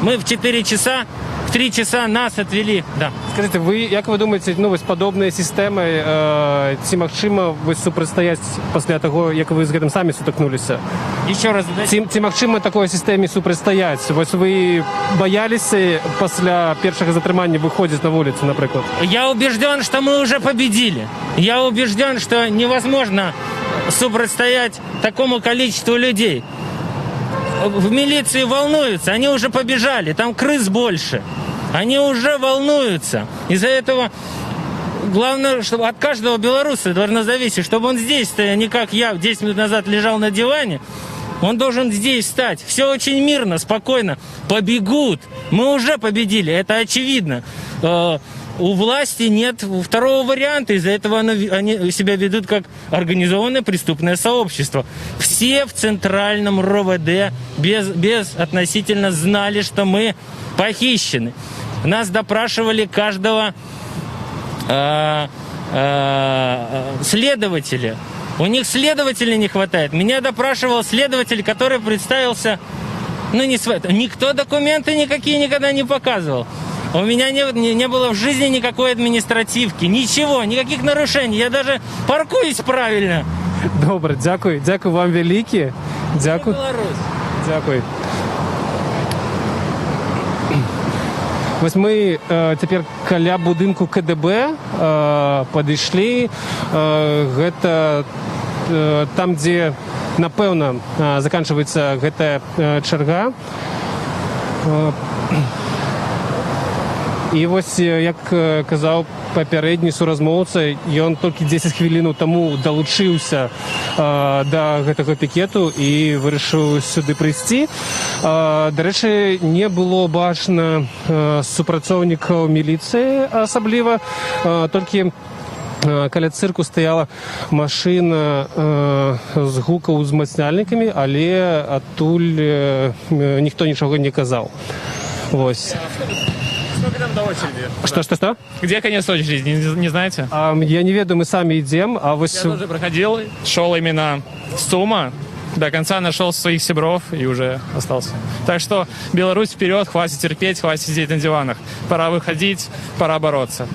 G: Мы в 4 часа, в 3 часа нас отвели. Да.
I: Скажите, як ви думаєте, з подобною системою, ці магчыма супрацьстаяць пасля того, як ви з гэтым самі сутыкнуліся?
G: Еще раз.
I: Ці магчыма такой сістэме супрацьстаяць? Вось вы бояліся пасля першага затрымання выходзіць на вуліцу, напрыклад?
G: Я убежден, что мы уже победили. Я убежден, что невозможно супрацьстоять такому количеству людей. В милиции волнуются, они уже побежали, там крыс больше. Они уже волнуются. Из-за этого главное, чтобы от каждого белоруса должно зависеть, чтобы он здесь стоял, не как я 10 минут назад лежал на диване. Он должен здесь встать. Все очень мирно, спокойно. Побегут. Мы уже победили, это очевидно. У власти нет второго варианта, из-за этого они себя ведут как организованное преступное сообщество. Все в центральном РОВД относительно знали, что мы похищены. Нас допрашивали каждого следователя. У них следователей не хватает. Меня допрашивал следователь, который представился... Никто документы никакие никогда не показывал. У меня не было в жизни никакой административки, ничего, никаких нарушений. Я даже паркуюсь правильно.
I: Добре, дякую. Дякую вам велике. Дякую. Дякую. Вось мы цяпер каля будынку КДБ падышлі. Гэта там, дзе, напэўна, заканчваецца гэтая чарга. І вось, як казаў папярэдні суразмоўца, ён толькі 10 хвілінаў таму далучыўся да гэтага пікету і вырашыў сюды прыйсці. Дарэчы, не было бачна супрацоўнікаў міліцыі асабліва, толькі каля цырку стаяла машына з гукаўзмацняльнікамі, але адтуль ніхто нічога не казаў. Вось.
H: Сколько там до очереди?
I: Что?
H: Где конец очереди, не знаете?
I: Я не ведаю, мы сами идем.
H: Я тоже проходил, шел именно с ЦУМа, до конца нашел своих сябров и уже остался. Так что Беларусь вперед, хватит терпеть, хватит сидеть на диванах. Пора выходить, пора бороться.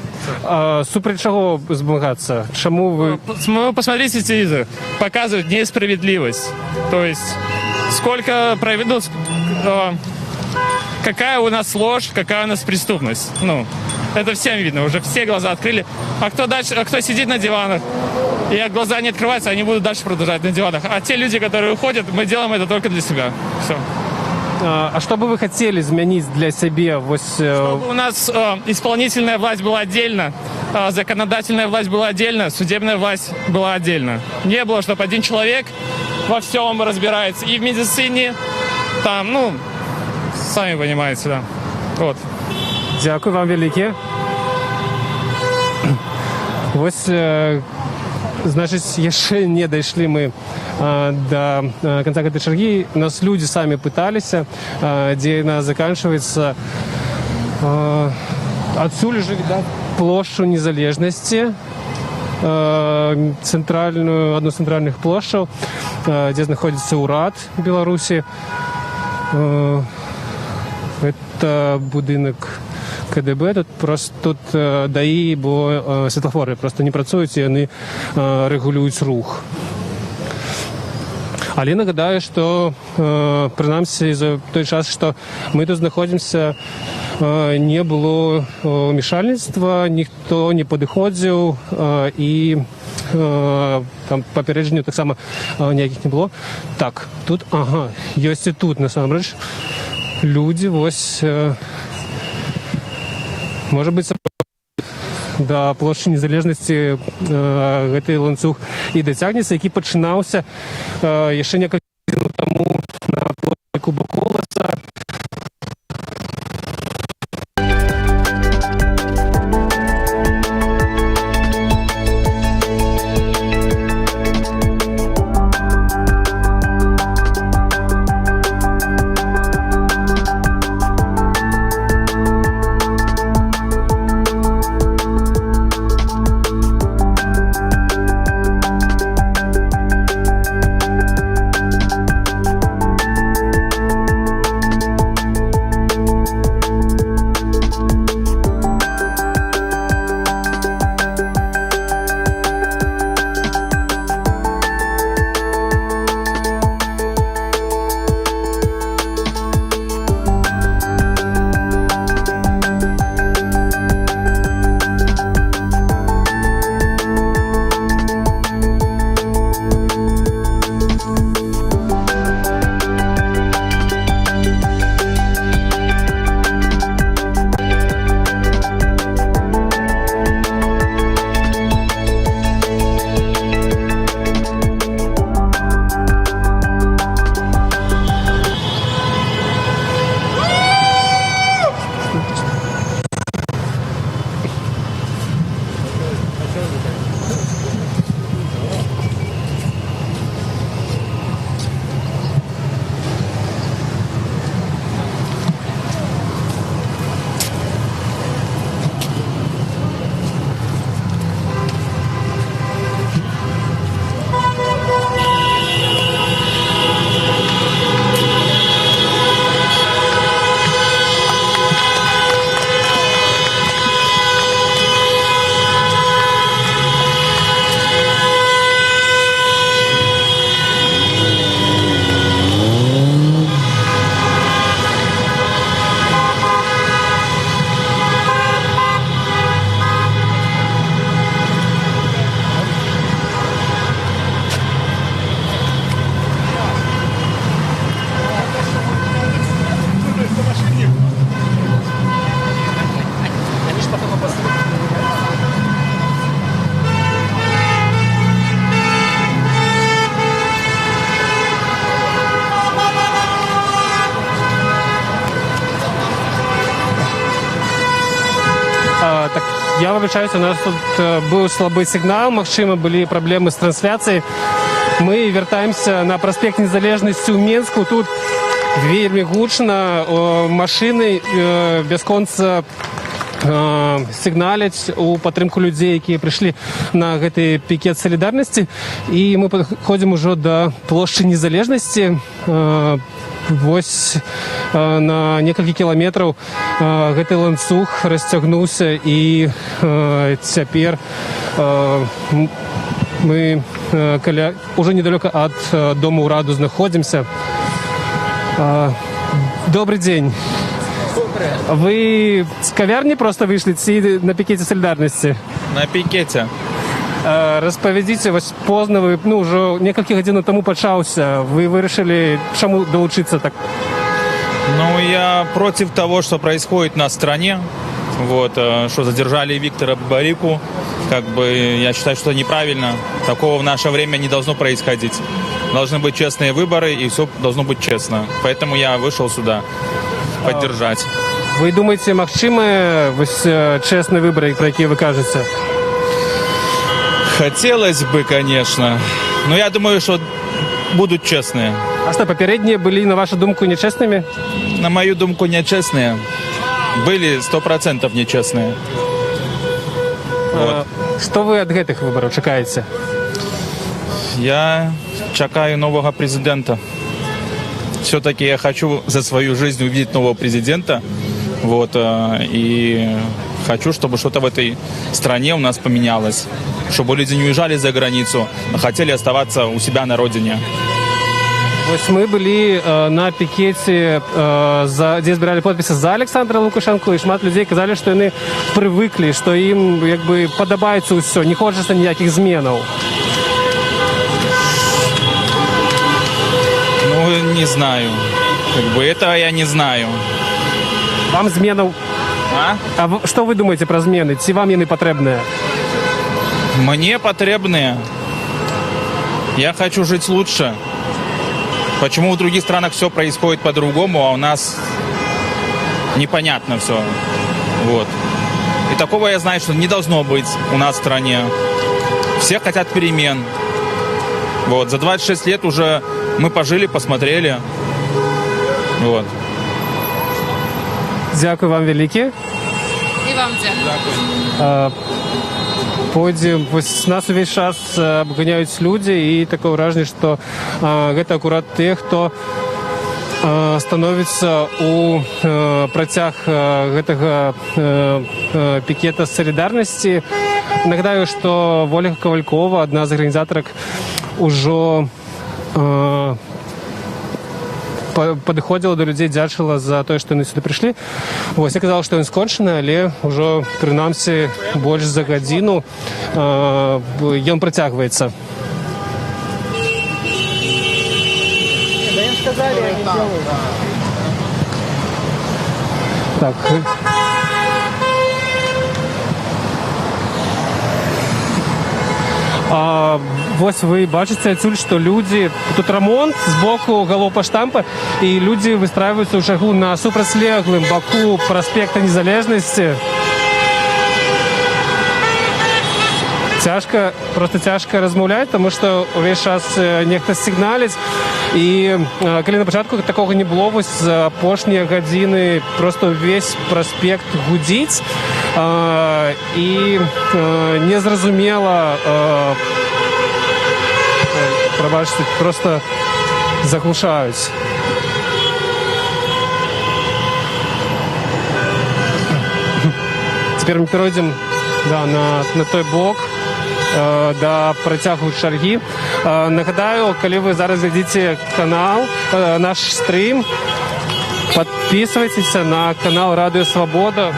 I: Супротив чего змагаться? Чему вы...
H: Посмотрите телевизор, показывают несправедливость. То есть, сколько проведут... Какая у нас ложь, какая у нас преступность. Это всем видно, уже все глаза открыли. А кто сидит на диванах, и глаза не открываются, они будут дальше продолжать на диванах. А те люди, которые уходят, мы делаем это только для себя. Все.
I: А что бы вы хотели изменить для себя?
H: Чтобы у нас исполнительная власть была отдельно, законодательная власть была отдельно, судебная власть была отдельно. Не было, чтобы один человек во всем разбирается. И в медицине, там, сами понимаете, да. Вот.
I: Дякую вам велике. Вось, значит, яшчэ не дайшлі мы до конца гэтай чаргі. Нас людзі самі пыталіся, дзе яна заканчваецца. Адсюль уже відаць плошчу незалежнасці, одну з цэнтральных плошчаў, дзе знаходзіцца ўрад Беларусі. Это будынак КДБ, тут ДАІ, бо світлофори просто не працюють і вони регулюють рух. Але нагадаю, що принаймні за той час, що ми тут знаходимося, не було вмішальництва, ніхто не підходив і там попередження так само ніяких не було. Так, тут, є і тут, насамрэч, люди, ось, може бути, до площі Незалежності гэты ланцуг і дацягнецца, які пачынаўся яшчэ некалькі гадзін таму на площі Куба Колеса. Я вибачаюся, у нас тут був слабий сигнал, магчыма, былі праблемы з трансляцыяй. Мы вяртаемся на праспект Незалежнасці ў Менску. Тут вельмі гучна, машыны бясконца сігналяць у падтрымку людзей, якія прыйшлі на гэты пікет салідарнасці. І мы падходзім ужо да плошчы Незалежнасці. Вось на некалькі кіламетраў гэты ланцуг расцягнуўся, і цяпер мы уже недалёка ад Дома ўраду знаходзімся. Добрый день. Вы з кавярні просто вышли ці на пікеце солідарнасці?
Q: На пікеце.
I: Распавядзіце, вось позна вы, ўжо некалькі гадзін таму пачаўся. Вы вырашылі, чаму долучыцца так?
Q: Я против того, что происходит на стране. Что задержали Виктора Бабарику. Я считаю, что это неправильно. Такого в наше время не должно происходить. Должны быть честные выборы, и все должно быть честно. Поэтому я вышел сюда поддержать.
I: Вы думаете, магчымыя честные выборы, про якія вы кажете?
Q: Хотелось бы, конечно. Но я думаю, что будут честные.
I: А что, папярэднія былі, на вашу думку, нечестными?
Q: На мою думку, нечестные. Были 100% нечестные.
I: Что вы от гэтых выборов чакаете?
Q: Я чакаю нового президента. Все-таки я хочу за свою жизнь увидеть нового президента. Вот, и хочу, чтобы что-то в этой стране у нас поменялось. Чтобы люди не уезжали за границу, а хотели оставаться у себя на родине.
I: Ось мы были на пікеце, дзе збіралі подпісы за Александра Лукашенко, і шмат людзей казалі, што яны прывыклі, што ім як бы падабаецца ўсё, не хочацца ніякіх зменаў.
Q: Ну, не знаю. Как бы этого я не знаю.
I: Вам зменаў... А што вы думаеце пра змены? Ці вам яны патрэбныя?
Q: Мне потребные. Я хочу жить лучше. Почему в других странах все происходит по-другому, а у нас непонятно все. Вот. И такого я знаю, что не должно быть у нас в стране. Все хотят перемен. Вот. За 26 лет уже мы пожили, посмотрели. Вот.
I: Дякую вам вялікі.
K: І вам дякую.
I: Пойдзем, вось нас увесь час абганяюць людзі, і такое ўражанне, што гэта акурат тыя, хто становіцца у працяг гэтага пікета салідарнасці. Нагадаю, што Ольга Кавалькова, адна з арганізатарак, ужо падыходзіла да людзей, дзячыла за тое, што яны сюды прыйшлі. Вось, я казала, што ён скончаны, але ўжо, прынамсі, больш за гадзіну ён працягваецца. Так. Вось вы бачыце адсюль, што людзі... Тут рамонт з боку галопаштампа, і людзі выстрайваюцца ў чаргу на супрацьлеглым баку праспекта Незалежнасці. Просто цяжка размаўляць, таму што ўвесь час нехта сігналіць. І калі на пачатку такога не было, вось за апошнія гадзіны просто ўвесь праспект гудзіць, і незразумела, прабачце, просто заглушаюць. Цяпер мы перайдзем на той бок, да працягу чаргі. Нагадаю, калі вы зараз глядзіце канал, наш стрим, подписывайтесь на канал Радио Свобода.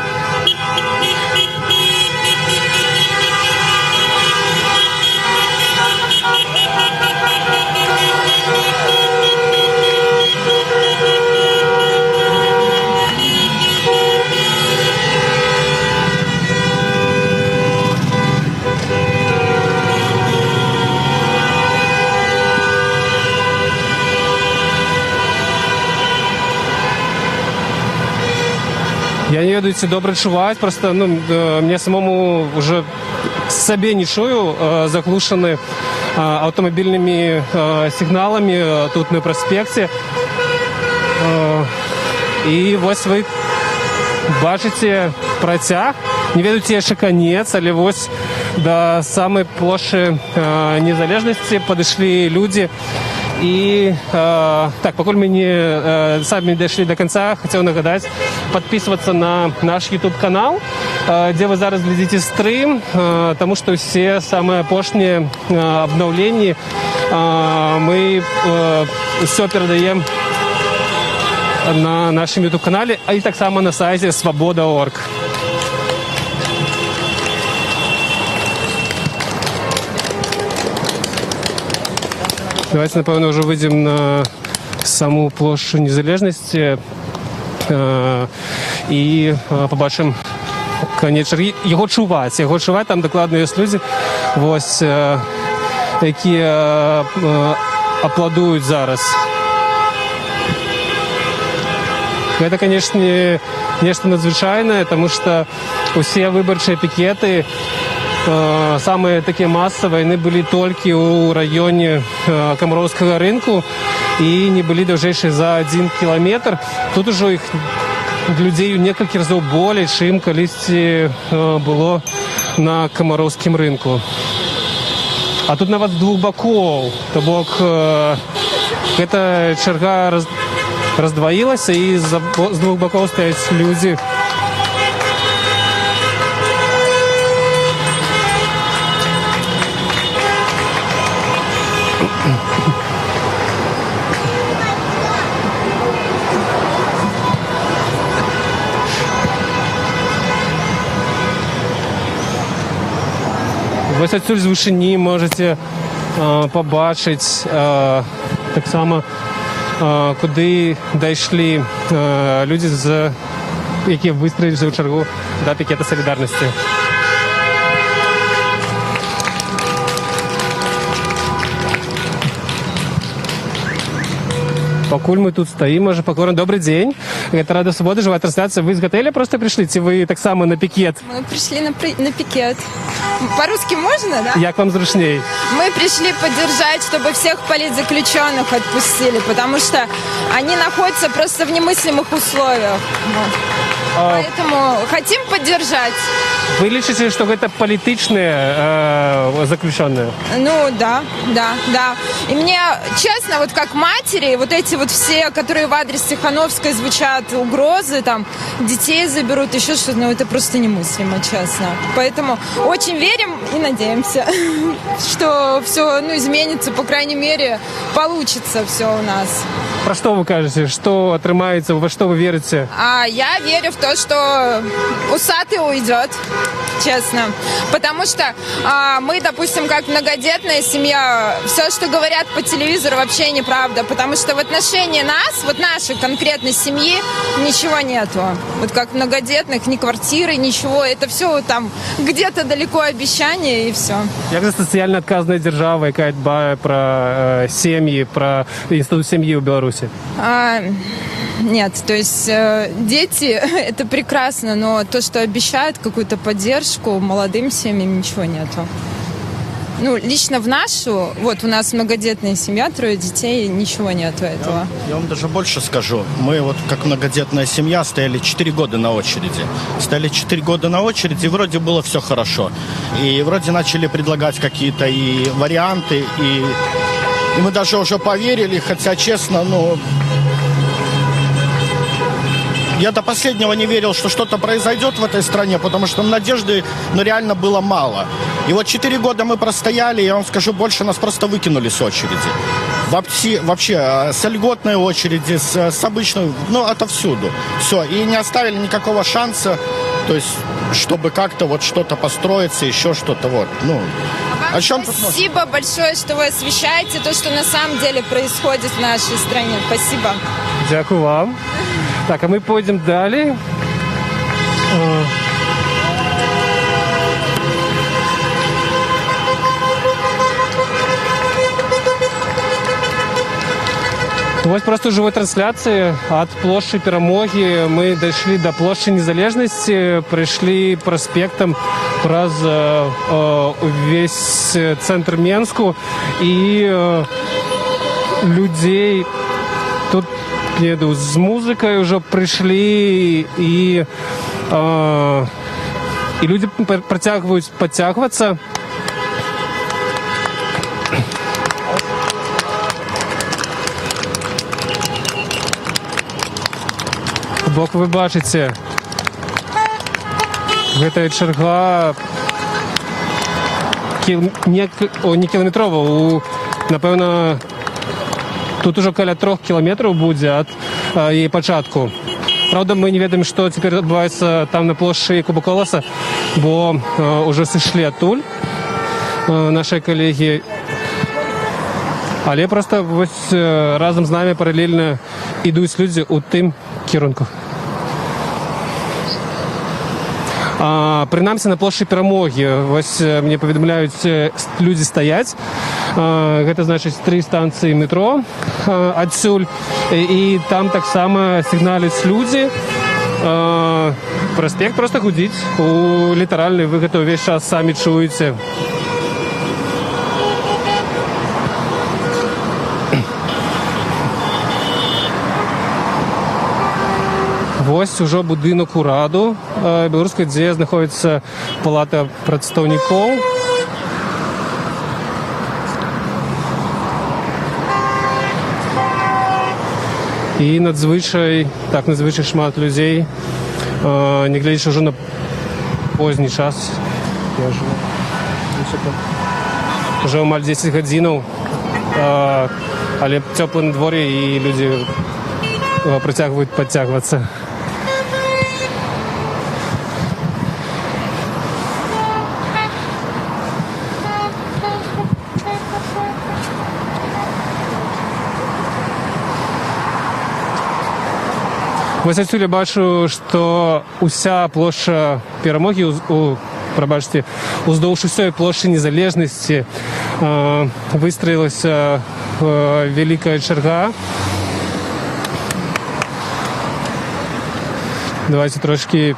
I: Я не ведаю, ці добра чуваць, просто мне самому уже сабе не чую, заглушаны аўтамабільнымі сігналамі тут на праспекце. І вось вы бачыце працяг. Не ведаю, ці яшчэ канец, але вось да самай плошчы Незалежнасці падышлі людзі. І так, пакуль мы самі дайшлі до конца, хацеў нагадаць подписываться на наш YouTube-канал, дзе вы зараз глядзіце стрим, таму што ўсе самыя апошнія абнаўленні мы ўсё перадаем на нашым YouTube-канале, а і таксама на сайце свобода.орг. Давайте, напэўна, ўжо выйдзем на саму плошчу Незалежнасці і побачым канец чаргі. Яго чуваць, там дакладна ёсць людзі, вось, якія апладуюць зараз. Гэта, канешне, нешта надзвычайнае, таму што усе выбарчыя пікеты, самые такие массовые, яны былі толькі ў раёне Камароўскага рынку і не былі даўжэйшыя за 1 кіламетр. Тут ужо іх людзей у некалькі разоў болей, чым калісьці было на Камароўскім рынку. А тут нават з двух бакоў, то бок гэта чарга раздваілася, і з двух бакоў стаяць людзі. Вось адсюль з вышыні можаце пабачыць таксама, куды дайшлі людзі, якія выстраіліся ў чаргу да пікета салідарнасці. Пакуль мы тут стаім, можа пакорым. Добрый дзень. Гэта Радыё Свабода, жывая трансляцыя. Вы з гатэля проста прыйшлі, ці вы таксама на пікет?
O: Мы пришли на пикет. По-русски можно, да?
I: Як вам зручней?
O: Мы пришли поддержать, чтобы всех политзаключенных отпустили, потому что они находятся просто в немыслимых условиях. Вот. Поэтому хотим поддержать.
I: Вы лічыце, што гэта палітычныя заключенные?
O: Ну, да. И мне, честно, вот как матери, вот эти вот все, которые в адрес Тихановской звучат угрозы, там, детей заберут, еще что-то, ну, это просто немыслимо, честно. Поэтому очень верим и надеемся, что все, ну, изменится, по крайней мере, получится все у нас.
I: Про что вы кажете? Что отрымается? Во что вы верите?
O: Я верю в то, что усатый уйдет, честно. Потому что мы, допустим, как многодетная семья, все, что говорят по телевизору, вообще неправда. Потому что в отношении нас, вот нашей конкретной семьи, ничего нету. Вот как многодетных, ни квартиры, ничего. Это все там где-то далеко обещания и все.
I: Як за социально отказная держава, якая дбае про семьи, про институт семьи в Беларуси?
O: Нет, то есть дети это прекрасно, но то, что обещают какую-то поддержку молодым семьям, ничего нету. Ну, лично в нашу, вот у нас многодетная семья, 3 детей, ничего нету этого.
M: Я вам даже больше скажу. Мы вот как многодетная семья стояли 4 года на очереди. Стояли 4 года на очереди, и вроде было все хорошо. И вроде начали предлагать какие-то и варианты, и мы даже уже поверили, хотя, честно, ну... Я до последнего не верил, что что-то произойдет в этой стране, потому что надежды, ну, реально было мало. И вот 4 года мы простояли, я вам скажу, больше нас просто выкинули с очереди. Вообще, с льготной очереди, с обычной, ну, отовсюду. Все, и не оставили никакого шанса, то есть, чтобы как-то вот что-то построиться, еще что-то вот, ну... О чем
O: Спасибо большое, что вы освещаете то, что на самом деле происходит в нашей стране. Спасибо.
I: Дякую вам. Так, а мы пойдем далее. Вот просто живой трансляции от площади Перамоги мы дошли до площади Незалежности, пришли проспектом праз весь центр Менску, и людей тут еду с музыкой уже пришли, и люди подтягиваются. Бок вы бачыце, гэтая чарга не кіламетрова, напэўна, тут ужо каля 3 кіламетраў будзе ад яе пачатку. Правда, мы не ведаем, што цяпер адбываецца там на плошчы Куба-Коласа, бо ўжо сышлі адтуль нашыя калегі. Але проста вось разам з намі паралельна ідуць людзі ў тым кірунку. Прынамсі на плошчы Перамогі, вось мне паведамляюць, людзі стаяць. Гэта значыць 3 станцыі метро адсюль, і там таксама сігналяць людзі. Праспект проста гудзіць у літаральны, вы гэта ўвесь час самі чуеце. Вось ужо будынак ураду беларускай, дзе знаходзіцца палата прадстаўнікоў. І надзвичай шмат людей, не глядячи вже на поздній час. Я живу. Вже амаль 10 гадзінаў, але цёплае надвор'е і людзі працягваюць падцягвацца. Вось адсюль я бачу, што уся плошча Перамогі, уздоўж усёй плошчы Незалежнасці выстроілася вялікая чарга. Давайте трошки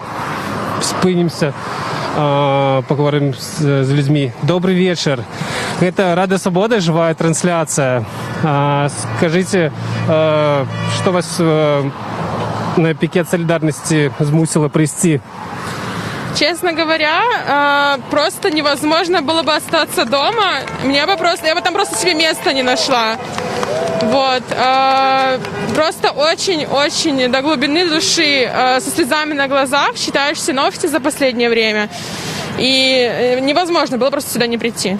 I: спынімся, паговорым з людзьмі. Добрый вечар. Гэта Радыё Свабода, жывая трансляцыя. Скажыце, што вас на пикет солидарности змусило прийти?
U: Честно говоря, просто невозможно было бы остаться дома. Я бы там просто себе места не нашла. Вот. Просто очень-очень до глубины души со слезами на глазах читаешь все новости за последнее время. И невозможно было просто сюда не прийти.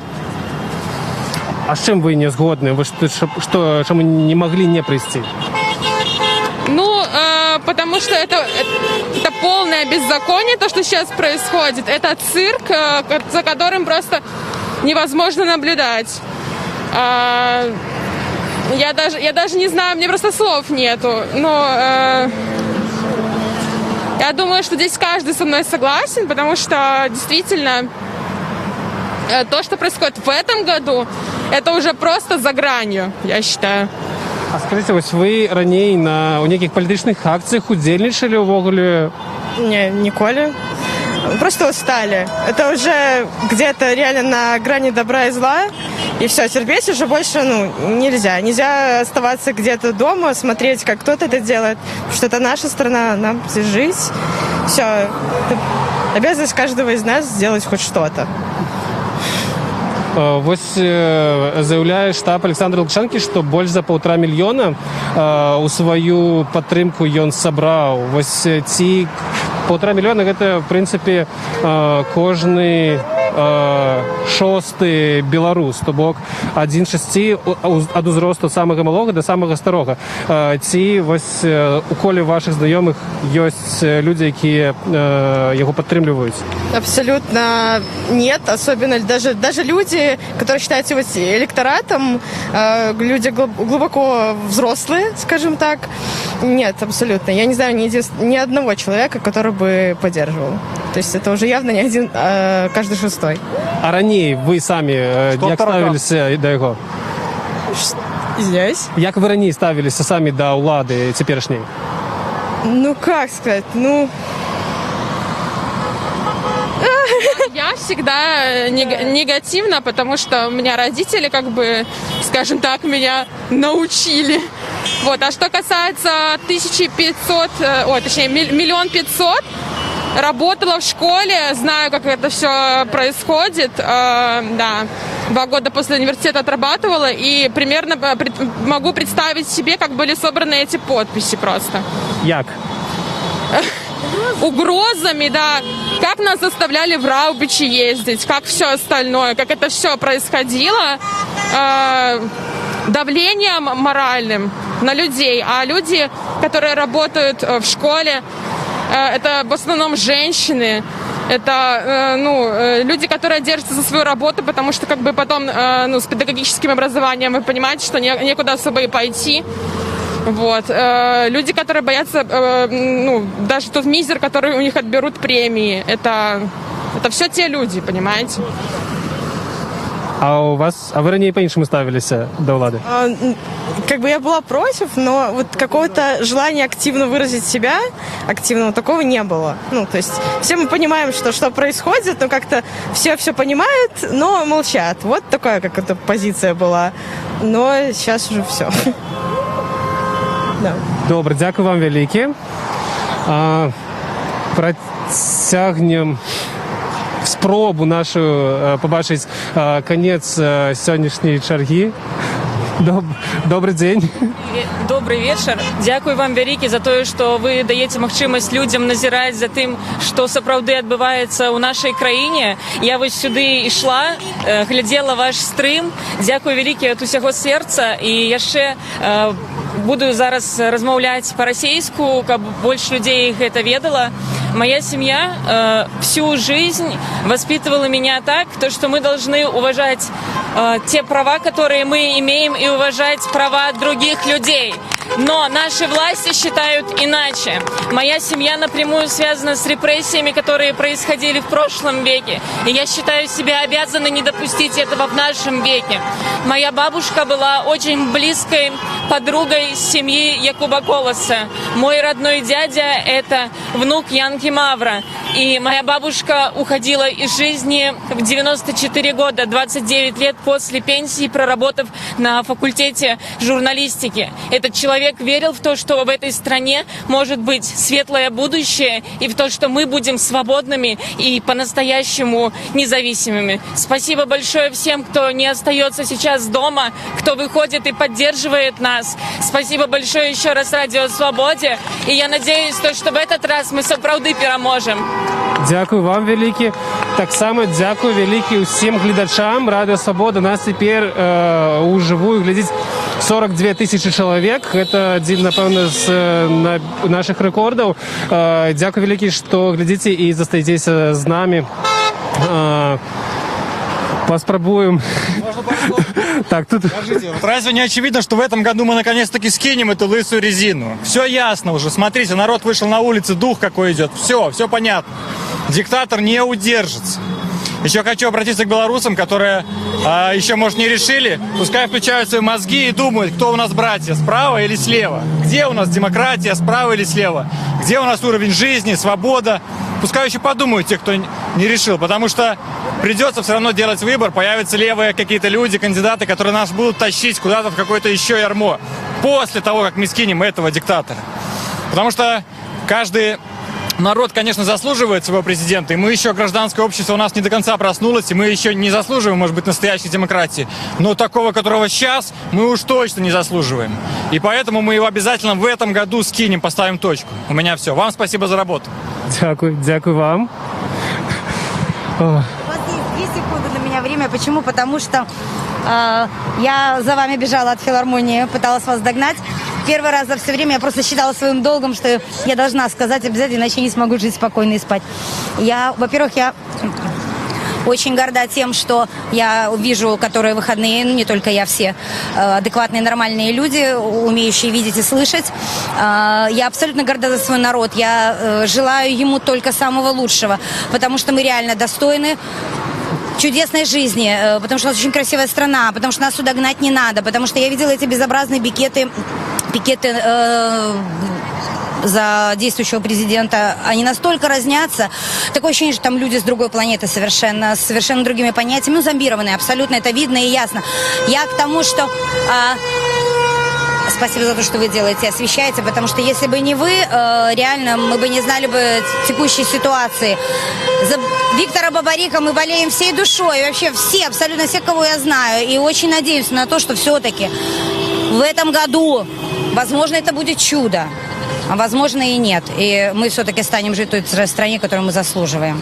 I: А с чем вы не сгодны? Вы чему не могли не прийти?
U: Потому что это полное беззаконие, то, что сейчас происходит. Это цирк, за которым просто невозможно наблюдать. Я даже не знаю, мне просто слов нету. Но я думаю, что здесь каждый со мной согласен, потому что действительно то, что происходит в этом году, это уже просто за гранью, я считаю.
I: А скажите, вось вы раней у нейкіх палітычных акцыях удзельнічалі ўвогуле?
O: Не, ніколі. Просто устали. Это уже где-то реально на грани добра и зла. И все, терпеть уже больше нельзя. Нельзя оставаться где-то дома, смотреть, как кто-то это делает. Потому что это наша страна, нам здесь жить. Все. Это обязанность каждого из нас сделать хоть что-то.
I: Вось заяўляе штаб Александра Лукашэнкі, што больш за 1,5 мільёна у сваю падтрымку ён сабраў. Вось ці 1,5 мільёна гэта, в прынцыпе, кожны шосты беларус, то бок 1,6 ад узросту самага малога да самага старога. Ці вось у коле вашых знаёмых ёсць людзі, якія яго падтрымліваюць?
O: Абсолютно нет, особенно даже люди, которые считаются электоратом, люди глубоко взрослые, скажем так. Нет, абсолютно. Я не знаю ни одного человека, который бы поддерживал. То есть это уже явно не один, а каждый шестой.
I: А раней вы самі як ставіліся да яго?
O: Извиняюсь?
I: Як вы раней ставіліся самі да ўлады цяперашняй?
O: Как сказать,
U: Я всегда негативно, потому что у меня родители, скажем так, меня научили. Вот. А что касается 1 500, работала в школе, знаю, как это все происходит. Да. 2 года после университета отрабатывала и примерно могу представить себе, как были собраны эти подписи просто.
I: Як?
U: Угрозами, да. Как нас заставляли в Раубичи ездить, как все остальное, как это все происходило. Давлением моральным на людей. А люди, которые работают в школе, это в основном женщины. Это люди, которые держатся за свою работу, потому что потом с педагогическим образованием вы понимаете, что некуда особо и пойти. Вот. Люди, которые боятся, даже тот мизер, который у них отберут премии, это все те люди, понимаете?
I: А вы ранее по-іншому ставились до влады?
O: Я была против, но вот какого-то желания активно выразить себя, активного такого не было. То есть все мы понимаем, что происходит, но как-то все понимают, но молчат. Вот такая какая-то позиция была. Но сейчас уже все. Да.
I: Добре, дякую вам вялікі. Працягнем спробу нашу побачыць канец сённяшняй чаргі. Добрый день.
B: Добрый добрый вечер. Дякую вам вялікі за тое, што вы даеце магчымасць людзям назіраць за тым, што сапраўды адбываецца ў нашай краіне. Я вось сюды ішла, глядзела ваш стрым. Дзякую вялікі ад усяго сэрца і яшчэ буду зараз размаўляць па-расейску, каб больш людзей гэта ведала. Моя семья всю жизнь воспитывала меня так, то, что мы должны уважать те права, которые мы имеем, и уважать права других людей. Но наши власти считают иначе. Моя семья напрямую связана с репрессиями, которые происходили в прошлом веке. И я считаю себя обязанной не допустить этого в нашем веке. Моя бабушка была очень близкой подругой семьи Якуба Колоса. Мой родной дядя – это внук Янки Мавра. И моя бабушка уходила из жизни в 94 года, 29 лет после пенсии, проработав на факультете журналистики. Этот человек верил в то, что в этой стране может быть светлое будущее, и в то, что мы будем свободными и по-настоящему независимыми. Спасибо большое всем, кто не остается сейчас дома, кто выходит и поддерживает нас. Спасибо большое еще раз Радио Свободе, и я надеюсь, что в этот раз мы сапраўды пераможем.
I: Дякую вам вялікі. Таксама дзякую вялікі ўсім гледачам Радыё Свабода. Нас цяпер у жывую глядзіць 42 тысячи чалавек. Гэта адзін, напэўна, з нашых рэкордаў. Дзякую вялікі, што глядзіце і застаецеся з намі. Поспробуем. Так, тут...
T: Скажите, вот разве не очевидно, что в этом году мы наконец-таки скинем эту лысую резину? Все ясно уже. Смотрите, народ вышел на улицы, дух какой идет. Все понятно. Диктатор не удержится. Еще хочу обратиться к белорусам, которые еще, может, не решили. Пускай включают свои мозги и думают, кто у нас братья, справа или слева. Где у нас демократия, справа или слева. Где у нас уровень жизни, свобода. Пускай еще подумают те, кто не решил. Потому что придется все равно делать выбор. Появятся левые какие-то люди, кандидаты, которые нас будут тащить куда-то в какое-то еще ярмо. После того, как мы скинем этого диктатора. Потому что каждый... Народ, конечно, заслуживает своего президента, и мы еще, гражданское общество у нас не до конца проснулось, и мы еще не заслуживаем, может быть, настоящей демократии. Но такого, которого сейчас, мы уж точно не заслуживаем. И поэтому мы его обязательно в этом году скинем, поставим точку. У меня все. Вам спасибо за работу.
I: Дякую вам.
V: У вас есть 2 секунды на меня время. Почему? Потому что я за вами бежала от филармонии, пыталась вас догнать. Первый раз за все время я просто считала своим долгом, что я должна сказать обязательно, иначе не смогу жить спокойно и спать. Во-первых, я очень горда тем, что я вижу, которые выходные, не только я, все адекватные, нормальные люди, умеющие видеть и слышать. Я абсолютно горда за свой народ. Я желаю ему только самого лучшего, потому что мы реально достойны чудесной жизни, потому что у нас очень красивая страна, потому что нас сюда гнать не надо, потому что я видела эти безобразные пикеты за действующего президента, они настолько разнятся. Такое ощущение, что там люди с другой планеты совершенно, с совершенно другими понятиями, зомбированные, абсолютно это видно и ясно. Я к тому, что... Спасибо за то, что вы делаете, освещаете, потому что если бы не вы, реально мы бы не знали бы текущей ситуации. За Виктора Бабарика мы болеем всей душой, и вообще все, абсолютно все, кого я знаю, и очень надеемся на то, что все-таки в этом году, возможно, это будет чудо, а возможно и нет, и мы все-таки станем жить в той стране, которую мы заслуживаем.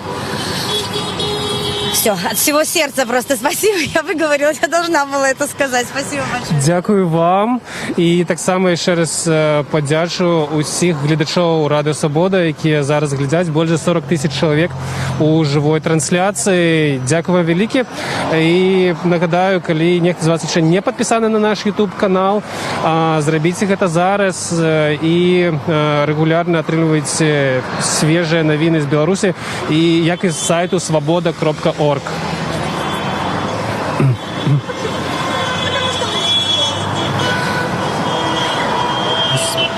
V: Все, от всего сердца просто спасибо. Я выговорилась, я должна была это сказать. Спасибо большое.
I: Дякую вам. І так само ще раз подячу усіх глядачів Радіо Свобода, які зараз глядять. Більше 40 тисяч чоловік у живої трансляції. Дякую вам велике. І нагадаю, коли нехто з вас ще не підписаний на наш YouTube канал, зробіть це зараз і регулярно отримуйте свіжі новини з Білорусі, і як із сайту svoboda.org.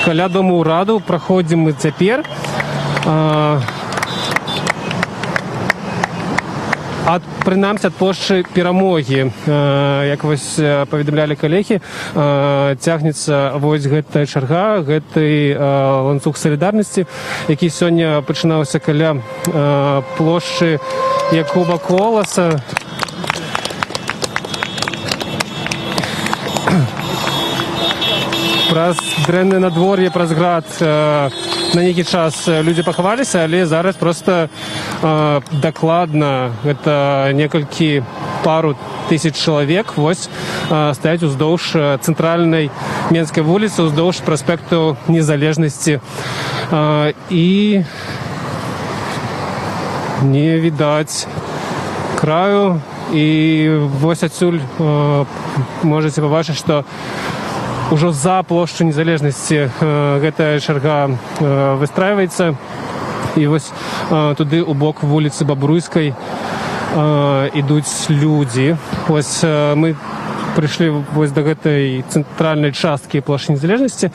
I: Каля Дому Ураду проходим мы теперь. Прынамсі ад плошчы Перамогі, як вось паведамлялі калегі, цягнецца вось гэтая чарга, гэты ланцуг салідарнасці, які сёння пачынаўся каля плошчы Якуба Колоса. праз дрэннае надвор'е, праз град на нейкі час людзі пахаваліся, але зараз просто дакладна гэта некалькі пару тысяч чалавек вось стаяць уздоўж цэнтральнай Менскай вуліцы, уздоўж праспекту Незалежнасці. І не відаць краю. І вось адсюль можаце пабачыць, што ўжо за плошчу Незалежнасці гэтая чарга выстрайваецца. І вось туды у бок вуліцы Бабруйскай ідуць людзі. Вось мы прыйшлі вось да гэтай цэнтральнай часткі плошчы Незалежнасці.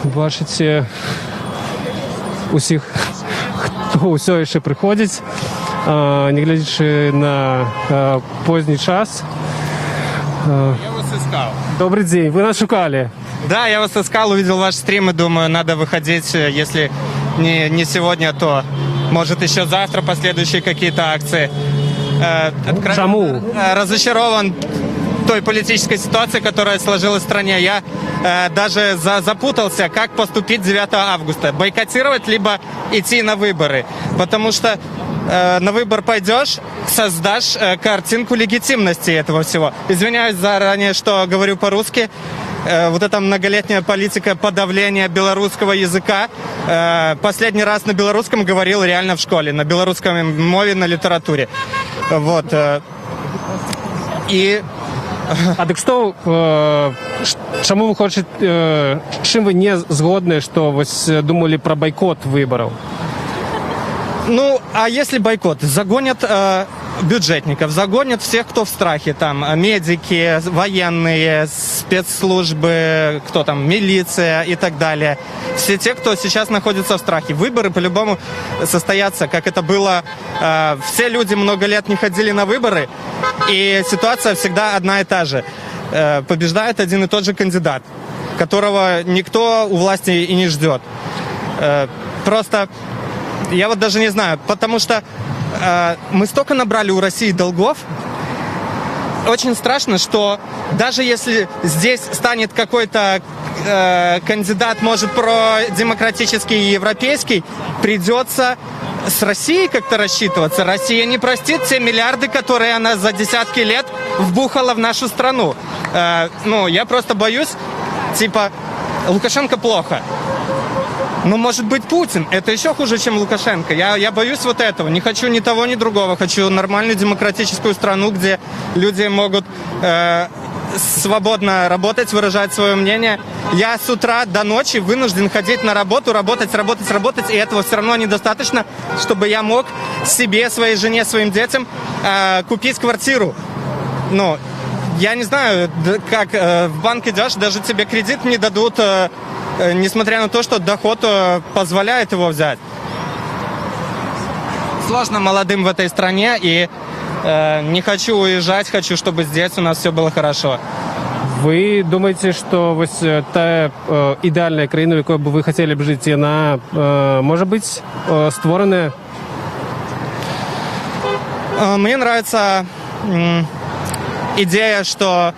I: Бачыце усіх, хто ўсё яшчэ прыходзіць, неглядзячы на поздний час.
A: Я вас искал.
I: Добрый день, вы нас шукали.
A: Да, я вас искал, увидел ваш стрим и думаю, надо выходить, если не сегодня, то может еще завтра последующие какие-то акции.
I: Чему?
A: Разочарован той политической ситуации, которая сложилась в стране. Я даже запутался, как поступить 9 августа. Бойкотировать, либо идти на выборы. Потому что на выбор пойдешь, создашь картинку легитимности этого всего. Извиняюсь заранее, что говорю по-русски. Вот эта многолетняя политика подавления белорусского языка. Последний раз на белорусском говорил реально в школе, на белорусском мове, на литературе. Вот. И...
I: А так што, чаму вы хочаце, чым вы не згодны, што вось думалі пра байкот выбараў?
A: Ну, а если бойкот? Загонят бюджетников, загонят всех, кто в страхе. Там медики, военные, спецслужбы, кто там, милиция и так далее. Все те, кто сейчас находится в страхе. Выборы по-любому состоятся, как это было. Все люди много лет не ходили на выборы, и ситуация всегда одна и та же. Побеждает один и тот же кандидат, которого никто у власти и не ждет. Просто... Я вот даже не знаю, потому что мы столько набрали у России долгов. Очень страшно, что даже если здесь станет какой-то кандидат, может, продемократический и европейский, придется с Россией как-то рассчитываться. Россия не простит те миллиарды, которые она за десятки лет вбухала в нашу страну. Ну, я просто боюсь, типа, Лукашенко плохо. Но может быть Путин. Это еще хуже, чем Лукашенко. Я боюсь вот этого. Не хочу ни того, ни другого. Хочу нормальную демократическую страну, где люди могут свободно работать, выражать свое мнение. Я с утра до ночи вынужден ходить на работу, работать, и этого все равно недостаточно, чтобы я мог себе, своей жене, своим детям купить квартиру. Ну, я не знаю, как в банк идешь, даже тебе кредит не дадут, несмотря на то, что доход позволяет его взять. Сложно молодым в этой стране, и не хочу уезжать, хочу, чтобы здесь у нас все было хорошо.
I: Вы думаете, что вось та ідэальная краіна, в якой бы вы хотели бы жить, она может быть створенная?
A: Мне нравится идея, что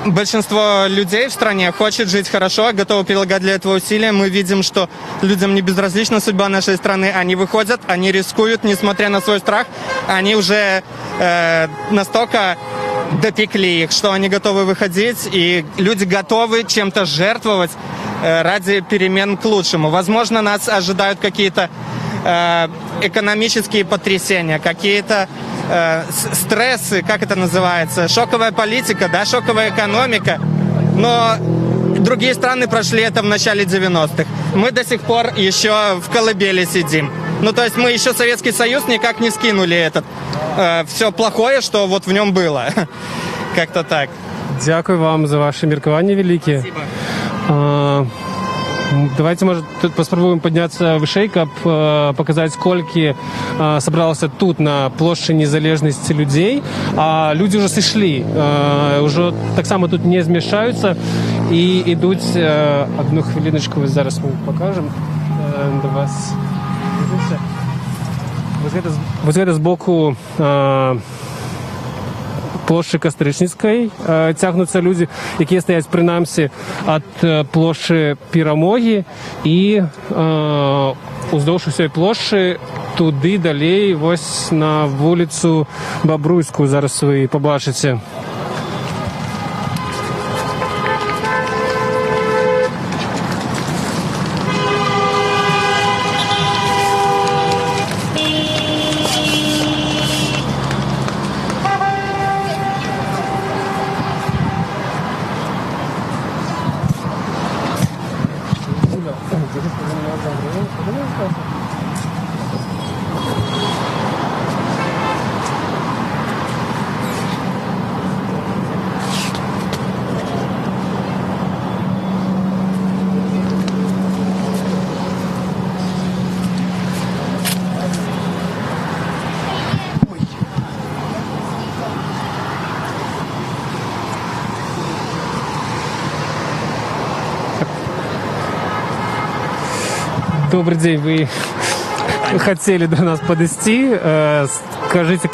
A: большинство людей в стране хочет жить хорошо, готовы прилагать для этого усилия. Мы видим, что людям не безразлична судьба нашей страны. Они выходят, они рискуют, несмотря на свой страх. Они уже настолько допекли их, что они готовы выходить. И люди готовы чем-то жертвовать ради перемен к лучшему. Возможно, нас ожидают какие-то экономические потрясения, какие-то стрессы, как это называется, шоковая политика, да, шоковая экономика. Но другие страны прошли это в начале 90-х. Мы до сих пор еще в колыбели сидим. Ну, то есть мы еще Советский Союз никак не скинули этот все плохое, что вот в нем было. Как-то так.
I: Дякую вам за ваши меркования великие. Спасибо. Давайте, может, паспрабуем подняться вышэй, каб показаць, колькі сабралася тут на плошчы Незалежнасці людзей, а людзі ўжо сышлі, ўжо таксама тут не змяшчаюцца і ідуць. Одну хвіліначку, зараз мы пакажам да вас. Вот гэта збоку площі Кастричницької тягнуться люди, які стоять принаймні від площі Перемоги і уздовж усієї площі туди далі, ось на вулицю Бобруйську зараз ви побачите. Добрый день, вы хотели до нас подвести. Скажите,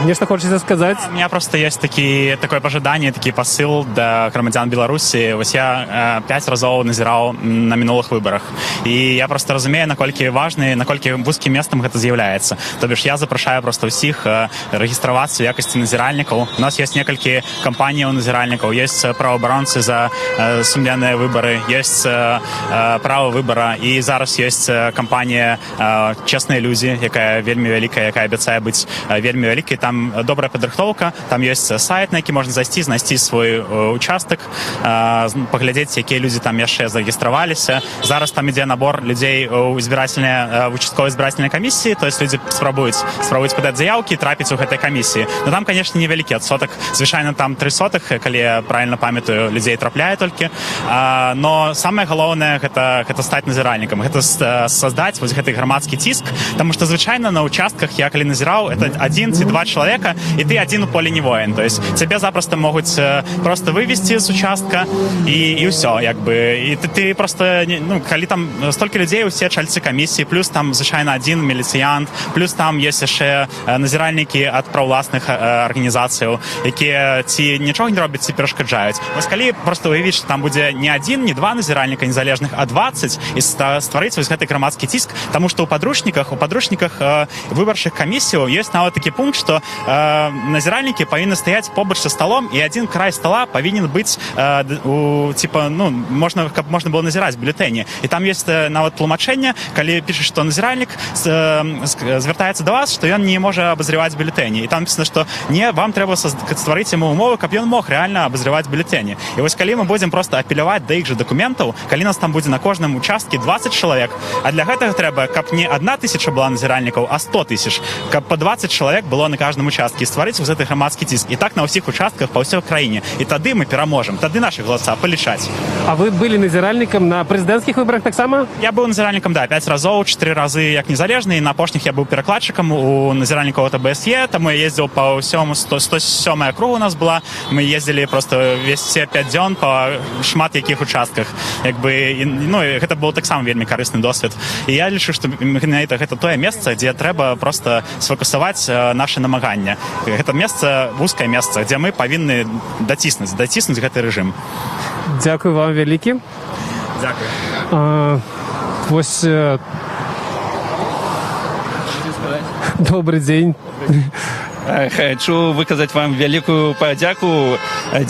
I: мне что хочется сказать?
F: У меня просто есть такое пожадание, такий посыл до громадян Білорусі. Ось я 5 разів назирав на минулих виборах. І я просто розумію, наскільки важливо, наскільки вузьким містом це з'являється. Тобто я запрошую просто всіх реєструватися в якості назиральників. У нас є кілька кампаній у назиральників, є правооборонці за сумлінні вибори, є право вибору. І зараз є кампанія «Чесні люди», яка вельми велика, яка обіцяє бути вельми великий. Там добра підрихтовка, там є сайт, на який можна зайти, знайти свій участок, поглядіти, які люди там ще зареєструвалися. Зараз там іде набор людей в участковій збирательній комісії, тобто люди спробують подати заявки і трапити в цій комісії. Но там, звісно, невеликий відсоток. Звичайно, там 3%, коли я правильно пам'ятаю, людей трапляє тільки. Но саме головне це стати назиральником, це створити ось цей громадський тиск, тому що, звичайно, на участках я коли назирав, это 1-2 человека, и ты один у поля не воин. То есть тебя запросто могут просто вывести с участка, и все, якби. И ты просто, ну, коли там столько людей, все чальцы комиссии, плюс там, звичайно, один міліціянт, плюс там є ще назиральники від провласних організацій, які ці нічого не роблять, ці перешкоджають. Ось коли просто уявити, що там буде не один, не два назиральника незалежних, а 20, і створити ось цей громадський тиск, тому що у подручниках виборчих комиссий есть навіть такий пункт, що назиральники повинні стояти побач зі столом, і один край стола повинен бути, можна було назирати бюлетені. І там є навіть тлумачення, коли пишуть, що назиральник звертається до вас, що він не може обозрівати бюлетені. І там написано, що ні, вам треба створити йому умови, щоб він мог реально обозрівати бюлетені. І ось коли ми будемо просто апелювати до їх же документів, коли нас там буде на кожному участку 20 чоловік, а для цього треба, щоб не 1000 була назиральників, а 100 тисяч, щоб по 20 чоловік було на кожному участку, і створити ось цей громадський тиск. І так на всіх участках по всій країні. І тоді ми переможемо, тоді наші голоса полічать.
I: А ви були назиральником на президентських виборах так само?
F: Я був назиральником, да, 5 разів, 4 рази як незалежний, на опошніх я був перекладчиком у назиральників ОТБСЄ, тому я їздив по всьому, 107 округу у нас була, ми їздили просто всі 5 днів по шмат яких участках. Якби, ну, це був так само вельми корисний досвід. І я вирішив, що це те місце, де треба просто сфокусувати наші намагання. Це місце, вузьке місце, де ми повинні дотиснути цей режим.
I: Дякую вам велике.
F: Дякую.
I: Ось добрий день.
N: Хочу выказать вам великую подяку.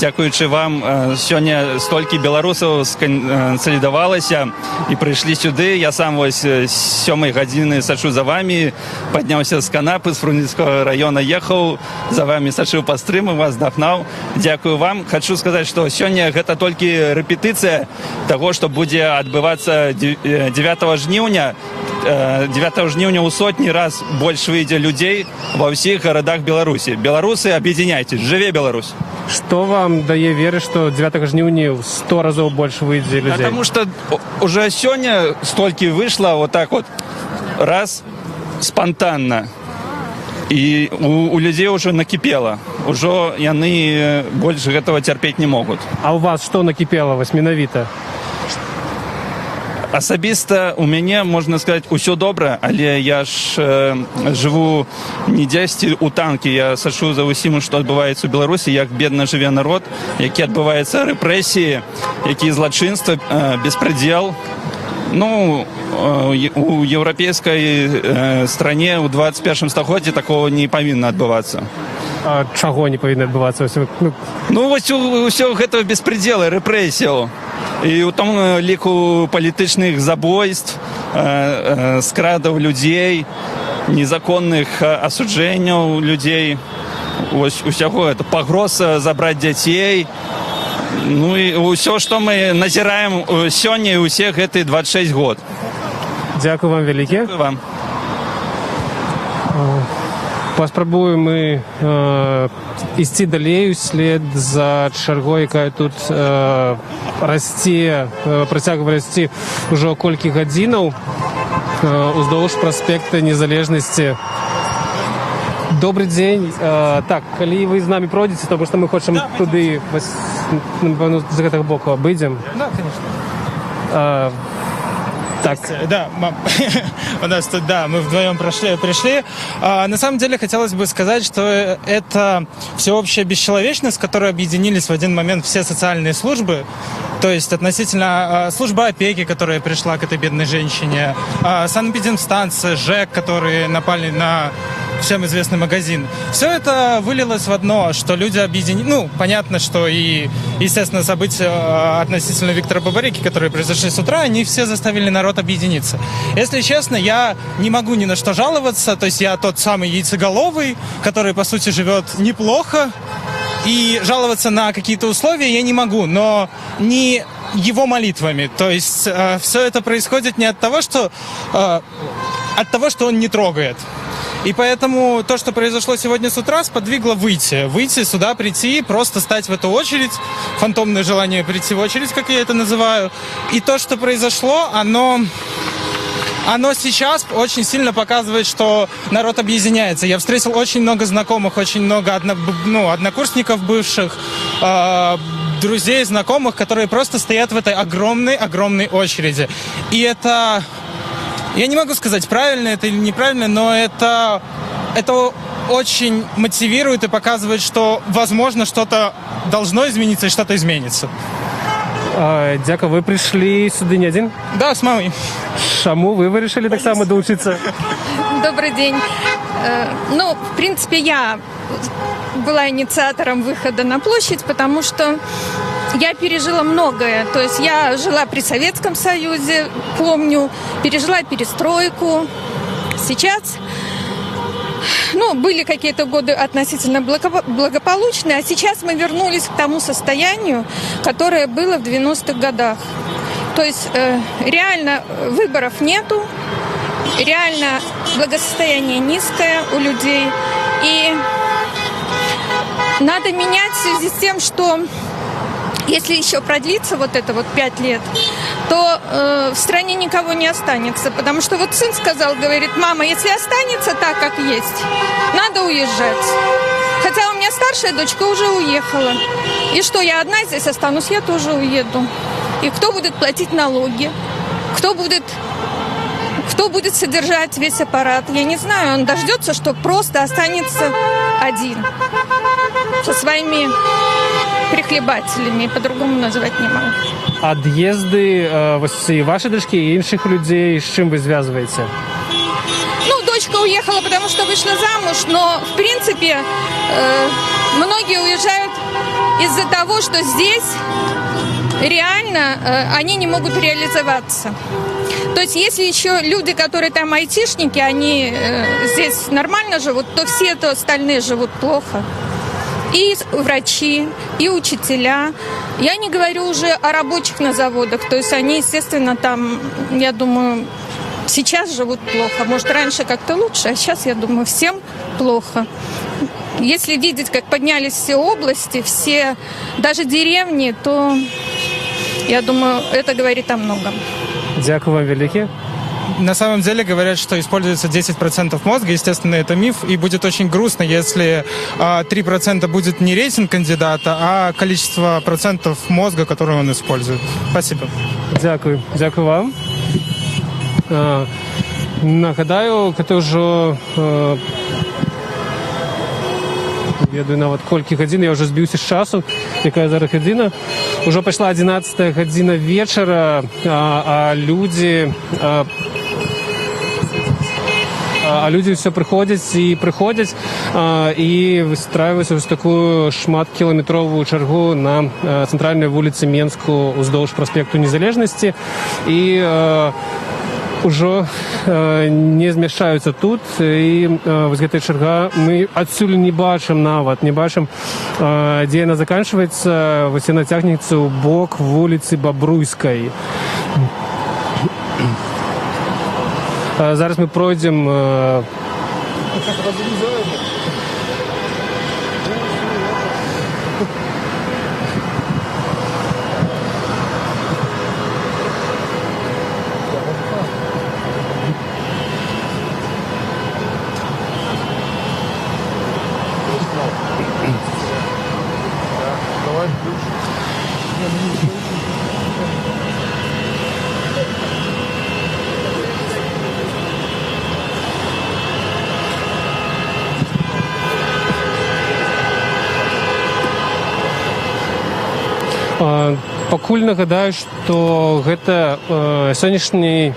N: Дякуючи вам, сьогодні стільки білорусів сконсолідувалося і прийшли сюди. Я сам ось з 7 години сачу за вами, піднявся з канапи, з Фрунзенського району їхав, за вами сачив по стриму, вас догнав. Дякую вам. Хочу сказати, що сьогодні це тільки репетиція того, що буде відбуватися 9 жнивня. 9 жнивня у сотні раз більше вийде людей во всіх городах Беларуси. Белорусы, объединяйтесь. Живе Беларусь.
I: Что вам дає віри, що 9 жнивня в 100 разів більше вийде людей?
N: Потому что уже сегодня столько вышло вот так вот раз спонтанно. И у людей уже накипело. Уже они больше этого терпеть не могут.
I: А у вас что накипело восьминовито?
N: Асабіста у мяне, можна сказаць, усё добра, але я ж жыву не дзесьці у танкі. Я сачу за ўсім, што адбываецца ў Беларусі, як бедна жыве народ, які адбываюцца рэпрэсіі, які злачынства, беспрадзел. Ну, у еўрапейскай стране ў 21 стагоддзі такого не павінна адбывацца.
I: А чаго не павінна адбывацца?
N: Ну, вось усё гэта беспредзелы, рэпрэсіяў. І ў том ліку палітычных забойств, скрадаў людзей, незаконных асуджэнняў людзей. Вось усяго гэта пагроза забраць дзяцей. Ну і ўсё, што мы назіраем сёння і ўсе гэтыя 26 год.
I: Дзякую вам вялікі.
N: Дзякую вам.
I: Паспрабуем мы ісці далей услед за чаргой, якая тут расце, працягвае расці ўжо колькі гадзінаў уздоўж праспекта Незалежнасці. Добрый день. Так, калі вы з намі пройдзеце, тому што мы хочам туды, напэўна, з гэтага боку абыдзем.
D: Да, конечно.
I: Так.
D: Да, у нас тут, да, мы вдвоем пришли. На самом деле хотелось бы сказать, что это всеобщая бесчеловечность, с которой объединились в один момент все социальные службы. То есть относительно службы опеки, которая пришла к этой бедной женщине, санэпидемстанция, ЖЭК, которые напали на всем известный магазин. Все это вылилось в одно, что люди объединились. Ну, понятно, что и, естественно, события относительно Виктора Бабарики, которые произошли с утра, они все заставили народ объединиться. Если честно, я не могу ни на что жаловаться. То есть я тот самый яйцеголовый, который, по сути, живет неплохо. И жаловаться на какие-то условия я не могу, но не его молитвами. То есть все это происходит не от того, что он не трогает. И поэтому то, что произошло сегодня с утра, сподвигло выйти сюда, прийти, просто стать в эту очередь, фантомное желание прийти в очередь, как я это называю. И то, что произошло, оно сейчас очень сильно показывает, что народ объединяется. Я встретил очень много знакомых, очень много однокурсников бывших, друзей, знакомых, которые просто стоят в этой огромной очереди. И это... Я не могу сказать, правильно это или неправильно, но это очень мотивирует и показывает, что, возможно, что-то должно измениться и что-то изменится.
I: Дякую. Вы пришли сюда не один?
D: Да, с мамой.
I: Чему вы решили так само доучиться?
U: Добрый день. Ну, в принципе, я была инициатором выхода на площадь, потому что я пережила многое. То есть я жила при Советском Союзе, помню, пережила перестройку. Сейчас, были какие-то годы относительно благополучные, а сейчас мы вернулись к тому состоянию, которое было в 90-х годах. То есть реально выборов нету, реально благосостояние низкое у людей. И надо менять в связи с тем, что если еще продлится вот это 5 лет, то в стране никого не останется. Потому что сын сказал, говорит, мама, если останется так, как есть, надо уезжать. Хотя у меня старшая дочка уже уехала. И что, я одна здесь останусь, я тоже уеду. И кто будет платить налоги? Кто будет содержать весь аппарат? Я не знаю, он дождется, что просто останется один. Со своими прихлебателями, по-другому назвать не могу.
I: Ад'езды і вашей дочки, и інших людей, с чем вы связываете?
U: Дочка уехала, потому что вышла замуж, но, в принципе, многие уезжают из-за того, что здесь реально они не могут реализоваться. То есть, если еще люди, которые там айтишники, они здесь нормально живут, то все остальные живут плохо. И врачи, и учителя. Я не говорю уже о рабочих на заводах. То есть они, естественно, там, я думаю, сейчас живут плохо. Может, раньше как-то лучше, а сейчас, я думаю, всем плохо. Если видеть, как поднялись все области, все, даже деревни, то, я думаю, это говорит о многом.
I: Дякую вам великий.
D: На самом деле говорят, что используется 10% мозга. Естественно, это миф. И будет очень грустно, если 3% будет не рейтинг кандидата, а количество процентов мозга, которые он использует. Спасибо.
I: Дякую. Дякую вам. Нагадаю, гэта ўжо ведаю нават колькі гадзін, я ўжо збіўся з часу, якая зараз гадзіна. Ужо пайшла 11 гадзіна вечара, а людзі все прыходзяць і выстраюваюцца ў такую шматкіламетровую чаргу на цэнтральнай вуліцы Менску уздоўж праспекту Незалежнасці і ўжо не змяшчаюцца тут, і вось гэтая чарга мы адсюль не бачым, дзе яна заканчваецца, вось яна цягнецца ў бок вуліцы Бабруйскай. Зараз мы пройдзем пакуль нагадаю, што гэта сённяшні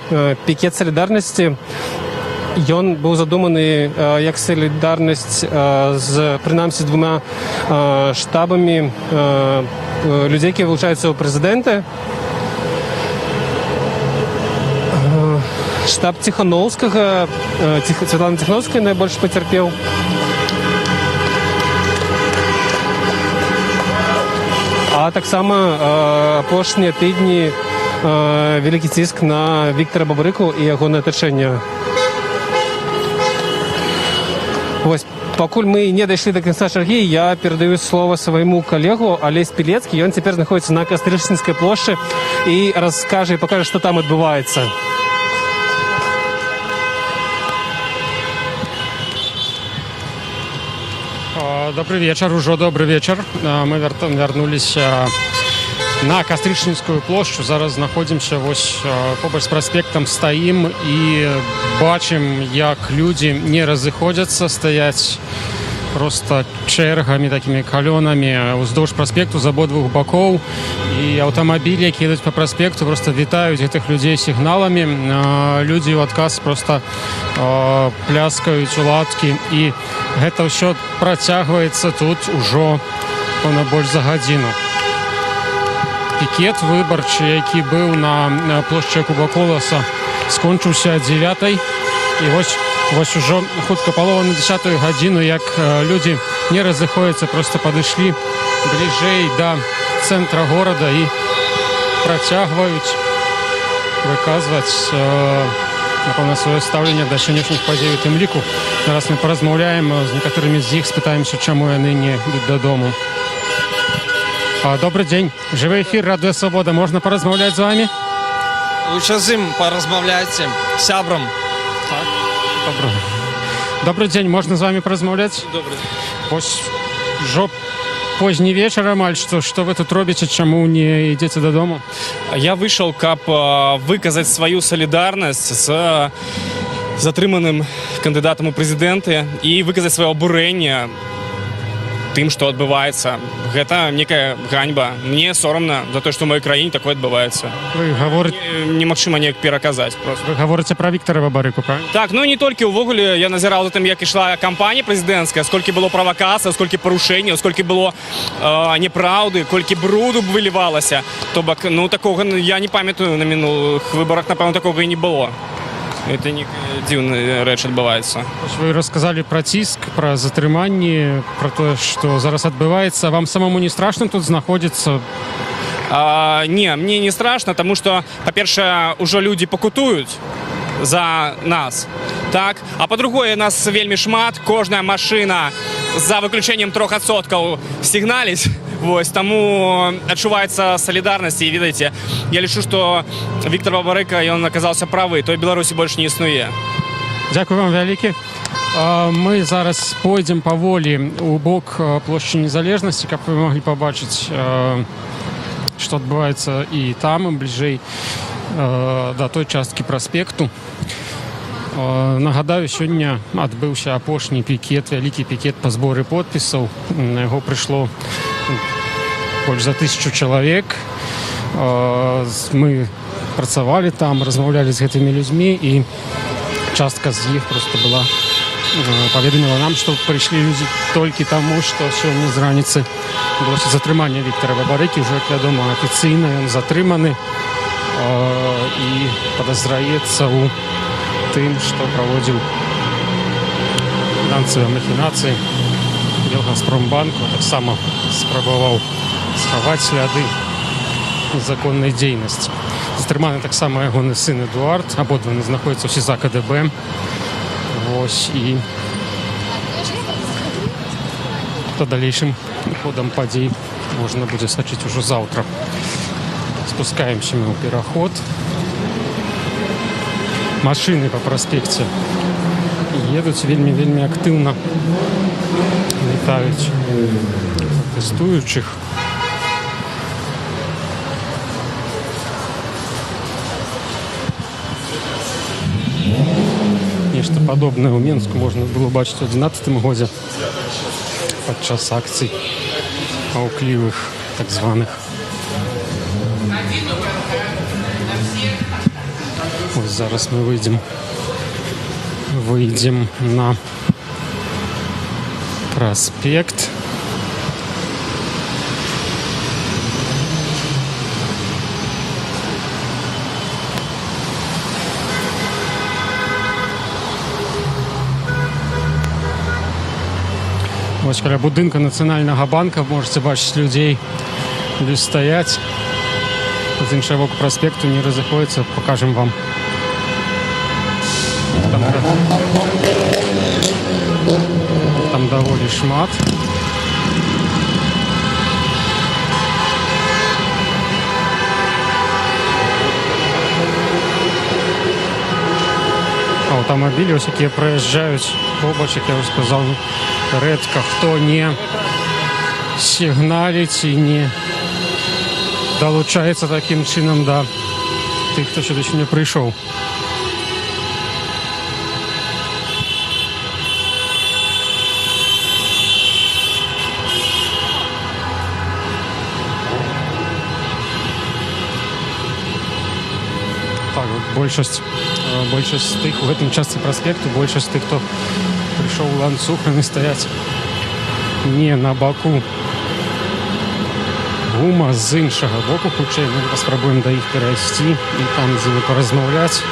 I: пікет салідарнасці. Ён быў задуманы як салідарнасць з, прынамсі, двума штабамі людзей, якія вылучаюцца ў прэзідэнты. Штаб Ціхановскага, Святлана Ціхановская найбольш пацярпеў. А таксама апошнія тыдні вялікі ціск на Віктара Бабарыку і ягонае атачэнне. Вось, пакуль мы не дайшлі да канца чаргі, я перадаю слова свайму калегу Алесь Пілецкі. Ён цяпер знаходзіцца на Кастрычніцкай плошчы і раскажа і пакажа, што там адбываецца.
H: Добрый вечер, уже добрый вечер. Мы вернулись на Кастрычніцкую площу. Зараз знаходимся вось побач з праспектам, стаім і бачым, як людзі не разыходзяцца, стаяць просто чэргамі, такімі калёнамі уздоўж праспекту з абодвух бакоў. І аўтамабілі, якія едуць па праспекту, просто вітаюць гэтых людзей сігналамі. Людзі ў адказ просто пляскаюць уладкі. І гэта ўсё працягваецца тут ужо больш за гадзіну. Пікет выбарчы, які быў на плошчы Якуба Коласа, скончыўся о 9:00. І вось ужо хутка палова на 10:00 гадзіну, як людзі не разыходзяцца, просто падышлі бліжэй да цэнтра горада і працягваюць выказваць, напэўна, сваё стаўленне да сённяшніх падзей у тым ліку. Зараз мы паразмаўляем з некаторымі з іх, спытаемся, чаму яны не ідуць дадому. Добрый день. Живой эфир Радио Свобода. Можно поразмовлять с вами?
E: Лучше з ним поразмовляйте. Сябром.
H: Так. Добрый день. Можно с вами поразмовлять?
E: Добрый.
H: Ось жо поздний вечер, амаль. Что вы тут робите? Чему не идете додому?
E: Я вышел, каб выказать свою солидарность с затрыманым кандидатом у президенты и выказать свое обурение тым, што адбываецца. Гэта некая ганьба. Мне сорамна за то, што ў маёй краіне такое адбываецца.
H: Вы гаворыце...
E: Немагчыма неяк пераказаць просто.
H: Вы гаворыце пра Віктара Бабарыку, правильно?
E: Так, ну не толькі, увогуле, я назіраў за тым, як ішла кампанія прэзідэнцкая, сколькі было правакацый, сколькі парушэнняў, сколькі было няпраўды, колькі бруду вылівалася. То бок, ну такога я не памятаю на мінулых выбарах, напэўна, такога і не было. Это не дзіўная рэч адбываецца.
H: Вы рассказали про ціск, про затрыманні, про то, что зараз адбываецца. Вам самому не страшно тут знаходзіцца?
E: Не, мне не страшно, потому что, па-першае, ужо людзі пакутуюць за нас, так? А по-другое, нас вельмі шмат, кожная машина за выключением 3% сигналіць. Вось, таму адчуваецца салідарнасць, і ведаеце, я лічу, што Віктар Бабарыка, ён аказаўся правы, той Беларусі больш не існуе.
H: Дзякуй вам вялікі. Мы зараз пойдзем паволі у бок плошчы Незалежнасці, каб вы маглі пабачыць, што адбываецца і там, і бліжэй.
I: да той часткі праспекту. Нагадаю, сёння адбыўся апошні пікет, вялікі пікет па зборы подпісаў. На яго прыйшло больш за 1000 чалавек. Мы працавалі там, размаўлялі з гэтымі людзьмі, і частка з іх просто была паведаміла нам, што прыйшлі людзі толькі таму, што сёння з раніцы адбылося затрыманне Віктара Бабарыкі. Ужо, як вядома, афіцыйна ён затрыманы і падазраецца ў тым, што праводзіў фінансавыя махінацыі Белгазпромбанку, таксама спрабаваў схаваць сляды законнай дзейнасці. Затрыманы таксама ягоны сын Эдуард, абодва знаходзяцца ў СІЗА КДБ. Вось, і за далейшым ходам падзей можна будзе сачыць ужо заўтра. Спускаемся мы ў пераход. Машыны па праспекце едуць вельмі актыўна, вітаюць пратэстуючых. Нешта падобнае ў Менску можна было бачыць у 2011 годзе падчас акцый маўклівых, так званых. Ось зараз мы выйдзем на праспект. Вось каля будынка Нацыянальнага банка можете бачыць людзей, людзі стаяць. З іншага боку праспекту не разыходзіцца, пакажем вам. Там даволі шмат. Аўтамабілі ось якія праязджаюць побач, як я ўжо сказаў, рэдка хто не сігналіць і не далучаецца такім чынам да тых, хто сюды не прыйшоў. Так, большасць тых у гэтым частцы праспекту, большасць тых, хто прыйшоў у ланцуг, яны стаяць не на баку гума, з іншага боку, хутчэй мы паспрабуем да іх перайсці і там з імі паразмаўляць.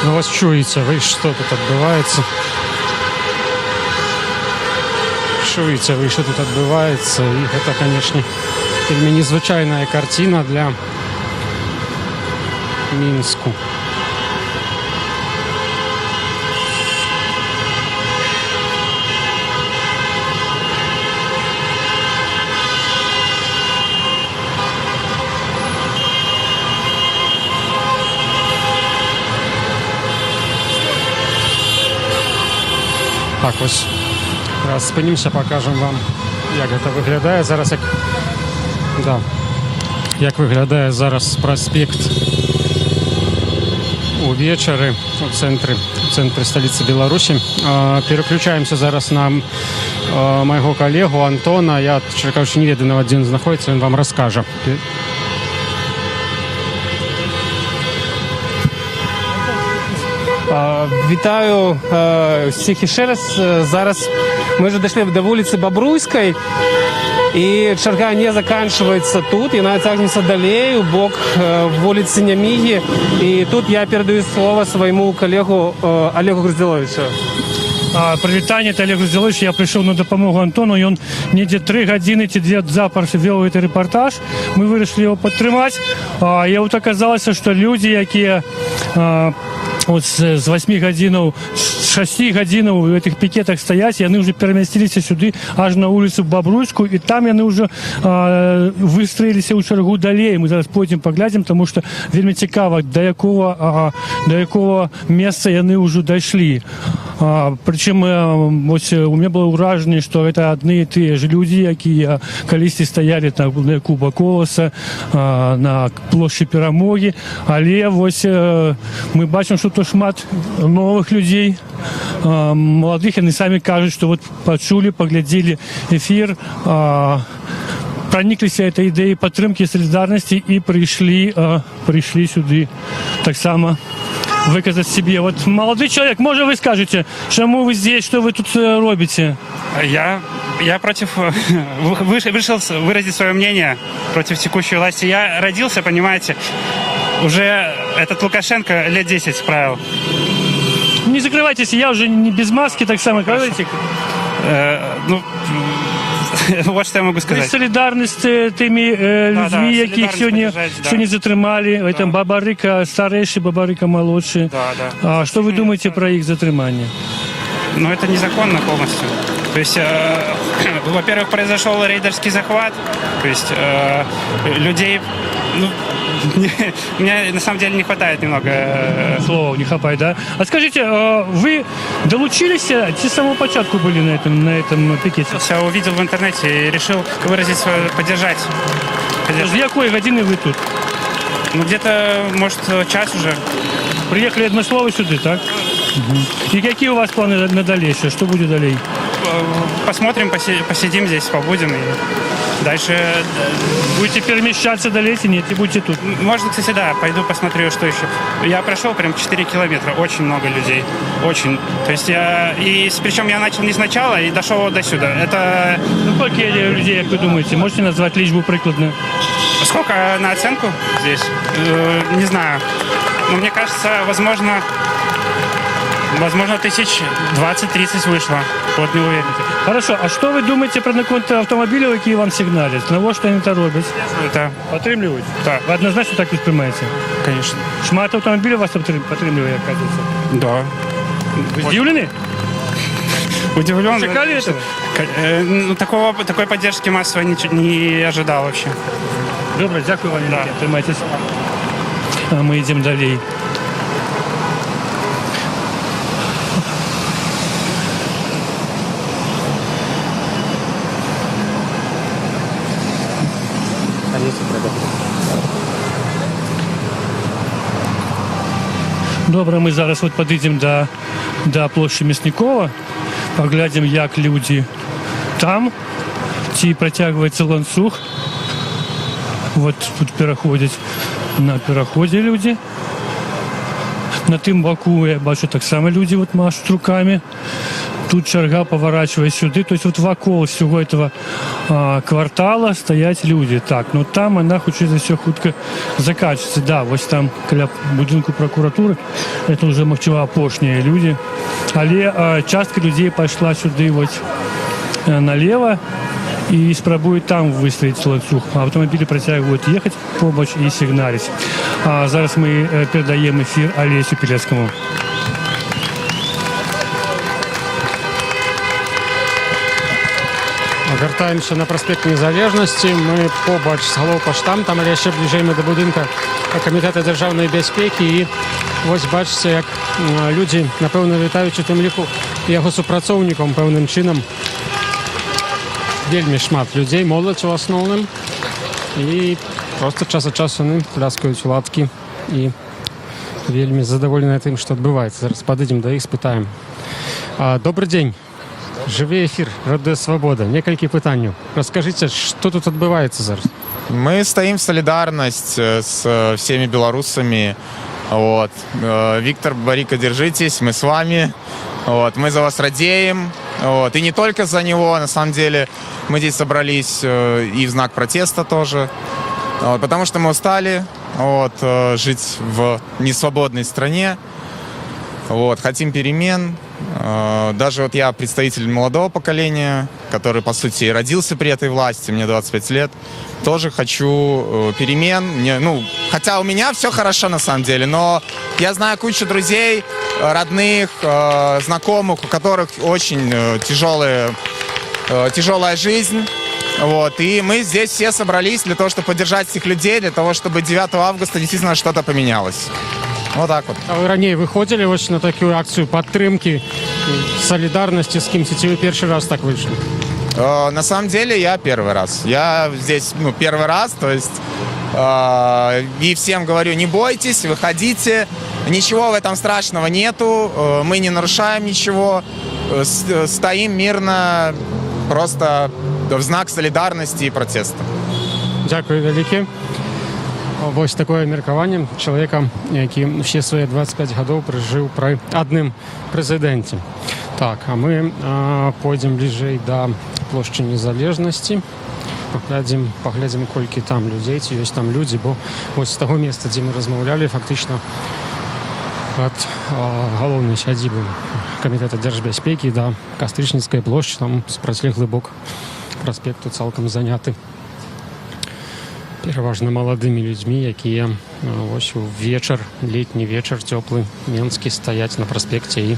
I: Ну вось чуеце вы, што тут адбываецца. Чуеце вы, што тут адбываецца, і гэта, канешне, вельмі незвычайная карціна для Мінску. Так, ось раз спынімся, пакажам вам, як гэта выглядае зараз, як выглядае зараз праспект увечары у цэнтры сталіцы Беларусі. Пераключаемся зараз на майго калегу Антона. Я, чакаўшы, не ведаю нават, дзе ён знаходзіцца, ён вам раскажа. Вітаю всіх іще раз. Зараз мы вже дійшли до вулиці Бобруйської, і черга не заканчивается тут, и она тягнется далее, у бок вулицы Нямігі. И тут я передаю слово своему коллегу Олегу Груздзіловичу.
J: Прывітанне, это Олег Груздзілович. Я прыйшоў на дапамогу Антону, ён недзе 3 гадзіны ці 2 запар вёў гэты рэпартаж. Мы вырашылі яго падтрымаць. І вот аказалася, што людзі, якія от з 8 гадзінаў, з 6 гадзінаў у гэтых пікетах стаяць, яны ўжо перамясціліся сюды аж на вуліцу Бабруйскую, і там яны ўжо выстроіліся ў чаргу далей. Мы зараз пойдзем паглядзім, тому што вельмі цікава, до якого месца яны ўжо дайшлі. Прычым вось у меня было ўражанне, што гэта адны і тыя ж людзі, якія калісьці стаялі на Куба Коласа, на плошчы Перамогі, але вось мы бачым, што то шмат новых людзей, маладых, яны самі кажуць, што вот пачулі, паглядзелі эфір, проникліся этой ідэяй падтрымкі салідарнасці і прыйшлі сюды таксама выказать себе. Вот молодой человек, может, вы скажете, чему вы здесь, что вы тут робите?
F: Я против, вышел выразить свое мнение против текущей власти. Я родился, понимаете, уже этот Лукашенко лет 10 справил.
J: Не закрывайтесь, я уже не без маски, так само, говорите.
F: Ну, вот что я могу сказать.
J: Солидарность теми людьми, яких сьогодні затримали. Это Бабарыка старейший, Бабарыка молодший. Что вы думаете про их затримание?
F: Ну, это незаконно полностью. То есть, во-первых, произошел рейдерский захват. То есть, людей... Ну, мне на самом деле не хватает немного
J: слов, не хапай, да? А скажите, вы долучились, с самого початку были на этом пикете?
F: Я увидел в интернете и решил выразить свое, поддержать.
J: С какой годины вы тут?
F: Ну, где-то, может, час уже.
J: Приехали однословно сюда, так? Угу. И какие у вас планы на дальнейшее? Что будет далее?
F: Посмотрим, посидим здесь, побудем и дальше...
J: Будете перемещаться далее, нет, и будете тут?
F: Можно, кстати, да, пойду посмотрю, что еще. Я прошел прям 4 километра, очень много людей, очень. То есть причем я начал не сначала и дошел вот до сюда. Это...
J: Ну, сколько людей, как вы думаете, можете назвать личбу прикладно?
F: Сколько на оценку здесь? Не знаю. Но мне кажется, возможно, 1020-30 вышло. Вот не уверен.
J: Хорошо, а что вы думаете про наконт автомобилей, які вам сигналят? На что они это роблять?
F: Это
J: подтримливают?
F: Да.
J: Вы однозначно так воспринимаете?
F: Конечно.
J: Шмат автомобилей вас подтримливает, оказывается?
F: Да.
J: Вы удивлены?
F: Удивлен.
J: Чекали этого?
F: Ну, такой поддержки массовой не ожидал вообще.
J: Добре, дякую вам. Да. Тримайтесь. А мы идем далее. Добре, ми зараз от підійдемо до площі Мясникова, поглядимо, як люди там, ті протягується ланцюг. Вот тут переходять на переході люди. На тим боку я бачу так само люди вот машуть руками. Тут черга поворачивает сюда. То есть вот вокруг всего этого квартала стоять люди. Так, ну там она хочет за все хутко заканчивается. Да, вот там каля будинку прокуратуры. Это уже мовчиво опошние люди. Але частка людей пошла сюда вот налево и спробует там выстроить ланцюг. Автомобили протягивают ехать побач и сигналить. Зараз мы передаем эфир Олесю Пилецкому.
I: Вяртаемся на проспект Незалежности. Мы побач з галоўпаштамтам, але яшчэ бліжэй мы да будынка камітэта дзяржаўнай бяспекі. І вось бачыце, як людзі, напэўна, вітаюць у тым ліку яго супрацоўнікам пэўным чынам. Вельмі шмат людзей, моладзь у асноўным. І проста час ад часу яны пляскаюць у ладкі і вельмі задаволеныя тым, што адбываецца. Зараз падыдзем да іх, спытаем. Добрый день. Живий ефір, Радіо Свобода. Некалькі питань. Расскажите, что тут отбывается зараз?
L: Мы стоим в солидарность с всеми белорусами. Вот. Виктор Бабарыка, держитесь, мы с вами. Вот. Мы за вас радеем. Вот. И не только за него, на самом деле, мы здесь собрались и в знак протеста тоже. Вот. Потому что мы устали жить в несвободной стране. Вот. Хотим перемен. Даже вот я представитель молодого поколения, который, по сути, родился при этой власти, мне 25 лет, тоже хочу перемен. Хотя у меня все хорошо на самом деле, но я знаю кучу друзей, родных, знакомых, у которых очень тяжелая жизнь. Вот. И мы здесь все собрались для того, чтобы поддержать этих людей, для того, чтобы 9 августа действительно что-то поменялось. Вот так вот.
I: А вы ранее выходили ось на такую акцию подтримки, солидарности с кем-то? Вы первый раз так вышли?
L: На самом деле я первый раз. Я здесь первый раз, то есть и всем говорю, не бойтесь, выходите, ничего в этом страшного нету, мы не нарушаем ничего, стоим мирно, просто в знак солидарности и протеста.
I: Дякую велике. Ось такое меркаванне чалавека, які все свае 25 гадоў прыжыў пры адным прэзідэнце. Так, а мы пойдзем бліжэй да плошчы Незалежнасці. Паглядзім, колькі там людзей, ці ёсць там людзі, бо вось з таго месца, дзе мы размаўлялі, фактычна ад галоўнай сядзібы камітэта дзяржбяспекі да Кастрычніцкай плошчы, там спрацьлеглы бок праспекту цалкам заняты пераважна маладымі людзьмі, якія вось у вечар, летні вечар цёплы менскі стаяць на праспекце і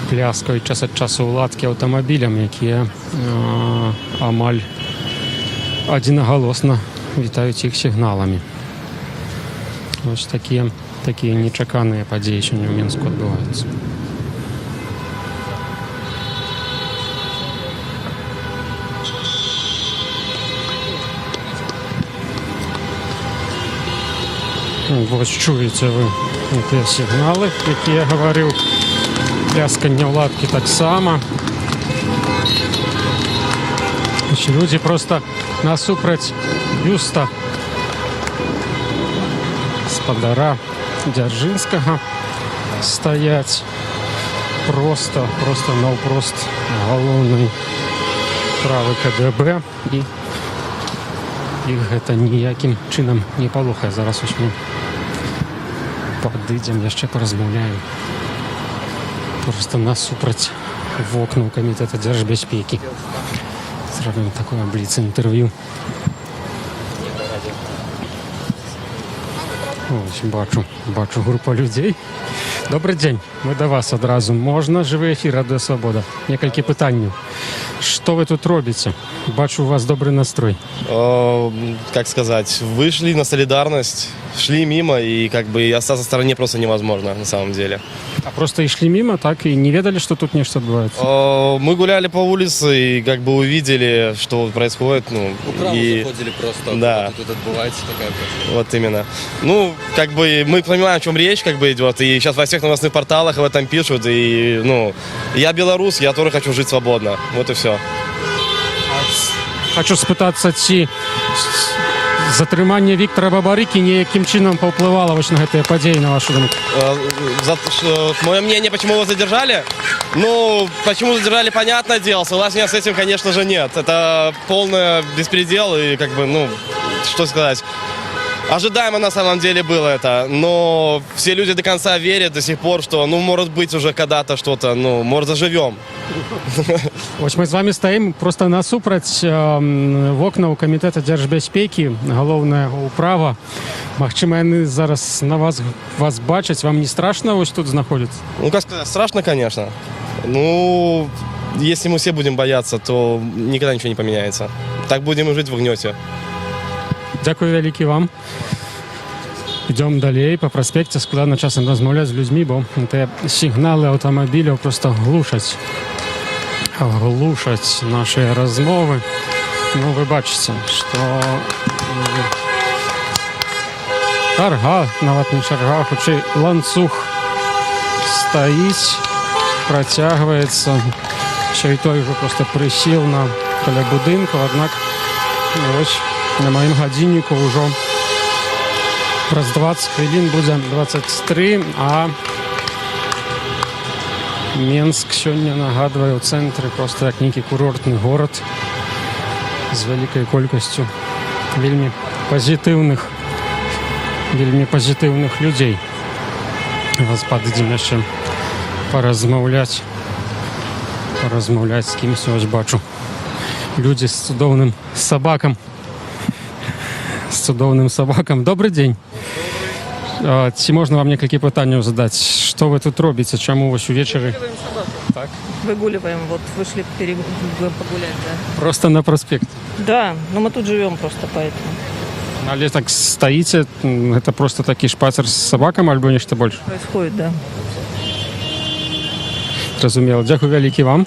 I: пляскаюць час ад часу ўладкі аўтамабілям, якія амаль адзінагалосна вітаюць іх сігналамі. Вось такія нечаканыя падзеі сёння ў Мінску адбываюцца. Вось чуеце вы тыя сігналы, якія я гаварыў, плясканне ўладкі таксама. Людзі проста насупраць бюста спадара Дзяржынскага стаяць проста наўпрост галоўнай правы КДБ, і іх гэта ніякім чынам не палохае. Зараз ось мы падыдзем, яшчэ паразмаўляем проста насупраць вокнаў камітэта дзяржбяспекі. Зробім такое бліц-інтэрв'ю. Ось бачу група людзей. Добрый дзень, мы да вас адразу. Можна? Жывы эфір, Радыё Свабода. Некалькі пытанняў. Что вы тут робите? Бачу, у вас добрый настрой.
R: Как сказать, вышли на солидарность, шли мимо, и как бы остаться в стороне просто невозможно на самом деле.
I: А просто и шли мимо, так, и не ведали, что тут нечто отбывается?
R: Мы гуляли по улице и как бы увидели, что происходит.
S: Заходили просто,
R: да.
S: Тут отбывается такая просто.
R: Вот именно. Как бы мы понимаем, о чем речь как бы идет, и сейчас во всех новостных порталах об этом пишут, и, я белорус, я тоже хочу жить свободно, вот и все.
I: Хочу спытацца, ці затрыманне Віктора Бабарыкі неякім чынам паўплывала вось на гэтыя падзеі, на вашу думку?
R: Мое мнение, почему его задержали? Почему задержали, понятное дело. Согласен я с этим, конечно же, нет. Это полный беспредел, и как бы, что сказать. Ожидаемо на самом деле было это, но все люди до конца верят до сих пор, что, может быть, уже когда-то что-то, может, заживем.
I: Вось мы з вами стаім просто насупраць вокнаў камітэта дзяржбяспекі, галоўнае ўправа. Магчыма, яны зараз на вас бачаць, вам не страшно вось тут знаходзіцца?
R: Как сказать, страшно, конечно. Если мы все будем бояться, то никогда ничего не поменяется. Так будем и жить в гнёте.
I: Дякую вялікі вам. Ідём далей па праспекце, складана часам размаўляць з людзьмі, бо тыя сігналы аўтамабіляў проста глушаць нашыя размовы. Вы бачыце, што чарга, нават не чарга, хутчэй ланцуг стаіць, працягваецца. Все і той ужо проста прысеў каля будынкаў, аднак вось на маім гадзінніку ўжо праз 20 хвілін будзе 23, а Менск сёння нагадвае ў цэнтры проста як нейкі курортны горад з вялікай колькасцю вельмі пазітыўных людзей. Вас падыдзем яшчэ паразмаўляць з кімсь. Ось бачу. Людзі з цудоўным сабакам. Добрый дзень. Ці можна вам некалькі пытанняў задаць? Што вы тут робіце? Чаму вось увечары?
B: Так. Выгуливаем, вот вышли погулять, да.
I: Просто на проспект?
B: Да, но мы тут живем просто поэтому.
I: Але так стаіце, гэта просто такі шпацер з сабакам альбо нешта больш?
B: Происходит, да.
I: Зразумела. Дзякуй вялікі вам.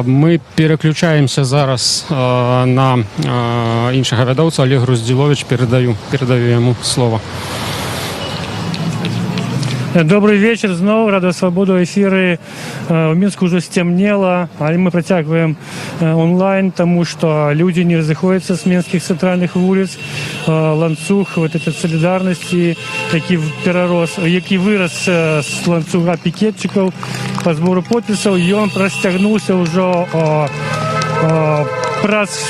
I: Мы пераключаемся зараз на іншага вядоўца. Олег Груздзіловіч, перадаю яму слово.
J: Добрый вечер, снова Радио Свобода, эфиры. В Минску уже стемнело, а мы протягиваем онлайн, потому что люди не разыходятся с минских центральных улиц. Ланцуг вот этой солидарности, який вырос с ланцуга пикетчиков по сбору подписей, и он простягнулся уже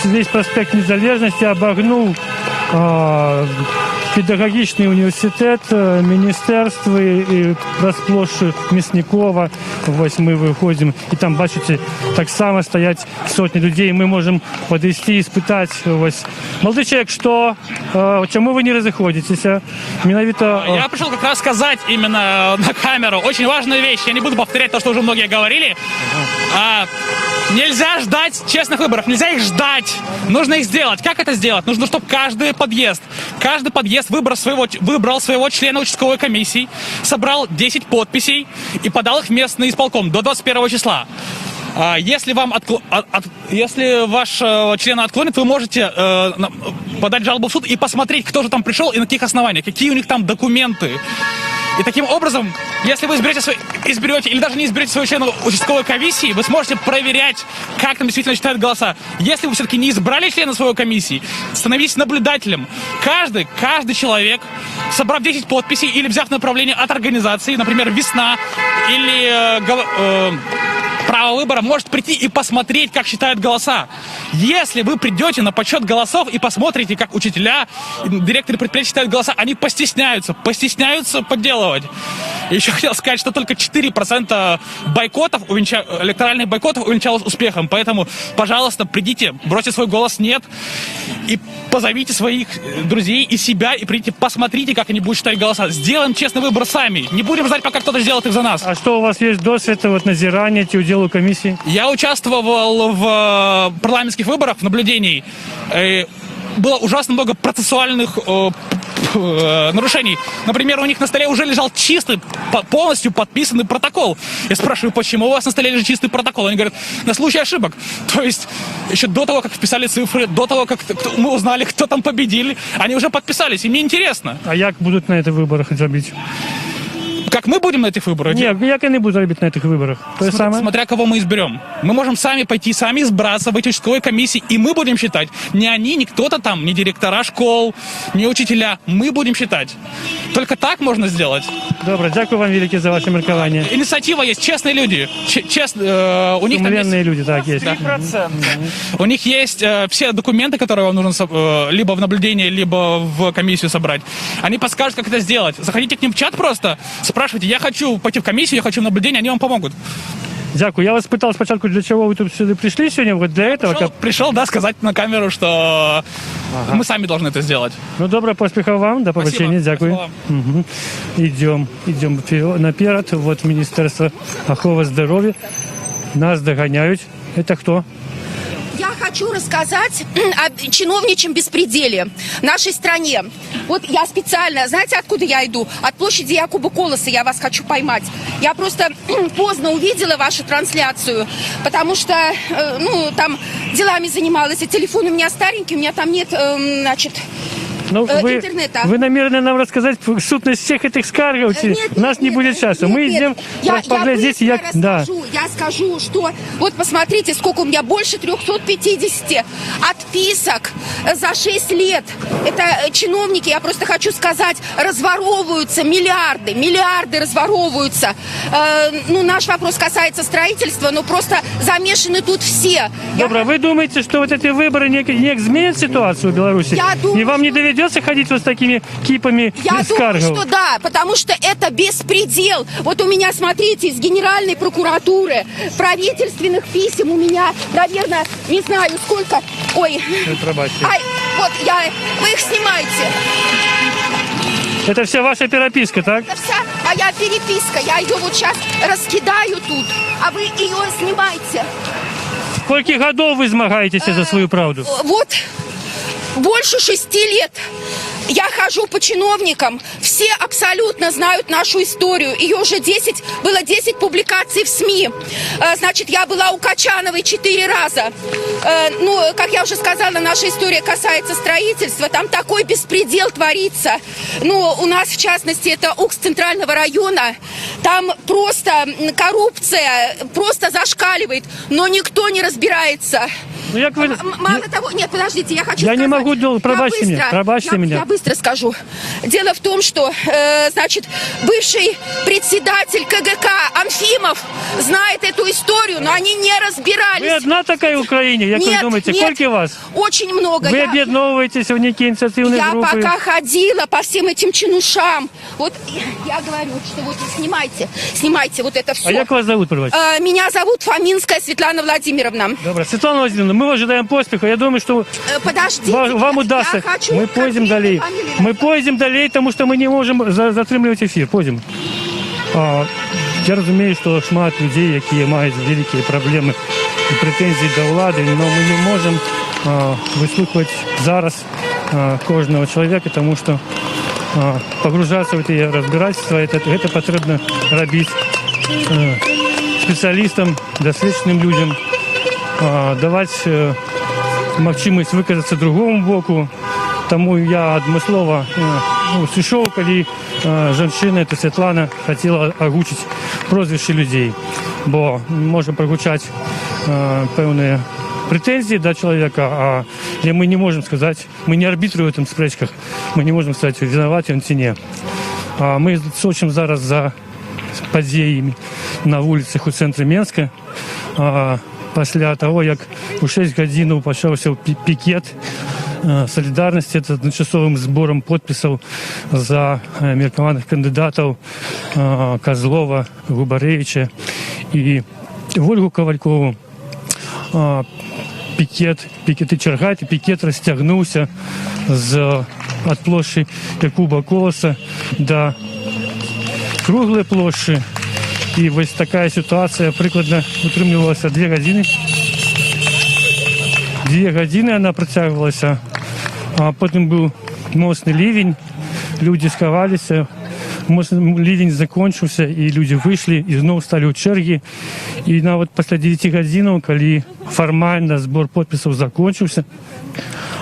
J: весь проспект Незалежности, обогнул педагогічний університет, міністерство і розплощу Мясникова. Ось ми виходимо, і там, бачите, так само стоять сотні людей. Ми можемо підійти і спитати, ось, молодой человек, что, чему вы не разыходитесь?
C: Я пришел как раз сказать именно на камеру очень важную вещь. Я не буду повторять то, что уже многие говорили. Нельзя ждать честных выборов, нельзя их ждать. Нужно их сделать. Как это сделать? Нужно, чтобы каждый подъезд выбрал своего члена участковой комиссии, собрал 10 подписей и подал их в местный исполком до 21 числа. Если ваш члена отклонит, вы можете подать жалобу в суд и посмотреть, кто же там пришел и на каких основаниях, какие у них там документы. И таким образом, если вы изберете или даже не изберете своего члена участковой комиссии, вы сможете проверять, как там действительно считают голоса. Если вы все-таки не избрали члена своей комиссии, становитесь наблюдателем. Каждый человек, собрав 10 подписей или взяв направление от организации, например, «Весна» или «Право выбора», может прийти и посмотреть, как считают голоса. Если вы придете на подсчет голосов и посмотрите, как учителя, директоры предприятий считают голоса, они постесняются подделывать. И еще хотел сказать, что только 4% электоральных бойкотов увенчалось успехом. Поэтому, пожалуйста, придите, бросьте свой голос «нет» и позовите своих друзей и себя, и придите, посмотрите, как они будут считать голоса. Сделаем честный выбор сами. Не будем ждать, пока кто-то сделает их за нас.
J: А что у вас есть досвід назирания, уделу комиссии?
C: Я участвовал в парламентских выборах, в наблюдении. Было ужасно много процессуальных нарушений. Например, у них на столе уже лежал чистый, полностью подписанный протокол. Я спрашиваю, почему у вас на столе лежит чистый протокол? Они говорят, на случай ошибок. То есть, еще до того, как вписали цифры, до того, как мы узнали, кто там победили, они уже подписались, и мне интересно.
J: А як будут на этих выборах робить?
C: Как мы будем на этих выборах?
J: Нет, як они будут робить на этих выборах?
C: Смотря кого мы изберем. Мы можем сами пойти, сами избраться в эти участковые комиссии, и мы будем считать. Не они, не кто-то там, не директора школ, не учителя. Мы будем считать. Только так можно сделать.
J: Добре, дякую вам велике за ваше меркование.
C: Инициатива есть, честные люди. У них там есть...
J: люди, так, есть.
C: 3%. У них есть все документы, которые вам нужно либо в наблюдение, либо в комиссию собрать. Они подскажут, как это сделать. Заходите к ним в чат просто, спрашивайте, я хочу пойти в комиссию, я хочу в наблюдение, они вам помогут.
J: Дякую. Я вас питал спочатку, для чего вы тут сюда пришли сегодня, вот для этого.
C: Пришел, да, сказать на камеру, что мы сами должны это сделать.
J: Ну, доброго поспеха вам, до побачення, дякую. Угу. Идем наперед, вот Министерство охраны здоровья. Нас догоняют. Это кто?
P: Я хочу рассказать о чиновничьем беспределе в нашей стране. Вот я специально, знаете, откуда я иду? От площади Якуба Колоса я вас хочу поймать. Я просто поздно увидела вашу трансляцию, потому что, там делами занималась, и телефон у меня старенький, у меня там нет, интернета.
J: Вы намерены нам рассказать сутность всех этих скаргов? У нас не будет часа. Мы идем поглядеть. Я
P: скажу, что вот посмотрите, сколько у меня, больше 350 отписок за 6 лет. Это чиновники, я просто хочу сказать, разворовываются миллиарды разворовываются. Наш вопрос касается строительства, но просто замешаны тут все.
J: Добро, вы думаете, что вот эти выборы не изменят ситуацию в Беларуси?
P: Я думаю,
J: и вам не доверяют? придется ходить вот с такими кипами
P: Я думаю,
J: скаргов?
P: что да, потому что это беспредел. Вот у меня, смотрите, из Генеральной прокуратуры, правительственных писем у меня, наверное, не знаю сколько. Ой, ай, вот вы их снимаете.
J: Это вся ваша переписка, так?
P: Это вся моя переписка. Я ее вот сейчас раскидаю тут, а вы ее снимаете.
J: Сколько годов вы змагаетесь за свою правду?
P: Вот больше 6 лет. Я хожу по чиновникам, все абсолютно знают нашу историю. Ее уже было 10 публикаций в СМИ. Значит, я была у Качановой 4 раза. Ну, как я уже сказала, наша история касается строительства. Там такой беспредел творится. Ну, у нас, в частности, это УКС Центрального района. Там просто коррупция просто зашкаливает, но никто не разбирается.
J: Ну, як ви...
P: Мало того, нет, подождите, я хочу
J: Я
P: сказать.
J: не могу, пробачьте меня.
P: Я быстро скажу. Дело в том, что, значит, бывший председатель КГК Амфимов знает эту историю, но они не разбирались.
J: Вы одна такая в Украине, як ви думаете? Сколько вас?
P: Очень много.
J: Вы объединовываетесь в некие инициативные группы?
P: Я пока ходила по всем этим чинушам. Вот я говорю, что вот снимайте вот это все.
J: А як вас зовут, пробачьте?
P: Меня зовут Фоминская Светлана Владимировна.
J: Добре, Светлана Владимировна, мы ожидаем поспеха. Я думаю, что вам удастся. Мы пойдем далее. Мы пойдем далее, тому що ми не можемо затримувати ефір. Пойдем. Я розумію, що шмат людей, які мають великі проблеми і претензії до влади, але ми не можемо вислухати зараз кожного чоловіка, тому що погружатися в ці розбирательства, це потрібно робити спеціалістам, досвідченим людям, давати можливість виказатися другому боку. Тому я адмыслова сышоў, калі жанчына, это Святлана, хотела агучыць прозвішчы людзей, бо можа прагучаць пэўныя прэтэнзіі да чалавека, але мы не можем сказаць, мы не арбітруем в этом спрэчках, мы не можем сказаць, вінаваты ён ці не. Мы сочым зараз за падзеямі на вуліцах у цэнтры Менска. Пасля таго, як у 6 гадзінаў пачаўся пікет солидарности, это адначасовым сбором подписаў за меркаваных кандидатаў Козлова, Губаревича и Ольгу Ковалькову. Пікеты чаргаць, пікет расцягнуўся ад плошчы Якуба Коласа до круглай плошчы. И вось такая ситуация прыкладна утрымлівалася 2 гадзіны. 2 гадзіны она працягвалася. А потым быў моцны ливень, люди схаваліся, моцны ливень закончыўся, і люди выйшлі і зноў сталі ў чэргі. І нават пасля 9 гадзінаў, калі фармальна збор подпісаў закончыўся,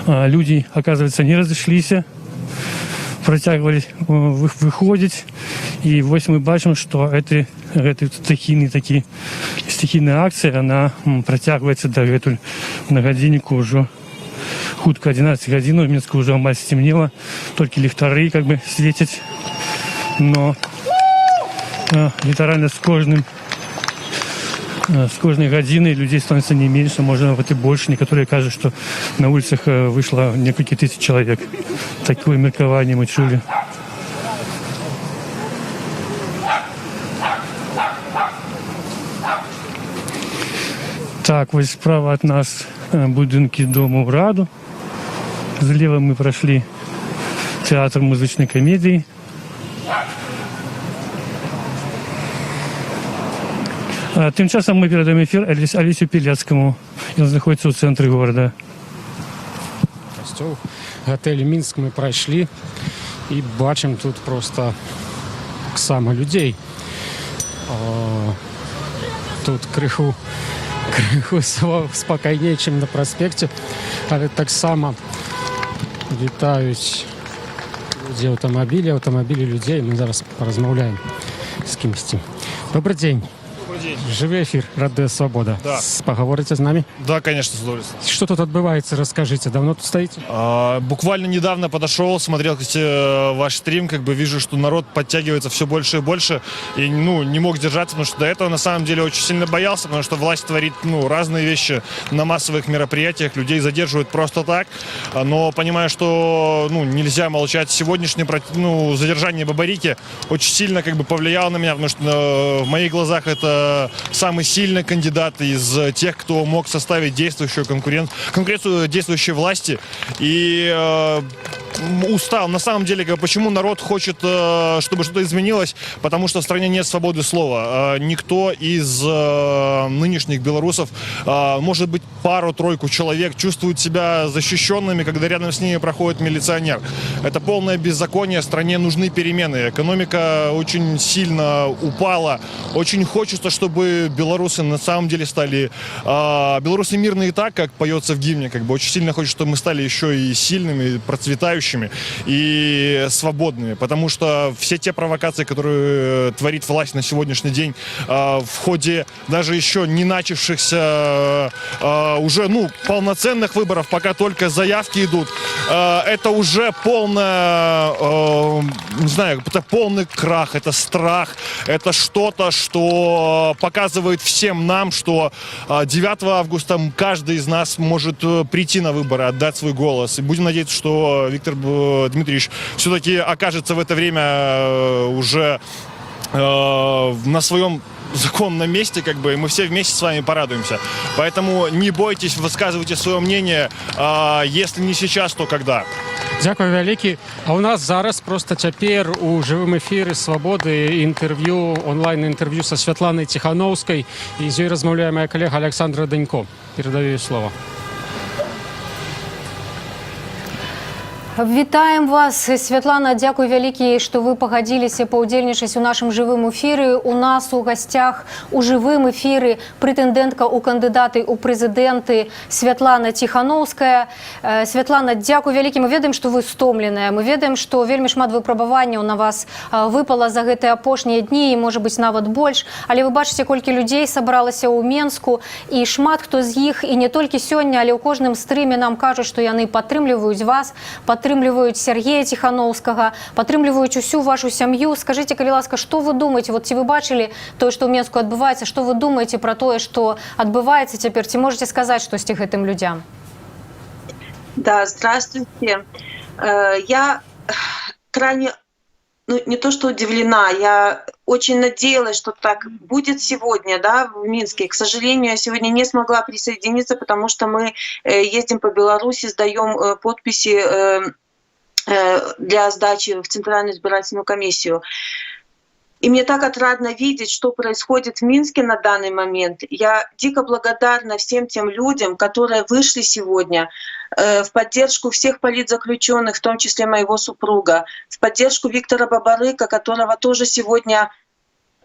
J: люди, оказывается, не разышліся, працягвалі выходзіць. І вось мы бачым, што гэта стихійная акцыя, она працягваецца дагэтуль. На гадзінніку ўжо хутка 11 гадзінаў, в Мінску ўжо амаль сцемнела, толькі ліхтары как бы свецяць, но літаральна з кожнай гадзінай людзей становіцца не менш, можа нават і больш. Некаторыя кажуць, што на вуліцах выйшла некалькі тысяч чалавек. Такое меркаванне мы чулі. Так, вось справа ад нас будынкі дома ўраду. Злева мы прайшлі тэатр музычнай камедыі. Тым часам мы перадаем эфір Алесю Пілецкаму. Ён знаходіцца ў цэнтры горада.
I: Гатэль Мінск мы прайшлі і бачым тут просто таксама людзей. Тут крыху спакайней, чым на праспекце, але таксама вітаюць людзі аўтамабілі людзей. Мы зараз паразмаўляем з кімсьці. Добрый день.
G: день.
I: Живий ефір, Радіо Свобода.
G: Да.
I: Поговорите з нами?
G: Да, конечно, с удовольствием.
I: Что тут отбывается, расскажите. Давно тут стоите?
G: Буквально недавно подошел, смотрел ваш стрим, вижу, что народ подтягивается все больше и больше, и не мог сдержаться, потому что до этого на самом деле очень сильно боялся, потому что власть творит разные вещи на массовых мероприятиях, людей задерживают просто так, но понимаю, что нельзя молчать. Сегодняшнее задержание Бабарики очень сильно повлияло на меня, потому что в моих глазах это самый сильный кандидат из тех, кто мог составить действующую конкуренцию действующей власти. И устал. На самом деле, почему народ хочет, чтобы что-то изменилось? Потому что в стране нет свободы слова. Никто из нынешних белорусов, может быть, пару-тройку человек чувствует себя защищенными, когда рядом с ними проходит милиционер. Это полное беззаконие. В стране нужны перемены. Экономика очень сильно упала. Очень хочется, чтобы белорусы на самом деле стали... белорусы мирные и так, как поется в гимне. Очень сильно хочется, чтобы мы стали еще и сильными, процветающими и свободными. Потому что все те провокации, которые творит власть на сегодняшний день, в ходе даже еще не начавшихся уже полноценных выборов, пока только заявки идут, это уже не знаю, это полный крах, это страх, это что-то, что показывает всем нам, что 9 августа каждый из нас может прийти на выборы, отдать свой голос. И будем надеяться, что Виктор Дмитриевич все-таки окажется в это время уже на своем законном месте, и мы все вместе с вами порадуемся. Поэтому не бойтесь, высказывайте свое мнение, если не сейчас, то когда.
I: Дякую вялікі. А у нас зараз просто цяпер у жывым эфіры Свабоды інтэрв'ю, онлайн-інтэрв'ю са Святланай Ціханаўскай, і з ёй размаўляе моя калега Александра Данько. Перадаю слово.
Q: Вітаем вас, Святлана, дзякуй вялікі, што вы пагадзіліся паўдзельнічаць у нашым жывым эфіры. У нас у гасцях у жывым эфіры прэтэндэнтка ў кандыдаты ў прэзідэнты Святлана Ціханаўская. Святлана, дзякуй вялікі. Мы ведаем, што вы стомленая. Мы ведаем, што вельмі шмат выпрабаванняў на вас выпала за гэтыя апошнія дні і, можа быць, нават больш. Але вы бачыце, колькі людзей сабралася ў Менску, і шмат хто з іх, і не толькі сёння, але ў кожным стрыме нам кажуць, што яны падтрымліваюць вас, падтрымліваюць Сергея Ціханаўскага, падтрымліваюць усю вашу сям'ю. Скажыце, калі ласка, што вы думаеце? Ці вы бачылі тое, што ў Менску адбываецца? Што вы думаеце пра тое, што адбываецца цяпер? Ці можаце сказаць штосьці гэтым людзям?
W: Да, здравствуйте. Я крайне, не то что удивлена, я очень надеялась, что так будет сегодня, да, в Минске. К сожалению, я сегодня не смогла присоединиться, потому что мы ездим по Беларуси, сдаем подписи для сдачи в Центральную избирательную комиссию. И мне так отрадно видеть, что происходит в Минске на данный момент. Я дико благодарна всем тем людям, которые вышли сегодня в поддержку всех политзаключенных, в том числе моего супруга, в поддержку Виктора Бабарыка, которого тоже сегодня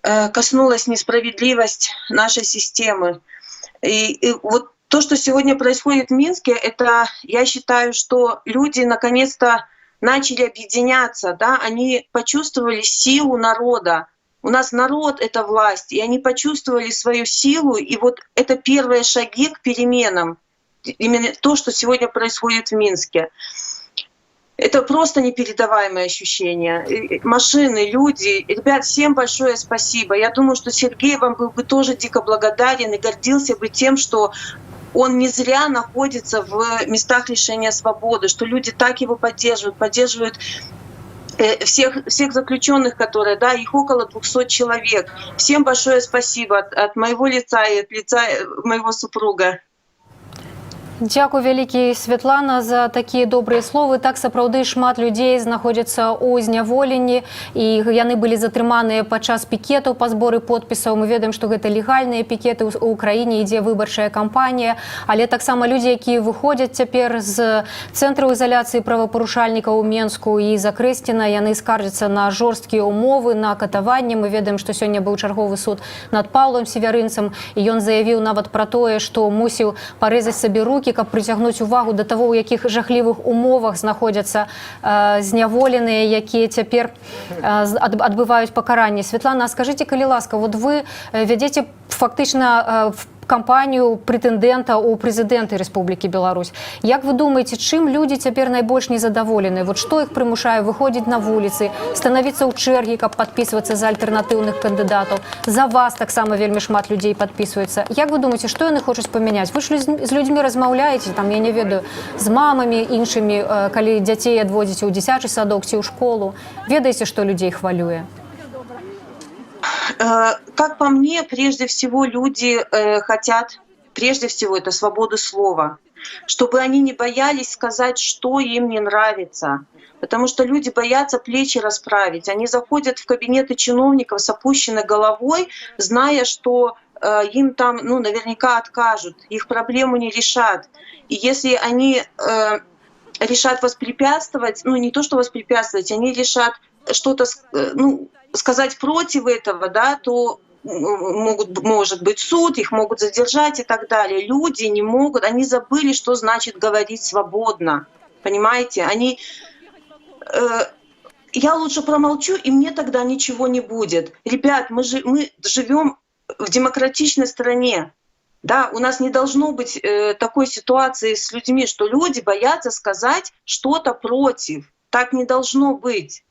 W: коснулась несправедливость нашей системы. И вот то, что сегодня происходит в Минске, это, я считаю, что люди наконец-то начали объединяться, да, они почувствовали силу народа. У нас народ — это власть, и они почувствовали свою силу, и вот это первые шаги к переменам. Именно то, что сегодня происходит в Минске. Это просто непередаваемое ощущение. Машины, люди. Ребят, всем большое спасибо. Я думаю, что Сергей вам был бы тоже дико благодарен и гордился бы тем, что он не зря находится в местах лишения свободы, что люди так его поддерживают всех заключенных, которые, да, их около 200 человек. Всем большое спасибо от моего лица и от лица моего супруга.
Q: Дзякуй вялікі, Святлана, за такія добрыя словы. Так, сапраўды шмат людзей знаходзяцца ў зняволенні, і яны былі затрыманыя падчас пікетаў па зборы подпісаў. Мы ведаем, што гэта легальныя пікеты. У краіне ідзе выбарчая кампанія, але таксама людзі, якія выходзяць цяпер з цэнтраў ізаляцыі правапарушальнікаў у Менску і з Акрэсціна, яны скаржацца на жорсткія ўмовы, на катаванне. Мы ведаем, што сёння быў чарговы суд над Паўлам Севярынцам, і ён заявіў нават пра тое, што мусіў парэзаць сабе рукі рукі, каб прыцягнуць увагу да таго, у якіх жахлівых умовах знаходзяцца зняволеныя, якія цяпер адбываюць пакаранне. Святлана, скажыце, калі ласка, вот вы вядзеце фактычна кампанію прэтэндэнта ў прэзідэнты Рэспублікі Беларусь. Як вы думаеце, чым людзі цяпер найбольш незадаволеныя? Вот што іх прымушае выходзіць на вуліцы, станавіцца ў чэргі, каб падпісвацца за альтэрнатыўных кандыдатаў? За вас таксама вельмі шмат людзей падпісваецца. Як вы думаеце, што яны хочуць памяняць? Вы ж з людзьмі размаўляеце, там, я не ведаю, з мамамі, іншымі, калі дзяцей адводзіце ў дзіцячы садок ці ў школу. Ведаеце, што людзей хвалюе?
W: Как по мне, прежде всего люди хотят, прежде всего, это свободы слова, чтобы они не боялись сказать, что им не нравится. Потому что люди боятся плечи расправить. Они заходят в кабинеты чиновников с опущенной головой, зная, что им там наверняка откажут, их проблему не решат. И если они решат воспрепятствовать, не то что воспрепятствовать, они решат что-то сказать против этого, да, то может быть суд, их могут задержать и так далее. Люди не могут, они забыли, что значит говорить свободно, понимаете? Я лучше промолчу, и мне тогда ничего не будет. Ребят, мы живем в демократичной стране. Да, у нас не должно быть такой ситуации с людьми, что люди боятся сказать что-то против. Так не должно быть.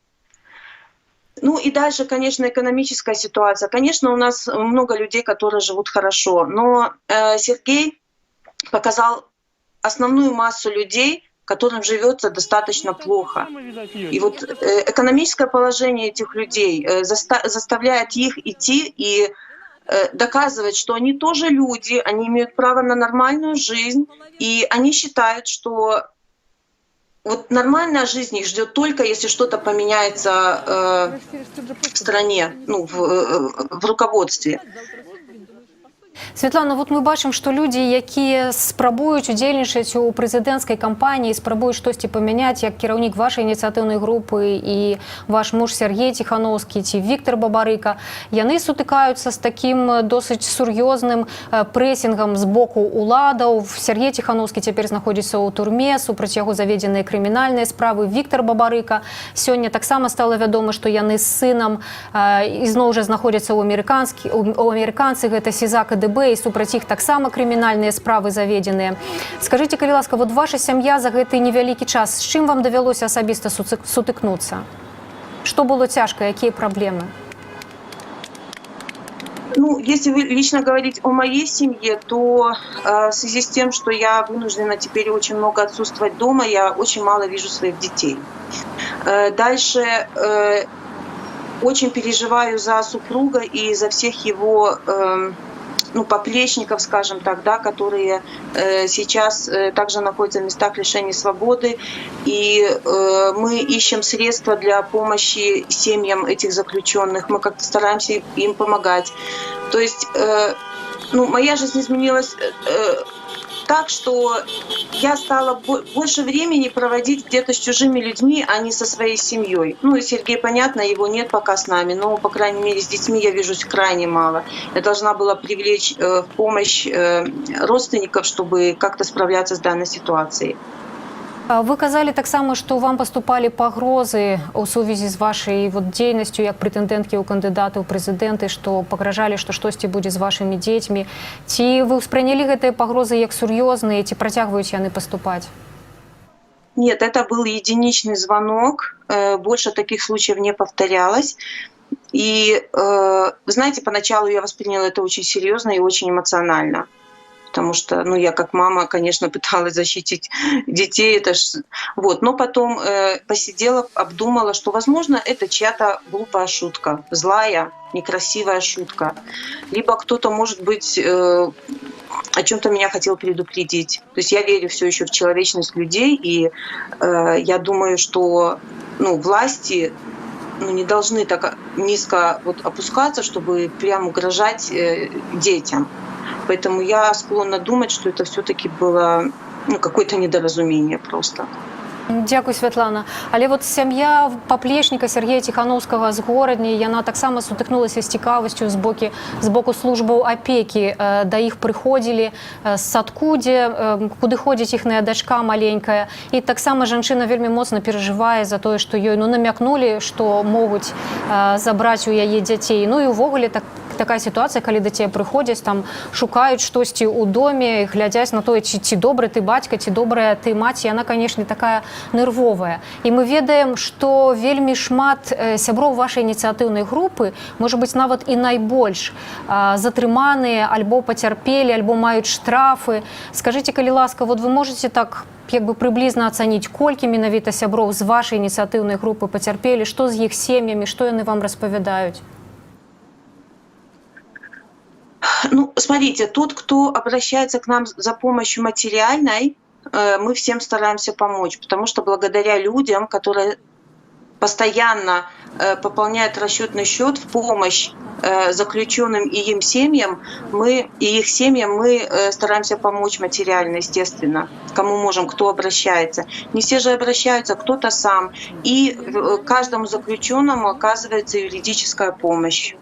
W: И дальше, конечно, экономическая ситуация. Конечно, у нас много людей, которые живут хорошо, но Сергей показал основную массу людей, которым живется достаточно плохо. И вот экономическое положение этих людей заставляет их идти и доказывать, что они тоже люди, они имеют право на нормальную жизнь, и они считают, что вот нормальная жизнь их ждет только, если что-то поменяется в стране, в руководстве.
Q: Святлана, вот мы бачым, што людзі, якія спрабуюць удзельнічаць у прэзідэнцкай кампаніі, спрабуюць штосьці памяняць, як кіраўнік вашай ініцыятыўнай групы і ваш муж Сергей Тихановскі ці Віктор Бабарыка, яны сутыкаюцца з такім досыць сур'ёзным прэсінгам з боку ўладаў. Сергей Тихановскі цяпер знаходзіцца ў турме, супраць яго заведзеныя крымінальныя справы. Віктор Бабарыка сёння таксама стала вядома, што яны з сынам ізноў жа знаходзяцца ў амерыканцы, гэта СІЗА КДБ, і супраць іх таксама крымінальныя справы заведзеныя. Скажыце, калі ласка, вот ваша сям'я за гэты невялікі час, з чым вам давялося асабіста сутыкнуцца? Што было цяжка, якія праблемы?
W: Если лично говорить о моей семье, то в связи с тем, что я вынуждена теперь очень много отсутствовать дома, я очень мало вижу своих детей. Дальше очень переживаю за супруга и за всех его поплечников, скажем так, да, которые сейчас также находятся в местах лишения свободы. И мы ищем средства для помощи семьям этих заключенных. Мы как-то стараемся им помогать. То есть моя жизнь изменилась так, что я стала больше времени проводить где-то с чужими людьми, а не со своей семьей. И Сергей, понятно, его нет пока с нами, но, по крайней мере, с детьми я вижусь крайне мало. Я должна была привлечь в помощь родственников, чтобы как-то справляться с данной ситуацией.
Q: Вы казалі таксама, што вам паступалі пагрозы ў сувязі з вашай дзейнасцю як прэтэндэнткі ў кандыдаты ў прэзідэнты, што пагражалі, што штосьці будзе з вашымі дзецьмі. Ці вы ўспрынялі гэтыя пагрозы як сур'ёзныя, ці працягваюць яны паступаць?
W: Нет, это был единичный звонок. Больше таких случаев не повторялось. И, вы знаете, поначалу я восприняла это очень серьезно и очень эмоционально. Потому что, я как мама, конечно, пыталась защитить детей. Но потом посидела, обдумала, что, возможно, это чья-то глупая шутка, злая, некрасивая шутка. Либо кто-то, может быть, о чем-то меня хотел предупредить. То есть я верю все еще в человечность людей, и я думаю, что власти не должны так низко опускаться, чтобы прям угрожать детям. Поэтому я склонна думать, что это все-таки было какое-то недоразумение просто.
Q: Дзякуй, Святлана. Але вот сям'я паплечніка Сергея Ціхановскага з Горадні, яна таксама сутыкнулася з цікавасцю з боку службаў апекі. Да іх прыходзілі з садку, куды ходзіць іхная дачка маленькая. І таксама жанчына вельмі моцна перажывае за тое, што ёй намякнулі, што могуць забраць у яе дзяцей. Ну і ўвогуле такая сітуацыя, калі да цябе прыходзяць, там шукаюць штосьці ў доме, глядзяць на тое, ці добры ты бацька, ці добрая ты маці, яна, канешне, такая нервовая. І мы ведаем, што вельмі шмат сяброў вашай ініцыятыўнай групы, можа быць, нават і найбольш затрыманыя, альбо пацярпелі, альбо маюць штрафы. Скажыце, калі ласка, вот вы можаце так як бы прыблізна ацаніць, колькі менавіта сяброў з вашай ініцыятыўнай групы пацярпелі, што з іх сем'ямі, што яны вам распавядаюць?
W: Ну, смотрите, тот, кто обращается к нам за помощью материальной, мы всем стараемся помочь, потому что благодаря людям, которые постоянно пополняют расчетный счет в помощь заключенным и им семьям, мы стараемся помочь материально, естественно, кому можем, кто обращается. Не все же обращаются, кто-то сам. И каждому заключенному оказывается юридическая помощь.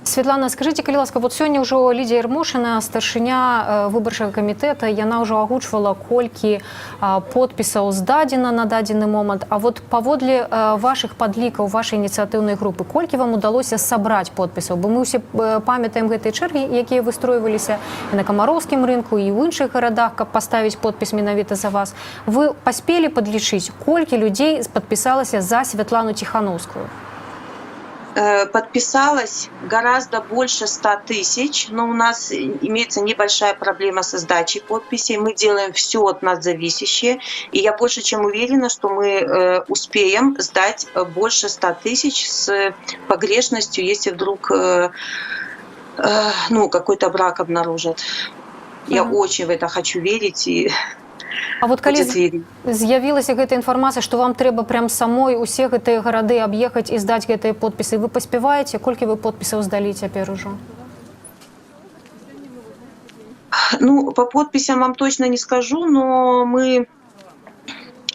Q: Святлана, скажите, калі ласка, вот сёння ўжо Лідія Ярмошына, старшыня выбарчага камітэта, яна ўжо агучвала, колькі подпісаў здадзена на дадзены момант. А вот паводле вашых падлікаў, вашай ініцыятыўнай групы, колькі вам удалося сабраць подпісаў? Бо мы ўсе памятаем гэтыя чэргі, якія выстройваліся і на Камароўскім рынку, і ў іншых гарадах, каб паставіць подпіс менавіта за вас. Вы паспелі падлічыць, колькі людзей падпісалася за Святлану Ціхановскую?
W: Подписалось гораздо больше 100 тысяч, но у нас имеется небольшая проблема со сдачей подписей. Мы делаем все от нас зависящее, и я больше чем уверена, что мы успеем сдать больше 100 тысяч с погрешностью, если вдруг какой-то брак обнаружат. Я очень в это хочу верить и...
Q: А вот калі з'явілася гэта інфармацыя, што вам трэба прям самой усе гэтыя гарады аб'ехаць і здаць гэтыя подпісы, вы паспяваеце? Колькі вы подпісаў здалі цяпер ужо?
W: Ну, по подписям вам точно не скажу, но мы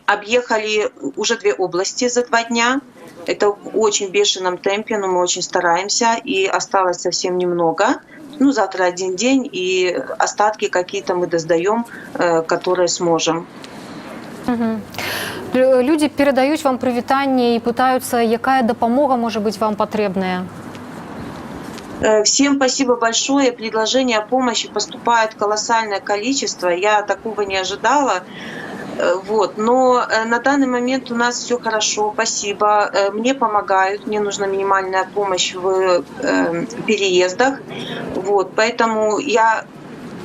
W: объехали уже 2 области за 2 дня. Это в очень бешеном темпе, но мы очень стараемся, и осталось совсем немного. Ну, завтра 1 день, и остатки какие-то мы доздаем, которые сможем.
Q: Люди передают вам привитание и пытаются, якая допомога может быть вам потребная?
W: Всем спасибо большое. Предложений о помощи поступает колоссальное количество. Я такого не ожидала. Но на данный момент у нас все хорошо, спасибо. Мне помогают, мне нужна минимальная помощь в переездах. Поэтому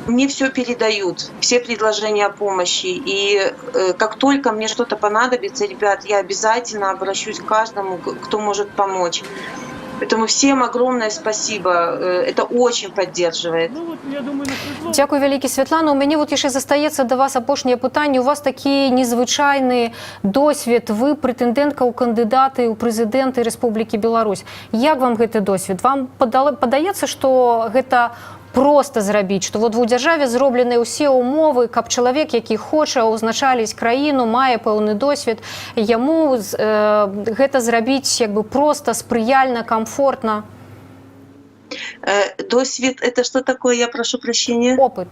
W: мне все передают, все предложения о помощи. И как только мне что-то понадобится, ребят, я обязательно обращусь к каждому, кто может помочь. Поэтому всем огромное спасибо. Это очень поддерживает.
Q: Дзякуй вялікі, Святлана. У мяне яшчэ застаецца да вас апошняе пытанне. У вас такі незвычайны досвед. Вы прэтэндэнтка ў кандыдаты ў прэзідэнты Рэспублікі Беларусь. Як вам гэты досвед? Вам падаецца, што гэта проста зрабіць, што вот у дзяржаве зробленыя ўсе ўмовы, каб чалавек, які хоча ўзначаліць краіну, мае пэўны досвед, яму гэта зрабіць як бы проста, спрыяльна, комфортно?
W: Досвед — это что такое, я прошу прощения?
Q: Опыт.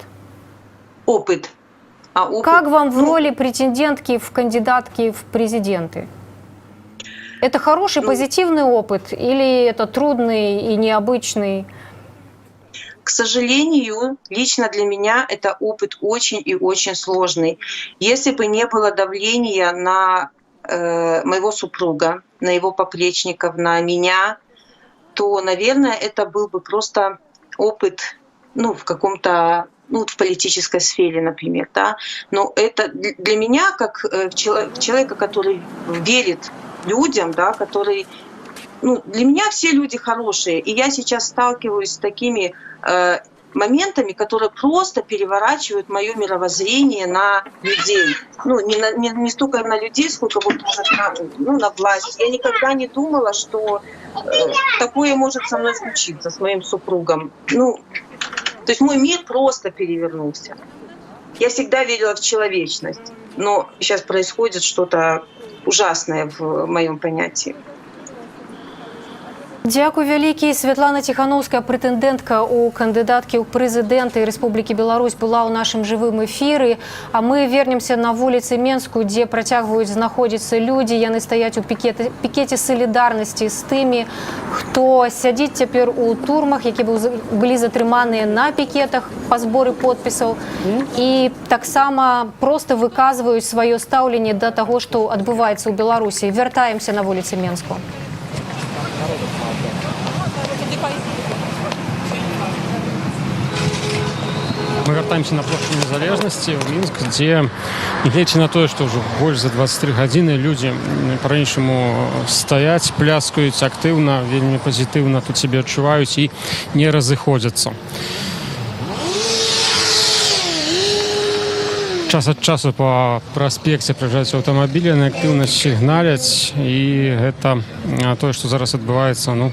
W: Опыт.
Q: Как вам в роли претендентки в кандидатки в президенты? Это хороший, позитивный опыт или это трудный и необычный?
W: К сожалению, лично для меня это опыт очень и очень сложный. Если бы не было давления на моего супруга, на его поплечников, на меня, то, наверное, это был бы просто опыт, в каком-то, в политической сфере, например, да. Но это для меня, как человека, который верит людям, да, который, для меня все люди хорошие, и я сейчас сталкиваюсь с такими моментами, которые просто переворачивают мое мировоззрение на людей. Не столько на людей, сколько на власть. Я никогда не думала, что такое может со мной случиться, с моим супругом. То есть мой мир просто перевернулся. Я всегда верила в человечность. но сейчас происходит что-то ужасное в моем понятии.
Q: Дякую вялікі. Святлана Ціхановская, прэтэндэнтка ў кандыдаткі ў прэзідэнты Рэспублікі Беларусь, была ў нашым жывым эфіры. А мы вернемся на вуліцы Менску, дзе працягваюць знаходзіцца людзі. Яны стаяць у пікеце салідарнасці з тымі, хто сядзіць цяпер у турмах, які былі затрыманыя на пікетах па зборы подпісаў. І таксама проста выказваюць сваё стаўленне да таго, што адбываецца ў Беларусі. Вяртаемся на вуліцы Менску.
I: Мы вяртаемся на площадь Незалежности в Минск, где, глядя на то, что уже больше за 23 гадзіны люди по-ранейшаму стоять, пляскают активно, вельмі позитивно тут себя адчуваюць и не разыходзяцца. Час от часу по проспекте проезжаюць аўтамабілі, яны актыўна сігналяць, і гэта тое, што зараз адбываецца, ну,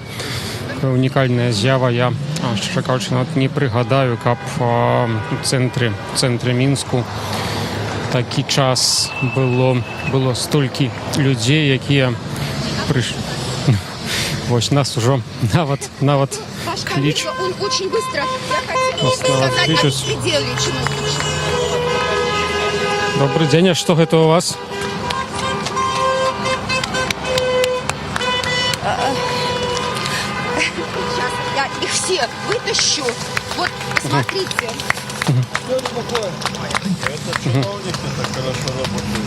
I: унікальная з'ява. Я, шчыра кажучы, нават не прыгадаю, каб у цэнтры Мінску такі час было столькі людзей, якія прыйшлі. Вось нас ужо нават клічуць.
P: Он очень быстро. Я хотела сказать о беспределе чиновничьем.
I: Добрый день, а что это у вас?
P: Сейчас я их все вытащу. Вот, посмотрите.
G: Это чиновники так хорошо работают.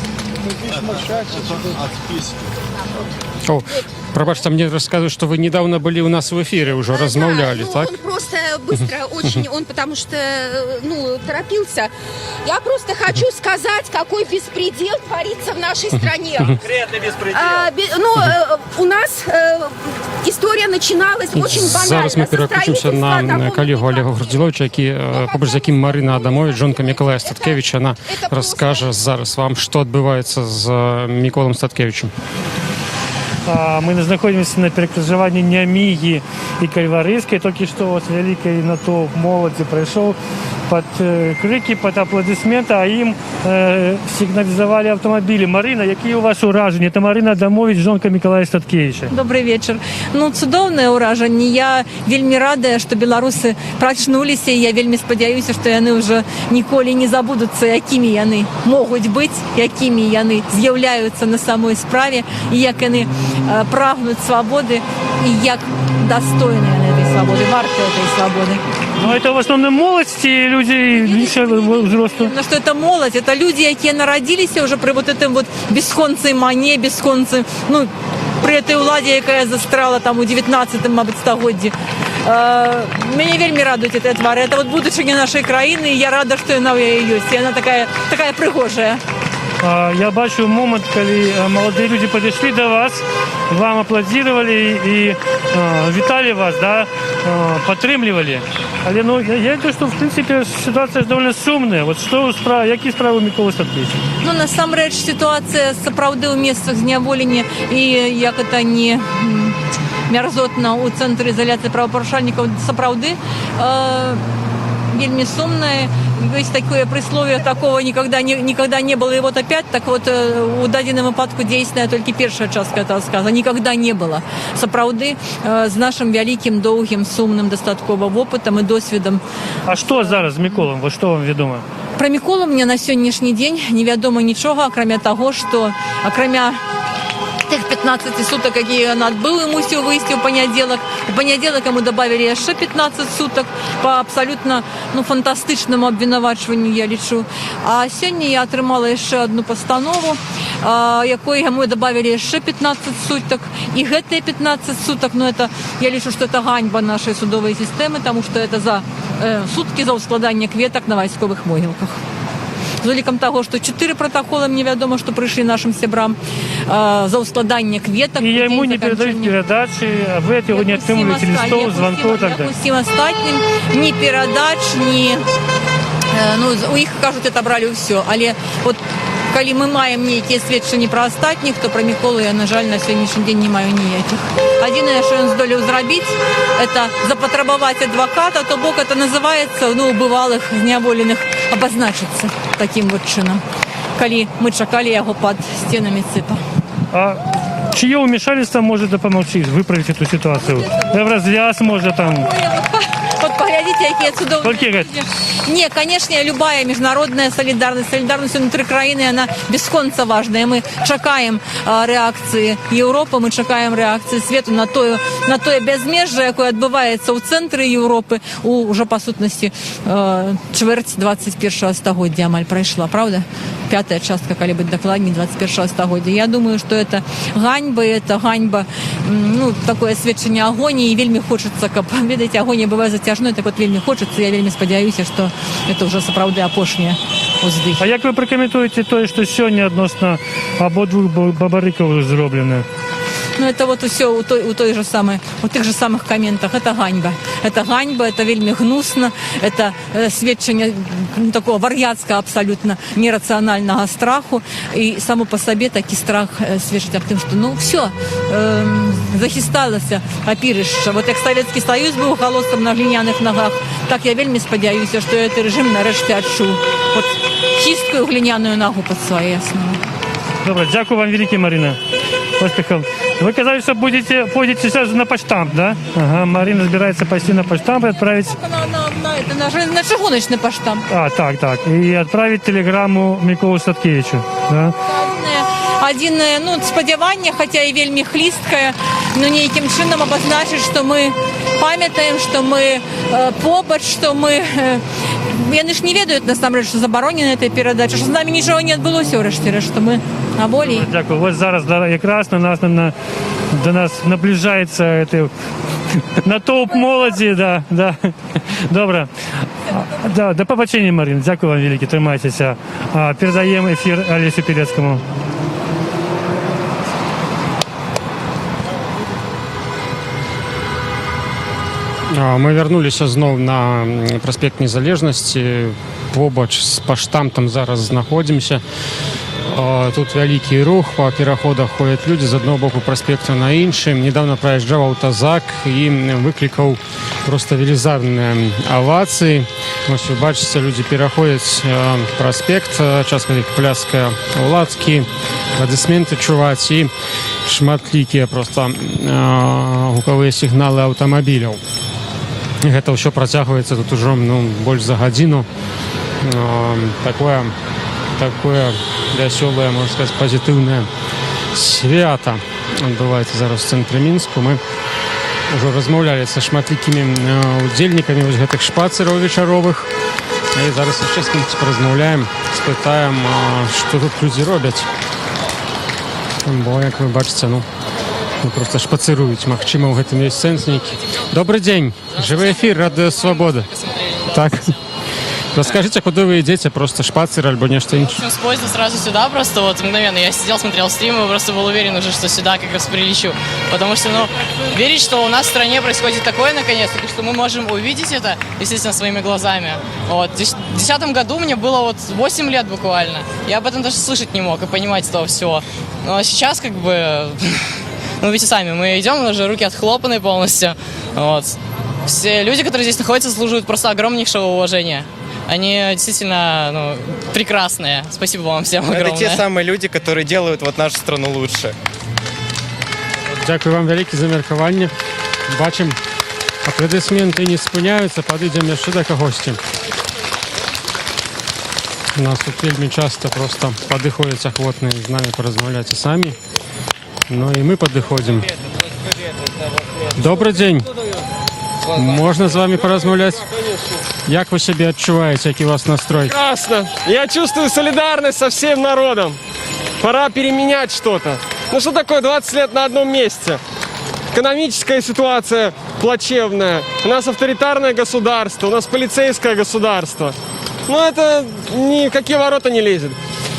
I: О, пробачьте, мне рассказывают, что вы недавно были у нас в эфире, уже размовляли,
P: да,
I: так?
P: Он просто быстро очень, он потому что, торопился. Я просто хочу сказать, какой беспредел творится в нашей стране.
G: Конкретный беспредел.
P: У нас история начиналась очень банально.
I: Зараз ми переключимося на коллегу Олега Горділовича, побач з яким Марина Адамович, жонка Миколая Статкевича, вона розкаже зараз вам, що відбувається з Миколом Статкевичем.
J: Мы находимся на перекрыжевании Неамиги и Кальварийской. Только что вот великий натовп молоді пришел под крики, под аплодисменты, а им сигнализовали автомобили. Марина, які у вас ураження? Це Марина Адамович, жонка Миколая Статкевича.
B: Добрый вечер. Цудоўнае ўражанне. Я вельмі радая, што беларусы прачнуліся, і я вельмі спадзяюся, што яны ўжо ніколі не забудуцца, якімі яны могуць быць, якімі яны з'яўляюцца на самой справе, і як яны прагнуць свабоды, і як дастойныя на этой свабоды, вартыя этой свабоды.
J: Ну, это в основном молодь и люди взрослые.
B: Но что это молодь, это люди, якія нарадзіліся уже при вот этом вот бесхонцей мане, бесхонцей, при этой уладе, якая застрала там у 19-м, мабуть, стагоддзі. Мяне вельмі радуюць этой твары. Это вот будучыня нашай краіны, і я рада, што яна ў яе ёсць. Яна такая прыгожая.
J: Я бачу момент, коли молодые люди подошли до вас, вам аплодировали и витали вас, да, підтримували. Але я думаю, что в принципе ситуация довольно сумная. Вот які справи Миколи Статкевича?
B: Насамрэч ситуація сапраўды ў месцах зняволення і як это не мярзотна у цэнтры изоляции правапарушальнікаў сапраўды вельмі сумная. Есть такое присловие, такого никогда не было, и вот опять, так вот у дадзеным выпадку дзейсная толькі першая частка этого сказа. Никогда не было. Сапраўды з нашим вялікім, доўгім, сумным дастаткова опытам і досведам.
J: А что зараз з Миколом? Вот что вам ведомо?
B: Про Миколу мне на сённяшні дзень невядома нічога, акрамя таго, што тых 15 суток, якія ён адбыў і мусіў выйсці ў панядзелак. У панядзелак яму добавілі яшчэ 15 суток по абсолютно фантастычнаму абвінавачванню, я лічу. А сёння я атрымала яшчэ одну пастанову, якой яму добавілі яшчэ 15 суток. І гэтыя 15 суток, я лічу, што это ганьба нашай судовай сістэмы, таму што это за суткі за ўскладанне кветак на вайсковых могілках. З улікам таго, што 4 протаколы мне вядома, што прыйшлі нашим сябрам за ўскладанне кветак.
J: І яму не перадаюць перадачы, а вы яго не атрымліваеце лістов, званкоў і так далее.
B: Усім астатнім ні перадач, ні... у іх, кажуць, отобралі ўсё. Але вот калі мы маем нейкія сведчанні пра астатніх, то пра Міколу я, на жаль, на сённяшні дзень не маю ніякіх. Адзінае, што ён здолеў зрабіць, это запатрабаваць адваката, то бок это называецца у бывалых зняволеных абазначыцца таким вот чынам. калі мы чакалі яго пад сценамі ЦИПа.
J: А чье вмешательство может помолчить, выправить эту ситуацию? Развяз может там...
B: Вот поглядите, какие цудовные
J: Только
B: люди. Не, конечно, любая международная солидарность внутри краины, она бесконца важная. Мы чакаем реакции Европы, мы чакаем реакции свету на тое безмежжа, якое адбываецца ў цэнтры Европы, уже по сутнасці чвэрць 21 стагоддзя амаль прайшла, правда? Пятая частка, калі быць дакладней, 21 стагоддзя. Я думаю, что это ганьба, ну, такое сведчанне агоніі, і вельмі хочацца, каб, ведаеце, агонія бывае зацяжной, так вот вельмі хочацца, я вельмі спадзяюся, что это уже сапраўды апошнія ўздыхі.
J: А як вы пракаментуеце тое, што сёння адносна абодвух бабарыкаў зроблена?
B: Ну, это вот все у тых же самых комментах. Это ганьба. Это вельмі гнусно. Это сведчанне такого вар'яцкага абсолютно нерационального страху. И само по себе такі страх сведчыць аб тым, што ну все, захісталася апірышча. Вот як Советский Союз быў галосам на гліняных ногах, так я вельмі спадзяюся, што гэты рэжым нарэшце адчуў вот чисткую глиняную ногу под своей основой.
J: Добре, дякую вам велике, Марина. Поспехов. Вы сказали, что пойдете сейчас на почтамп, да? Ага, Марина собирается пойти на почтамп и отправить...
B: На чыгуначный почтамп.
J: А, так. И отправить телеграмму Миколу Садкевичу, да?
B: Адзінае, ну, спадзяванне, хаця і вельмі хлісткае, ну, нейкім чынам абазначыць, што мы памятаем, што мы побач, што мы... Яны ж не ведаюць, насамрэч, што забаронена этой перадача, што з намі нічога не адбылося ўрэшце рэшт, што мы на волі.
J: Дякую. Вот зараз якраз до нас наближаецца это натоўп моладзі, да. Добра. Да, до побачення, Марина. Дякую вам велике, трымайцеся. Передаем эфир Олесю Пелецкому.
K: Мы вярнуліся зноў на праспект Незалежнасці, побач з паштамтам зараз знаходзімся. Тут вялікі рух, па пераходах ходзяць людзі з аднаго боку праспекта на іншы. Недавно праязджаў аўтазак і выклікаў проста велізарныя авацыі. Вось вы бачыце, людзі пераходзяць праспект, частка іх пляскае ўладскі, апладысменты чуваць і шматлікія проста гукавыя сігналы аўтамабіляў. Гэта ўсё працягваецца тут ужо больш за гадзіну. Такое вясёлае, можна сказаць, пазітыўнае свята адбываецца зараз у цэнтры Мінску. Мы ўжо размаўлялі са шматлікімі удзельнікамі вось гэтых шпацыраў вечаровых. І зараз яшчэ з кімсьці паразмаўляем, спытаем, што тут людзі робяць. Бо, як вы бачыце, просто шпацыруюць. Магчыма, ў гэтым ёсць сэнс нейкі. Добрый день. Живой эфир, Радио Свобода. Так. Расскажите, куда вы идете? Просто шпацер альбо нечто инше?
M: С поезда сразу сюда просто вот мгновенно. Я сидел, смотрел стрим и просто был уверен уже, что сюда как раз прилечу. Потому что, верить, что у нас в стране происходит такое наконец-то, что мы можем увидеть это, естественно, своими глазами. Вот. В 2010 году мне было 8 лет буквально. Я об этом даже слышать не мог и понимать этого всего. Но сейчас как бы... видите сами, мы идем, у нас же руки отхлопаны полностью. Вот. Все люди, которые здесь находятся, заслуживают просто огромнейшего уважения. Они действительно прекрасные. Спасибо вам всем огромное.
O: Это те самые люди, которые делают нашу страну лучше.
K: Дякую вам велике за меркаванне. Бачым, апладысменты не спыняюцца, падыдзем яшчэ да кагосьці. У нас тут вельмі часто просто падыходзяць ахвотныя з намі паразмаўляць і самі. Ну и мы подходим. Добрый день. Можно с вами поразмовлять? Як вы себя отчуваете, какой у вас настрой?
X: Прекрасно. Я чувствую солидарность со всем народом. Пора переменять что-то. Что такое 20 лет на одном месте? Экономическая ситуация плачевная. У нас авторитарное государство, у нас полицейское государство. Это ни в какие ворота не лезет.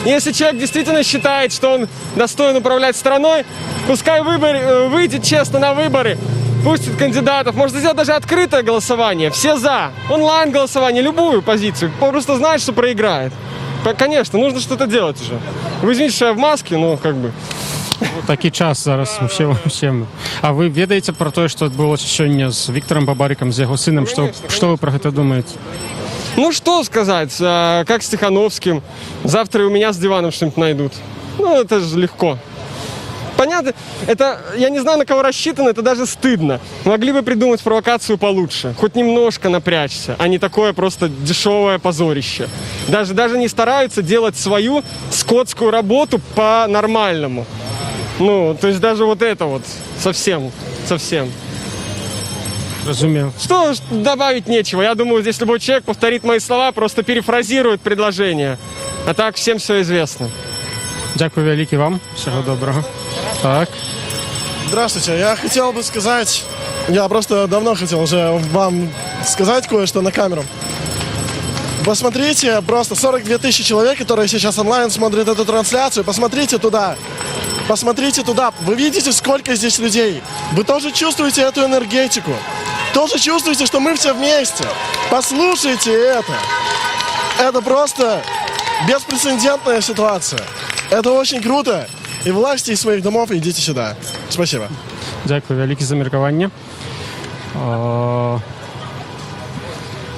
X: Если человек действительно считает, что он достоин управлять страной, пускай выйдет честно на выборы, пустит кандидатов, может сделать даже открытое голосование, все за, онлайн-голосование, любую позицию, просто знает, что проиграет. Конечно, нужно что-то делать уже. Вы извините, что я в маске,
K: Такі час зараз всем. А вы ведаеце про то, что адбылося сёння з Віктором Бабарыкам, з яго сынам? Што вы про гэта думаеце?
X: Ну, что сказать, как с Тихановским. Завтра и у меня с диваном что-нибудь найдут. Ну, это же легко. Понятно, это, я не знаю, на кого рассчитано, это даже стыдно. Могли бы придумать провокацию получше, хоть немножко напрячься, а не такое просто дешевое позорище. Даже не стараются делать свою скотскую работу по-нормальному. Ну, то есть даже вот это вот совсем.
K: Разумею.
X: Что добавить нечего. Я думаю, здесь любой человек повторит мои слова, просто перефразирует предложение. А так всем все известно.
K: Дякую великий вам. Всего доброго. Так.
A: Здравствуйте. Я хотел бы сказать, я просто давно хотел уже вам сказать кое-что на камеру. Посмотрите, просто 42 тысячи человек, которые сейчас онлайн смотрят эту трансляцию, посмотрите туда. Посмотрите туда. Вы видите, сколько здесь людей? Вы тоже чувствуете эту энергетику? Тоже чувствуете, что мы все вместе? Послушайте это. Это просто беспрецедентная ситуация. Это очень круто. И власти из своих домов идите сюда. Спасибо.
K: Дякую велике за меркаванне.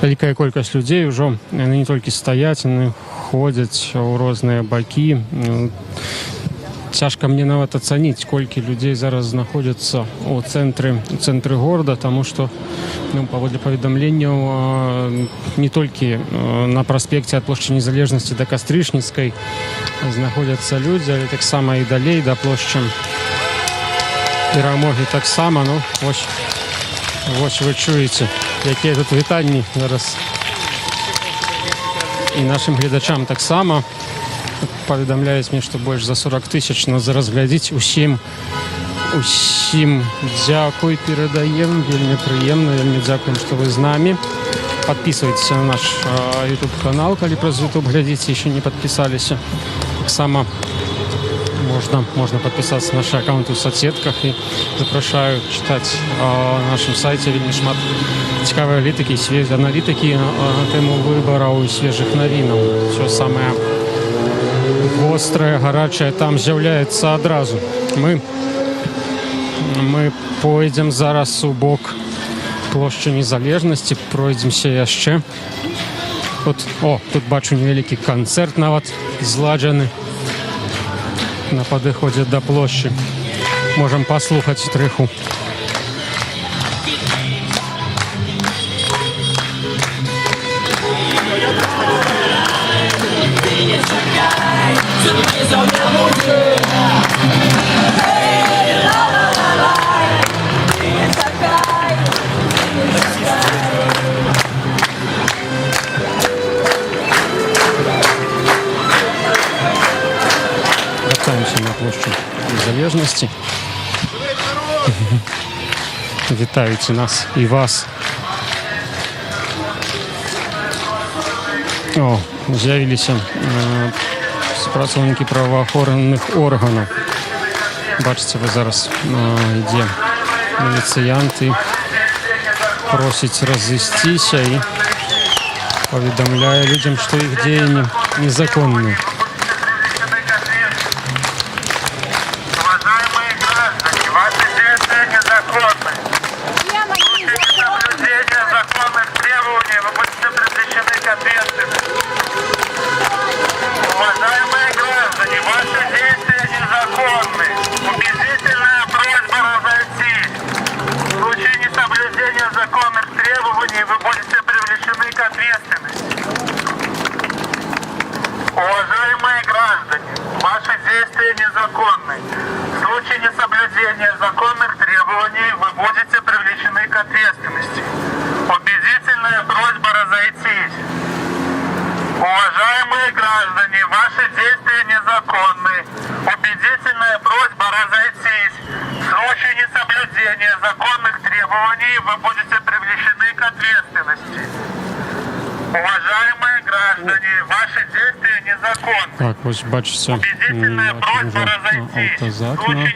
K: Вялікая колькасць людзей ужо яны не толькі стаяць, яны ходзяць у розныя бакі. Цяжка мне нават ацаніць, колькі людзей зараз знаходзяцца у цэнтры горада, таму што паводле паведамленняў не толькі на праспекце ад плошчы Незалежнасці да Кастрычніцкай знаходзяцца людзі, але таксама і далей да плошчы Перамогі таксама. Ну, вось вы чуеце, якія тут вітанні зараз. І нашым гледачам таксама. Паведамляюць мне, што больш за 40 тысяч нас зараз глядзіць. Усім дзякуй, перадаем, вельмі прыемна, вельмі дзякуем, што вы з намі. Подписывайтесь на наш YouTube канал, калі праз YouTube глядзіце, еще не подписаліся. Таксама можно подписаться на наши аккаунты в соцсетках, и запрашаю читать на нашем сайте вельмі шмат цікавай аналітыкі, аналітыкі на тему выбораў і свежых навінаў. Все самое вострое, гарячее там з'являецца адразу. Мы пойдзем зараз у бок плошчы Незалежнасці, пройдземся яшчэ. Тут бачу невялікі канцэрт нават зладжаны на падыходзе да плошчы. Можам паслухаць трыху. Вертаемся на площадь Незалежности. Вітаюць нас і вас. З'явіліся супрацоўнікі праваахоўных органаў. Бачыце, вы зараз ідзе міліцыянт і просіць разысціся і паведамляе людзям, што іх дзеянні незаконныя.
N: Уважаемые граждане, ваши действия незаконны. В случае несоблюдения законных требований вы будете привлечены к ответственности. Убедительная просьба разойтись. Уважаемые граждане, ваши действия незаконны. Убедительная просьба разойтись. В случае несоблюдения законных требований вы будете привлечены к ответственности. Уважаемые граждане, ваши действия незаконны.
K: Так, ось бачите, автозак на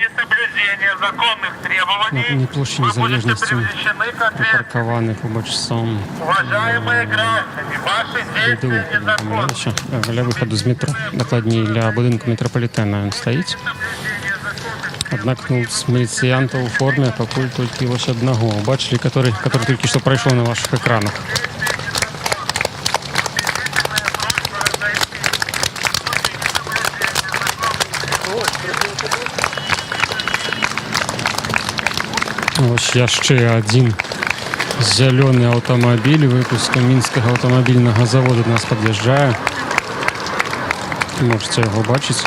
N: законных требований
K: не площі Незалежності припаркований побач сам.
N: Уважаемые граждане, ваши действия незаконны.
K: Для виходу з метро, докладнее для будинку метрополітена він стоїть. Однак з міліціянта у формі пакуль тільки ось одного. Бачили, который тільки що пройшов на ваших екранах. Ось яшчэ один зялёны аўтамабіль выпуску мінскага аўтамабільнага завода до нас пад'язджае. Можете яго бачыць.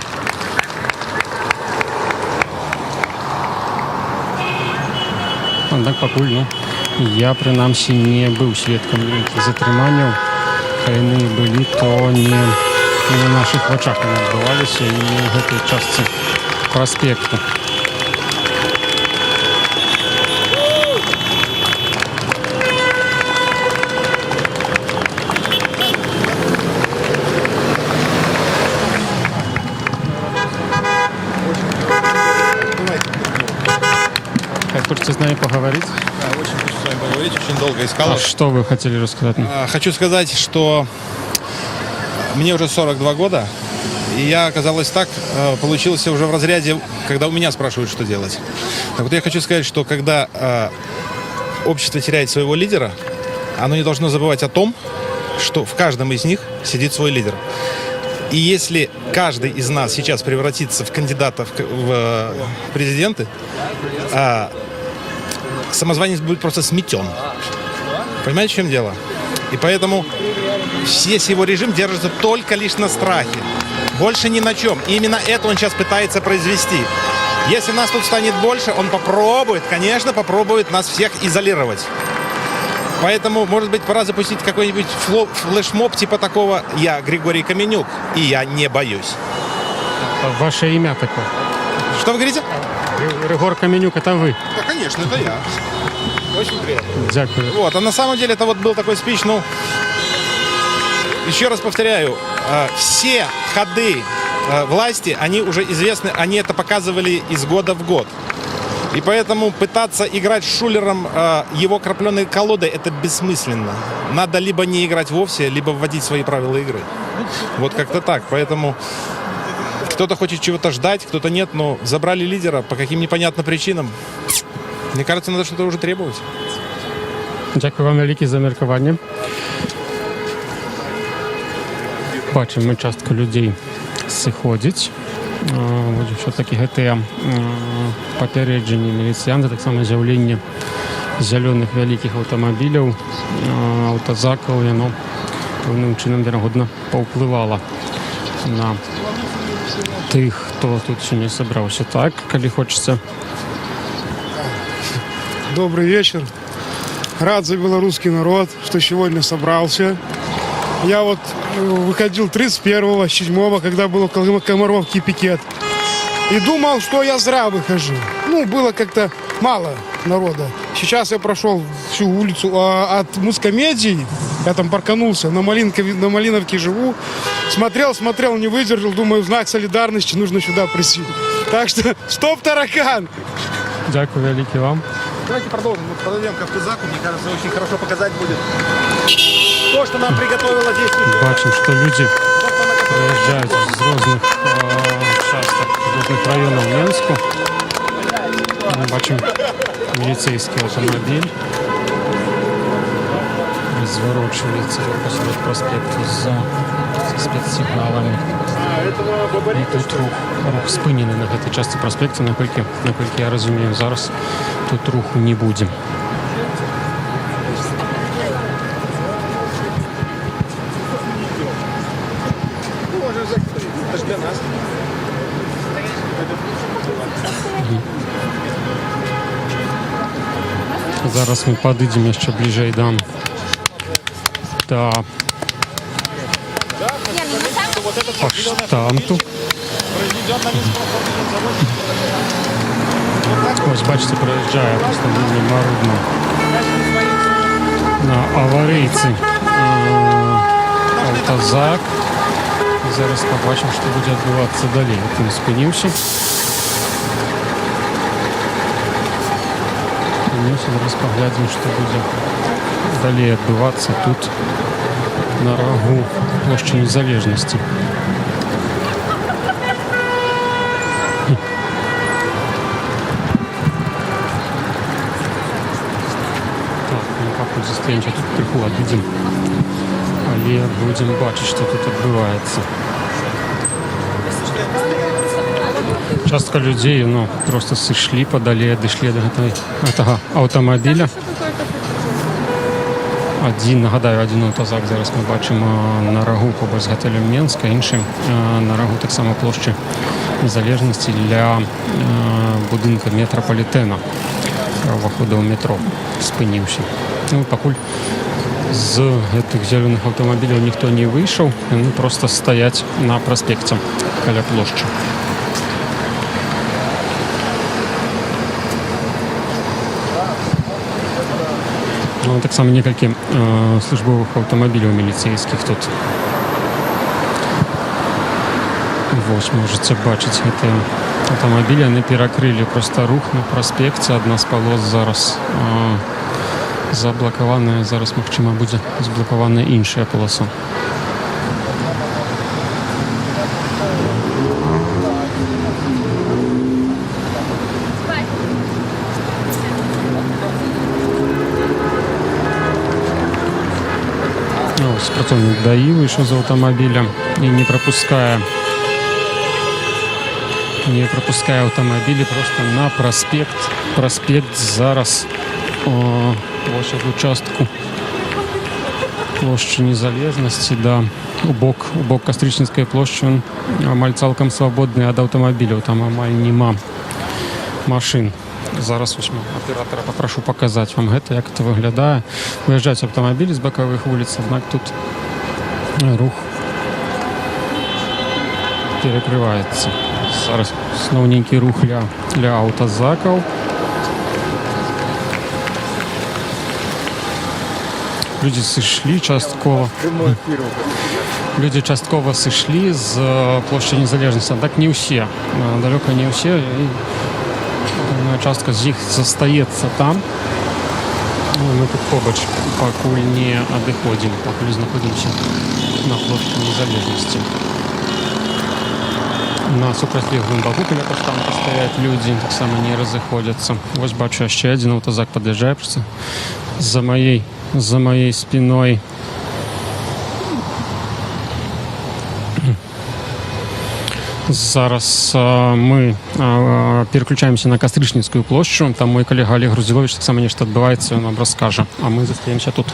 K: Аднак пакуль, я прынамсі не быў сведкам нейкіх затрыманняў. Калі яны былі, то не на нашых вачах яны адбываліся і не ў гэтай частцы праспекту. Хочете с нами поговорить?
D: Да, очень хочу с вами поговорить, очень долго искал.
K: А что вы хотели рассказать?
D: Хочу сказать, что мне уже 42 года, и я, оказалось так, получился уже в разряде, когда у меня спрашивают, что делать. Так вот я хочу сказать, что когда общество теряет своего лидера, оно не должно забывать о том, что в каждом из них сидит свой лидер. И если каждый из нас сейчас превратится в кандидата в президенты, самозванец будет просто сметен. Понимаете, в чем дело? И поэтому весь его режим держится только лишь на страхе. Больше ни на чем. И именно это он сейчас пытается произвести. Если нас тут станет больше, он попробует, конечно, попробует нас всех изолировать. Поэтому, может быть, пора запустить какой-нибудь флешмоб типа такого «Я Григорий Каменюк, и я не боюсь».
K: Ваше имя такое?
D: Что вы говорите?
K: Григорий Каменюк, это вы?
D: Да, конечно, это я. Очень приятно.
K: Дякую.
D: Вот, а на самом деле это вот был такой спич, еще раз повторяю, все ходы власти, они уже известны, они это показывали из года в год. И поэтому пытаться играть с Шулером его крапленой колодой, это бессмысленно. Надо либо не играть вовсе, либо вводить свои правила игры. Вот как-то так. Поэтому кто-то хочет чего-то ждать, кто-то нет, но забрали лидера по каким непонятным причинам. Мне кажется, надо что-то уже требовать.
K: Дякую вам велике за міркування. Бачимо, ми частку людей сыходзіць. Все-таки гэтыя папярэджанні міліцыянты, таксама з'яўленне зялёных вялікіх аўтамабіляў, аўтазакаў, яно пэўным чынам, верагодна, паўплывала на тых, хто тут сёння сабраўся. Так, калі хочется.
T: Добрый вечер. Рад за белорусский народ, что сегодня собрался. Я вот выходил 31-го, 7-го, когда был около Комаровки пикет. И думал, что я зря выхожу. Было как-то мало народа. Сейчас я прошел всю улицу от Мускомедии. Я там парканулся, на Малиновке живу. Смотрел, не выдержал. Думаю, в знак солидарности нужно сюда прийти. Так что, стоп, таракан!
K: Дякую велике вам.
D: Давайте продолжим. Мы подойдем к автозаку. Мне кажется, очень хорошо показать будет то, что нам приготовила действующая.
K: Бачим, что люди приезжают из разных участков, разных районов Минску. Мы бачим милицейский автомобиль. Разворачивается посреди проспекта за спецсигналами. І тут рух спинений на гэтай частці праспекта, наколькі я разумею, зараз тут руху не будзе. Зараз мы падыдзем яшчэ бліжэй да паштанту. Ось, бачите, проїжджає просто марудно на аварійці автозак. Зараз побачимо, що буде відбуватися далі. От він спинився. Зараз поглядимо, що буде далі відбуватися тут на рогу площі Незалежності. Так, ну пакуль застаемся тут крыху адыдзем, але будем бачыць, што тут адбываецца. Частка людей, ну, просто сышлі падалей, дышлі до гэтага аўтамабіля. Нагадаю, один аўтазак зараз мы бачым на рагу побач з гатэлем Менска, іншы на рагу таксама плошчы Незалежнасці ля будынка метрапалітэна, увахода ў метро, спыніўся. Ну, пакуль з гэтых зялёных аўтамабіляў ніхто не выйшаў, яны проста стаяць на праспекце каля плошчы. Ну, таксама некалькі службовых аўтамабіляў міліцейскіх тут. Вось, можаце бачыць гэтыя аўтамабілі, яны перакрылі проста рух на праспекце. Адна з палос зараз заблакаваная, зараз, магчыма, будзе заблакаваная іншая паласа. Працоўнік ДАІ выйшаў з аўтамабіля і не прапускае аўтамабілі проста на праспект. Праспект зараз вось ад участку плошчы Незалежнасці у бок Кастрычніцкай плошчы ён амаль цалкам свабодны ад аўтамабіляў, там амаль няма машын. Зараз аператора попрошу показать вам гэта, як это выглядае. Выязджаюць аўтамабілі з бакавых вуліц, аднак тут рух перекрываецца. Зараз сноўненькі рух ля аўтазакаў. Людзі сышлі часткова. Людзі часткова сышлі з плошчы Незалежнасці, аднак не ўсе, далёка не ўсе. Частка з іх застаецца там. Мы тут побач пакуль не адыходзім, пакуль знаходзімся на плошчы Незалежнасці. На супрацьлеглым баку каля паштамта стаяць людзі, таксама не разыходзяцца. Вось бачу, яшчэ адзін аўтазак пад'язджае проста за маей спиной. Зараз мы переключаемся на Кастрычніцкую плошчу. Там мой калега Олег Грузілович таксама нешта адбываецца, ён нам раскажа. А мы застаемся тут.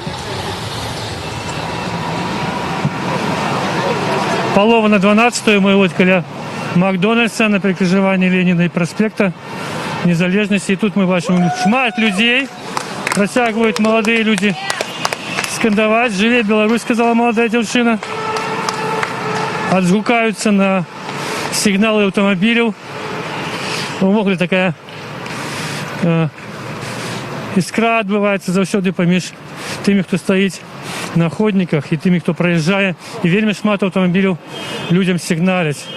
J: Полова на 12-ю мы вот каля Макдональдса на перекрыжаванні Леніна і праспекта Незалежнасці. І тут мы бачым шмат людзей. Працягваюць маладыя людзі скандаваць. «Жыве Беларусь», сказала маладая дзяўчына. Адгукаюцца на сигналы аўтамабіляў. Увогуле такая іскра адбываецца заўсёды паміж тымі, хто стаіць на ходніках, і тымі, хто праязджае. І вельмі шмат аўтамабіляў людзям сігналяць,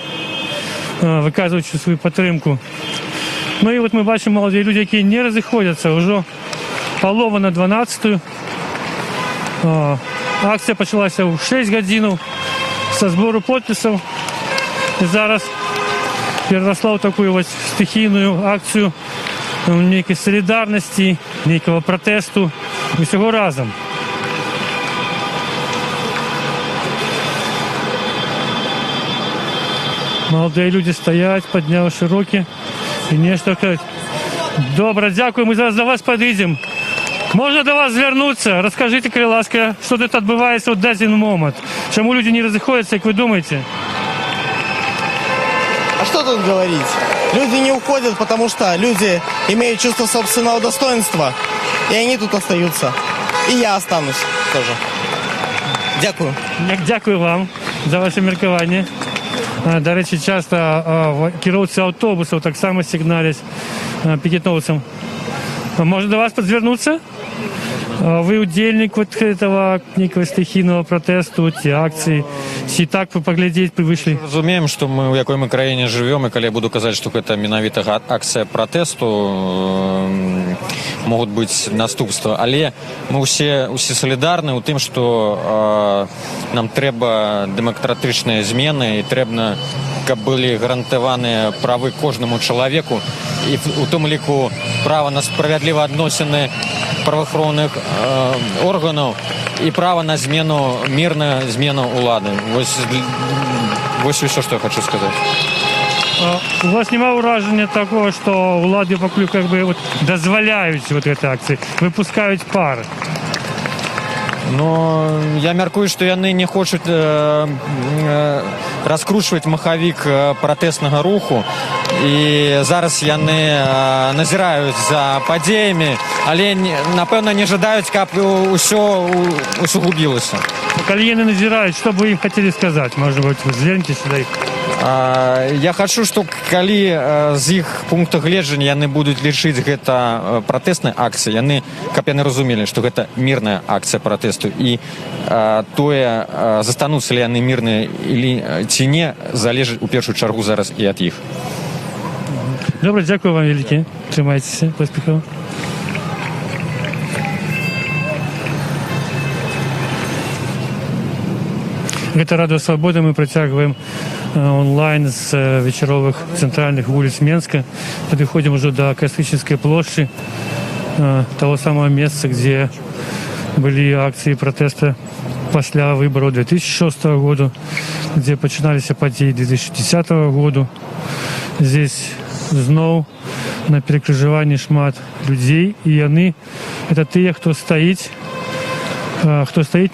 J: выказваючы сваю падтрымку. Ну і вот мы бачым маладыя людзі, якія не разыходзяцца. Ужо полова на 12-ю. Акцыя пачалася ў 6 гадзінаў са збору подпісаў. І зараз перарасла ў такую вось стыхійную акцыю нейкай салідарнасці, нейкага пратэсту, усяго разам. Маладыя людзі стаяць, падняўшы рукі і нешта кажуць. Добра, дзякую, мы зараз да вас падыдзем. Можна да вас звярнуцца? Раскажыце, калі ласка, што тут адбываецца ў дадзены момант? Чаму людзі не разыходзяцца, як вы думаеце?
E: А что тут говорить? Люди не уходят, потому что люди имеют чувство собственного достоинства, и они тут остаются. И я останусь тоже. Дякую.
J: Дякую вам за ваше меркаванне. До рэчы, часта кіроўцы аўтобусаў таксама сігналяць пікетоўцам. Можна да вас подзвярнуцца? Вы удзельнік вот этого некого стихийного протесту, ці акцыі, ці так вы паглядзець прывышлі?
H: Разумеем, што мы ў якой мы краіне жывём, і калі я буду казаць, што гэта менавіта акцыя пратэсту, могуць быць наступствы. Але мы ўсе салідарны ў тым, што нам трэба дэмакратычныя змены, і трэбна, каб былі гарантаваныя правы кожнаму чалавеку, і у тым ліку права на справядлівыя адносіны праваахоўных органаў і права на змену, мірную змену ўлады. Вось усё, што я хочу сказаць.
J: У вас нема ураження такого, що влади поки как бы, дозволяють гэтай акції, випускають пар?
H: Но я мяркую, што яны не хочуць раскручваць махавік пратэснага руху, і зараз яны назіраюць за падзеямі, але напэўна не жадаюць, каб усё усугубілася.
J: Калі яны назіраюць, што бы ім хацелі сказаць? Можа быць, зверньце сюда.
H: Я хочу, што калі з іх пункта гледжання яны будуць лічыць гэта пратэснай акцыяй, каб яны разумелі, што гэта мірная акцыя пратэсту, і тое, застануцца ли яны мірныя ці не, залежыць у першую чаргу зараз і ад іх.
J: Добра, дзякую вам вялікі. Трымайцеся, поспехаў. Гэта Радыё Свабода, мы працягваем онлайн з вечаровых цэнтральных вуліц Менска. Падыходзім ужо да Кастрычніцкай плошчы, того самого месца, дзе былі акцыі пратэста пасля выбараў 2006 года, дзе пачыналіся падзеі 2010 года. Здесь зноў на перакрыжаванні шмат людзей, і яны это тыя, хто стаіць,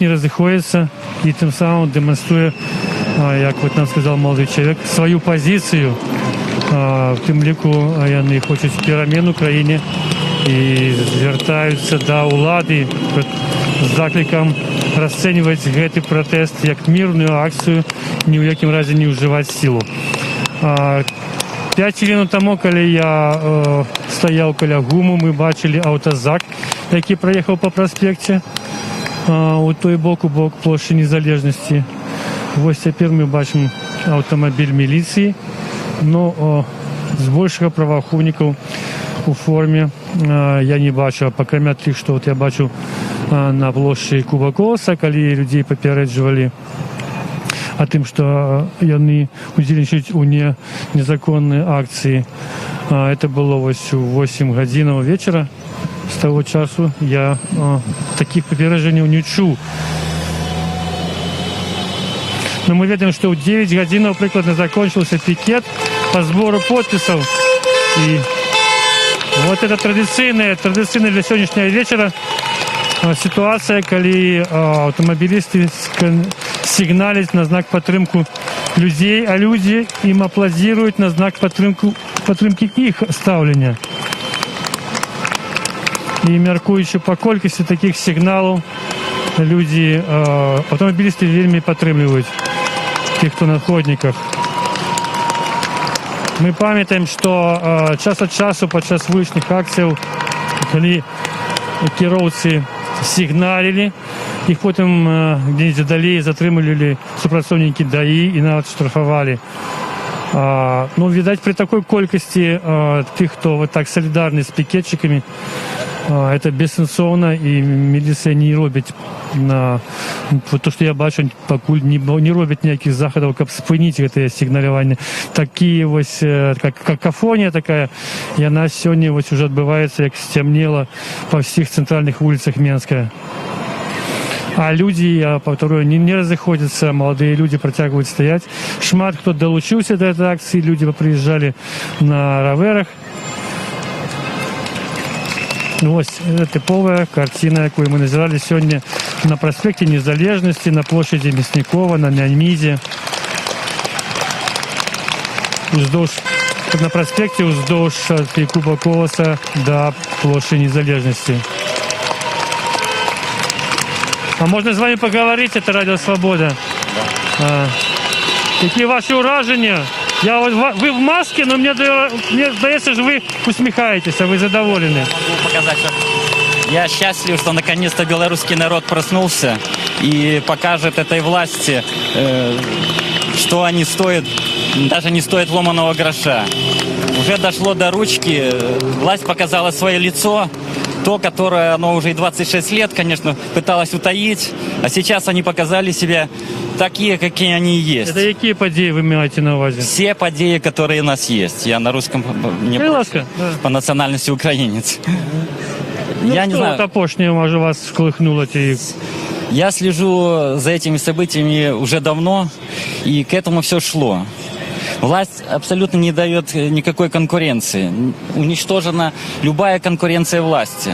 J: не разыходзіцца і тым самым дэманструе, як вот нам сказал молодой человек, свою позицию. В тым ліку яны хочуць перамен у краіне і звяртаюцца да ўлады з заклікам расцэньваць гэты пратэст як мірную акцыю, ні ў якім разе не ўжываць сілу. 5 хвілін таму, калі я стаяў каля ГУМу, мы бачылі аўтазак, які праехаў па праспекце у той бок плошчы Незалежнасці. Вось цяпер мы бачым аўтамабіль міліцыі, но збольшага праваахоўнікаў у форме я не бачу, акрамя тых, што я бачу на плошчы Куба-Коласа, калі людзей папярэджвалі о тым, што яны удзельнічаюць у незаконнай акцыі. Это было вось у 8 гадзінаў вечара. З таго часу я такіх папярэджанняў не чуў. Но мы ведаем, што ў 9 гадзінаў прыкладна закончыўся пікет по збору подпісаў. І вот это традыцыйная для сённяшняга вечара ситуация, калі аўтамабілісты сігналяць на знак падтрымку людзей, а людзі ім апладзіруюць на знак падтрымкі іх стаўлення. І мяркуючы па колькасці такіх сігналаў, людзі, аўтамабілісты вельмі падтрымліваюць тых, хто на ходніках. Мы памятаем, што час ад часу падчас вулічных акцыяў, калі кіроўцы сігналілі, іх потым дзе-нідзе далей затрымлівалі супрацоўнікі ДАІ і нават штрафавалі. Ну, відаць, при такой колькасці тых, хто вот так солідарны з пікетчыкамі, это бессэнсоўна, і міліцыя не робіць то, што я бачу, пакуль не робяць ніякіх захадаў, каб спыніць гэтае сігналяванне. Такія вось какафонія такая, яна сёння вось уже адбываецца, як сцямнела па ўсіх цэнтральных вуліцах Менска. А людзі, я паўторую, не разыходзяцца, маладыя людзі працягваюць стаяць. Шмат хто далучыўся да гэтай акцыі, людзі прыязджалі на раверах. Вось тыповая карціна, якую мы назіралі сёння на праспекце Незалежнасці, на плошчадзі Мяснікова, на Нямідзе. На праспекце ўздоўж ад Куба-Коласа да плошчы Незалежнасці. А можно с вами поговорить? Это Радио Свобода. Какие ваши уражения? Вы в маске, но мне здається, что вы усмехаетесь, а вы задоволены.
F: Могу показать, что я счастлив, что наконец-то белорусский народ проснулся и покажет этой власти, что они стоят, даже не стоят ломаного гроша. Уже дошло до ручки, власть показала свое лицо, то, которое оно уже и 26 лет, конечно, пыталось утаить, а сейчас они показали себя такие, какие они есть.
J: Это какие подеи вы имеете на увазі?
F: Все подеи, которые у нас есть. Я на русском не по национальности украинец.
J: Я не знаю. Апошнее, может, вас всколыхнуло?
F: Я слежу за этими событиями уже давно, и к этому все шло. Власть абсолютно не дает никакой конкуренции. Уничтожена любая конкуренция власти.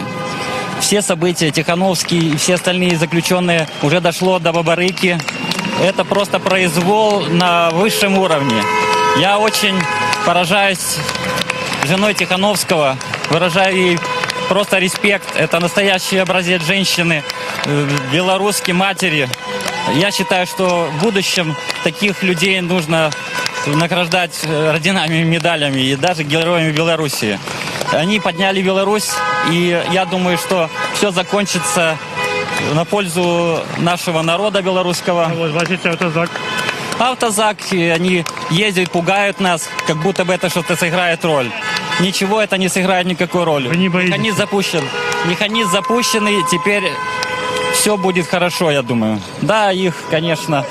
F: Все события, Тихановский и все остальные заключенные, уже дошло до Бабарыки. Это просто произвол на высшем уровне. Я очень поражаюсь женой Тихановского, выражаю ей просто респект. Это настоящий образец женщины, белорусской матери. Я считаю, что в будущем таких людей нужно награждать орденами, медалями и даже героями Белоруссии. Они подняли Беларусь, и я думаю, что все закончится на пользу нашего народа белорусского.
J: Вот, возите автозак.
F: Автозак, они ездят, пугают нас, как будто бы это что-то сыграет роль. Ничего это не сыграет никакой роли.
J: Вы не боитесь?
F: Механизм запущен. Механизм запущенный, теперь все будет хорошо, я думаю. Да, их, конечно,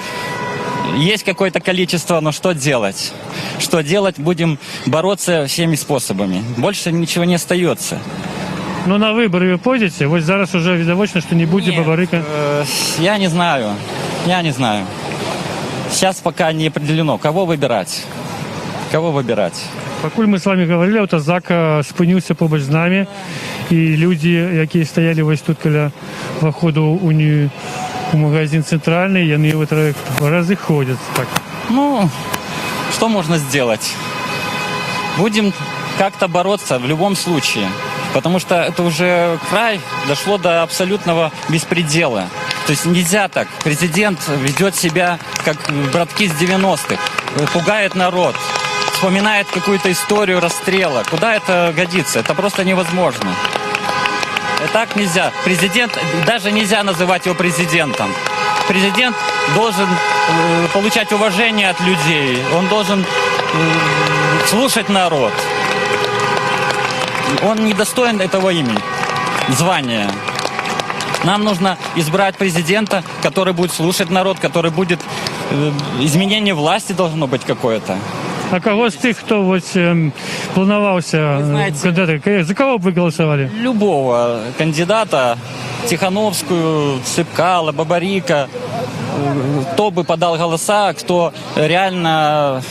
F: есть какое-то количество, но что делать? Что делать? Будем бороться всеми способами. Больше ничего не остается.
J: Ну, на выборы вы пойдете? Вот зараз уже видовочно, что не будет Бабарыка.
F: Я не знаю. Я не знаю. Сейчас пока не определено, кого выбирать. Кого выбирать.
J: Пакуль мы с вами говорили, автозак спыніўся побач з намі, і люди, які стояли ось тут каля входу у магазин центральный, яны вот разыходятся. Так.
F: Ну, что можно сделать? Будем как-то бороться в любом случае. Потому что это уже край дошло до абсолютного беспредела. То есть нельзя так. Президент ведет себя как братки с 90-х. Пугает народ. Вспоминает какую-то историю расстрела. Куда это годится? Это просто невозможно. И так нельзя. Президент, даже нельзя называть его президентом. Президент должен получать уважение от людей. Он должен слушать народ. Он не достоин этого имени, звания. Нам нужно избрать президента, который будет слушать народ, который будет... Изменение власти должно быть какое-то.
J: А кого з тих, хто ось планувався кандидата, за кого б ви голосували?
F: Любого кандидата, Тихановскую, Цыпкала, Бабарика, кто бы подал голоса, кто реально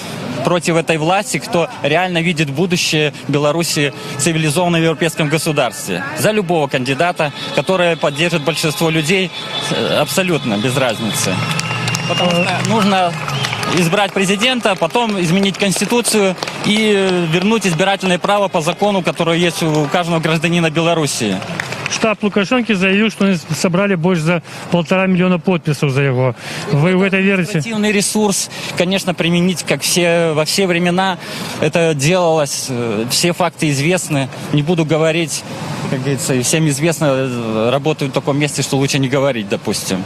F: против этой власти, кто реально видит будущее Беларуси цивилизованном европейском государстве. За любого кандидата, который поддержит большинство людей, абсолютно без разницы. Потому что нужно избрать президента, потом изменить Конституцию и вернуть избирательное право по закону, которое есть у каждого гражданина Беларуси.
J: Штаб Лукашенко заявил, что они собрали больше за 1,5 миллиона подписей за его. Вы в это верите?
F: Административный ресурс, конечно, применить, как во все времена это делалось. Все факты известны. Не буду говорить, как говорится, всем известно, работаю в таком месте, что лучше не говорить, допустим,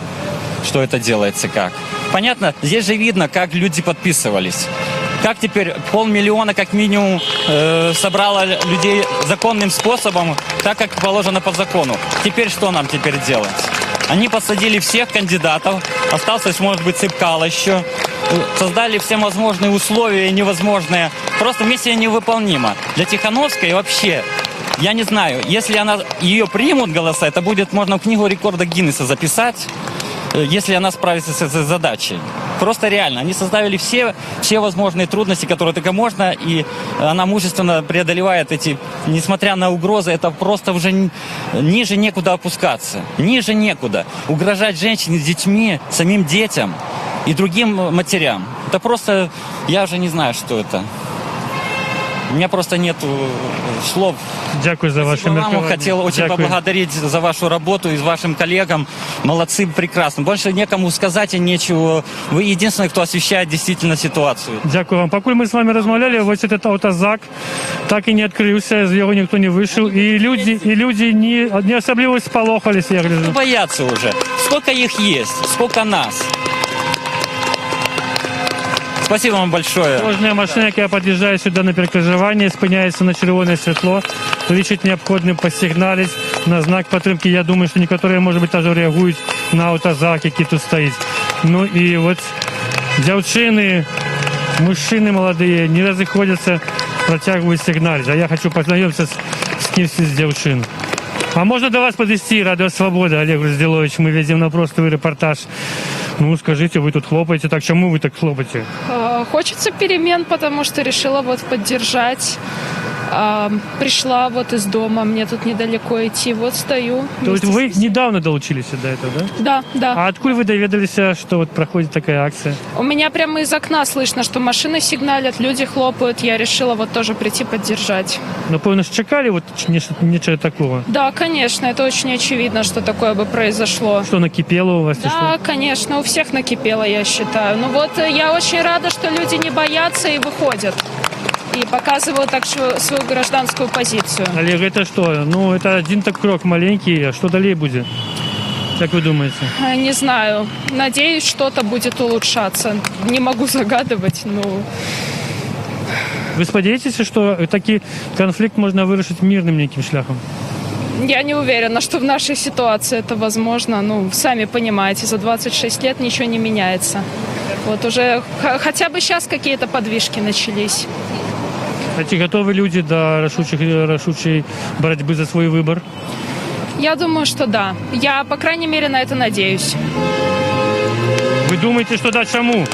F: что это делается как. Понятно, здесь же видно, как люди подписывались. Как теперь 500 000 как минимум собрало людей законным способом, так как положено по закону. Теперь что нам теперь делать? Они посадили всех кандидатов, остался, может быть, Цыпкало еще. Создали все возможные условия и невозможные. Просто миссия невыполнима. Для Тихановской вообще, я не знаю, если ее примут голоса, это будет, можно в книгу рекорда Гиннесса записать, если она справится с этой задачей. Просто реально. Они составили все возможные трудности, которые только можно, и она мужественно преодолевает эти, несмотря на угрозы, это просто уже ниже некуда опускаться. Ниже некуда. Угрожать женщине с детьми, самим детям и другим матерям. Это просто, я уже не знаю, что это. У меня просто нету слов.
J: Дякую за ваше
F: мероприятие. Хотел очень поблагодарить за вашу работу и вашим коллегам. Молодцы, прекрасно. Больше некому сказать и нечего. Вы единственный, кто освещает действительно ситуацию.
J: Дякую вам. Покуль мы с вами размовляли, вот этот автозак так и не открылся, из него никто не вышел. И люди не особливо сполохались, я гляжу.
F: Боятся уже. Сколько их есть, сколько нас. Спасибо вам большое.
J: Кожная машина, яка під'їжджає сюди на перекрижування, спиняється на червоне світло, лічить необхідним посигналити на знак підтримки. Я думаю, що некоторые, може бути, теж реагують на автозак, який тут стоїть. Ну і от дівчини, мужчини молоді не розходяться, протягують сигналить. А я хочу познайомитися з кимось з дівчин. А можно до вас подвести Радио Свобода, Олег Разделович? Мы ведем на простой репортаж. Ну, скажите, вы тут хлопаете, так чему вы так хлопаете?
L: Хочется перемен, потому что решила вот поддержать. Пришла вот из дома, мне тут недалеко идти, вот стою.
J: То есть вы недавно доучились до этого, да?
L: Да, да.
J: А откуда вы доведались, что вот проходит такая акция?
L: У меня прямо из окна слышно, что машины сигналят, люди хлопают. Я решила вот тоже прийти поддержать.
J: Напевно, чекали вот нічого такого?
L: Да, конечно, это очень очевидно, что такое бы произошло.
J: Что накипело у вас?
L: Да, конечно, у всех накипело, я считаю. Ну вот я очень рада, что люди не боятся и выходят. И показывают так свою гражданскую позицию.
J: Олег, это что? Ну, это один так крок маленький, а что далее будет? Как вы думаете?
L: Не знаю. Надеюсь, что-то будет улучшаться. Не могу загадывать, но...
J: Вы сподіваєтеся, что такой конфликт можно вырашить мирным неким шляхом?
L: Я не уверена, что в нашей ситуации это возможно. Ну, сами понимаете, за 26 лет ничего не меняется. Вот уже хотя бы сейчас какие-то подвижки начались.
J: А готовы люди до рашучей борьбы за свой выбор?
L: Я думаю, что да. Я, по крайней мере, на это надеюсь.
J: Вы думаете, что да, чему?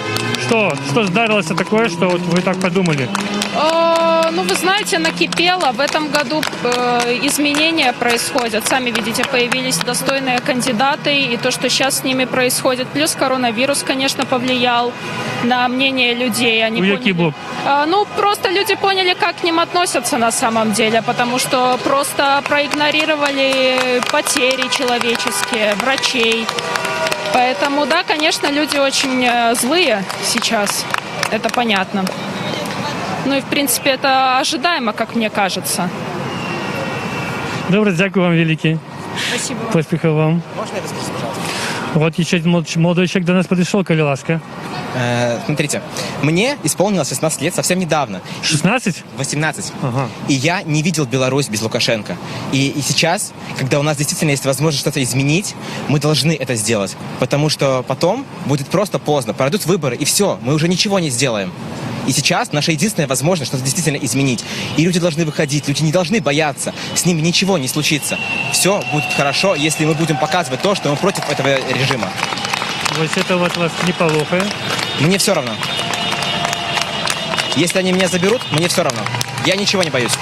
J: Что сдарилось такое, что вот вы так подумали?
L: Ну, вы знаете, накипело. В этом году изменения происходят. Сами видите, появились достойные кандидаты. И то, что сейчас с ними происходит. Плюс коронавирус, конечно, повлиял на мнение людей. Они поняли, ну, просто люди поняли, как к ним относятся на самом деле. Потому что просто проигнорировали потери человеческие, врачей. Поэтому, да, конечно, люди очень злые сейчас. Это понятно. Ну и, в принципе, это ожидаемо, как мне кажется.
J: Добре, дякую вам велике.
L: Спасибо.
J: Успехов вам.
O: Можно я расскажу, пожалуйста?
J: Вот еще молодой человек до нас подошел, коли ласка.
O: Смотрите, мне исполнилось 16 лет совсем недавно.
J: 16?
O: 18.
J: Ага.
O: И я не видел Беларусь без Лукашенко. И сейчас, когда у нас действительно есть возможность что-то изменить, мы должны это сделать. Потому что потом будет просто поздно. Пройдут выборы, и все, мы уже ничего не сделаем. И сейчас наша единственная возможность что-то действительно изменить. И люди должны выходить, люди не должны бояться. С ними ничего не случится. Все будет хорошо, если мы будем показывать то, что мы против этого режима.
J: Вот это вот вас неплохо.
O: Мне все равно. Если они меня заберут, мне все равно. Я ничего не боюсь.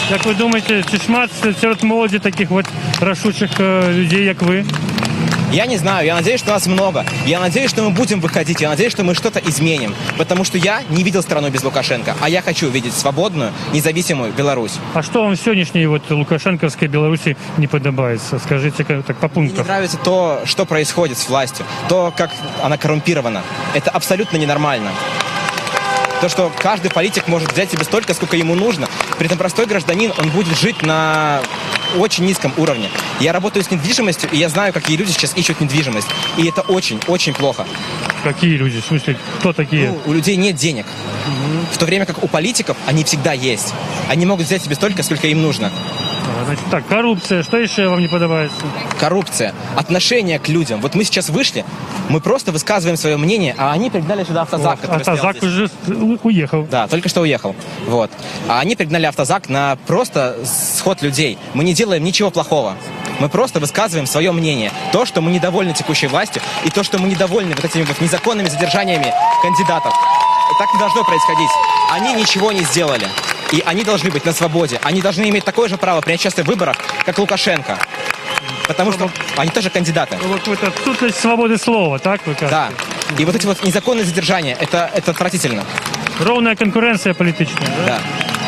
J: Как вы думаете, чи шмат серед молоді таких вот рашучих людей, как вы?
O: Я не знаю, я надеюсь, что нас много. Я надеюсь, что мы будем выходить, я надеюсь, что мы что-то изменим. Потому что я не видел страну без Лукашенко, а я хочу видеть свободную, независимую Беларусь.
J: А что вам в сегодняшней вот лукашенковской Беларуси не подобается? Скажите так по пунктам.
O: Мне не нравится то, что происходит с властью, то, как она коррумпирована. Это абсолютно ненормально. То, что каждый политик может взять себе столько, сколько ему нужно. При этом простой гражданин, он будет жить на очень низком уровне. Я работаю с недвижимостью, и я знаю, какие люди сейчас ищут недвижимость. И это очень-очень плохо.
J: Какие люди? В смысле, кто такие?
O: Ну, у людей нет денег. В то время как у политиков они всегда есть. Они могут взять себе столько, сколько им нужно.
J: Значит, так, коррупция. Что еще вам не подобается?
O: Коррупция. Отношение к людям. Вот мы сейчас вышли, мы просто высказываем свое мнение, а они пригнали сюда автозак.
J: Вот, автозак уже уехал.
O: Да, только что уехал. Вот. А они пригнали автозак на просто сход людей. Мы не делаем ничего плохого. Мы просто высказываем свое мнение. То, что мы недовольны текущей властью, и то, что мы недовольны вот этими вот незаконными задержаниями кандидатов. И так не должно происходить. Они ничего не сделали. И они должны быть на свободе. Они должны иметь такое же право принять участие в выборах, как Лукашенко. Потому что они тоже кандидаты.
J: Вот это отсутствие свободы слова, так вы кажете?
O: Да. И вот эти вот незаконные задержания, это отвратительно.
J: Ровная конкуренция политическая, да?
O: Да.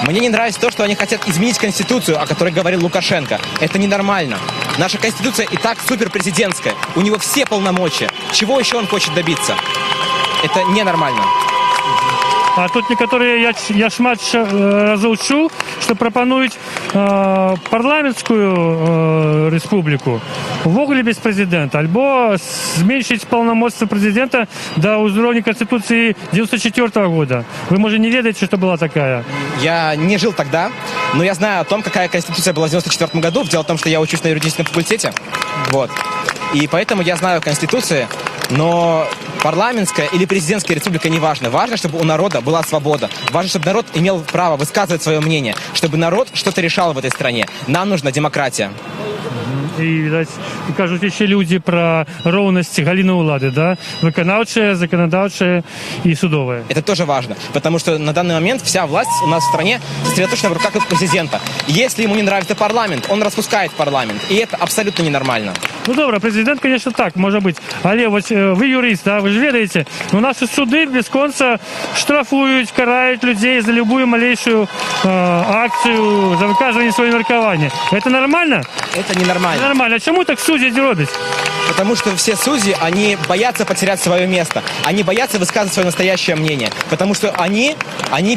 O: Мне не нравится то, что они хотят изменить Конституцию, о которой говорил Лукашенко. Это ненормально. Наша Конституция и так суперпрезидентская. У него все полномочия. Чего еще он хочет добиться? Это ненормально.
J: А тут некоторые я шмат разів чув, що пропонують парламентську республіку ввогуле без президента, або зменшить полномочия президента до уровня Конституции 94 года. Вы, может, не ведаете, что была такая?
O: Я не жил тогда, но я знаю о том, какая Конституция была в 94 году. Дело в том, что я учусь на юридическом факультете. Вот. И поэтому я знаю Конституции, но парламентская или президентская республика не важно. Важно, чтобы у народа была свобода. Важно, чтобы народ имел право высказывать свое мнение. Чтобы народ что-то решал в этой стране. Нам нужна демократия.
J: і, відаць, кажуць яшчэ людзі пра роўнасць галіны ўлады, да? Выканаўчая, законодаўчая і судовая.
O: Это тоже важно, потому что на данный момент вся власть у нас в стране сосредоточена в руках президента. Если ему не нравится парламент, он распускает парламент, и это абсолютно ненормально.
J: Ну добра, президент, конечно, так, может быть. Але вот вы юрист, да, вы же ведаете, у нас и суды бесконца штрафуют, карают людей за любую малейшую акцию, за выказывание своего меркования. Это нормально?
O: Это ненормально.
J: Нормально. А чему так судьи делают?
O: Потому что все судьи, они боятся потерять свое место. Они боятся высказывать свое настоящее мнение. Потому что они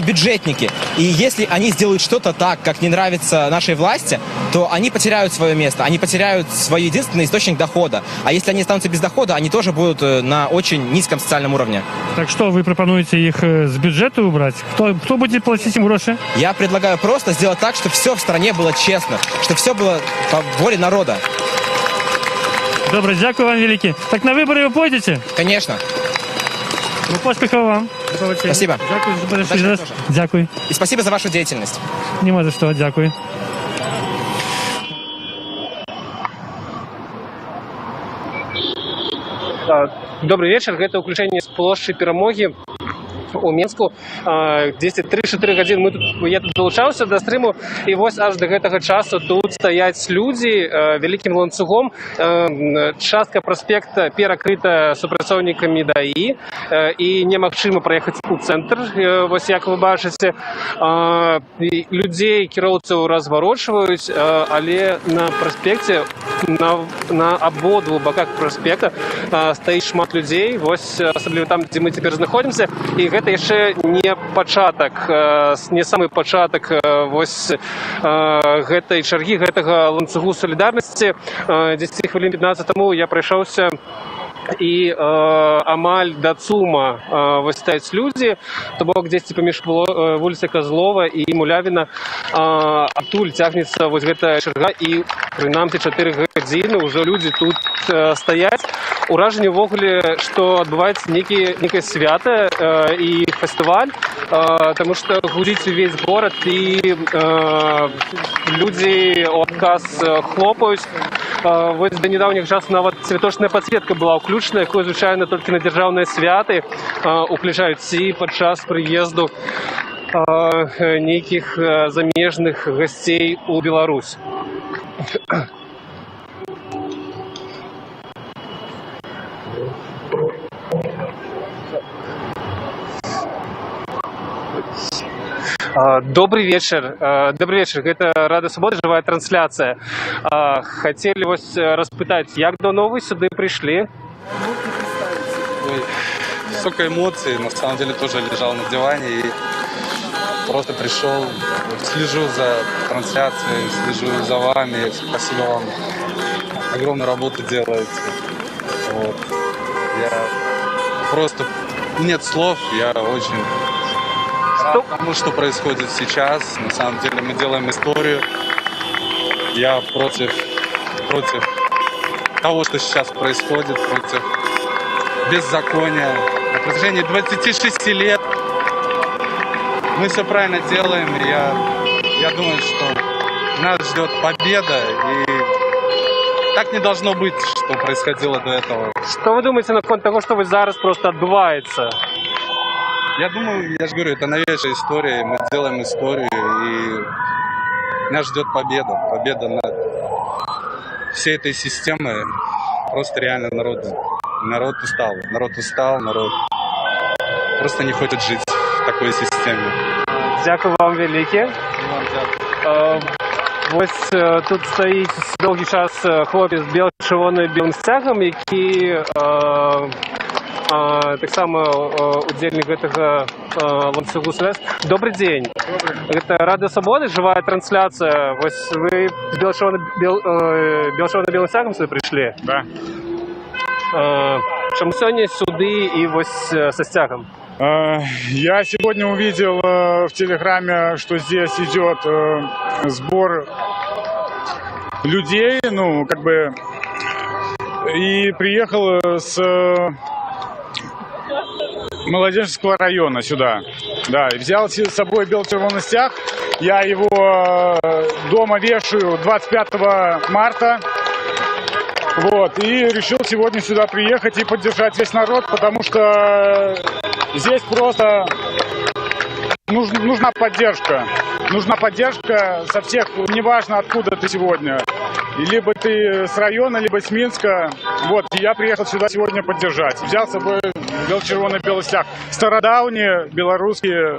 O: бюджетники. И если они сделают что-то так, как не нравится нашей власти, то они потеряют свое место. Они потеряют свой единственный источник дохода. А если они останутся без дохода, они тоже будут на очень низком социальном уровне.
J: Так что, вы пропонуете их с бюджета убрать? Кто будет платить им гроши?
O: Я предлагаю просто сделать так, чтобы все в стране было честно. Чтобы все было по воле народа.
J: Добре, дякую вам велике. Так на выборы вы пойдете?
O: Конечно.
J: Ну, поспехов вам.
O: Спасибо.
J: Дякую.
O: И спасибо за вашу деятельность.
J: Нема за что, дякую.
I: Добрый вечер, гэта ўключэнне з плошчы Перамогі у Менску. 3-4 гадзіны я тут далучаўся да стрыму, і вось аж да гэтага часу тут стаяць людзі вялікім ланцугом. Частка праспекта перакрыта супрацоўнікамі ДАІ, і немагчыма праехаць у цэнтр. Вось як вы бачыце, людзей, кіроўцаў разварочваюць, але на праспекце, на абодвух баках праспекта стаіць шмат людзей, вось асабліва там, дзе мы цяпер знаходзімся, і гэта яшчэ не пачатак, не самы пачатак вось гэтай чаргі, гэтага ланцугу салідарнасці. 10 хвілін 15 таму я прайшоўся, і амаль да ЦУМа вось стаяць людзі, то бок дзесьці паміж вуліцай Козлова і Мулявіна. Адтуль цягнецца вось гэтая чарга, і прынамсі 4 гадзіны ўжо людзі тут стаяць. Уражанне ўвогуле, што адбываецца некае свята і фестываль, таму што гудзіць увесь горад, і людзі ў адказ хлопаюць. Вось да нядаўніх часу нават цвяточная падсветка была ўключана, якую звычайна толькі на дзяржаўныя святы уключаюць і падчас прыезду нейкіх замежных гасцей у Беларусь. Добрый вечер. Гэта Рада Свабоды, живая трансляция. Хотели вас распытать, як давно вы сюда пришли?
R: Ой, столько эмоций. На самом деле тоже лежал на диване и просто пришел. Слежу за трансляцией, слежу за вами. Спасибо вам. Огромную работу делаете. Вот. Я просто... Нет слов, я очень... Потому что происходит сейчас. На самом деле мы делаем историю. Я против того, что сейчас происходит, против беззакония. На протяжении 26 лет мы все правильно делаем. И я думаю, что нас ждет победа. И так не должно быть, что происходило до этого.
I: Что вы думаете насчет того, что зараз просто отбывается?
R: Я думаю, я же говорю, это новейшая история, мы делаем историю, и нас ждет победа. Победа над всей этой системой. Просто реально народ устал, народ просто не хочет жить в такой системе.
I: Дякую вам велике. Ось тут стоїть довгий час хлопець з червоно-білим стягом, який так само удзельник гэтага ланцугу связь. Добрый день. Это Рада Свободы, живая трансляция. Вось вы с бело-червоно-белым стягом сюда пришли?
S: Да.
I: Чему сегодня суды и вось со стягом?
S: Я сегодня увидел в Телеграме, что здесь идет сбор людей, и приехал с Молодежского района сюда. Да, взял с собой бело-червоный стяг. Я его дома вешаю 25 марта. Вот, и решил сегодня сюда приехать и поддержать весь народ, потому что здесь просто нужна поддержка. Нужна поддержка со всех, неважно откуда ты сегодня. Либо ты с района, либо с Минска. Вот, и я приехал сюда сегодня поддержать. Взял с собой бело-червоный стяг. Стародавний белорусский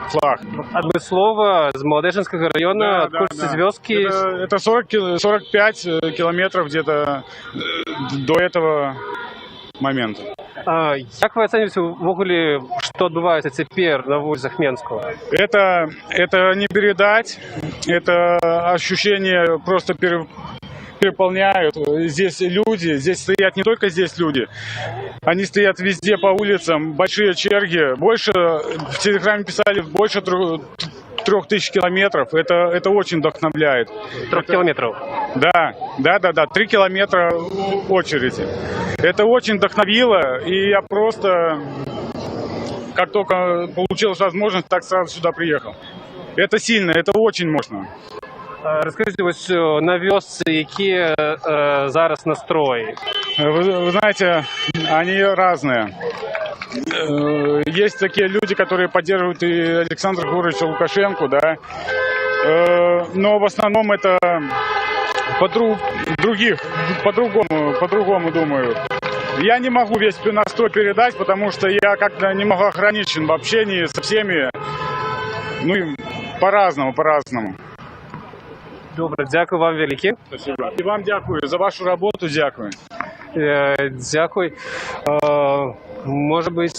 S: флаг.
I: Одно слово, из Молодежинского района, откуда звездки.
S: Это 45 километров где-то до этого момента.
I: Як ви оцінюєте ввогуле, що відбувається тепер на вулицях Менську?
S: Это не передать, это ощущение просто переполняют. Здесь люди, здесь стоят не только здесь люди, они стоят везде по улицам, большие черги. Больше, в Телеграме писали, больше 3000 километров. Это очень вдохновляет.
I: 3 километров?
S: Да. 3 километра очереди. Это очень вдохновило, и я просто, как только получилась возможность, так сразу сюда приехал. Это сильно, это очень мощно.
I: Розкажіть, ось на вёсцы, які зараз настрої?
S: Вы знаете, они разные. Есть такие люди, которые поддерживают и Александра Григорьевича Лукашенко, да, но в основном это по-другому думают. Я не могу весь настрой передать, потому что я как-то немного ограничен в общении со всеми, ну и по-разному.
I: Добре, дякую вам велике.
S: Спасибо. І вам дякую за вашу роботу, дякую.
I: Дякую. Може бути,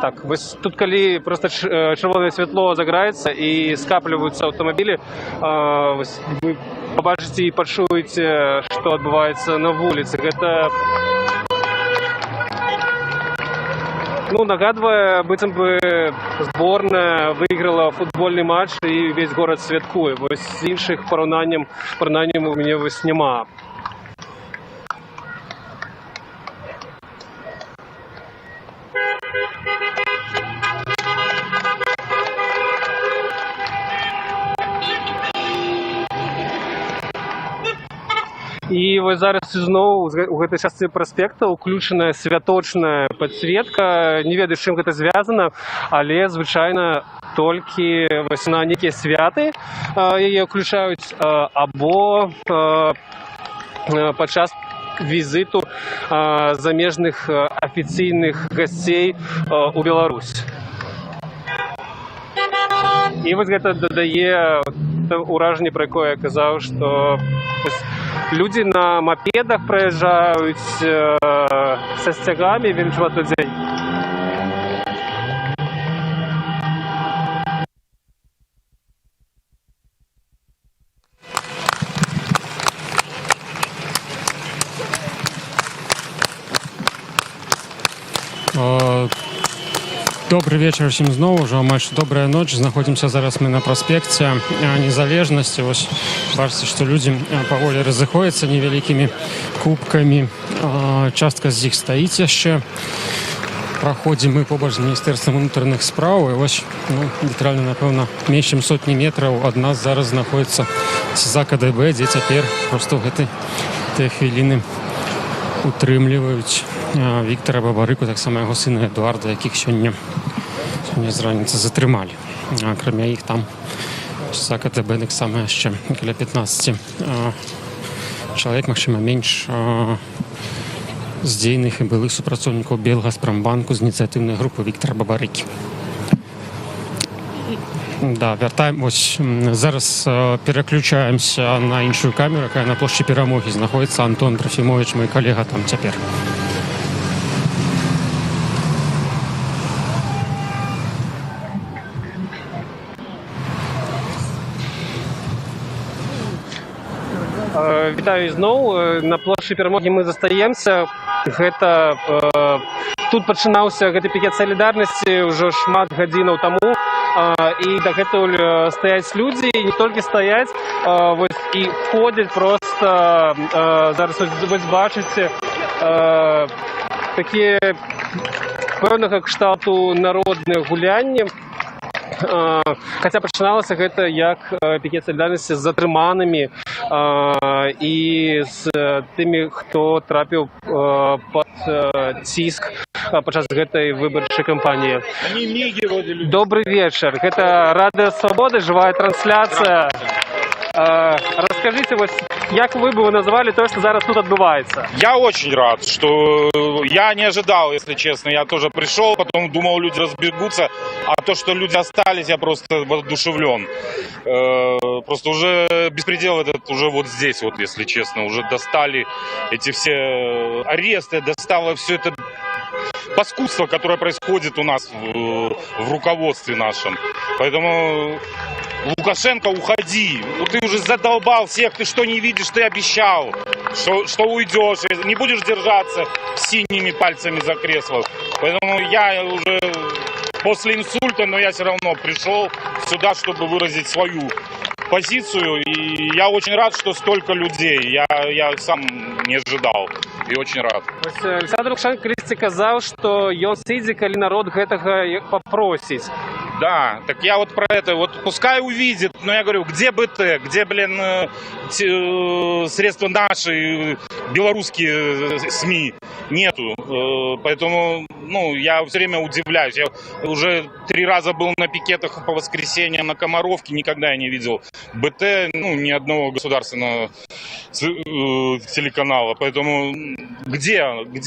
I: так, тут коли просто червоне світло загорається і скаплюються автомобілі, ви побачите і почуєте, що відбувається на вулицях. Це нагадує, быцем бы зборна виграла футбольний матч і весь город святкує. Ось інших порівнянь у мене ось нема. І ось зараз знову у гэтай частцы праспекта ўключаная святочная падсветка. Не ведаю, з чым гэта звязана, але звычайна толькі на нейкія святы яе ўключаюць або падчас візіту замежных афіцыйных гасцей у Беларусь. І вось гэта дадае ўражанне, пра якое я казаў, што люди на мопедах проезжают со стягами, венчуват людей.
K: Добрый вечер всем зноў, ужо амаль добрая ноч. Знаходзімся зараз мы на праспекце Незалежнасці. Вось бачыце, што людзі паволі разыходзяцца невялікімі кубкамі. Частка з іх стаіць яшчэ. Праходзім мы побач з Міністэрствам унутраных спраў. І вось, літаральна, напэўна, менш чым сотні метраў ад нас зараз знаходзіцца ЦЗА КДБ, дзе цяпер проста ў гэтыя хвіліны утрымліваюць Віктара Бабарыку, таксама яго сына Эдуарда, якіх сёння з раніцы затрымалі. Акрамя іх там ЦЗА КДБ таксама яшчэ каля 15 чалавек, магчыма, менш здзейных і былых супрацоўнікаў Белгазпромбанку з ініцыятыўнай групы Віктара Бабарыкі. Да, вяртаем, ось зараз пераключаемся на іншую камеру, якая на плошчы Перамогі знаходіцца. Антон Трофімович, мой калега, там цяпер.
I: Вітаю зноў. На плошчы Перамогі мы застаемся. Гэта тут пачынаўся гэты пікет салідарнасці ўжо шмат гадзінаў таму. І дагэтуль стаяць людзі, не толькі стаяць, вось і ходзяць проста. Зараз вось бачыце такія пэўнага кшталту народныя гулянні. хаця пачыналася гэта як пікет салідарнасці з затрыманымі і з тымі, хто трапіў пад ціск падчас гэтай выбарчай кампаніі. Добрый вечер. Гэта Радыё Свабода, жывая трансляцыя. Расскажите, как вы бы назвали то, что зараз тут отбывается?
C: Я очень рад, что я не ожидал, если честно. Я тоже пришел, потом думал, люди разбегутся. А то, что люди остались, я просто воодушевлен. Просто уже беспредел этот уже вот здесь, вот, если честно. Уже достали эти все аресты, достало все это паскудство, которое происходит у нас в руководстве нашем. Поэтому... Лукашенко, уходи. Ну, ты уже задолбал всех. Ты что не видишь, ты обещал, что уйдешь. Не будешь держаться синими пальцами за кресло. Поэтому я уже после инсульта, но я все равно пришел сюда, чтобы выразить свою позицию. И я очень рад, что столько людей. Я сам не ожидал. И очень рад.
I: Александр Лукашенко колись казал, что он сидит, когда народ этого попросит.
C: Да, так я вот про это, вот пускай увидит, но я говорю, где БТ, где, средства наши, белорусские СМИ, нету, поэтому, я все время удивляюсь, я уже 3 раза был на пикетах по воскресеньям на Комаровке, никогда я не видел БТ, ни одного государственного телеканала, поэтому где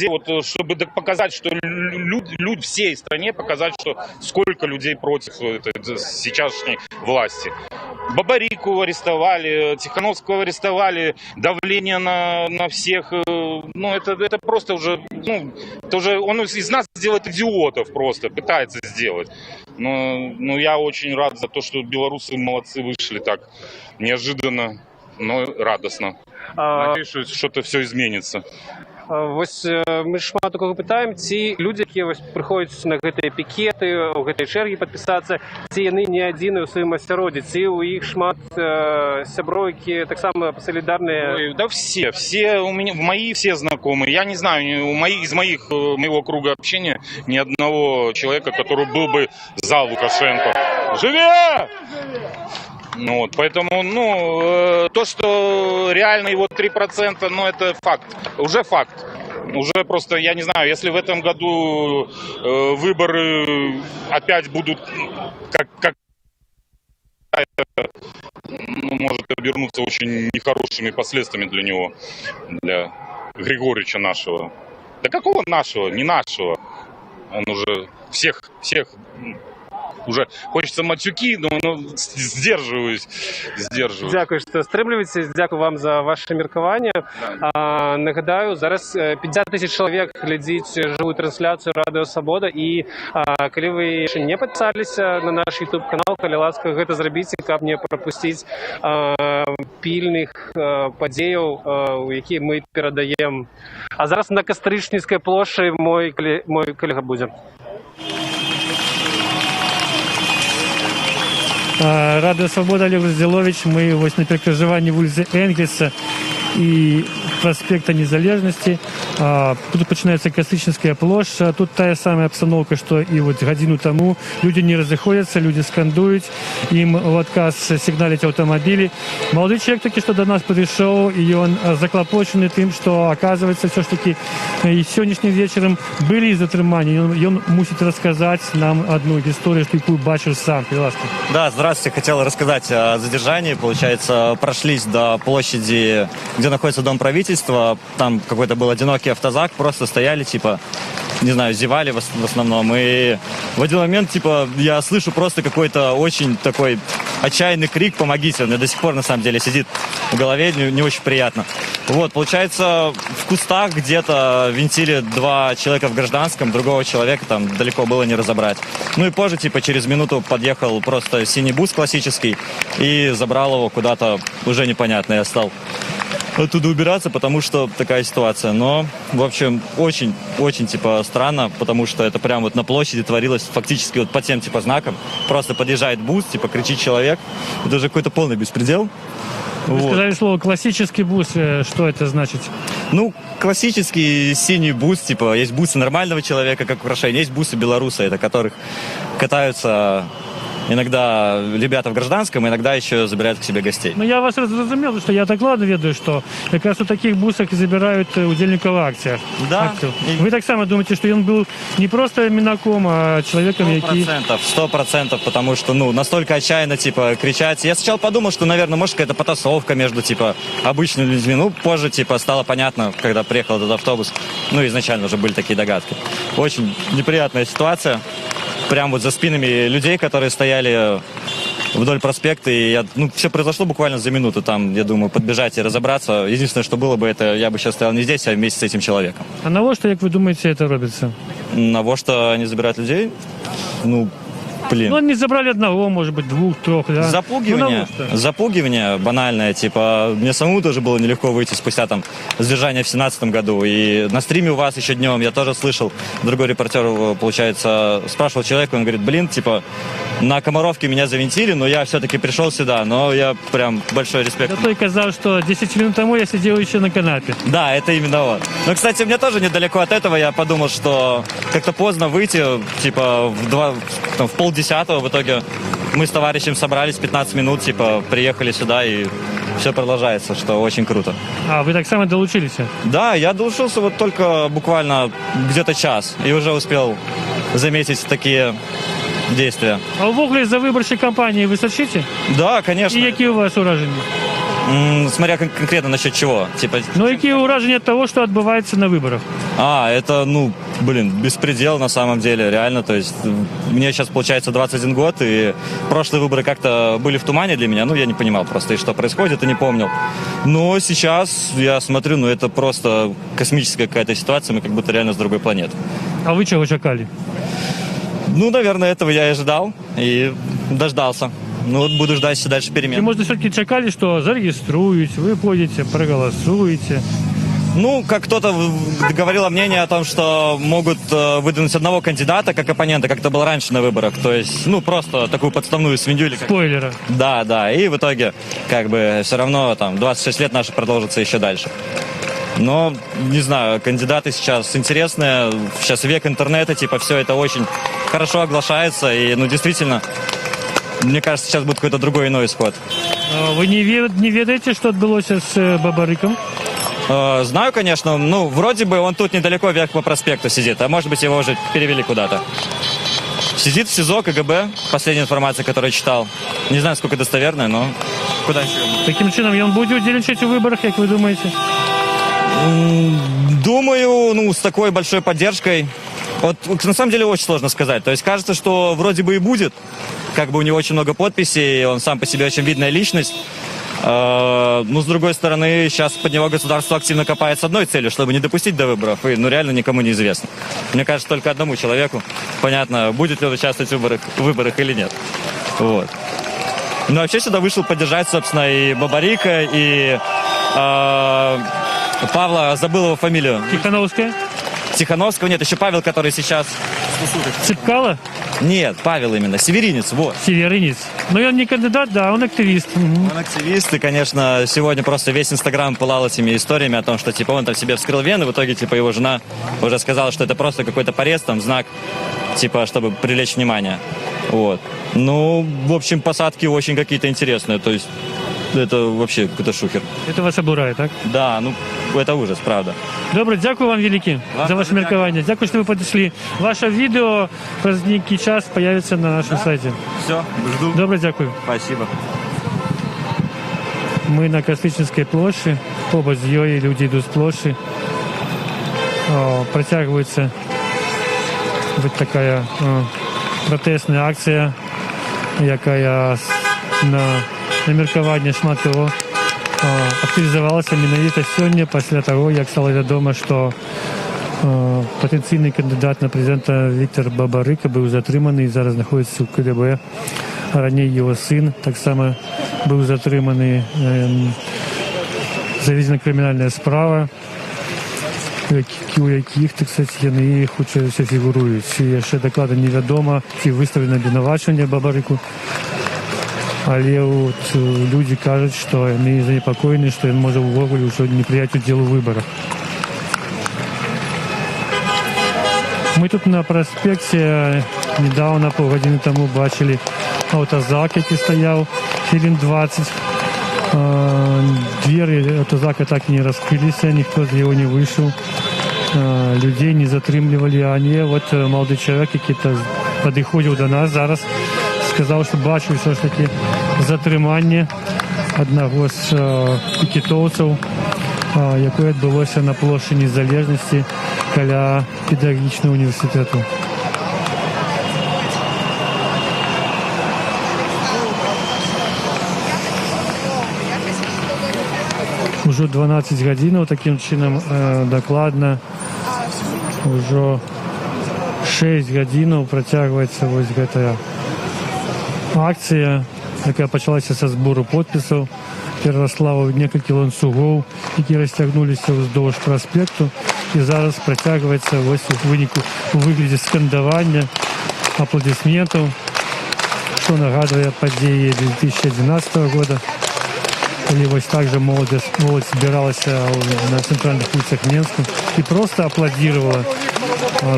C: вот, чтобы показать, что люди всей стране показать, что сколько людей против сейчасшней власти. Бабарику арестовали, Тихановского арестовали, давление на всех. Это просто уже, это уже он из нас делает идиотов просто, пытается сделать. Но я очень рад за то, что белорусы молодцы вышли так неожиданно, но радостно. Надеюсь, что что-то все изменится.
I: Мы шмат у кого пытаем, ці люди, які приходять на гэтыя пікеты, у гэтай чэргі падпісацца, ці яны не адзіныя ў сваім асяроддзі, ці у іх шмат сяброў, які таксама солідарныя.
C: Да все у меня, мои все знакомые. Я не знаю, из моего круга общения ни одного человека, который был бы за Лукашенко. Живи! Поэтому, то, что реально его 3%, это факт, уже факт. Уже просто, я не знаю, если в этом году выборы опять будут как может обернуться очень нехорошими последствиями для него, для Григорьевича нашего. Да какого нашего? Не нашего. Он уже всех уже хочется матюки, но сдерживаюсь.
I: Дякую, що стримлюєтеся. Дякую вам за ваше міркування. Нагадаю, зараз 50 тисяч чоловік глядить живу трансляцію Радіо Свобода. І коли ви ще не підписалися на наш YouTube канал, коли ласка, гэта зробіть, каб не пропустити пільних подіїв, які ми передаємо. А зараз на Кастричницькій площі мой колега буде.
J: Радыё Свабода, Олег Раздзялович. Мы на перакрыжаванні вуліцы Энгельса і проспекта Незалежности. Тут пачынаецца Кастрычніцкая плошча. Тут тая самая обстановка, что и гадзіну тому. Люди не разыходзяцца, люди скандуюць, им в отказ сигналить автомобили. Молодой человек таки, что до нас пришел, и он заклопоченный тем, что оказывается все ж таки и сегодняшним вечером были затрымания. Он мусит рассказать нам одну историю, якую бачыў сам.
F: Да, здравствуйте. Хотел рассказать о задержании. Получается, прошлись до площади, где находится Дом правительства. Там какой-то был одинокий автозак. Просто стояли, не знаю, зевали в основном. И в один момент, я слышу просто какой-то очень такой отчаянный крик «Помогите!». Он мне до сих пор, на самом деле, сидит в голове, не очень приятно. Получается, в кустах где-то винтили 2 человека в гражданском, другого человека там далеко было не разобрать. И позже, через минуту подъехал просто синий бус классический и забрал его куда-то уже непонятно. Я стал оттуда убираться, потому что такая ситуация. Но, в общем, очень странно, потому что это прямо на площади творилось фактически по тем знакам. Просто подъезжает бус, кричит человек. Это уже какой-то полный беспредел.
J: Вы сказали слово «классический бус». Что это значит?
F: Классический синий бус. Есть бусы нормального человека, как украшение. Есть бусы белоруса, это которых катаются иногда ребята в гражданском, иногда еще забирают к себе гостей.
J: Ну, я вас зрозумів, що я докладно ведаю, що якраз у таких бусах забирають удільників в акціях.
F: Да.
J: Ви так само думаете, что он был не просто минаком, а человеком, який...
F: 100%, потому что, ну, настолько отчаянно, типа, кричать. Я сначала подумал, что, наверное, может, какая-то потасовка между, типа, обычными людьми. Ну, позже, типа, стало понятно, когда приехал этот автобус. Ну, изначально уже были такие догадки. Очень неприятная ситуация. Прям вот за спинами людей, которые стояли вдоль проспекта. И все произошло буквально за минуту. Там, я думаю, подбежать и разобраться. Единственное, что было бы, это я бы сейчас стоял не здесь, а вместе с этим человеком.
J: А на что, как вы думаете, это робится?
F: На что они забирают людей? Ну, блин.
J: Ну, они забрали одного, может быть, двух, трех, да?
F: Запугивание банальное, типа, мне самому тоже было нелегко выйти спустя там сдержание в 2017 году, и на стриме у вас еще днем я тоже слышал, другой репортер, получается, спрашивал человека, он говорит, блин, типа, на Комаровке меня завинтили, но я все-таки пришел сюда, но я прям большой респект.
J: Зато и казалось, что 10 минут тому я сидел еще на канапе.
F: Да, это именно вот. Но, кстати, мне тоже недалеко от этого, я подумал, что как-то поздно выйти, типа, в полдесятого, в итоге мы с товарищем собрались 15 минут, типа, приехали сюда, и все продолжается, что очень круто.
J: А, вы так само долучились?
F: Да, я долучился вот только буквально где-то час, и уже успел заметить такие действия.
J: А увогуле за выборчей кампании вы сочите?
F: Да, конечно.
J: И какие у вас уражения?
F: Смотря конкретно насчет чего. Типа...
J: Ну, какие уражения от того, что отбывается на выборах?
F: Это, беспредел на самом деле, реально. То есть мне сейчас, получается, 21 год, и прошлые выборы как-то были в тумане для меня. Я не понимал просто, и что происходит, и не помнил. Но сейчас я смотрю, это просто космическая какая-то ситуация, мы как будто реально с другой планеты.
J: А вы чего чекали?
F: Наверное, этого я и ожидал, и дождался. Буду ждать дальше перемен.
J: И, может, все-таки чекали, что зарегиструете, вы пойдете, проголосуете?
F: Как кто-то говорил мнение о том, что могут выдвинуть одного кандидата как оппонента, как это было раньше на выборах. То есть, просто такую подставную свинью.
J: Спойлера.
F: Да. И в итоге, все равно, 26 лет наши продолжатся еще дальше. Но, не знаю, кандидаты сейчас интересные. Сейчас век интернета, все это очень хорошо оглашается. И, действительно, мне кажется, сейчас будет какой-то другой иной исход.
J: Вы не ведаете, что отбылось с Бабарыком?
F: Знаю, конечно. Вроде бы он тут недалеко вверх по проспекту сидит, а может быть, его уже перевели куда-то. Сидит в СИЗО КГБ, последняя информация, которую читал. Не знаю, сколько достоверная, но куда еще?
J: Таким чином, он будет удельничать в выборах, как вы думаете?
F: Думаю, с такой большой поддержкой. На самом деле очень сложно сказать. То есть кажется, что вроде бы и будет. У него очень много подписей, он сам по себе очень видная личность. С другой стороны, сейчас под него государство активно копает с одной целью, чтобы не допустить до выборов. И, реально никому не известно. Мне кажется, только одному человеку понятно, будет ли он участвовать в выборах или нет. Вот. Вообще сюда вышел поддержать, собственно, и Бабарика, и Павла, забыл его фамилию. Тихановского, нет, еще Павел, который сейчас...
J: Цыпкало?
F: Нет, Павел именно, Северинец, вот.
J: Северинец. Но он не кандидат, да, он активист.
F: Он активист, и, конечно, сегодня просто весь Инстаграм пылал этими историями о том, что, он там себе вскрыл вены, в итоге, его жена уже сказала, что это просто какой-то порез, знак, чтобы привлечь внимание. Вот. В общем, посадки очень какие-то интересные, то есть это вообще какой-то шухер.
J: Это вас обурає, так?
F: Да, это ужас, правда.
J: Добре, дякую вам велике за ваше міркування. Дякую, що ви підійшли. Ваше відео про некий час появиться на нашому сайті.
F: Все, жду.
J: Добре, дякую.
F: Спасибо.
J: Ми на Костричницькій площі, побач з Йої, люди йдуть з площі. Протягується така протестна акція, яка на міркування шмат кого активізувалася менавіта сьогодні, після того, як стало відомо, що потенційний кандидат на президента Віктор Бабарика був затриманий і зараз знаходиться у КДБ. Ранее його син так само був затриманий. Заведена кримінальна справа, у яких, так сказати, вони хоча все фігурують. Ще докладно невідомо, чи виставлено обвинувачення Бабарику. Але люди кажуть, що вони занепокоєні, що він може увогуле вже не прийняти уділ у виборах. Ми тут на проспекті недавно, півгодини тому, бачили автозак, який стояв хвилин 20. Двері автозака так і не розкрилися, ніхто з його не вийшов. Людей не затримували, а не от молодий чоловік, який підходив до нас зараз, сказав, що бачив все ж таки затримання одного з пікетовців, яке відбулося на площі Незалежності біля педагогічного університету. Уже 12 годин, таким чином докладно, уже 6 годин протягивается вот эта акция, яка почалася со збору підписів, переросла в несколько ланцюгов, які розтягнулися вздовж проспекту, і зараз протягується ось у вигляді скандування, аплодисментів, що нагадує події 2011 року. Коли ось так же молодь збиралася на центральних вулицях Мінська і просто аплодувала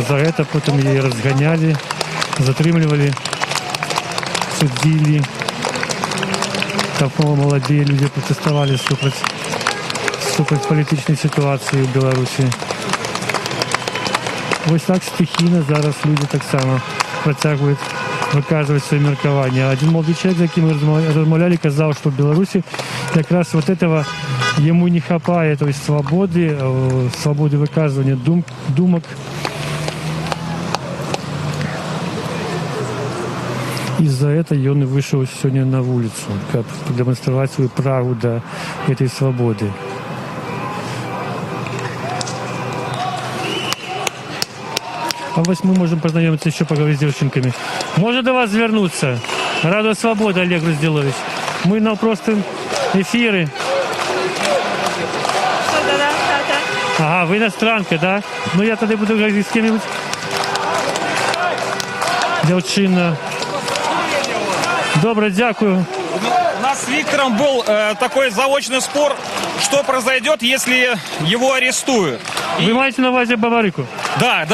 J: за це, потім її розганяли, затримували, судили. Там молоді люди протестували супротив політичної ситуації в Білорусі. Ось так стихійно зараз люди так само протягують, виказують своє міркування. Один молодий чоловік, з яким ми розмовляли, казав, що в Білорусі якраз вот этого ему не хватает, то есть свободы выказывания думок. Из-за этого он и вышел сегодня на улицу, как демонстрировать свою прагу до этой свободы. А вот мы можем познакомиться, еще поговорить с девчонками. Можно до вас вернуться? Радуя свободы, Олег Разделович. Мы на простом эфире. Ага, вы иностранка, да? Ну я тогда буду говорить с кем-нибудь. Девчина. Добре, дякую.
Q: У нас с Виктором был такой заочный спор, что произойдет, если его арестуют.
J: Вы маете на увазі Бабарику?
Q: Да.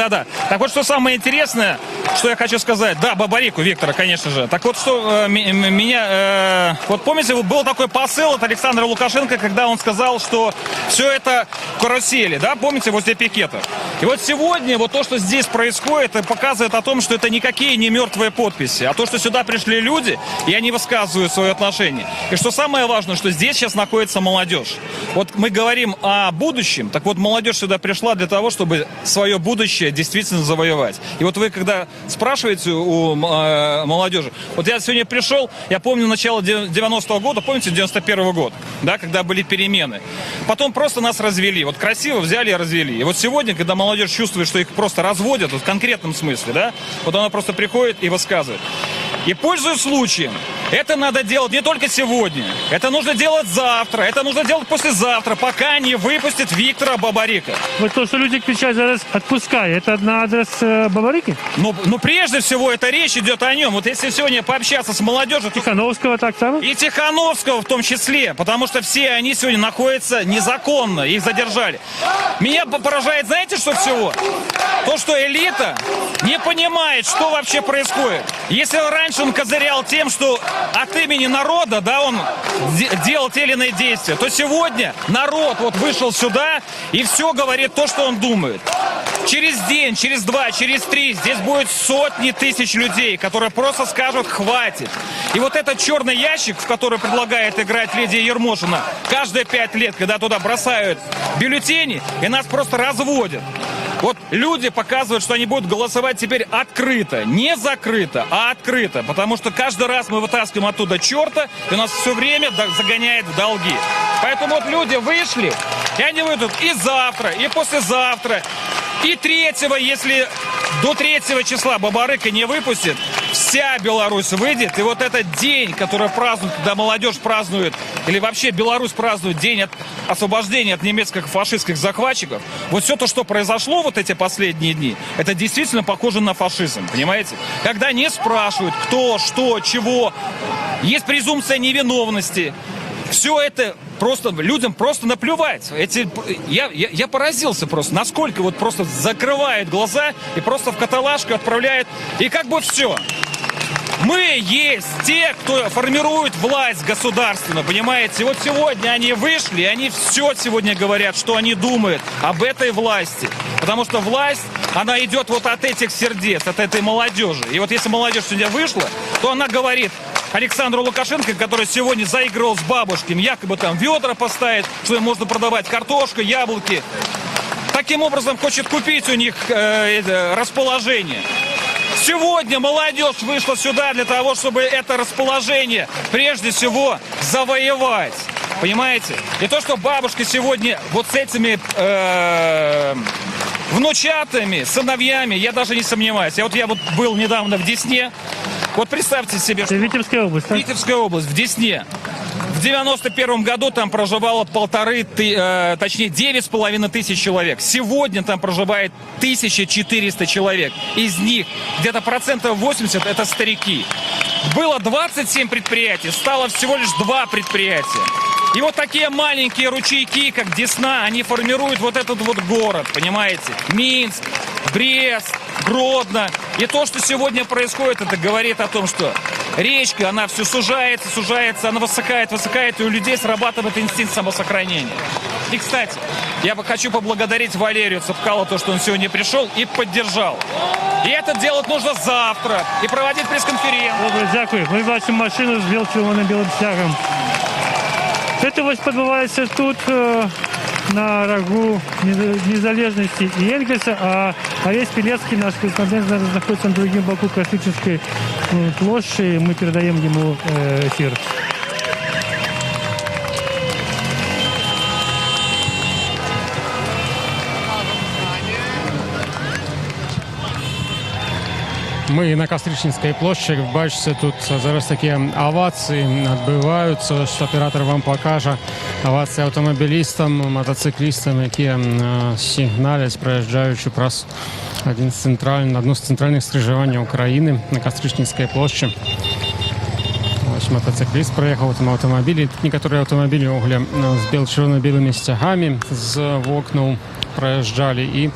Q: Так вот, что самое интересное, что я хочу сказать. Да, Бабарику, Виктора, конечно же. Так вот, что меня... вот помните, был такой посыл от Александра Лукашенко, когда он сказал, что все это карусели, да? Помните, возле пикета? И вот сегодня вот то, что здесь происходит, показывает о том, что это никакие не мертвые подписи, а то, что сюда пришли люди, и они высказывают свое отношение. И что самое важное, что здесь сейчас находится молодежь. Вот мы говорим о будущем, так вот молодежь сюда пришла для того, чтобы свое будущее действительно завоевать. И вот вы, когда спрашиваете у молодежи, вот я сегодня пришел, я помню начало 90-го года, помните, 91-й год, да, когда были перемены. Потом просто нас развели, вот красиво взяли и развели. И вот сегодня, когда молодежь чувствует, что их просто разводят, вот в конкретном смысле, да, вот она просто приходит и высказывает. И пользуясь случаем, это надо делать не только сегодня, это нужно делать завтра, это нужно делать послезавтра, пока не выпустят Виктора Бабарика.
J: Вот то, что люди кричат зараз «отпускай», это на адрес Бабарики?
Q: Ну, прежде всего, это речь идет о нем. Вот если сегодня пообщаться с молодежью...
J: Тихановского так само?
Q: И Тихановского в том числе, потому что все они сегодня находятся незаконно, их задержали. Меня поражает, знаете, что всего? То, что элита не понимает, что вообще происходит. Если раньше он козырял тем, что от имени народа, да, он делал те или иные действия, то сегодня народ вот вышел сюда и все говорит то, что он думает. Через день, через два, через три здесь будет сотни тысяч людей, которые просто скажут «хватит». И вот этот черный ящик, в который предлагает играть Лидия Ермошина, каждые 5 лет, когда туда бросают бюллетени, и нас просто разводят. Вот люди показывают, что они будут голосовать теперь открыто, не закрыто, а открыто, потому что каждый раз мы вытаскиваем оттуда черта, и нас все время загоняет в долги. Поэтому вот люди вышли, и они выйдут и завтра, и послезавтра, и 3-го, если до 3 числа Бабарыка не выпустит, вся Беларусь выйдет. И вот этот день, который празднуют, когда молодежь празднует, или вообще Беларусь празднует день освобождения от немецких фашистских захватчиков, вот все то, что произошло вот эти последние дни, это действительно похоже на фашизм, понимаете? Когда не спрашивают, кто, что, чего, есть презумпция невиновности. Все это просто людям просто наплевать. Я поразился просто, насколько вот просто закрывают глаза и просто в каталажку отправляют. И как бы все. Мы есть те, кто формирует власть государственную, понимаете? Вот сегодня они вышли, и они все сегодня говорят, что они думают об этой власти. Потому что власть, она идет вот от этих сердец, от этой молодежи. И вот если молодежь сегодня вышла, то она говорит Александру Лукашенко, который сегодня заигрывал с бабушками, якобы там ведра поставить, что им можно продавать картошку, яблоки. Таким образом хочет купить у них расположение. Сегодня молодежь вышла сюда для того, чтобы это расположение прежде всего завоевать. Понимаете? И то, что бабушка сегодня вот с этими внучатами, сыновьями, я даже не сомневаюсь. Я вот был недавно в Десне. Вот представьте себе, что...
J: Витебская область, да?
Q: Витебская область, в Десне. В 91 году там проживало 9,5 тысяч человек. Сегодня там проживает 1400 человек. Из них где-то 80% это старики. Было 27 предприятий, стало всего лишь 2 предприятия. И вот такие маленькие ручейки, как Десна, они формируют вот этот вот город, понимаете? Минск, Брест, Гродно. И то, что сегодня происходит, это говорит о том, что речка, она все сужается, она высыхает, и у людей срабатывает инстинкт самосохранения. И, кстати, я хочу поблагодарить Валерию Цепкало, то, что он сегодня пришел и поддержал. И это делать нужно завтра, и проводить пресс-конференцию.
J: Добре, дякую. Ми бачимо машину з білим стягом. Это ось подбывается тут на рогу Незалежности и Энгельса, а Олесь Пелецкий, наш корреспондент, находится на другом боку Кострической площади. Мы передаем ему эфир.
K: Ми на Кастричницкой площади, бачите, тут зараз такі овації відбуваються, що оператор вам покаже. Овації автомобілістам, мотоциклістам, які сигналять, проїжджаючи праз одно з центральних скрижувань України на Кастричницкой площади. Ось мотоцикліст проїхав там автомобілі. Тут некоторі автомобілі огляд з червоно-білими стягами з вокнаў проезжали, и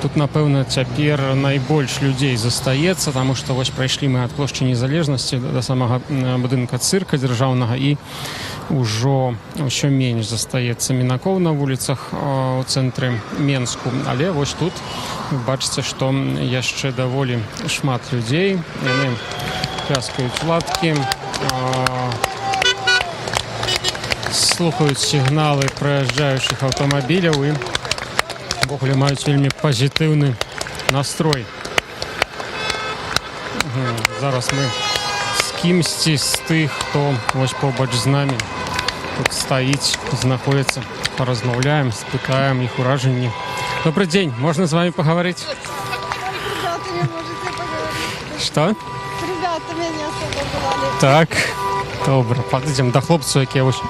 K: тут, напевно, цяпер найбольш людей застаецца, потому что вось прайшлі мы ад плошчы Незалежнасці до самого будынка цырка дзяржаўнага, і ўжо ўсё менш застаецца мінакоў на вуліцах у цэнтры Менску. Але вось тут вы бачыце, што яшчэ даволі шмат людзей, яны пляскаюць ладкі, слухаюць сігналы праязджаючых аўтамабіляў і ввогуле маюць вельмі пазітыўны настрой. Зараз мы з кімсьці з тых, хто вось побач з намі тут стаіць, знаходзіцца, паразмаўляем, спытаем іх уражанні. Добрый день, можно с вами поговорить?
G: Ребята, не можете поговорить.
K: Что?
G: Ребята меня особо бывали.
K: Так, добре, падаем до хлопцаў, якія вось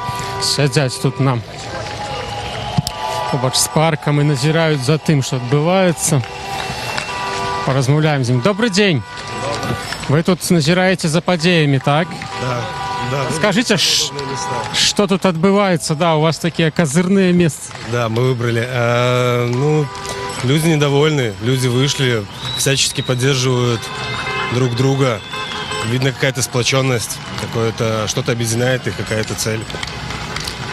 K: сядзяць тут нам побач з парком и назирают за тем, что отбывается. Поразмовляем с ним. Добрый день. Вы тут назираете за подеями, так?
U: Да.
K: Скажите, что тут отбывается? Да, у вас такие козырные места.
U: Да, мы выбрали. Люди недовольны, люди вышли, всячески поддерживают друг друга. Видно какая-то сплоченность, что-то объединяет их, какая-то цель.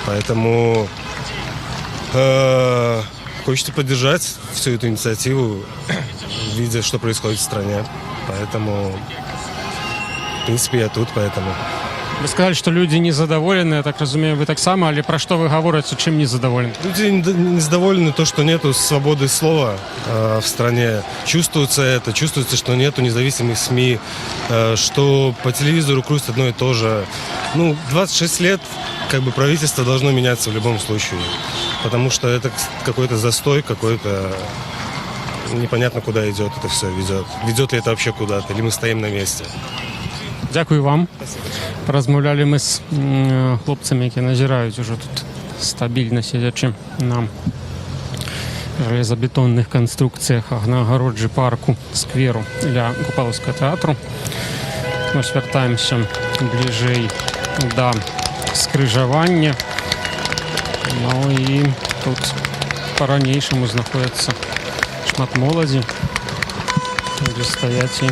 U: Поэтому хочется поддержать всю эту инициативу, видя, что происходит в стране. Поэтому, в принципе, я тут, поэтому.
K: Вы сказали, что люди незадоволены, я так разумею, вы так само, але про что вы говорите, чем незадоволены?
U: Люди незадоволены то, что нету свободы слова в стране. Чувствуется, что нету независимых СМИ, что по телевизору крутят одно и то же. 26 лет правительство должно меняться в любом случае. Потому что это какой-то застой, непонятно, куда идет это все, ведет. Ведет ли это вообще куда-то, или мы стоим на месте.
K: Дякую вам. Поразмовляли ми з хлопцями, які назирають уже тут стабільно сидячи на железобетонних конструкціях на огороджі парку скверу для Купаловського театру. Ми звертаємося ближей до скрижування. І тут по-ранейшему знаходиться шмат молоді, де стоять і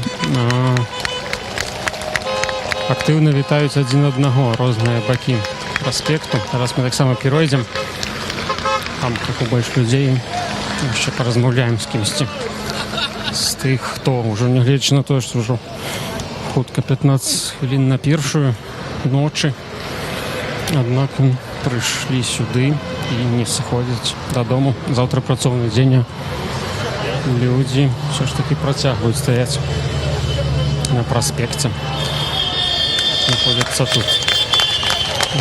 K: актыўна вітаюць адзін аднаго розныя бакі праспекту. Зараз мы таксама перайдзем. Там крыху больш людзей. Яшчэ паразмаўляем з кімсьці. З тых, хто ўжо не гледзячы на тое, што ўжо хутка 15 хвілін на першую ночы. Аднак прыйшлі сюды і не сыходзяць дадому. Заўтра працоўны дзень. Людзі ўсё ж такі працягваюць стаяць на праспекце. Знаходзяцца тут.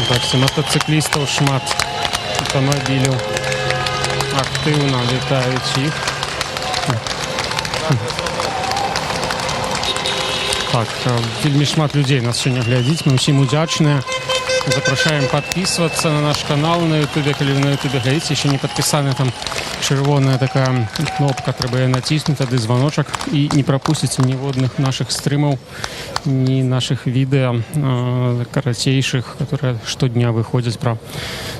K: Бачыце, матацыклістаў шмат, аўтамабіляў. Актыўна вітаюць іх. Так, вельмі шмат людзей нас сёння глядзіць. Мы ўсім удзячныя. Запрашаем подписываться на наш канал на ютубе. Калі вы на ютубе глядзіце, яшчэ не падпісаны, там чырвоная такая кнопка, трэба яе націснуць, тады званочак, і не прапусціце ніводных нашых стрымаў, ні нашых відэа карацейшых, которые штодня выходзяць пра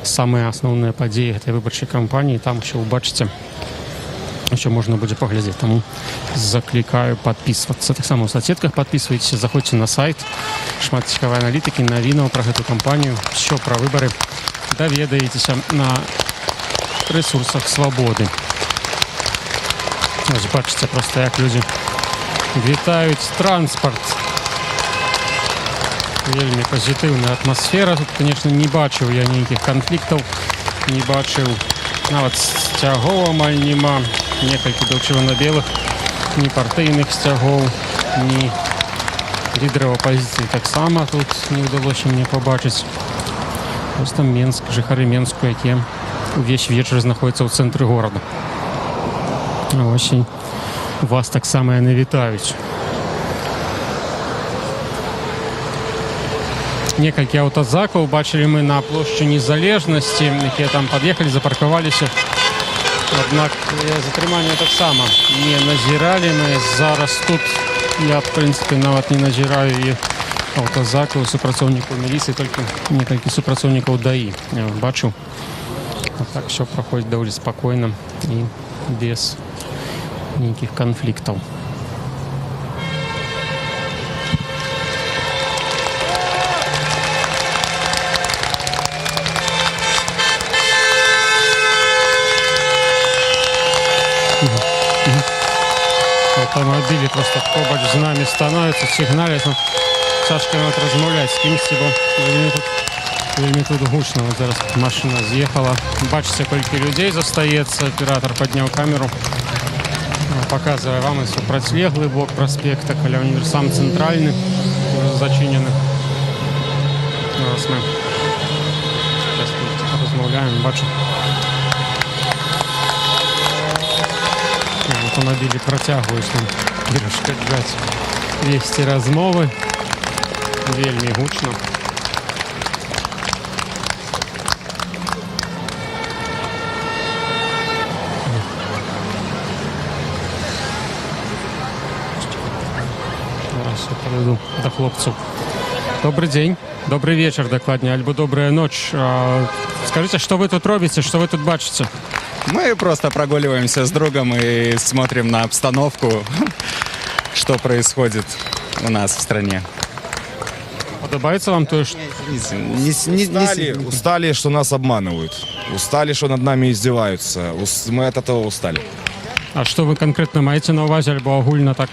K: самыя асноўныя падзеі гэтай выбарчай кампаніі. Там усё убачыце, еще можно будет поглядеть. Тому закликаю подписываться. Так само в соцсетках подписывайтесь, заходите на сайт. Шмат цікавай аналітыкі, навінаў про эту кампанию. Все про выборы доведаетесь на ресурсах свободы. Ось бачите просто, як люди вітають транспорт. Вельмі позитивна атмосфера. Тут, конечно, не бачив я ніяких конфліктів, не бачив нават сцягоў амаль нема. Некалькі быў чырвона-белых, ні партыйных сцягоў, ні лідараў апазіцыі таксама тут не ўдалося мне пабачыць. Проста Менск, жыхары Менску, якія увесь вечар знаходзяцца ў цэнтры горада. Ось і вас таксама яны вітаюць. Некалькі аўтазакаў бачылі мы на плошчы Незалежнасці, якія там пад'ехалі, запаркаваліся. Аднак затрымання таксама не назіралі. Мы зараз тут, я, в прынцыпе, нават не назіраю і аўтазакаў, супрацоўнікаў міліцыі, толькі некалькі супрацоўнікаў ДАІ бачу. А так все праходзіць даволі спакойна і без нейкіх канфліктаў. Автомобили просто побач з нами становятся, сигналят. Цяжка нават размаўляць з кімсьці, бо вельмі тут гучно. Вот зараз машина з'ехала. Бачыце, колькі людзей застаецца. Аператор падняў камеру, показывая вам і супрацьлеглы бок праспекта, каля універсам цэнтральны зачынены. Зараз мы размаўляем, бачу. Автомобілі працягваюць нам перашкаджаць весці размовы. Вельмі гучно. Зараз я падыду да хлопцаў. Добрый дзень, добрый вечар, дакладней, альбо добрая ноч. Скажите, что вы тут робіце, что вы тут бачыце?
B: Мы просто прогуливаемся с другом и смотрим на обстановку, что происходит у нас в стране.
K: Подобается вам то, что...
P: Устали, что нас обманывают. Устали, что над нами издеваются. Мы от этого устали.
K: А что вы конкретно маете на увазе, альбо агульно так?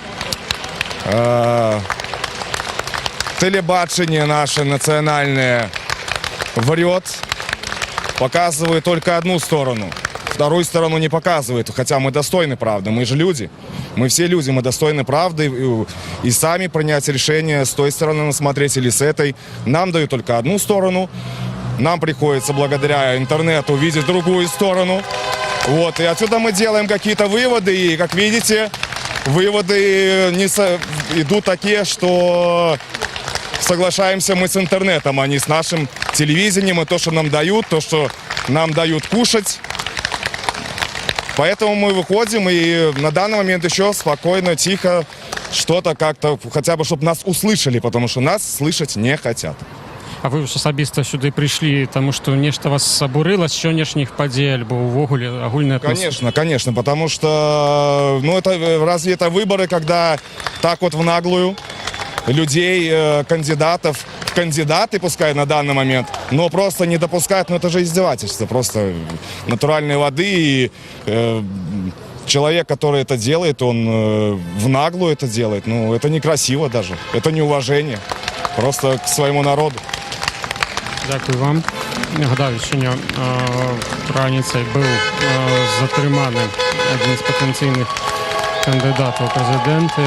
P: Телебачение наше национальное врет, показывает только одну сторону. Вторую сторону не показывает, хотя мы достойны правды, мы же люди. Мы все люди, мы достойны правды и сами принять решение, с той стороны смотреть или с этой. Нам дают только одну сторону, нам приходится благодаря интернету видеть другую сторону. Вот, и отсюда мы делаем какие-то выводы, и, как видите, выводы идут такие, что соглашаемся мы с интернетом, а не с нашим телевидением, и то, что нам дают кушать. Поэтому мы выходим и на данный момент еще спокойно, тихо, что-то как-то, хотя бы, чтобы нас услышали, потому что нас слышать не хотят.
K: А вы асабіста сюды пришли, потому что нечто вас обурило с сённяшніх падзей, альбо увогуле агульная атмосфера?
P: Конечно, потому что, разве это выборы, когда так вот в наглую людей, кандидатов в кандидаты, пускай на данный момент, но просто не допускают, это же издевательство, просто натуральной воды. И человек, который это делает, он в наглую это делает, это некрасиво даже, это неуважение просто к своему народу.
K: Дякую вам. Нагадаю, сьогодні раніцей був затриманий один з потенційних кандидатів у президенти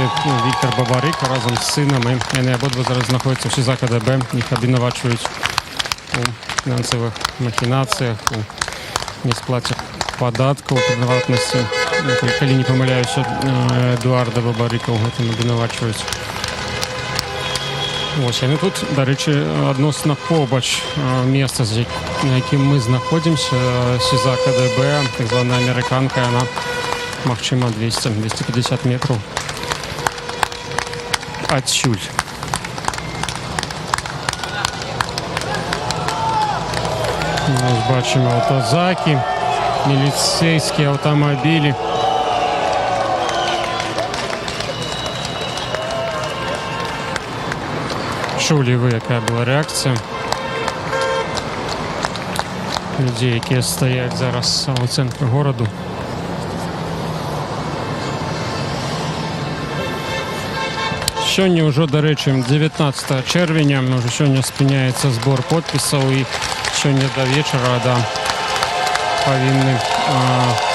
K: Віктор Бабарик разом з сином. І вони обидва зараз знаходяться в СІЗО КДБ. Їх обвинувачують у фінансових махінаціях, у несплаті податків, у приватності. Коли не помиляюся, Едуарда Бабарика у гэтым обвинувачують. Ось, вони тут, до речі, відносно побач місця, на яким ми знаходимося, СІЗО КДБ, так звана американка, вона, максимум 200-250 метрів відсюль. Ось бачимо автозаки, міліцейські автомобілі. Чули ви, яка була реакція людей, які стоять зараз у центрі городу. Сьогодні вже, до речі, 19 червня, вже сьогодні спиняється збір підписів і сьогодні до вечора повинні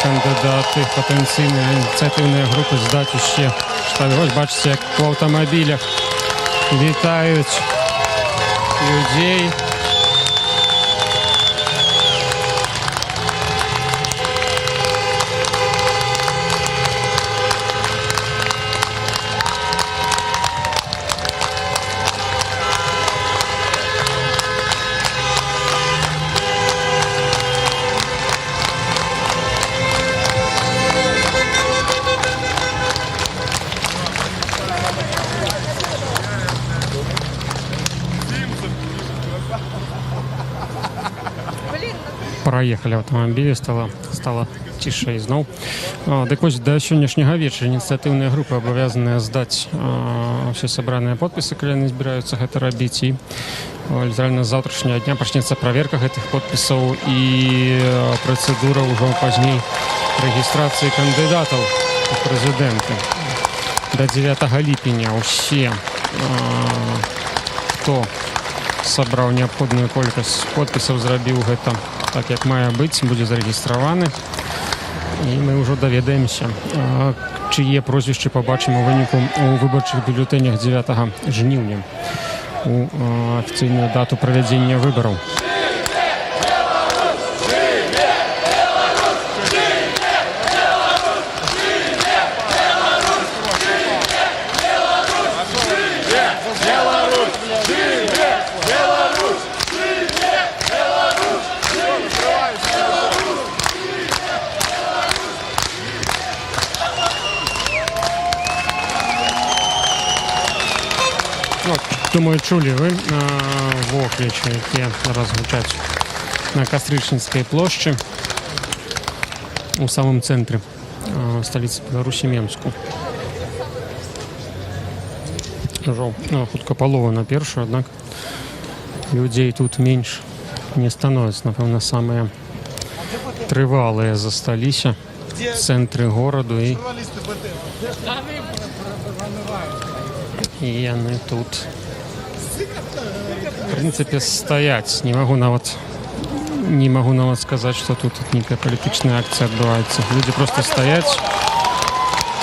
K: кандидати потенційної ініціативної групи здати ще штаби. Ось бачите, як в автомобілях вітають людей. Проехали автомобілі, стало тише і знов. Так ось до сьогоднішнього вечора ініціативні групи обов'язані здати всі зібрані підписи, коли вони збираються це робити. І літерально з завтрашнього дня почнеться перевірка цих підписів і процедура вже пізніше реєстрації кандидатів у президенти. До 9 липня усі, хто зібрав необхідну кількість підписів, зробив це так, як має бути, буде зареєстрований. І ми вже довідаємося, чиє прізвище побачимо у виніку у виборчих бюлетенях 9 жовтня у офіційну дату проведення виборів. Думаю, чули ви вокличі, які зараз звучать на Кастричницькій площі у самому центрі столиці Білорусі Мінську. Хутка палова на першу, однак людей тут менше не становиться. Напевно, самые тривалые засталися в центрі городу і вони тут в принципе стоять. Не могу нават сказать, что тут некая політична акція відбувається. Люди просто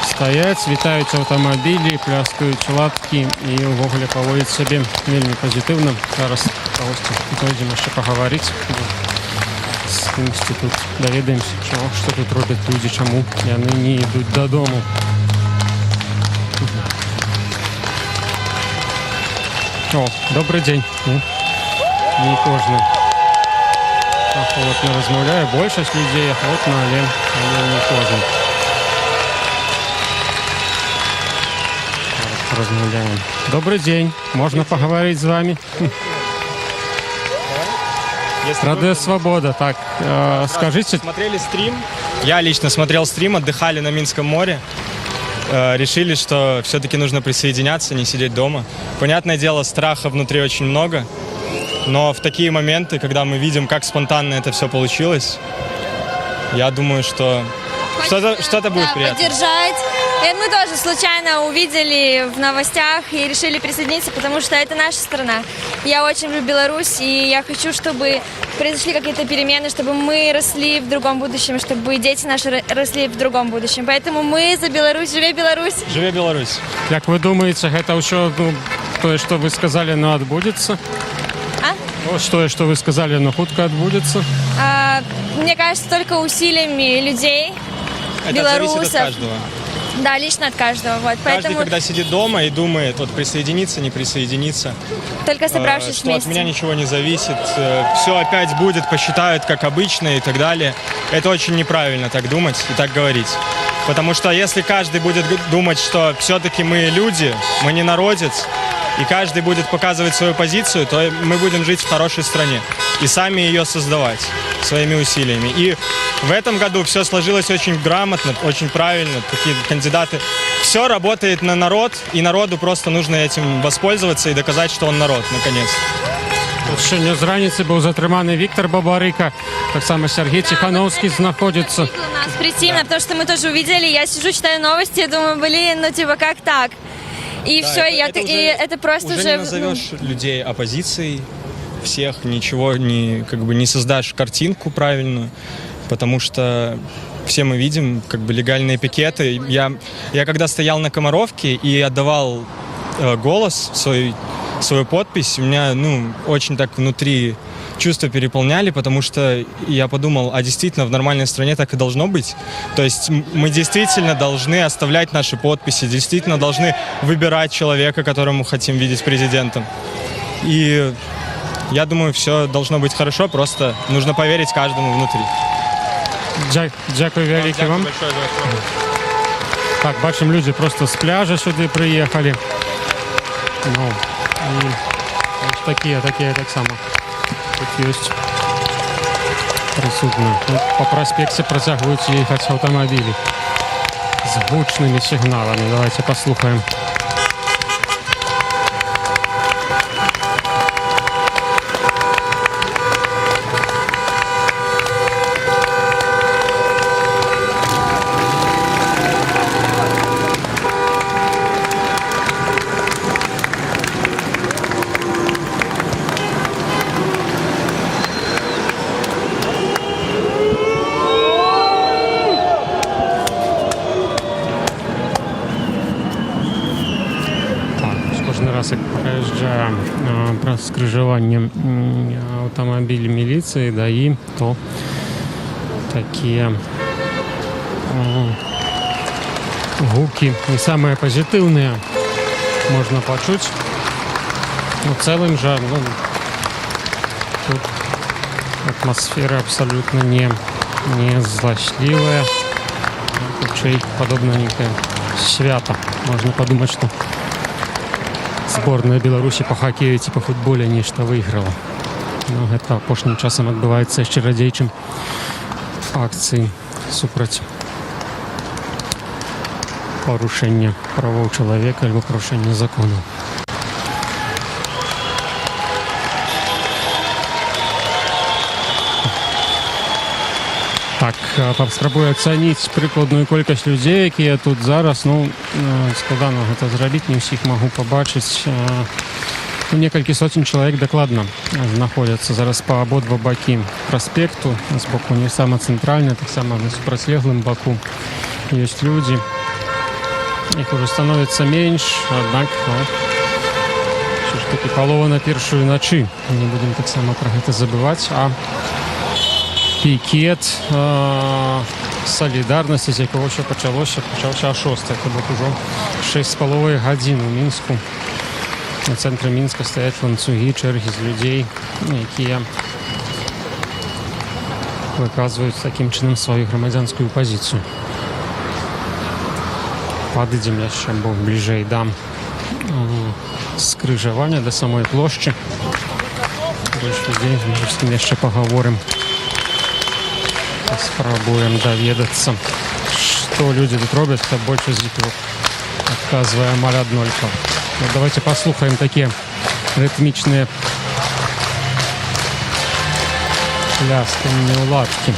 K: стоять, вітають автомобілі, пляскають лапки і увогуле поводять себе вельми позитивно. Зараз дойдемо ще поговорити. З кимось тут довідаємося, що тут роблять люди, чому вони не йдуть додому. О, добрий день. Не кожен охотно розмовляє. Більшість людей охотно, але не кожен. Розмовляємо. Добрий день. Можна поговорити з вами? Радио Свобода. Так, скажите.
M: Смотрели стрим? Я лично смотрел стрим, отдыхали на Минском море.
B: решили, что все-таки нужно присоединяться, не сидеть дома. Понятное дело, страха внутри очень много, но в такие моменты, когда мы видим, как спонтанно это все получилось, я думаю, что что-то будет приятно.
M: Поддержать. И мы тоже случайно увидели в новостях и решили присоединиться, потому что это наша страна. Я очень люблю Беларусь, и я хочу, чтобы произошли какие-то перемены, чтобы мы росли в другом будущем, чтобы дети наши росли в другом будущем. Поэтому мы за Беларусь. Живе Беларусь!
B: Живе Беларусь!
K: Як вы думаете, это еще то, что вы сказали, но отбудется? То, что вы сказали, но худко отбудется?
M: Мне кажется, только усилиями людей,
B: Это
M: белорусов.
B: зависит от каждого.
M: Да, лично от каждого. Вот.
B: Каждый,
M: Поэтому
B: когда сидит дома и думает, вот присоединиться, не присоединиться,
M: только собравшись
B: что
M: вместе.
B: от меня ничего не зависит, все опять будет, посчитают как обычно и так далее. Это очень неправильно так думать и так говорить. Потому что если каждый будет думать, что все-таки мы люди, мы не народец, и каждый будет показывать свою позицию, то мы будем жить в хорошей стране и сами ее создавать своими усилиями. И в этом году все сложилось очень грамотно, очень правильно. Такие кандидаты. Все работает на народ, и народу просто нужно этим воспользоваться и доказать, что он народ, наконец.
K: Сьогодні зранку був затриманий Віктор Бабарика, так само Сергій Тихановський знаходиться.
M: Нас прийти, потому что мы тоже увидели, я сижу, читаю новости, думаю, блин, ну типа как так? И все, это просто
B: уже не назовешь людей оппозицией, всех, ничего не создашь картинку правильную, потому что все мы видим легальные пикеты. Я когда стоял на Комаровке и отдавал голос, свою подпись, у меня очень так внутри чувства переполняли, потому что я подумал, а действительно в нормальной стране так и должно быть. То есть мы действительно должны оставлять наши подписи, действительно должны выбирать человека, которому хотим видеть президентом. И я думаю, все должно быть хорошо, просто нужно поверить каждому внутри.
K: Дякую велике вам.
B: Большое за вопрос.
K: Так, бачимо, люди просто з пляжа сюди приїхали. І ось такі так само тут є присутні. По проспекті протягують їхати автомобілі з гучними сигналами. Давайте послухаємо. Кожен раз, як проїжджає про скрижування автомобіль міліції, ДАІ, то такі гуки не самые позитивные можно почуть. Но в целом же тут атмосфера абсолютно не злощливая. Тут ще й подобно некое свято. Можно подумать, что зборная Беларусі по хокею ці по футболі нешта выйграла. Но гэта апошнім часам адбываецца з чарадзейчым акцыі супраць парушэння правоў чалавека альбо парушэння законаў. Так, паспрабую ацаніць прыкладную колькасць людзей, якія тут зараз, складана гэта зрабіць, не ўсіх магу пабачыць. Некалькі сотень чалавек дакладна знаходзяцца зараз па абодва бакі праспекту, з боку не сама цэнтральная, таксама на супрацьлеглым баку ёсць людзі. Іх ужо становіцца менш, аднак ўсё ж такі палова на першую начы. Не будзем таксама пра гэта забываць, а пікет солідарнасці, з якого ще пачаўся о 6, то бок ужо 6,5 гадзін у Мінску. На цэнтры Мінска стаяць ланцугі, чэргі з людзей, якія выказваюць такім чынам сваю грамадзянскую пазіцыю. Падыдзем яшчэ бліжэй да скрыжавання, да самой плошчы. Больш людзей, з кім яшчэ пагаворым. Спробуем доведацца, што людзі тут робяць, хто больш з іх Адказвае амаль аднолькава. Давайте послухаем такія рытмічныя плясканні ўладкі.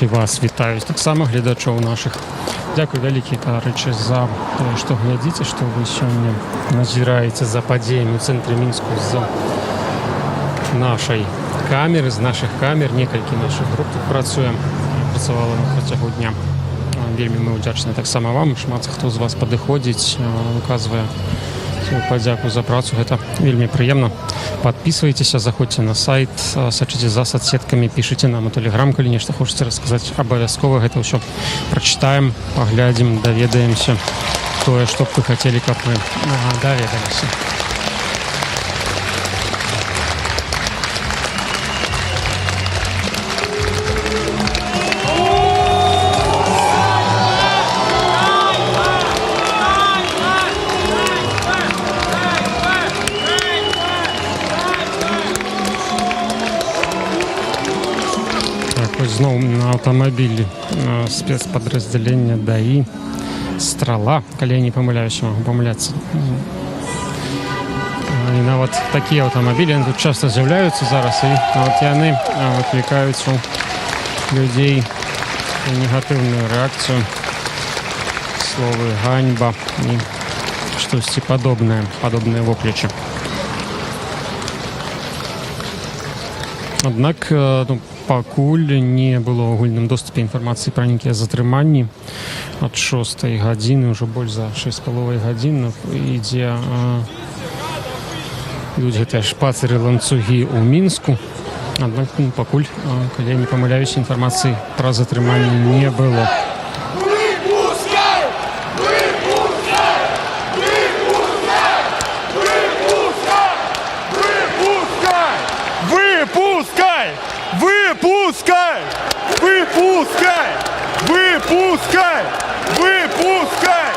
K: І вас вітаю таксама гледачоў нашых. Дзякуй вялікі, карычы, за тое, што глядзіце, што вы сёння назіраеце за падзеямі ў цэнтры Мінску з нашай камеры, з нашых камер. Некалькі нашых груп тут працуем, працавала на працягу дня. Вельмі мы ўдзячныя таксама вам. Шмат хто з вас падыходзіць, выказвае сваю падзяку за працу. Гэта вельмі прыемна. Подписывайтесь, заходите на сайт, сачыце за соцсетками, пишите нам у Telegram, калі нешта хочаце расказаць. Абавязкова гэта ўсё прачытаем, паглядзім, даведаемся тое, што б вы хацелі, каб мы даведаліся. Зноў на аўтамабілі спецпадраздзялення ДАІ «Страла», калі я не памыляюся, магу памыляцца. І нават такія аўтамабілі тут часта з'яўляюцца зараз, і нават яны выклікаюць у людзей негатыўную рэакцыю, словы «ганьба» і штосьці падобнае, падобныя воклічы. Аднак, пакуль не было ў агульным доступе інфармацыі пра нейкія затрыманні. Ад 6 гадзіны, ўжо больш за 6,5 гадзін ідзе ідуць гэтыя шпацыры, ланцугі ў Мінску. Аднак пакуль, калі я не памыляюся, інфармацыі пра затрыманні не было.
A: Выпускай! Выпускай! Выпускай! Выпускай!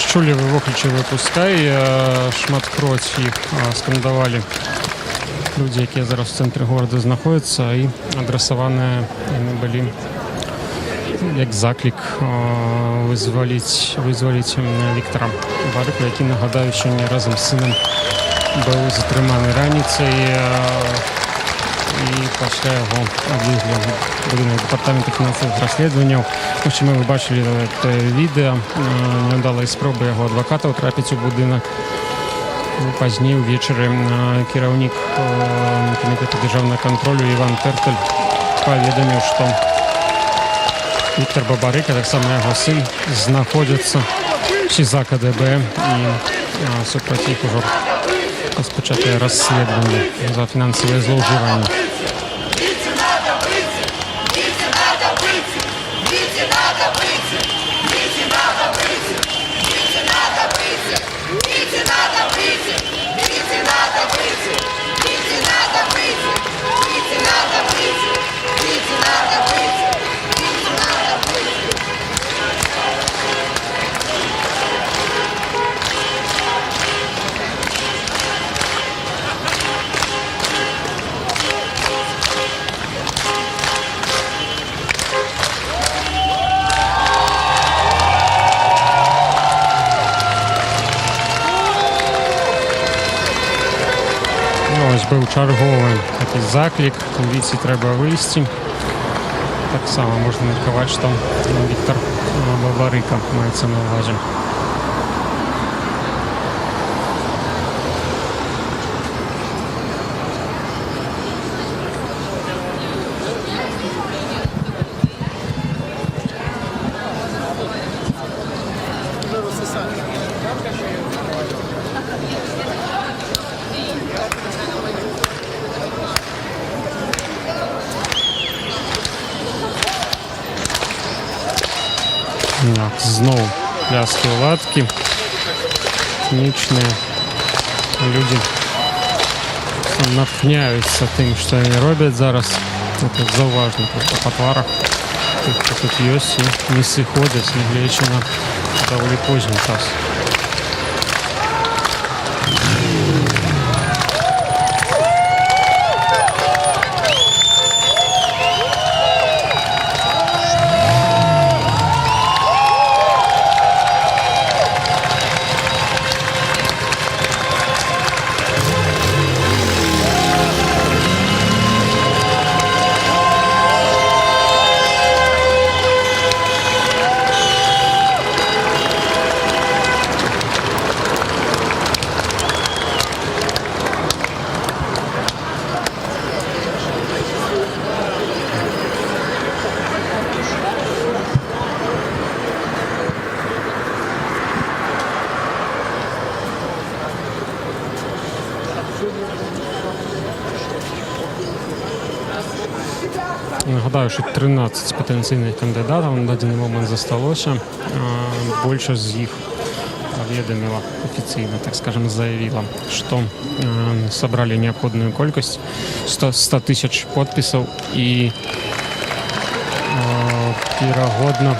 K: Чулі вы воклічы «Выпускай», шматкроць іх скандавалі людзі, якія зараз у цэнтры горада знаходзяцца, і адрасаваныя яны былі як заклік вызваліць Віктара Барыку, які, нагадаю, сёння разам з сынам быў затрыманы раніцай, і пасля яго адвезлі ў будынак дэпартамента фінансавых расследаванняў. Вы бачылі відэа няўдалай спробы яго адвакатаў трапіць у будынак. Пазней увечары кіраўнік камітэта дзяржаўнага кантролю Іван Тэрталь паведаміў, што Віктар Бабарыка, таксама яго сын, знаходзяцца ў СІЗА КДБ, і супраць іх ужо распачатае расследаванне за фінансавыя злоўжыванні. Быў чарговы такі заклік, віці трэба выйсці. Таксама можна меркаваць, што Віктар Бабарыка маецца на ўвазе. Так, знову пляски ладки. Етнічні люди натхняються тим, що вони роблять зараз. Це зауважно по тварах тих, хто тут є, і не сиходять, не глядячи на доволі поздній час. Нагадаю, що 13 потенційних кандидатів на даний момент зосталося. Більшість з них повідомила, офіційно, так скажем, заявила, що собрали необхідну кількість 100 тисяч підписів і вірогідно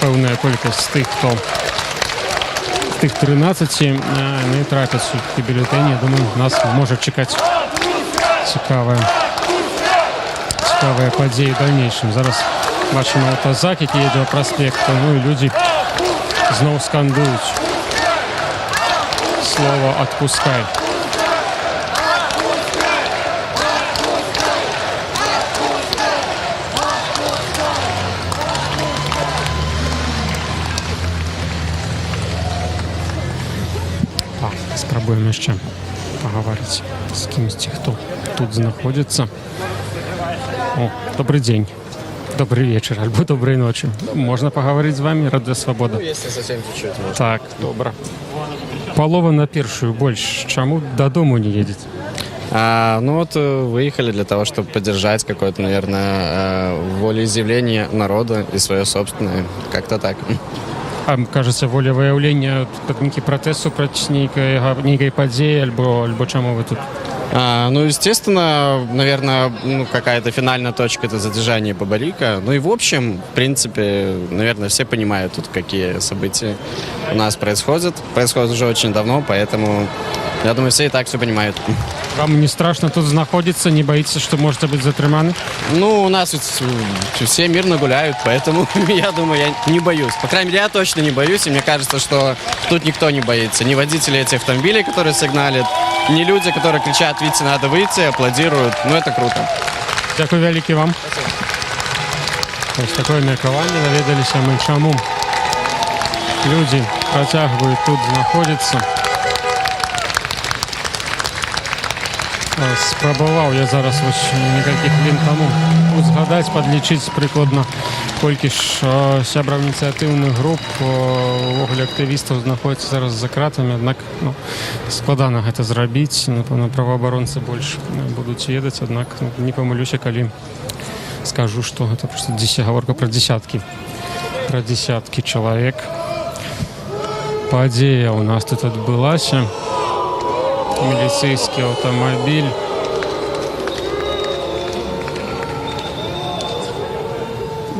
K: певна кількість з тих, хто тих 13 не трапять в бюлетені. Думаю, нас може чекати цікаві події в дальнейшем. Зараз бачимо автозак, який їде по проспекту, ну і люди знову скандують слово «отпускай». Спробуємо ще поговорити з кимось, хто тут знаходиться. О, добрий день, добрий вечір, або доброї ночі. Можна поговорити з вами, Радіо Свобода?
N: Ну, якщо зовсім чуть-чуть.
K: Так, добре. Полова на першую больше. Чему до дому не едете?
N: Ну вот выехали для того, чтобы поддержать какое-то, наверное, волеизъявление народа и свое собственное. Как-то так.
K: А кажется, волевиявлення, некий протест супроти некой події, альбо чому ви тут?
N: Ну, естественно, наверное, какая-то финальная точка — это задержание Бабарика. Ну и в общем, в принципе, наверное, все понимают тут, какие события у нас происходят. Происходит уже очень давно, поэтому, я думаю, все и так все понимают.
K: Вам не страшно тут находиться? Не боитесь, что можете быть затриманы?
N: Ну, у нас все мирно гуляют, поэтому, я думаю, я не боюсь. По крайней мере, я точно не боюсь, и мне кажется, что тут никто не боится. Ни водители этих автомобилей, которые сигналят, ни люди, которые кричат «Витя, надо выйти», аплодируют. Ну, это круто.
K: Дякую велике вам. Ось таке міркування навідалися ми, чому люди протягують тут знаходяться. Спробував я зараз ось некільких хвилин тому згадати, підлічити прикладно кількість сябрів ініціативних груп, вогулі активістів знаходяться зараз за кратами, однак складано це зробити, напевно, правооборонці більше будуть їхати, однак не помилюся, коли скажу, що це просто говорка про десятки чоловік. Подія у нас тут відбулася. Міліцейський автомобіль.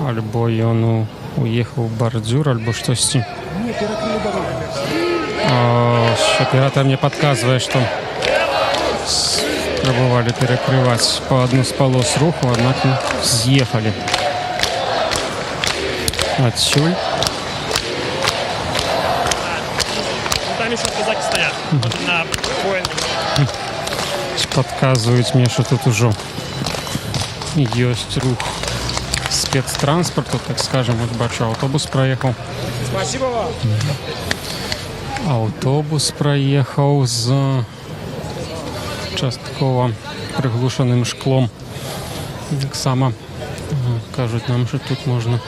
K: Альбо ён уехаў в бордюр, альбо штось. Оператор мне подсказывает, что пробовали перекрывать по одну з полос руху, однако съехали отсюль.
J: Там еще казаки стоят. На
K: Подказывают мне, что тут уже есть рух спецтранспорту, так скажем. Вот бачу, автобус проехал.
J: Спасибо вам.
K: Автобус проехал з частково приглушеним шклом. Так само кажуть нам, що тут можна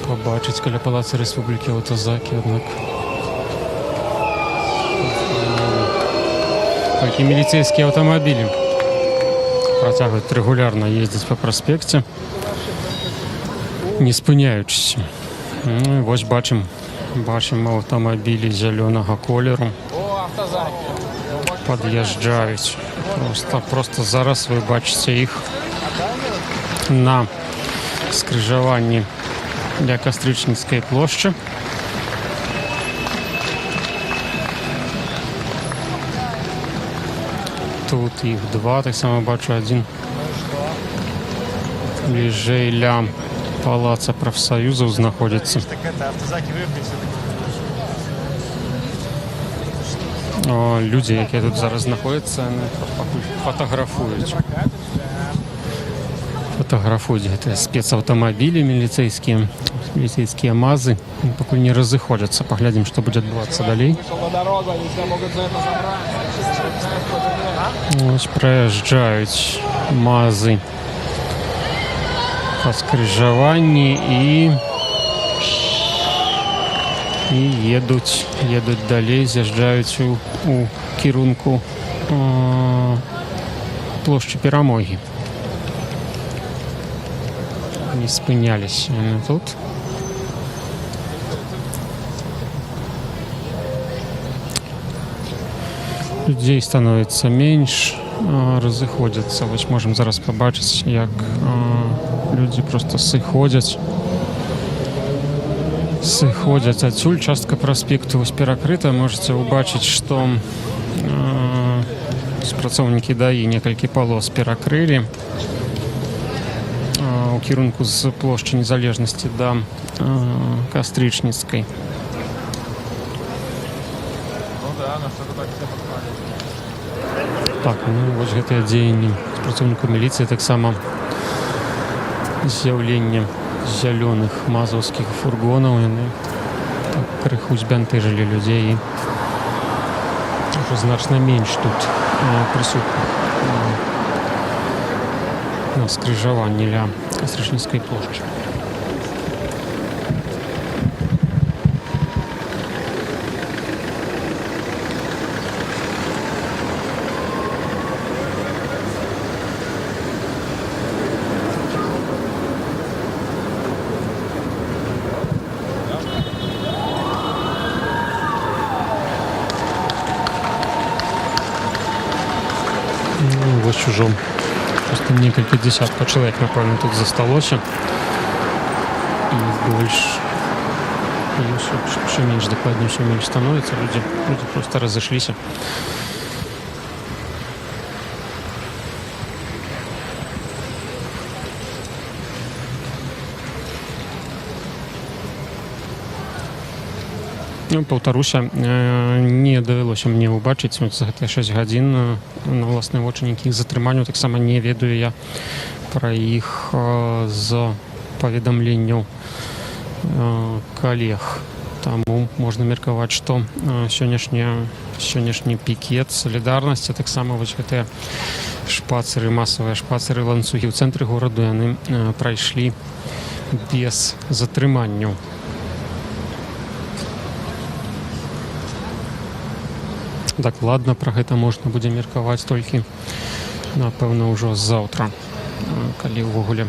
K: побачити біля Палацу Республіки автозаки, однак які міліцейські автомобілі працягваюць рэгулярна ездзіць па праспекце, не спыняючыся. Ну, і вось бачым аўтамабілі зялёнага колеру. Пад'язджаюць. Просто зараз вы бачыце іх на скрыжаванні ля Кастрычніцкай плошчы. Тут іх два, таксама бачу адзін бліжэй ля палаца прафсаюзаў знаходзіцца. Людзі, якія тут зараз знаходзяцца, пакуль фатаграфуюць. Фатаграфуюць гэтыя спецаўтамабілі міліцэйскія мазы. Пакуль не разыходзяцца. Паглядзім, што будзе адбывацца далей. Ось праязджаюць мазы па скрыжаванні і едуць далей, з'язджаюць у кірунку плошчы Перамогі. Не спыняліся тут. Людзей становіцца менш, разыходзяцца. Вось можам зараз пабачыць, як людзі проста сыходзяць адсюль. Частка праспекту вось перакрыта. Можаце ўбачыць, што супрацоўнікі ДАІ некалькі палос перакрылі у кірунку з плошчы Незалежнасці да Кастрычніцкай. Так, ну вось гэтыя дзеянні супрацоўнікаў міліцыі, таксама з'яўленне зялёных мазаўскіх фургонаў, яны крыху збянтэжылі людзей, і ўжо значна менш тут прысутных на скрыжаванні ля Кастрычніцкай плошчы. Вось ужо просто некалькі дзесяткаў чалавек, напэўна, тут засталося. І больш, ўсё менш, дакладней, ўсё менш становіцца. Людзі проста разышліся. Паўтаруся, не давялося мне ўбачыць за гэтыя 6 гадзін на ўласныя вочы нейкіх затрыманняў. Таксама не ведаю я пра іх з паведамленняў калег. Таму можна меркаваць, што сённяшні пікет салідарнасці, таксама вось гэтыя шпацыры, масавыя шпацыры, ланцугі ў цэнтры гораду, яны прайшлі без затрыманняў. Дакладна пра гэта можна будзе меркаваць толькі, напэўна, ўжо заўтра. Калі ўвогуле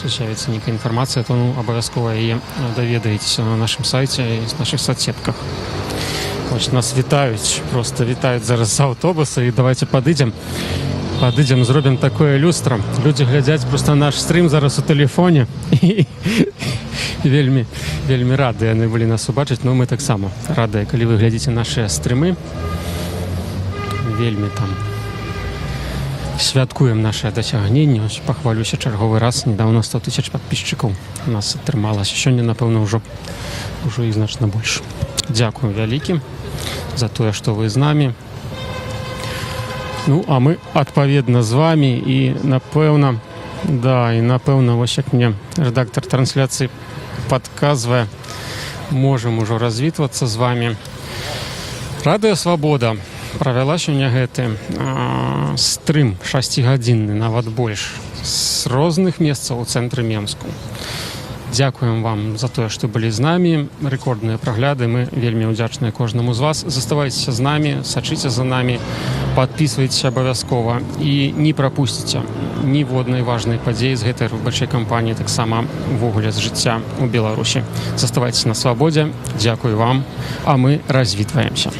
K: з'явіцца нейкая інфармацыя, то абавязкова яе даведаецеся на нашым сайце і на нашых соцсетках. Вось нас вітаюць, проста вітаюць зараз з аўтобуса, і давайте падыдзем, зробім такое люстра. Людзі глядзяць проста наш стрым зараз у тэлефоне і вельмі рады яны былі нас убачыць, но мы таксама радыя, калі вы глядзіце нашыя стрымы. Вельмі там святкуем нашае дасягненне. Пахвалюся чарговы раз, недавно 100 000 падпісчыкаў у нас атрымалася. Сёння, напэўна, ўжо і значна больш. Дзякуем вялікі за тое, што вы з намі. Ну, а мы адпаведна з вамі, і напэўна, вось як мне рэдактар трансляцыі падказвае, можам ужо развітвацца з вамі. Радыё Свабода правяла сёння гэты стрым 6-гадзінны, нават больш, з розных месцаў у цэнтры Менску. Дзякуем вам за тое, што былі з намі. Рэкордныя прагляды, мы вельмі ўдзячныя кожнаму з вас. Заставайцеся з намі, сачыце за намі. подписывайтесь абавязкова і не пропусціце ніводнай важнай падзеі з гэтай выбарчай кампаніі, таксама увогуле з жыцця ў Беларусі. Заставайцеся на свабодзе. Дзякую вам, а мы развітваемся.